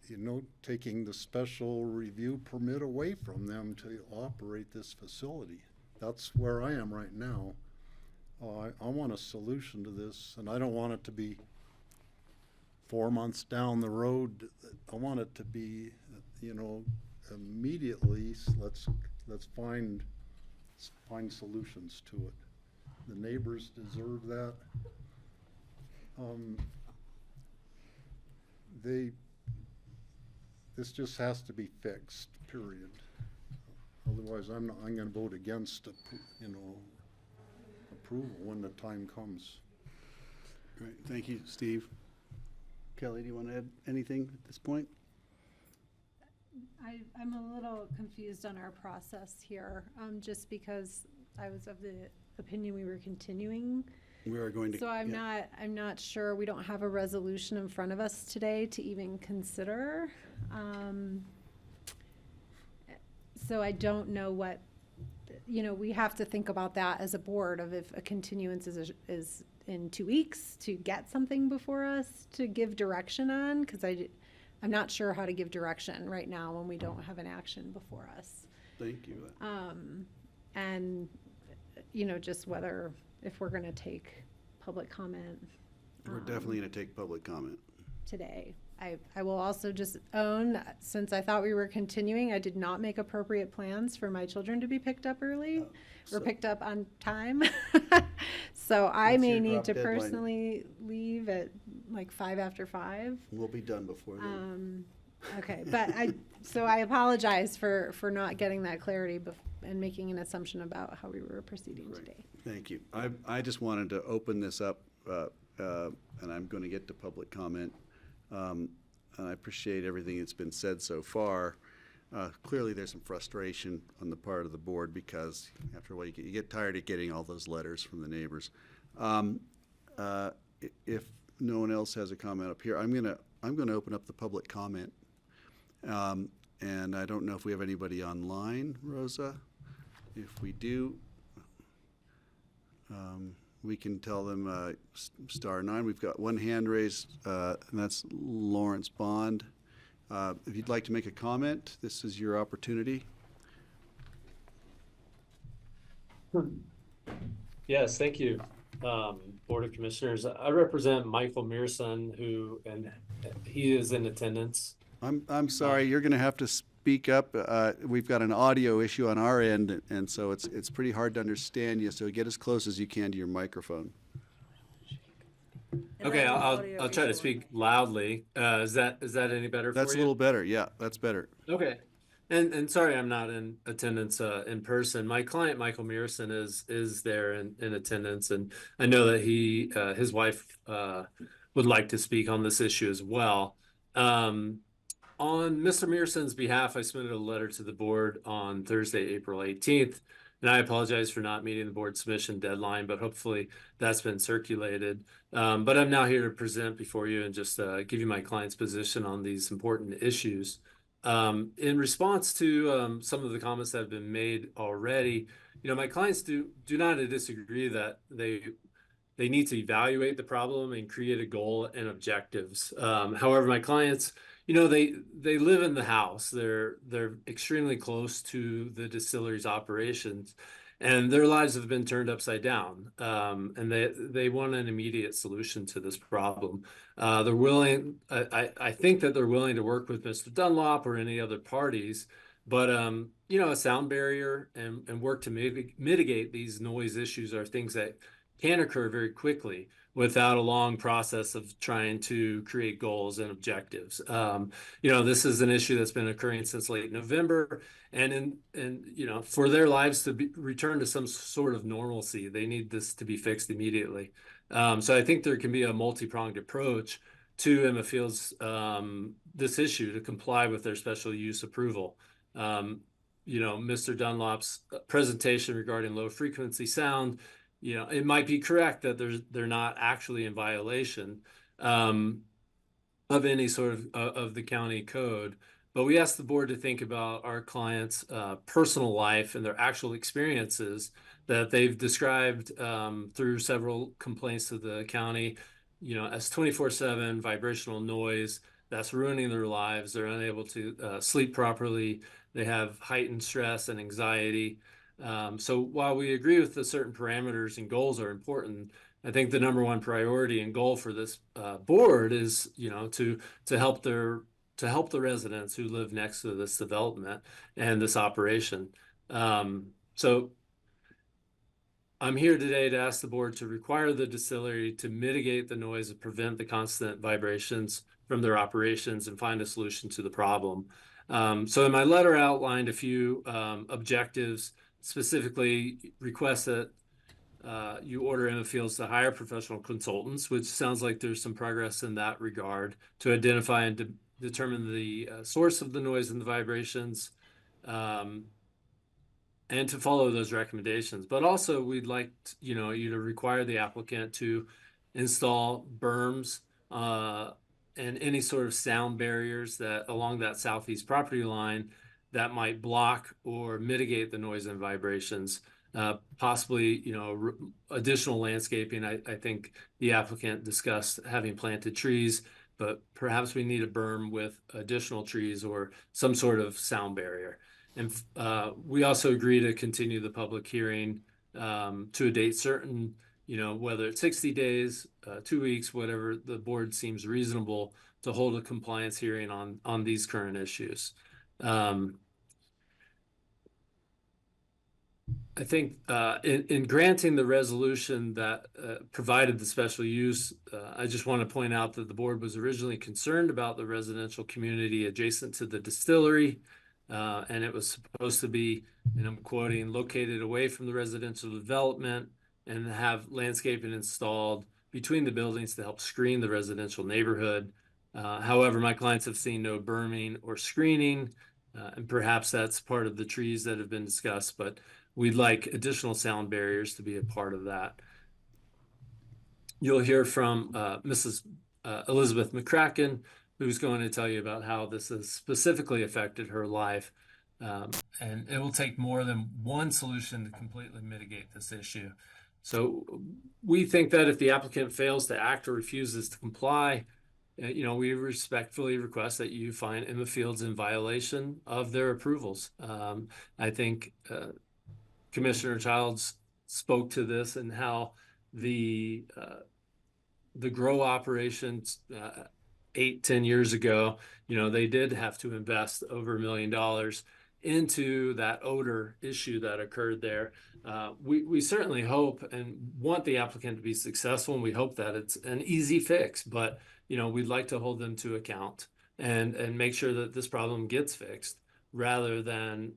you know, taking the special review permit away from them to operate this facility. That's where I am right now. I want a solution to this, and I don't want it to be 4 months down the road. I want it to be, you know, immediately. Let's find solutions to it. The neighbors deserve that. This just has to be fixed, period. Otherwise, I'm going to vote against, you know, approval when the time comes. All right, thank you, Steve. Kelly, do you want to add anything at this point? I'm a little confused on our process here, just because I was of the opinion we were continuing. We are going to. So I'm not sure. We don't have a resolution in front of us today to even consider. So I don't know what, you know, we have to think about that as a board of if a continuance is in 2 weeks to get something before us to give direction on, because I'm not sure how to give direction right now when we don't have an action before us. Thank you. And, you know, just whether, if we're going to take public comment. We're definitely going to take public comment Today. I will also just own, since I thought we were continuing, I did not make appropriate plans for my children to be picked up early or picked up on time. So I What's may your need drop to deadline? personally leave at like 5 after 5. We'll be done before then. Okay, but so I apologize for not getting that clarity and making an assumption about how we were proceeding today. Thank you. I just wanted to open this up, and I'm going to get to public comment. And I appreciate everything that's been said so far. Clearly, there's some frustration on the part of the board because after a while, you get tired of getting all those letters from the neighbors. If no one else has a comment up here, I'm gonna open up the public comment. And I don't know if we have anybody online, Rosa. If we do, we can tell them *9. We've got one hand raised, and that's Lawrence Bond. If you'd like to make a comment, this is your opportunity. Yes, thank you, Board of Commissioners. I represent Michael Mearson, and he is in attendance. I'm sorry, you're going to have to speak up. We've got an audio issue on our end, and so it's pretty hard to understand you. So get as close as you can to your microphone. Okay, I'll try to speak loudly. Is that any better for you? That's a little better. Yeah, that's better. Okay. And sorry, I'm not in attendance in person. My client, Michael Mearson, is there in attendance, and I know that his wife would like to speak on this issue as well. On Mr. Mearson's behalf, I submitted a letter to the board on Thursday, April 18th, and I apologize for not meeting the board submission deadline, but hopefully that's been circulated. But I'm now here to present before you and just give you my client's position on these important issues. In response to some of the comments that have been made already, my clients do not disagree that they need to evaluate the problem and create a goal and objectives. However, my clients, they live in the house. They're extremely close to the distillery's operations, and their lives have been turned upside down. And they want an immediate solution to this problem. They're willing. I think that they're willing to work with Mr. Dunlop or any other parties, but a sound barrier and work to mitigate these noise issues are things that can occur very quickly without a long process of trying to create goals and objectives. This is an issue that's been occurring since late November, and for their lives to return to some sort of normalcy, they need this to be fixed immediately. So I think there can be a multi-pronged approach to Emma Field's this issue to comply with their special use approval. Mr. Dunlop's presentation regarding low frequency sound, it might be correct that they're not actually in violation of any sort of the county code, but we asked the board to think about our clients' personal life and their actual experiences that they've described through several complaints to the county, as 24/7 vibrational noise that's ruining their lives. They're unable to sleep properly. They have heightened stress and anxiety. So while we agree with the certain parameters and goals are important, I think the number one priority and goal for this board is, to help the residents who live next to this development and this operation. So I'm here today to ask the board to require the distillery to mitigate the noise and prevent the constant vibrations from their operations and find a solution to the problem. So in my letter, I outlined a few objectives, specifically request that you order Emma Fields to hire professional consultants, which sounds like there's some progress in that regard, to identify and determine the source of the noise and the vibrations, and to follow those recommendations. But also, we'd like you to require the applicant to install berms and any sort of sound barriers that along that southeast property line that might block or mitigate the noise and vibrations. Possibly, additional landscaping. I think the applicant discussed having planted trees, but perhaps we need a berm with additional trees or some sort of sound barrier. And we also agree to continue the public hearing to a date certain, whether it's 60 days, 2 weeks, whatever the board seems reasonable, to hold a compliance hearing on these current issues. I think in granting the resolution that provided the special use, I just want to point out that the board was originally concerned about the residential community adjacent to the distillery, and it was supposed to be, and I'm quoting, located away from the residential development and have landscaping installed between the buildings to help screen the residential neighborhood. However, my clients have seen no berming or screening, and perhaps that's part of the trees that have been discussed, but we'd like additional sound barriers to be a part of that. You'll hear from Mrs. Elizabeth McCracken, who's going to tell you about how this has specifically affected her life. And it will take more than one solution to completely mitigate this issue. So we think that if the applicant fails to act or refuses to comply, we respectfully request that you find Emma Fields in violation of their approvals. I think Commissioner Childs spoke to this and how the grow operations 8-10 years ago, they did have to invest over $1 million into that odor issue that occurred there. We certainly hope and want the applicant to be successful, and we hope that it's an easy fix, but we'd like to hold them to account and make sure that this problem gets fixed rather than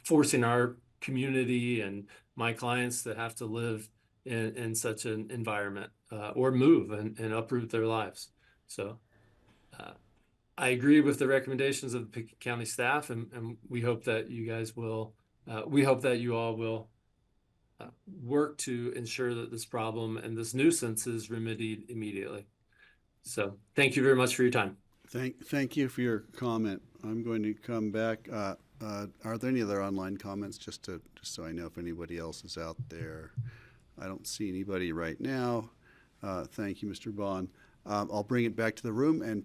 forcing our community and my clients to have to live in such an environment or move and uproot their lives. So I agree with the recommendations of the Pickett County staff, and we hope that you guys will, we hope that you all will work to ensure that this problem and this nuisance is remedied immediately. So thank you very much for your time. Thank you for your comment. I'm going to come back. Are there any other online comments, just so I know if anybody else is out there? I don't see anybody right now. Thank you, Mr. Bond. I'll bring it back to the room and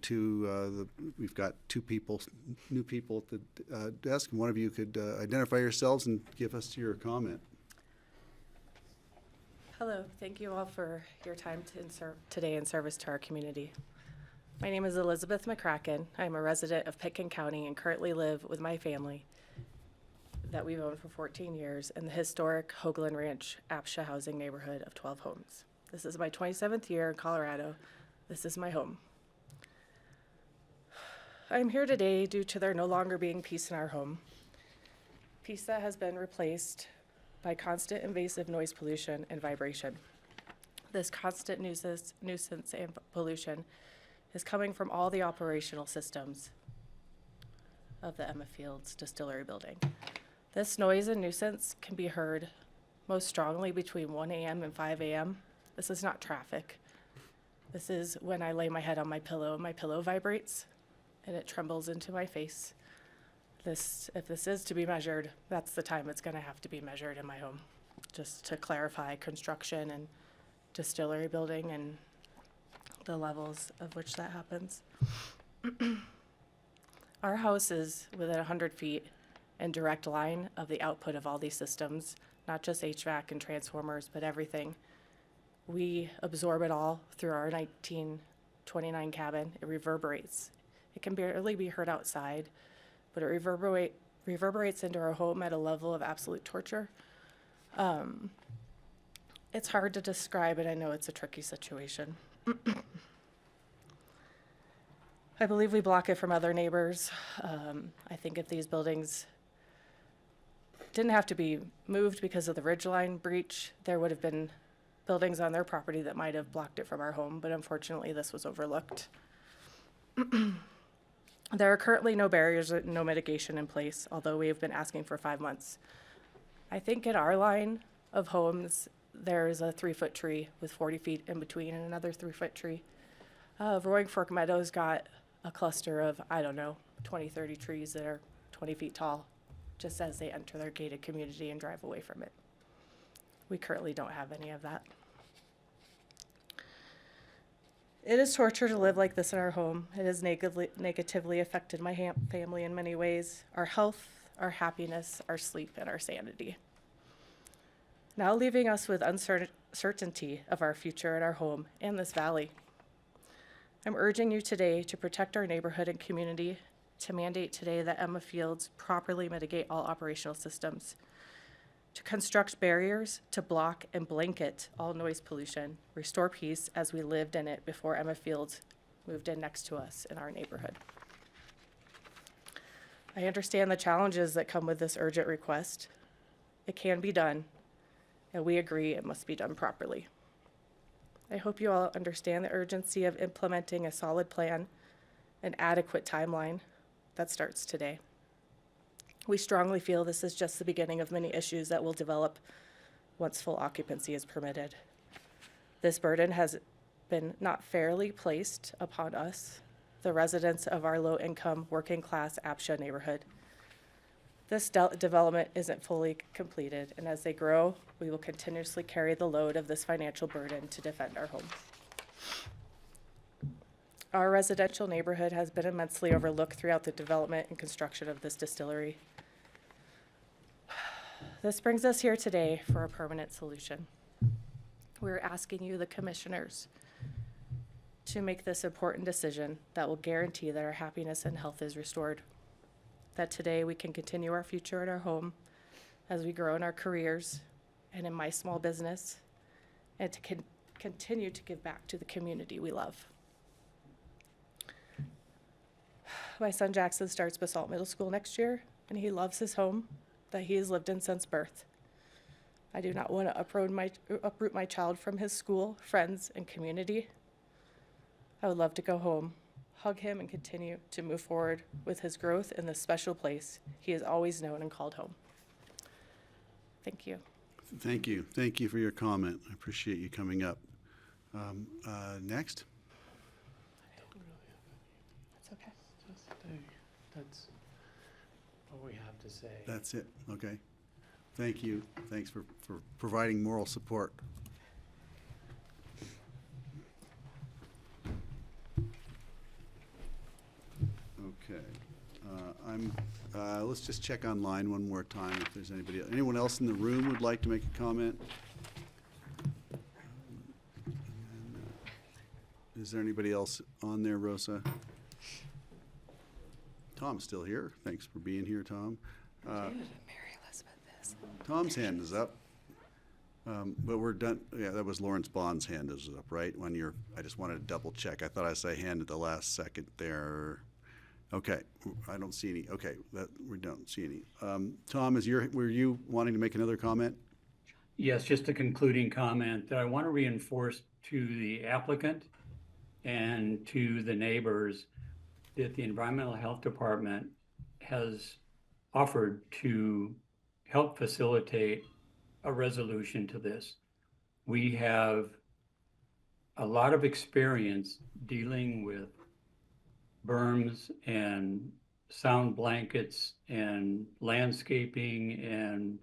we've got new people at the desk, and one of you could identify yourselves and give us your comment. Hello, thank you all for your time today in service to our community. My name is Elizabeth McCracken. I'm a resident of Pitkin County and currently live with my family that we've owned for 14 years in the historic Hoagland Ranch APSHA housing neighborhood of 12 homes. This is my 27th year in Colorado. This is my home. I'm here today due to there no longer being peace in our home. Peace that has been replaced by constant invasive noise pollution and vibration. This constant nuisance and pollution is coming from all the operational systems of the Emma Fields Distillery building. This noise and nuisance can be heard most strongly between 1 a.m. and 5 a.m. This is not traffic. This is when I lay my head on my pillow vibrates and it trembles into my face. If this is to be measured, that's the time it's gonna have to be measured in my home. Just to clarify, construction and distillery building and the levels of which that happens. Our house is within 100 feet in direct line of the output of all these systems, not just HVAC and transformers, but everything. We absorb it all through our 1929 cabin. It reverberates. It can barely be heard outside, but it reverberates into our home at a level of absolute torture. It's hard to describe, and I know it's a tricky situation. I believe we block it from other neighbors. I think if these buildings didn't have to be moved because of the ridgeline breach, there would have been buildings on their property that might have blocked it from our home, but unfortunately this was overlooked. There are currently no barriers or no mitigation in place, although we have been asking for 5 months. I think in our line of homes, there's a 3-foot tree with 40 feet in between and another 3-foot tree. Roaring Fork Meadows got a cluster of, I don't know, 20, 30 trees that are 20 feet tall, just as they enter their gated community and drive away from it. We currently don't have any of that. It is torture to live like this in our home. It has negatively affected my family in many ways, our health, our happiness, our sleep, and our sanity. Now leaving us with uncertainty of our future in our home and this valley. I'm urging you today to protect our neighborhood and community, to mandate today that Emma Fields properly mitigate all operational systems, to construct barriers to block and blanket all noise pollution, restore peace as we lived in it before Emma Fields moved in next to us in our neighborhood. I understand the challenges that come with this urgent request. It can be done, and we agree it must be done properly. I hope you all understand the urgency of implementing a solid plan, an adequate timeline that starts today. We strongly feel this is just the beginning of many issues that will develop once full occupancy is permitted. This burden has been not fairly placed upon us, the residents of our low-income, working-class Apsha neighborhood. This development isn't fully completed, and as they grow, we will continuously carry the load of this financial burden to defend our home. Our residential neighborhood has been immensely overlooked throughout the development and construction of this distillery. This brings us here today for a permanent solution. We're asking you, the commissioners, to make this important decision that will guarantee that our happiness and health is restored. That today we can continue our future in our home as we grow in our careers and in my small business, and to continue to give back to the community we love. My son Jackson starts Basalt Middle School next year, and he loves his home that he has lived in since birth. I do not want to uproot my child from his school, friends, and community. I would love to go home, hug him, and continue to move forward with his growth in this special place he has always known and called home. Thank you. Thank you. Thank you for your comment. I appreciate you coming up. Next. That's okay. That's what we have to say. That's it. Okay. Thank you. Thanks for providing moral support. Okay. Let's just check online one more time if there's anyone else in the room would like to make a comment. Is there anybody else on there, Rosa? Tom's still here. Thanks for being here, Tom. Tom's hand is up. But we're done. Yeah, that was Lawrence Bond's hand is up, right? I just wanted to double check. I thought I saw a hand at the last second there. Okay, I don't see any. Okay, we don't see any. Tom, were you wanting to make another comment? Yes, just a concluding comment that I want to reinforce to the applicant and to the neighbors that the Environmental Health Department has offered to help facilitate a resolution to this. We have a lot of experience dealing with berms and sound blankets and landscaping and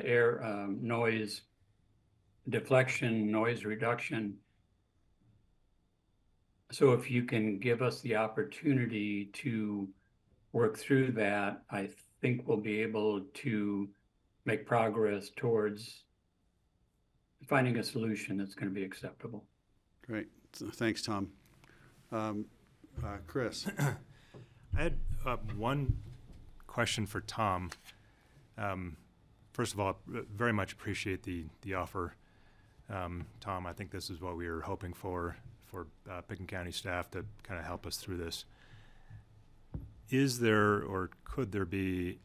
air noise deflection, noise reduction. So if you can give us the opportunity to work through that, I think we'll be able to make progress towards finding a solution that's going to be acceptable. Great. So, thanks, Tom. Chris. I had one question for Tom. First of all, very much appreciate the offer. Tom, I think this is what we were hoping for Pickens County staff to kind of help us through this. Is there or could there be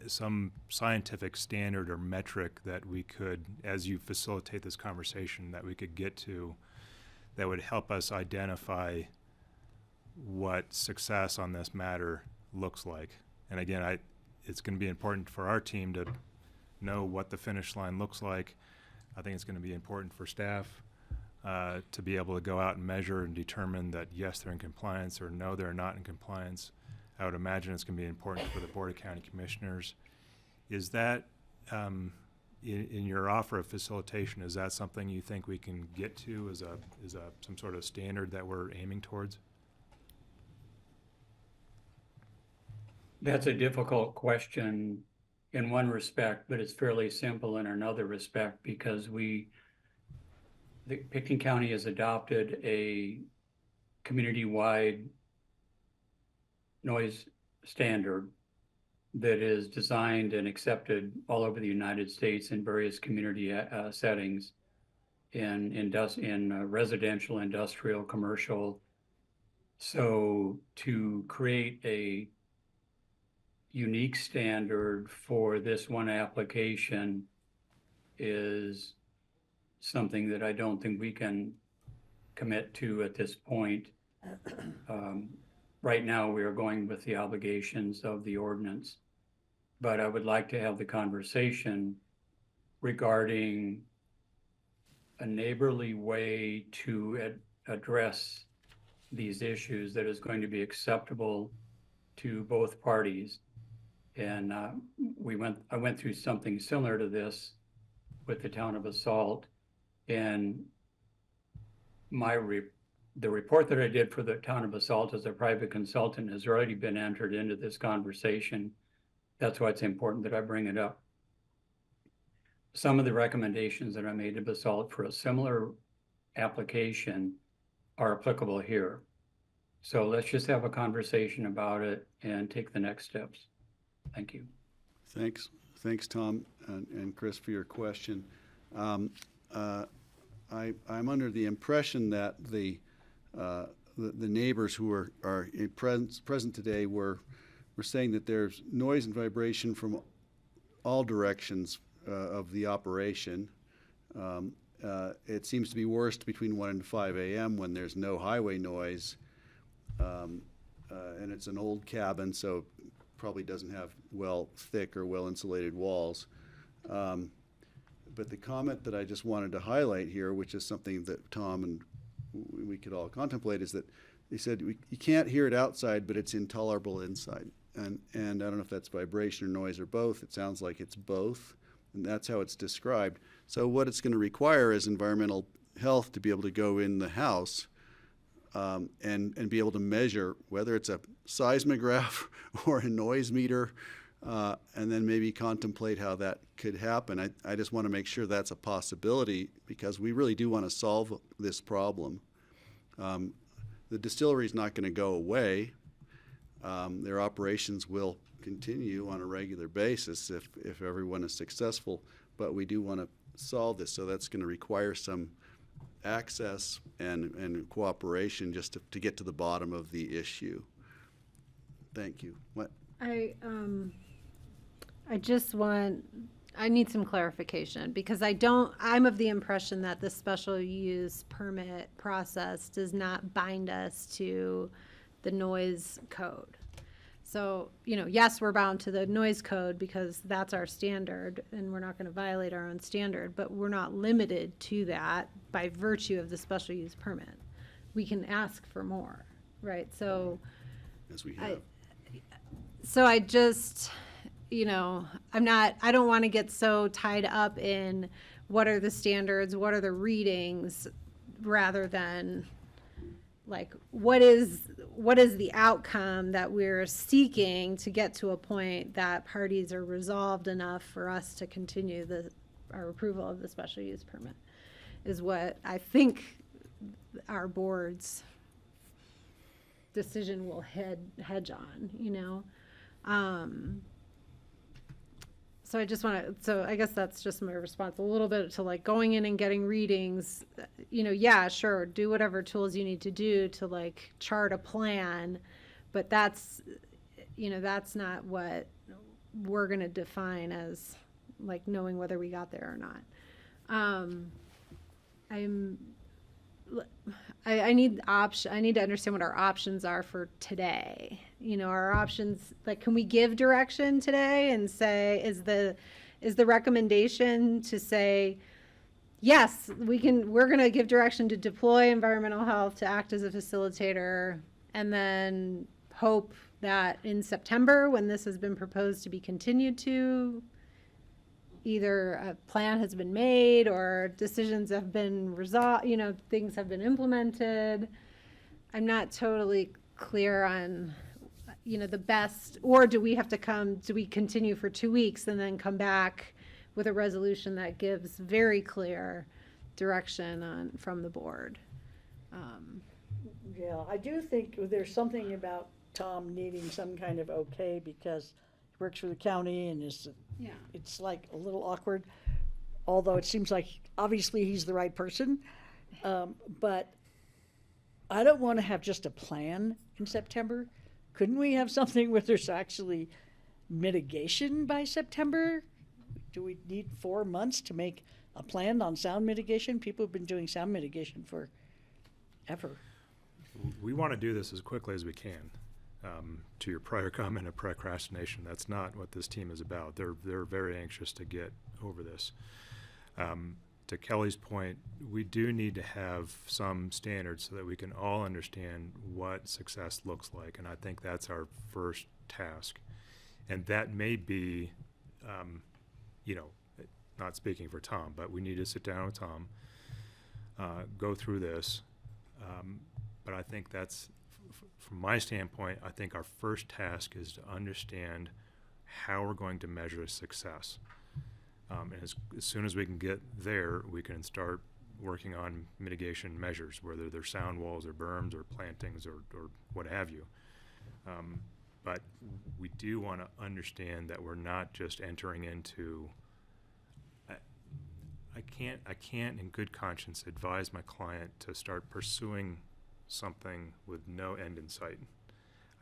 some scientific standard or metric that we could, as you facilitate this conversation, that we could get to that would help us identify what success on this matter looks like? And again, it's going to be important for our team to know what the finish line looks like. I think it's going to be important for staff to be able to go out and measure and determine that yes, they're in compliance, or no, they're not in compliance. I would imagine it's going to be important for the Board of County Commissioners. Is that, in your offer of facilitation, is that something you think we can get to as some sort of standard that we're aiming towards? That's a difficult question in one respect, but it's fairly simple in another respect, because Pickens County has adopted a community-wide noise standard that is designed and accepted all over the United States in various community settings, in residential, industrial, commercial. So to create a unique standard for this one application is something that I don't think we can commit to at this point. Right now, we are going with the obligations of the ordinance, but I would like to have the conversation regarding a neighborly way to address these issues that is going to be acceptable to both parties. And I went through something similar to this with the town of Basalt, and the report that I did for the town of Basalt as a private consultant has already been entered into this conversation. That's why it's important that I bring it up. Some of the recommendations that I made to Basalt for a similar application are applicable here. So let's just have a conversation about it and take the next steps. Thank you. Thanks, Tom and Chris, for your question. I'm under the impression that the neighbors who are present today were saying that there's noise and vibration from all directions of the operation. It seems to be worst between 1 and 5 a.m. when there's no highway noise, and it's an old cabin, so probably doesn't have thick or well-insulated walls. But the comment that I just wanted to highlight here, which is something that Tom and we could all contemplate, is that they said you can't hear it outside, but it's intolerable inside. And I don't know if that's vibration or noise or both. It sounds like it's both, and that's how it's described. So what it's going to require is environmental health to be able to go in the house and be able to measure whether it's a seismograph or a noise meter, and then maybe contemplate how that could happen. I just want to make sure that's a possibility, because we really do want to solve this problem. The distillery is not going to go away. Their operations will continue on a regular basis if everyone is successful, but we do want to solve this, so that's going to require some access and cooperation just to get to the bottom of the issue. Thank you. What? I need some clarification, because I'm of the impression that the special use permit process does not bind us to the noise code. So, yes, we're bound to the noise code because that's our standard and we're not going to violate our own standard, but we're not limited to that by virtue of the special use permit. We can ask for more, right? So, as we have. you know, I don't want to get so tied up in what are the standards, what are the readings, rather than like, what is the outcome that we're seeking to get to a point that parties are resolved enough for us to continue our approval of the special use permit, is what I think our board's decision will hedge on, you know? So I just want to, so I guess that's just my response a little bit to like going in and getting readings, you know, yeah, sure, do whatever tools you need to do to like chart a plan, but that's, you know, that's not what we're going to define as like knowing whether we got there or not. I need to understand what our options are for today. You know, our options, like, can we give direction today and say, is the recommendation to say, yes, we're going to give direction to deploy environmental health to act as a facilitator, and then hope that in September, when this has been proposed to be continued to, either a plan has been made or decisions have been resolved, you know, things have been implemented. I'm not totally clear on, you know, the best, or do we continue for 2 weeks and then come back with a resolution that gives very clear direction from the board? Yeah, I do think there's something about Tom needing some kind of okay, because he works for the county and it's like a little awkward, although it seems like obviously he's the right person. But I don't want to have just a plan in September. Couldn't we have something where there's actually mitigation by September? Do we need 4 months to make a plan on sound mitigation? People have been doing sound mitigation for ever. We want to do this as quickly as we can. To your prior comment of procrastination, that's not what this team is about. They're very anxious to get over this. To Kelly's point, we do need to have some standards so that we can all understand what success looks like, and I think that's our first task. And that may be, you know, not speaking for Tom, but we need to sit down with Tom, go through this. But I think that's, from my standpoint, I think our first task is to understand how we're going to measure success. And as soon as we can get there, we can start working on mitigation measures, whether they're sound walls or berms or plantings or what have you. But we do want to understand that we're not just entering into, I can't in good conscience advise my client to start pursuing something with no end in sight.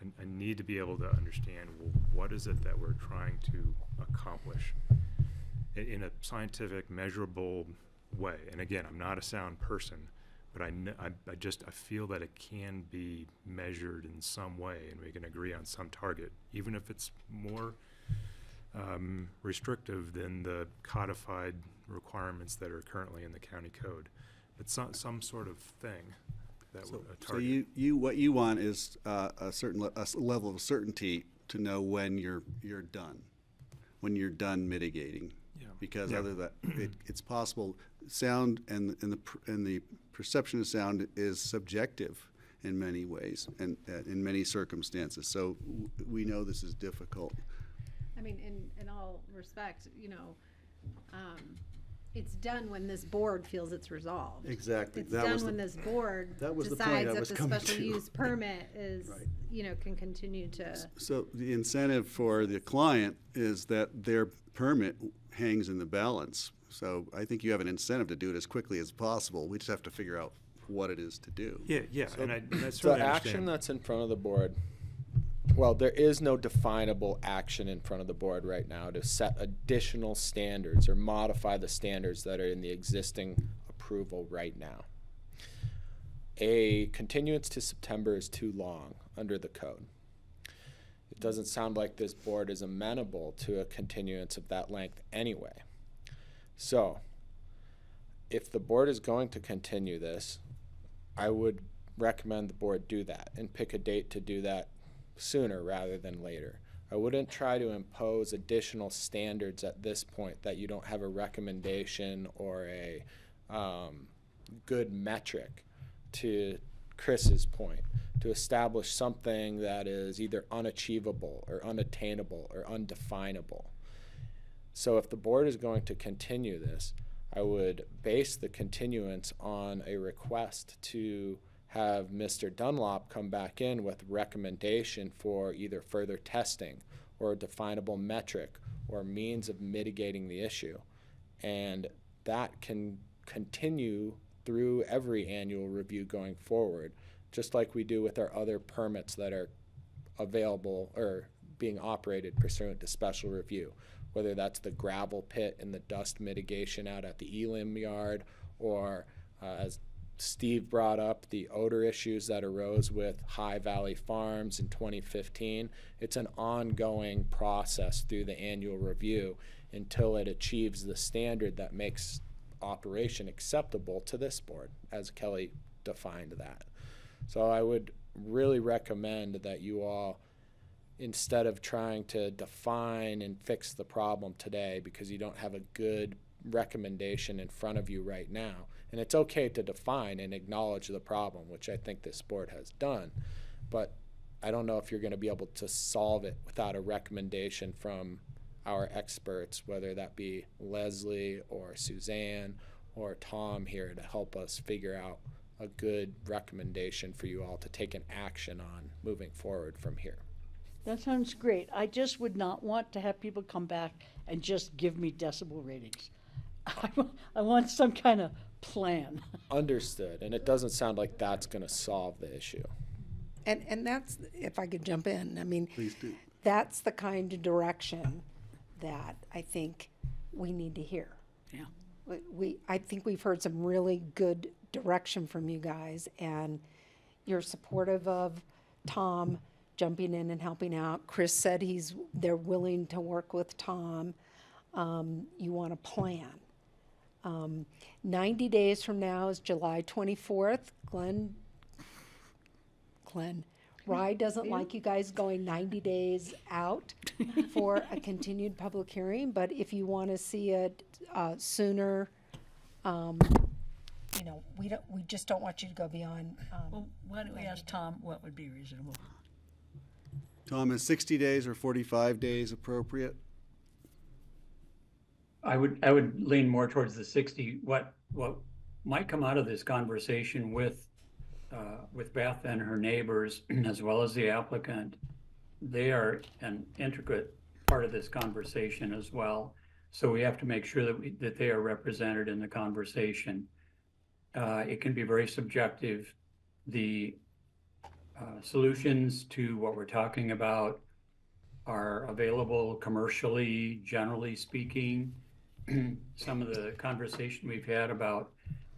I need to be able to understand, well, what is it that we're trying to accomplish in a scientific, measurable way. And again, I'm not a sound person, but I feel that it can be measured in some way, and we can agree on some target, even if it's more restrictive than the codified requirements that are currently in the county code. But some sort of thing. So what you want is a certain level of certainty to know when you're done mitigating. Yeah. Because other than that, it's possible. Sound and the perception of sound is subjective in many ways and in many circumstances. So we know this is difficult. I mean, in all respect, you know, it's done when this board feels it's resolved. Exactly. It's done when this board decides that the special use permit is, Right. you know, can continue to. So the incentive for the client is that their permit hangs in the balance. So I think you have an incentive to do it as quickly as possible. We just have to figure out what it is to do. Yeah, So and I the certainly action understand. that's in front of the board, well, there is no definable action in front of the board right now to set additional standards or modify the standards that are in the existing approval right now. A continuance to September is too long under the code. It doesn't sound like this board is amenable to a continuance of that length anyway. So, if the board is going to continue this, I would recommend the board do that and pick a date to do that sooner rather than later. I wouldn't try to impose additional standards at this point that you don't have a recommendation or a good metric, to Chris's point, to establish something that is either unachievable or unattainable or undefinable. So if the board is going to continue this, I would base the continuance on a request to have Mr. Dunlop come back in with recommendation for either further testing or a definable metric or means of mitigating the issue. And that can continue through every annual review going forward, just like we do with our other permits that are available or being operated pursuant to special review, whether that's the gravel pit and the dust mitigation out at the Elim yard, or as Steve brought up, the odor issues that arose with High Valley Farms in 2015. It's an ongoing process through the annual review until it achieves the standard that makes operation acceptable to this board, as Kelly defined that. So I would really recommend that you all, instead of trying to define and fix the problem today because you don't have a good recommendation in front of you right now, and it's okay to define and acknowledge the problem, which I think this board has done, but I don't know if you're going to be able to solve it without a recommendation from our experts, whether that be Leslie or Suzanne or Tom here, to help us figure out a good recommendation for you all to take an action on moving forward from here. That sounds great. I just would not want to have people come back and just give me decibel ratings. I want some kind of plan. Understood. And it doesn't sound like that's going to solve the issue. And that's, if I could jump in, I mean, Please do. that's the kind of direction that I think we need to hear. Yeah. I think we've heard some really good direction from you guys, and you're supportive of Tom jumping in and helping out. Chris said they're willing to work with Tom. You want a plan. 90 days from now is July 24th. Glenn, Rye doesn't like you guys going 90 days out for a continued public hearing, but if you want to see it sooner, we just don't want you to go beyond. Well, why don't we ask Tom what would be reasonable? Tom, is 60 days or 45 days appropriate? I would lean more towards the 60. What might come out of this conversation with Beth and her neighbors, as well as the applicant, they are an intricate part of this conversation as well. So we have to make sure that they are represented in the conversation. It can be very subjective. The solutions to what we're talking about are available commercially, generally speaking. Some of the conversation we've had about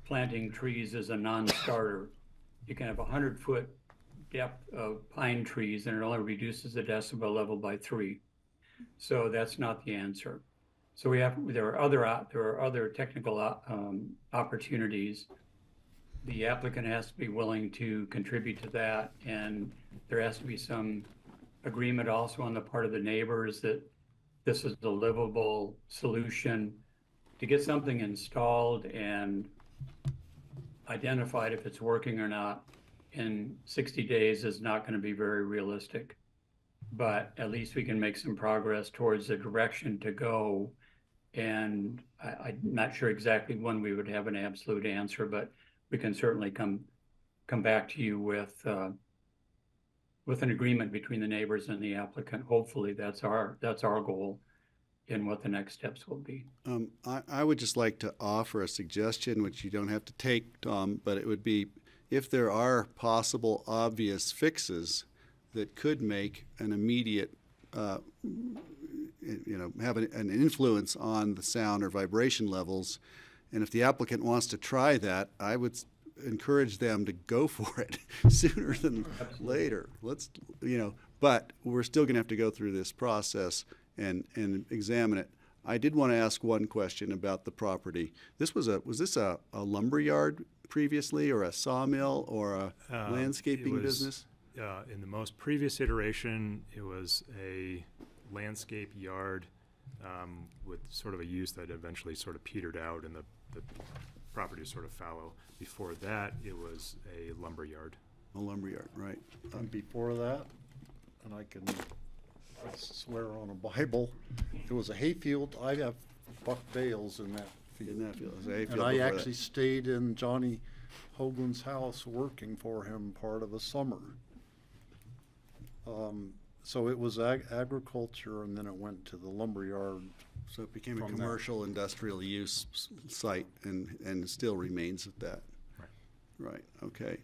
planting trees as a non-starter. You can have 100-foot depth of pine trees and it only reduces the decibel level by 3. So that's not the answer. So there are other technical opportunities. The applicant has to be willing to contribute to that, and there has to be some agreement also on the part of the neighbors that this is a livable solution. To get something installed and identified if it's working or not in 60 days is not going to be very realistic. But at least we can make some progress towards the direction to go. And I'm not sure exactly when we would have an absolute answer, but we can certainly come back to you with an agreement between the neighbors and the applicant. Hopefully that's our goal in what the next steps will be. I would just like to offer a suggestion, which you don't have to take, Tom, but it would be if there are possible obvious fixes that could make an immediate, have an influence on the sound or vibration levels. And if the applicant wants to try that, I would encourage them to go for it sooner than later. But we're still going to have to go through this process and examine it. I did want to ask one question about the property. Was this a lumber yard previously, or a sawmill, or a landscaping business? in the most previous iteration, it was a landscape yard with sort of a use that eventually sort of petered out and the property was sort of fallow. Before that, it was a lumber yard. A lumberyard, right. And before that, and I can swear on a Bible, it was a hayfield. I have buck bales in that field. In that field, it was a hayfield And I before that. actually stayed in Johnny Hoagland's house working for him part of a summer. So it was agriculture, and then it went to the lumberyard. So it became a from there. commercial industrial use site and it still remains at that. Right, okay.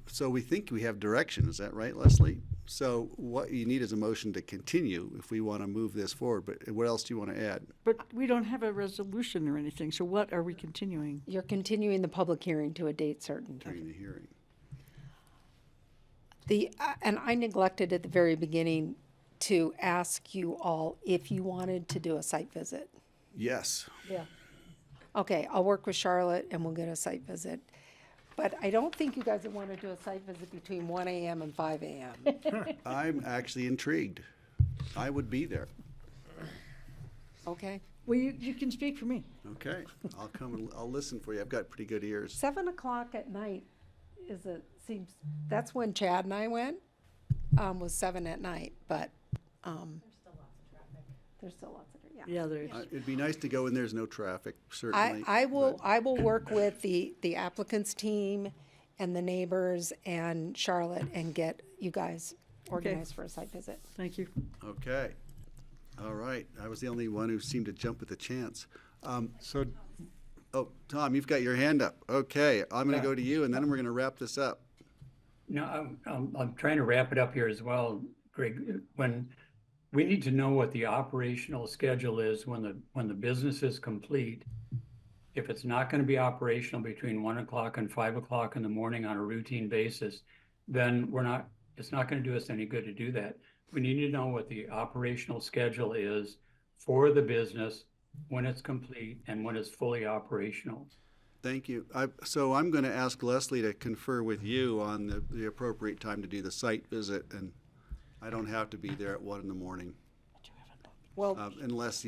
So we think we have direction, is that right, Leslie? So what you need is a motion to continue if we want to move this forward, but what else do you want to add? But we don't have a resolution or anything, so what are we continuing? You're continuing the public hearing to a date certain. During the hearing. And I neglected at the very beginning to ask you all if you wanted to do a site visit. Yes. Yeah. Okay, I'll work with Charlotte and we'll get a site visit. But I don't think you guys would want to do a site visit between 1 a.m. and 5 a.m. I'm actually intrigued. I would be there. Okay? Well, you can speak for me. Okay, I'll come and I'll listen for you. I've got pretty good ears. 7 o'clock at night that's when Chad and I went, was 7 at night, but, there's still lots of, yeah. Yeah, there is. It'd be nice to go when there's no traffic, certainly. I will work with the applicant's team and the neighbors and Charlotte and get you guys organized for a site visit. Thank you. Okay. All right. I was the only one who seemed to jump at the chance. Oh, Tom, you've got your hand up. Okay, I'm going to go to you, and then we're going to wrap this up. No, I'm trying to wrap it up here as well, Greg. When we need to know what the operational schedule is when the business is complete. If it's not going to be operational between 1 o'clock and 5 o'clock in the morning on a routine basis, then it's not going to do us any good to do that. We need to know what the operational schedule is for the business when it's complete and when it's fully operational. Thank you. So I'm going to ask Leslie to confer with you on the appropriate time to do the site visit, and I don't have to be there at 1 in the morning. Well, unless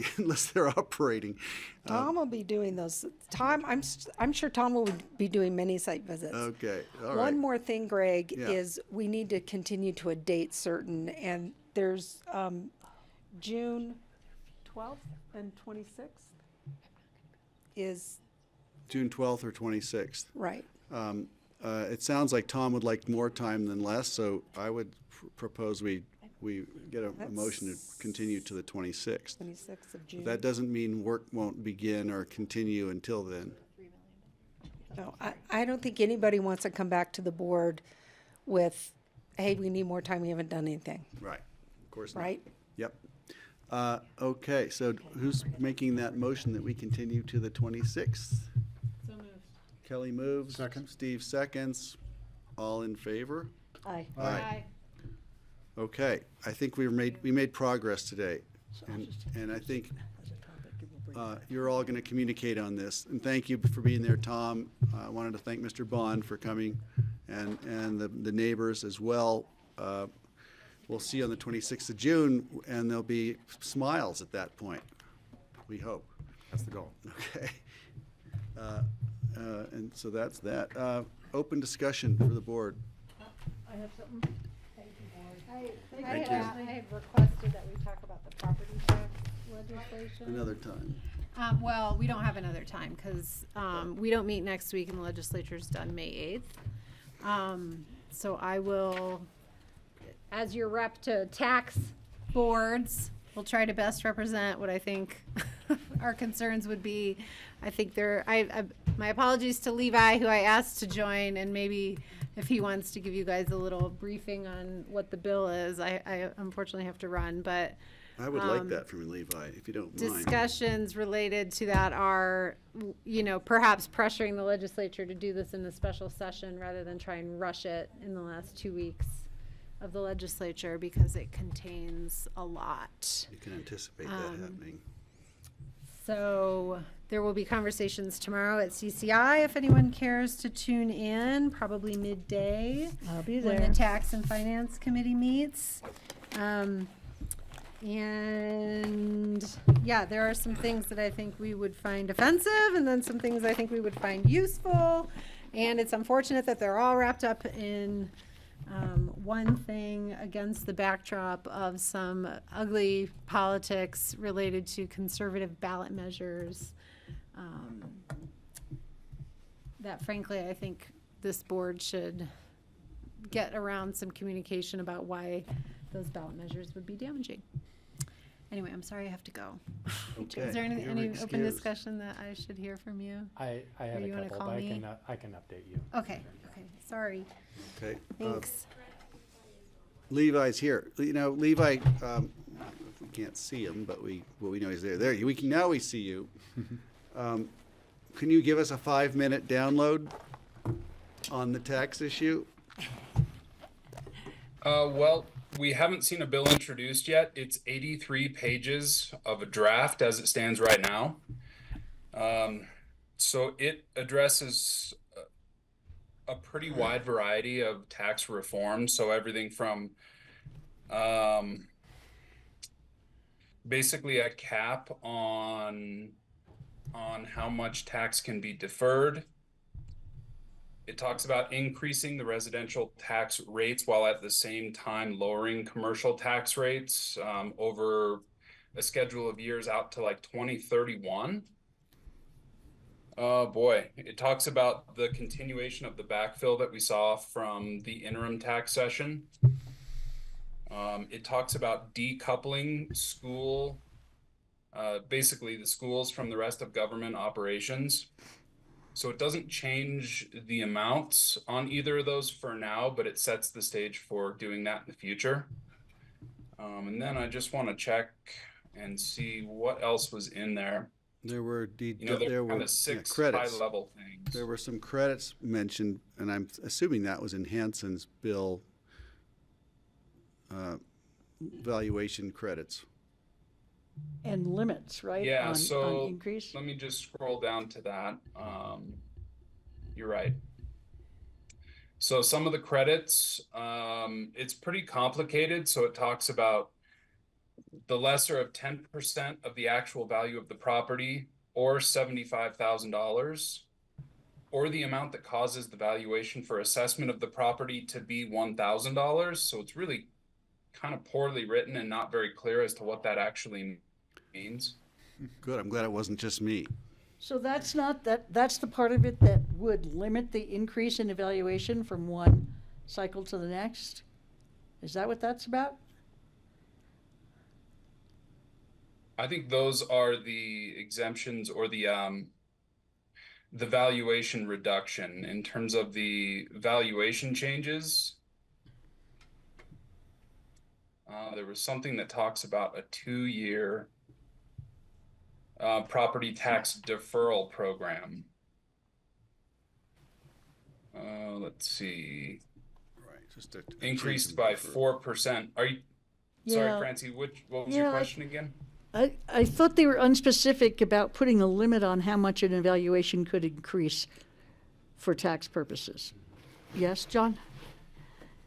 they're operating. Tom will be doing those. Tom, I'm sure Tom will be doing many site visits. Okay, all right. One more thing, Greg, Yeah. is we need to continue to a date certain, and there's June 12th and 26th is June 12th or 26th. right. It sounds like Tom would like more time than less, so I would propose we get a motion to continue to the 26th. 26th of June. But that doesn't mean work won't begin or continue until then. No, I don't think anybody wants to come back to the board with, hey, we need more time, we haven't done anything. Right, of course not. Right? Yep. Okay, so who's making that motion that we continue to the 26th? So moved. Kelly moves. Second. Steve seconds. All in favor? Aye. Aye. Okay, I think we made progress today, and I think you're all going to communicate on this. And thank you for being there, Tom. I wanted to thank Mr. Bond for coming, and the neighbors as well. We'll see you on the 26th of June, and there'll be smiles at that point. We hope. That's the goal. Okay. And so that's that. Open discussion for the board. I have something. I had requested that we talk about the property tax legislation. Another time. Well, we don't have another time because we don't meet next week and the legislature's done May 8th. So I will, as your rep to tax boards, will try to best represent what I think our concerns would be. I think my apologies to Levi, who I asked to join, and maybe if he wants to give you guys a little briefing on what the bill is. I unfortunately have to run, but I would like that from Levi, if you don't mind. discussions related to that are, perhaps pressuring the legislature to do this in a special session rather than try and rush it in the last 2 weeks of the legislature because it contains a lot. You can anticipate that happening. So there will be conversations tomorrow at CCI if anyone cares to tune in, probably midday. I'll be When there. the Tax and Finance Committee meets. And yeah, there are some things that I think we would find offensive and then some things I think we would find useful. And it's unfortunate that they're all wrapped up in one thing against the backdrop of some ugly politics related to conservative ballot measures. That frankly, I think this board should get around some communication about why those ballot measures would be damaging. Anyway, I'm sorry I have to go. Okay, Is there any you're open excused. discussion that I should hear from you? I have Or a you wanna couple, call but me? I can update you. Okay, sorry. Okay. Thanks. Levi's here. You know, Levi, we can't see him, but we know he's there. There, now we see you. Can you give us a 5-minute download on the tax issue? Well, we haven't seen a bill introduced yet. It's 83 pages of a draft as it stands right now. So it addresses a pretty wide variety of tax reform. So everything from basically a cap on how much tax can be deferred. It talks about increasing the residential tax rates while at the same time lowering commercial tax rates over a schedule of years out to like 2031. Oh boy, it talks about the continuation of the backfill that we saw from the interim tax session. It talks about decoupling basically the schools from the rest of government operations. So it doesn't change the amounts on either of those for now, but it sets the stage for doing that in the future. And then I just want to check and see what else was in there. There were there were kind of six credits. high-level things. There were some credits mentioned, and I'm assuming that was in Hanson's bill. Valuation credits. And limits, right? Yeah, on so increase? let me just scroll down to that. You're right. So some of the credits, it's pretty complicated. So it talks about the lesser of 10% of the actual value of the property or $75,000, or the amount that causes the valuation for assessment of the property to be $1,000. So it's really kind of poorly written and not very clear as to what that actually means. Good, I'm glad it wasn't just me. So that's not, that's the part of it that would limit the increase in evaluation from one cycle to the next? Is that what that's about? I think those are the exemptions or the valuation reduction. In terms of the valuation changes, there was something that talks about a 2-year property tax deferral program. Let's see. Right, just a increased by 4%. Are you? Yeah. Sorry, Francie. What was your question again? I thought they were unspecific about putting a limit on how much an evaluation could increase for tax purposes. Yes, John?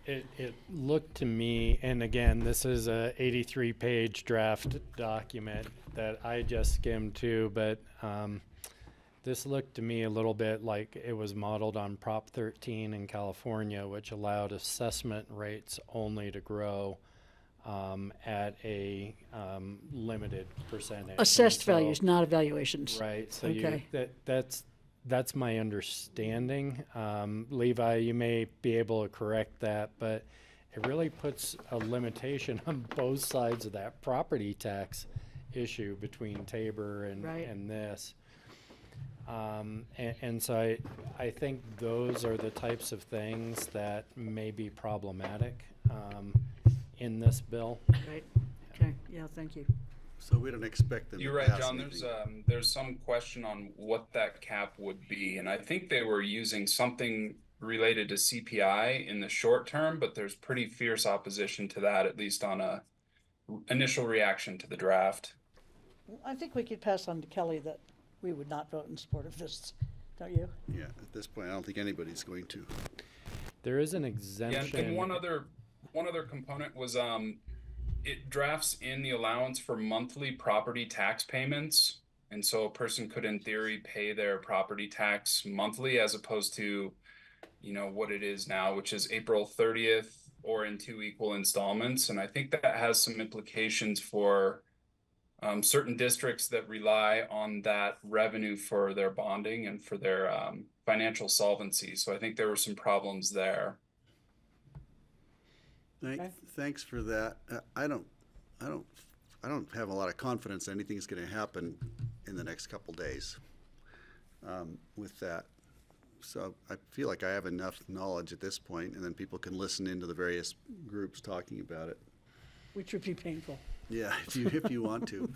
It looked to me, and again, this is a 83-page draft document that I just skimmed too, but this looked to me a little bit like it was modeled on Prop 13 in California, which allowed assessment rates only to grow at a limited percentage. Assessed values, not evaluations. Right. So Okay. that's my understanding. Levi, you may be able to correct that, but it really puts a limitation on both sides of that property tax issue between Tabor and Right. and this. And so I think those are the types of things that may be problematic in this bill. Right, okay, yeah, thank you. So we don't expect them You're to right, pass John. anything. There's some question on what that cap would be, and I think they were using something related to CPI in the short term, but there's pretty fierce opposition to that, at least on a initial reaction to the draft. I think we could pass on to Kelly that we would not vote in support of this, don't you? Yeah, at this point, I don't think anybody's going to. There is an Yeah, exemption. and one other component was it drafts in the allowance for monthly property tax payments. And so a person could in theory pay their property tax monthly as opposed to, you know, what it is now, which is April 30th or in 2 equal installments. And I think that has some implications for certain districts that rely on that revenue for their bonding and for their financial solvency. So I think there were some problems there. Thanks for that. I don't have a lot of confidence anything's going to happen in the next couple days with that. So I feel like I have enough knowledge at this point, and then people can listen into the various groups talking about it. Which would be painful. Yeah, if you want to.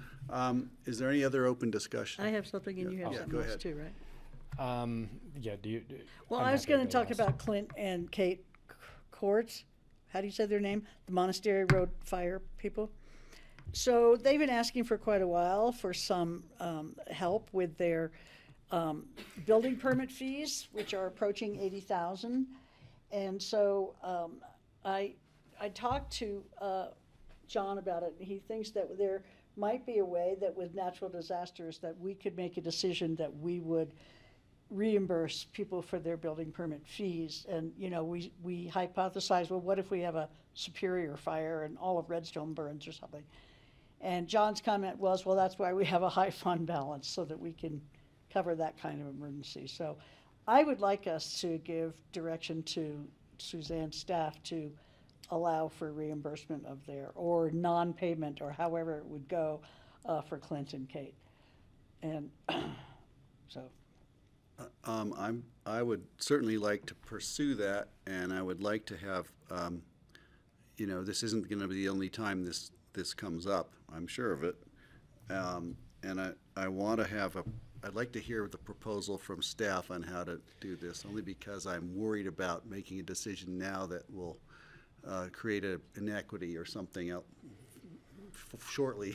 Is there any other open discussion? I have something and you have something else too, right? Yeah, Well, I'm I was happy going to go talk last. about Clint and Kate Courts. How do you say their name? The Monastery Road Fire people. So they've been asking for quite a while for some help with their building permit fees, which are approaching $80,000. And so I talked to John about it, and he thinks that there might be a way that with natural disasters that we could make a decision that we would reimburse people for their building permit fees. And, you know, we hypothesize, well, what if we have a Superior fire and all of Redstone burns or something? And John's comment was, well, that's why we have a high fund balance, so that we can cover that kind of emergency. So I would like us to give direction to Suzanne's staff to allow for reimbursement of their, or non-payment, or however it would go for Clint and Kate. And so. I would certainly like to pursue that, and I would like to have, you know, this isn't going to be the only time this comes up. I'm sure of it. And I want to have I'd like to hear the proposal from staff on how to do this, only because I'm worried about making a decision now that will create an inequity or something else shortly,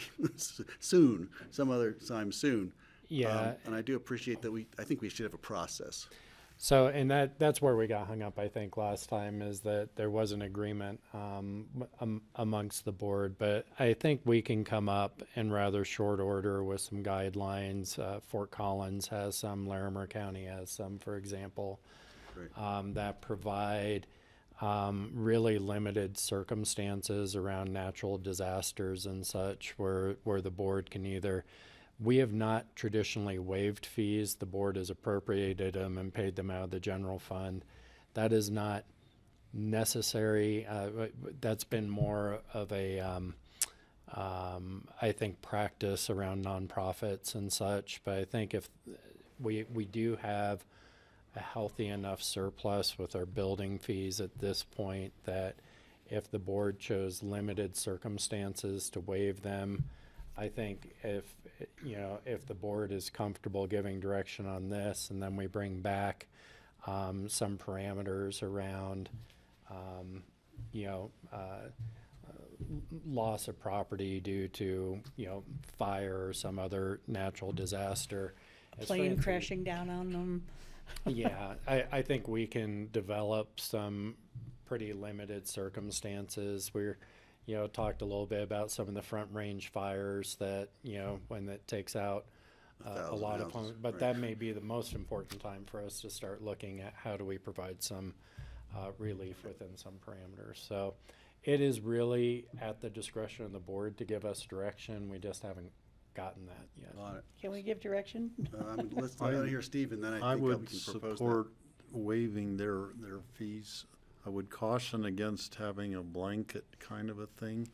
soon, some other time soon. Yeah. And I do appreciate that I think we should have a process. So, and that's where we got hung up, I think, last time, is that there was an agreement amongst the board. But I think we can come up in rather short order with some guidelines. Fort Collins has some, Larimer County has some, for example, that provide really limited circumstances around natural disasters and such, where the board can either. We have not traditionally waived fees. The board has appropriated them and paid them out of the general fund. That is not necessary. That's been more of a, I think, practice around nonprofits and such. But I think if we do have a healthy enough surplus with our building fees at this point, that if the board chose limited circumstances to waive them, I think if the board is comfortable giving direction on this, and then we bring back some parameters around, loss of property due to, fire or some other natural disaster. A plane crashing down on them. Yeah, I think we can develop some pretty limited circumstances. We're talked a little bit about some of the Front Range fires that, when it takes out a lot of homes. But that may be the most important time for us to start looking at how do we provide some relief within some parameters. So it is really at the discretion of the board to give us direction. We just haven't gotten that yet. Can we give direction? Let's hear Steve, and then I think would we can propose support waiving their fees. I would caution against having a blanket kind of a thing,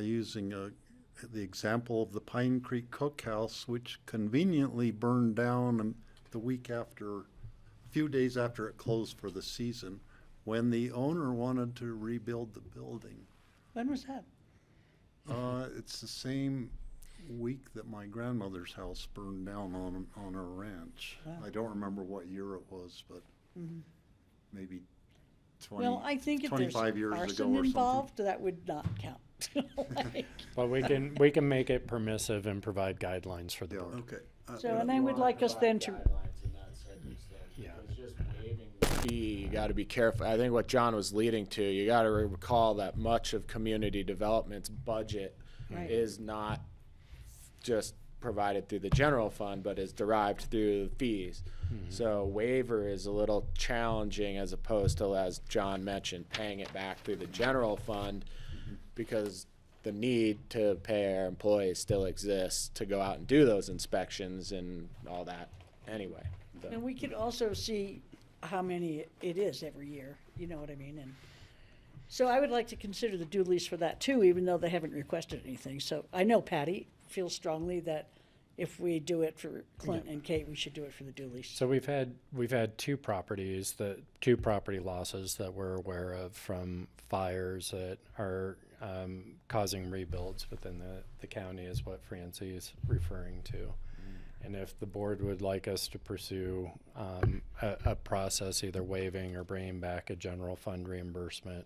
using the example of the Pine Creek Cookhouse, which conveniently burned down the week after, a few days after it closed for the season, when the owner wanted to rebuild the building. When was that? It's the same week that my grandmother's house burned down on her ranch. Wow. I don't remember what year it was, but maybe 20, well, I think if there's 25 years ago arson or something. involved, that would not count. But we can make it permissive and provide guidelines for the board. Okay. So, and I would like us then to, Yeah. It's just waiving the fee. You got to be careful. I think what John was leading to, you got to recall that much of community development's budget Right. is not just provided through the general fund, but is derived through fees. So waiver is a little challenging as opposed to, as John mentioned, paying it back through the general fund, because the need to pay our employees still exists to go out and do those inspections and all that anyway. and we could also see how many it is every year, you know what I mean? And so I would like to consider the dualies for that too, even though they haven't requested anything. So I know Patty feels strongly that if we do it for Clint and Kate, we should do it for the dualies. So we've had two property losses that we're aware of from fires that are causing rebuilds within the county, is what Francie's referring to. And if the board would like us to pursue a process, either waiving or bringing back a general fund reimbursement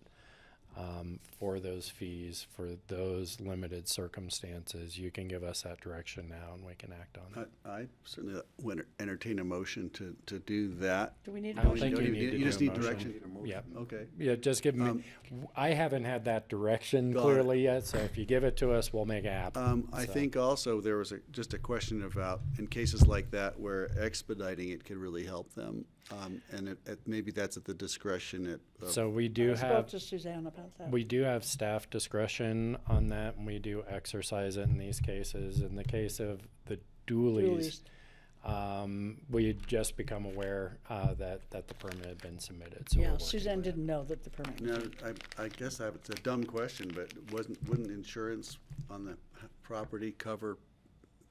for those fees for those limited circumstances, you can give us that direction now and we can act on it. I certainly would entertain a motion to do that. Do we need I a don't motion? think you need to You just do a need motion. direction? Yeah. Okay. Yeah, just give me, I haven't had that direction Got it. clearly yet, so if you give it to us, we'll make it happen. I So- think also there was just a question about, in cases like that, where expediting it could really help them. And maybe that's at the discretion of. So we do I spoke have, to Suzanne about that. we do have staff discretion on that, and we do exercise it in these cases. In the case of the dualies, we had just become aware that the permit had been submitted. So we're Yeah, working Suzanne with it. didn't know that the permit was. No, I guess it's a dumb question, but wouldn't insurance on the property cover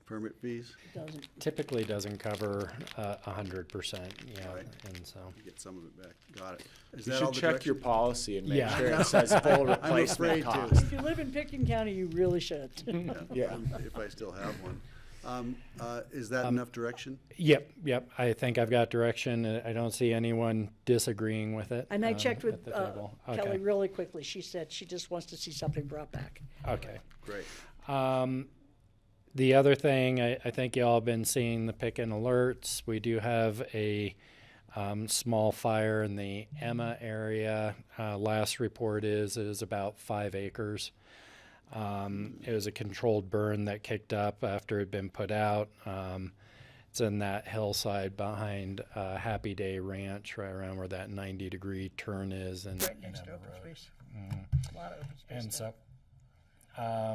permit fees? It doesn't. Typically doesn't cover 100%, yeah, Right. and so. You get some of it back. Got it. Is You that should all the check your direction? policy and make Yeah. sure it says full I'm afraid replacement to. cost. If you live in Pickens County, you really should. Yeah. If I still have one. Is that enough direction? Yep. I think I've got direction. I don't see anyone disagreeing with it. And I checked at with the table. Kelly Okay. really quickly. She said she just wants to see something brought back. Okay. Great. The other thing, I think y'all have been seeing the pick-in alerts. We do have a small fire in the Emma area. Last report is about 5 acres. It was a controlled burn that kicked up after it had been put out. It's in that hillside behind Happy Day Ranch, right around where that 90-degree turn is. And Right next to open space. A lot of open space. And so,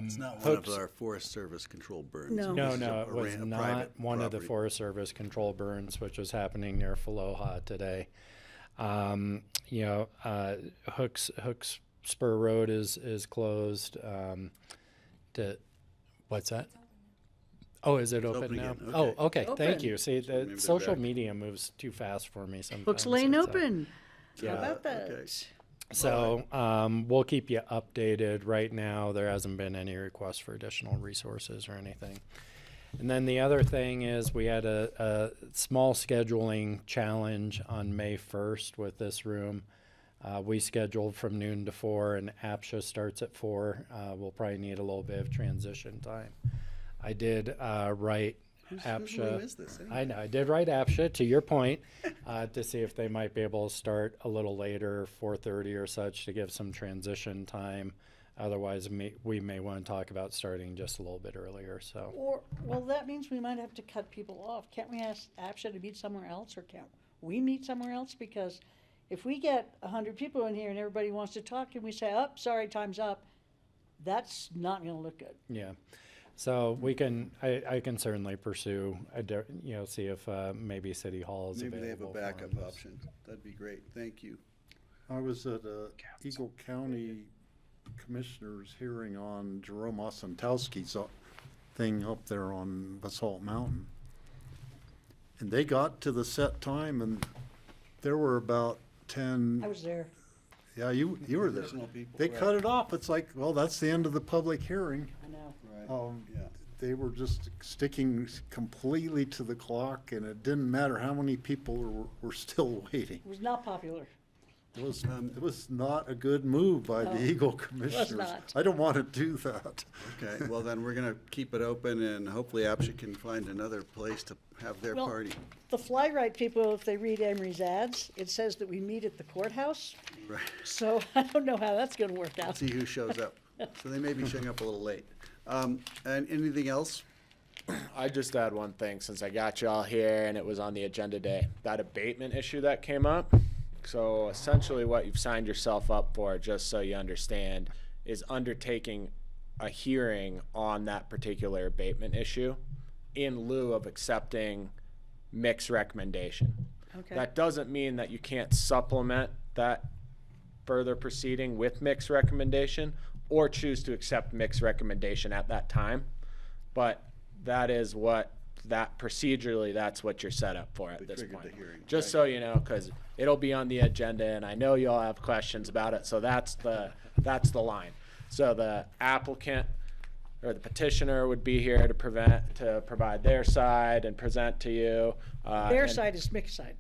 It's not one of our Forest Service controlled burns. No. No, This is it was a not private one of the property. Forest Service control burns, which was happening near Faloha today. Hooks Spur Road is closed. What's that? Oh, is it open open now? again. Oh, Okay. okay. Open. Thank you. See, maybe the they're social back. media moves too fast for me sometimes. Hooks Lane so- open. How Yeah. about that? Okay. So we'll keep you updated. Right now, there hasn't been any requests for additional resources or anything. And then the other thing is we had a small scheduling challenge on May 1st with this room. We scheduled from noon to 4, and APSHA starts at 4. We'll probably need a little bit of transition time. I did write Whose APSHA. room is this anyway? I know. I did write APSHA, to your point, to see if they might be able to start a little later, 4:30 or such, to give some transition time. Otherwise, we may want to talk about starting just a little bit earlier. So Or, well, that means we might have to cut people off. Can't we ask APSHA to meet somewhere else, or can't we meet somewhere else? Because if we get 100 people in here and everybody wants to talk and we say, oh, sorry, time's up, that's not gonna look good. yeah, so we can. I can certainly pursue. See if maybe City Hall is Maybe they have a available for backup them. option. That'd be great. Thank you. I was at a Eagle County Commissioners hearing on Jerome Osentowski's thing up there on Basalt Mountain. And they got to the set time and there were about 10. I was there. Yeah, you were there. Additional people, They right. cut it off. It's like, well, that's the end of the public hearing. I know. Right. Yeah. They were just sticking completely to the clock and it didn't matter how many people were still waiting. It was not popular. It was not a good move by the Eagle Commissioners. not. I don't want to do that. Okay, well then we're gonna keep it open and hopefully APSHA can find another place to have their Well, party. The fly right people, if they read Emery's ads, it says that we meet at the courthouse. Right. So I don't know how that's gonna work out. See who shows up. So they may be showing up a little late. And anything else? I just add one thing since I got you all here and it was on the agenda today. That abatement issue that came up. So essentially what you've signed yourself up for, just so you understand, is undertaking a hearing on that particular abatement issue in lieu of accepting Mick's recommendation. Okay. That doesn't mean that you can't supplement that further proceeding with Mick's recommendation or choose to accept Mick's recommendation at that time. But that is what procedurally, that's what you're set up for at this triggered point. the hearing, Just so you know, because it'll be on the agenda, and I know you'll have questions about it. So that's the line. So the applicant or the petitioner would be here to provide their side and present to you. Their side is Mick's side.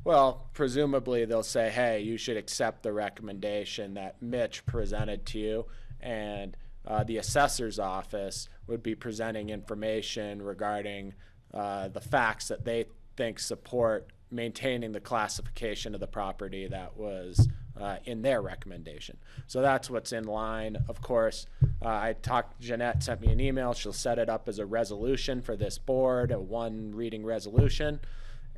Well, presumably they'll say, hey, you should accept the recommendation that Mitch presented to you, and the assessor's office would be presenting information regarding the facts that they think support maintaining the classification of the property that was in their recommendation. So that's what's in line. Of course, Jeanette sent me an email. She'll set it up as a resolution for this board, a one reading resolution.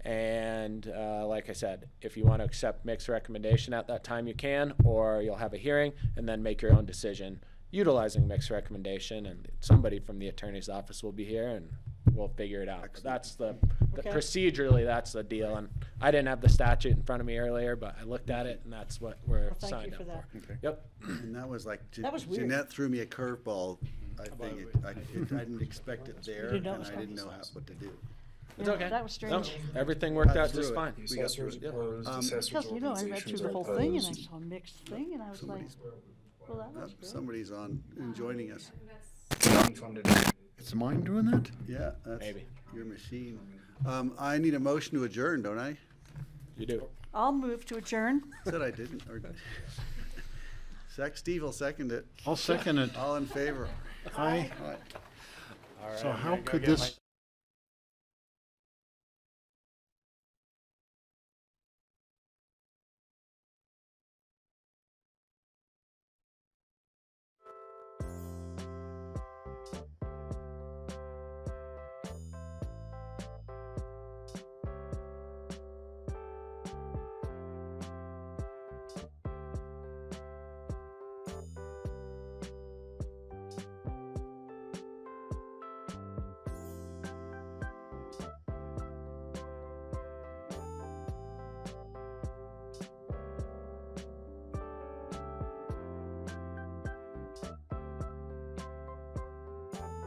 And like I said, if you want to accept Mick's recommendation at that time, you can, or you'll have a hearing and then make your own decision utilizing Mick's recommendation, and somebody from the attorney's office will be here and we'll figure it out. But that's procedurally, that's the deal. And I didn't have the statute in front of me earlier, but I looked at it and that's what we're signed up for. Okay. Yep. And that was like, That was weird. Jeanette threw me a curveball. I think I didn't expect it there, didn't know it and was I coming. didn't know what to do. It's Yeah, okay. that was strange. No, everything worked Got out through just it. fine. We got through it. Because, you know, I read through the whole thing and I saw Mick's thing and I was like, well, that was good. Somebody's on and joining us. Is mine doing that? Yeah, that's Maybe. your machine. I need a motion to adjourn, don't I? You do. I'll move to adjourn. Said I didn't. Or Steve will second it. I'll second it. All in favor? Aye. All right. So how could this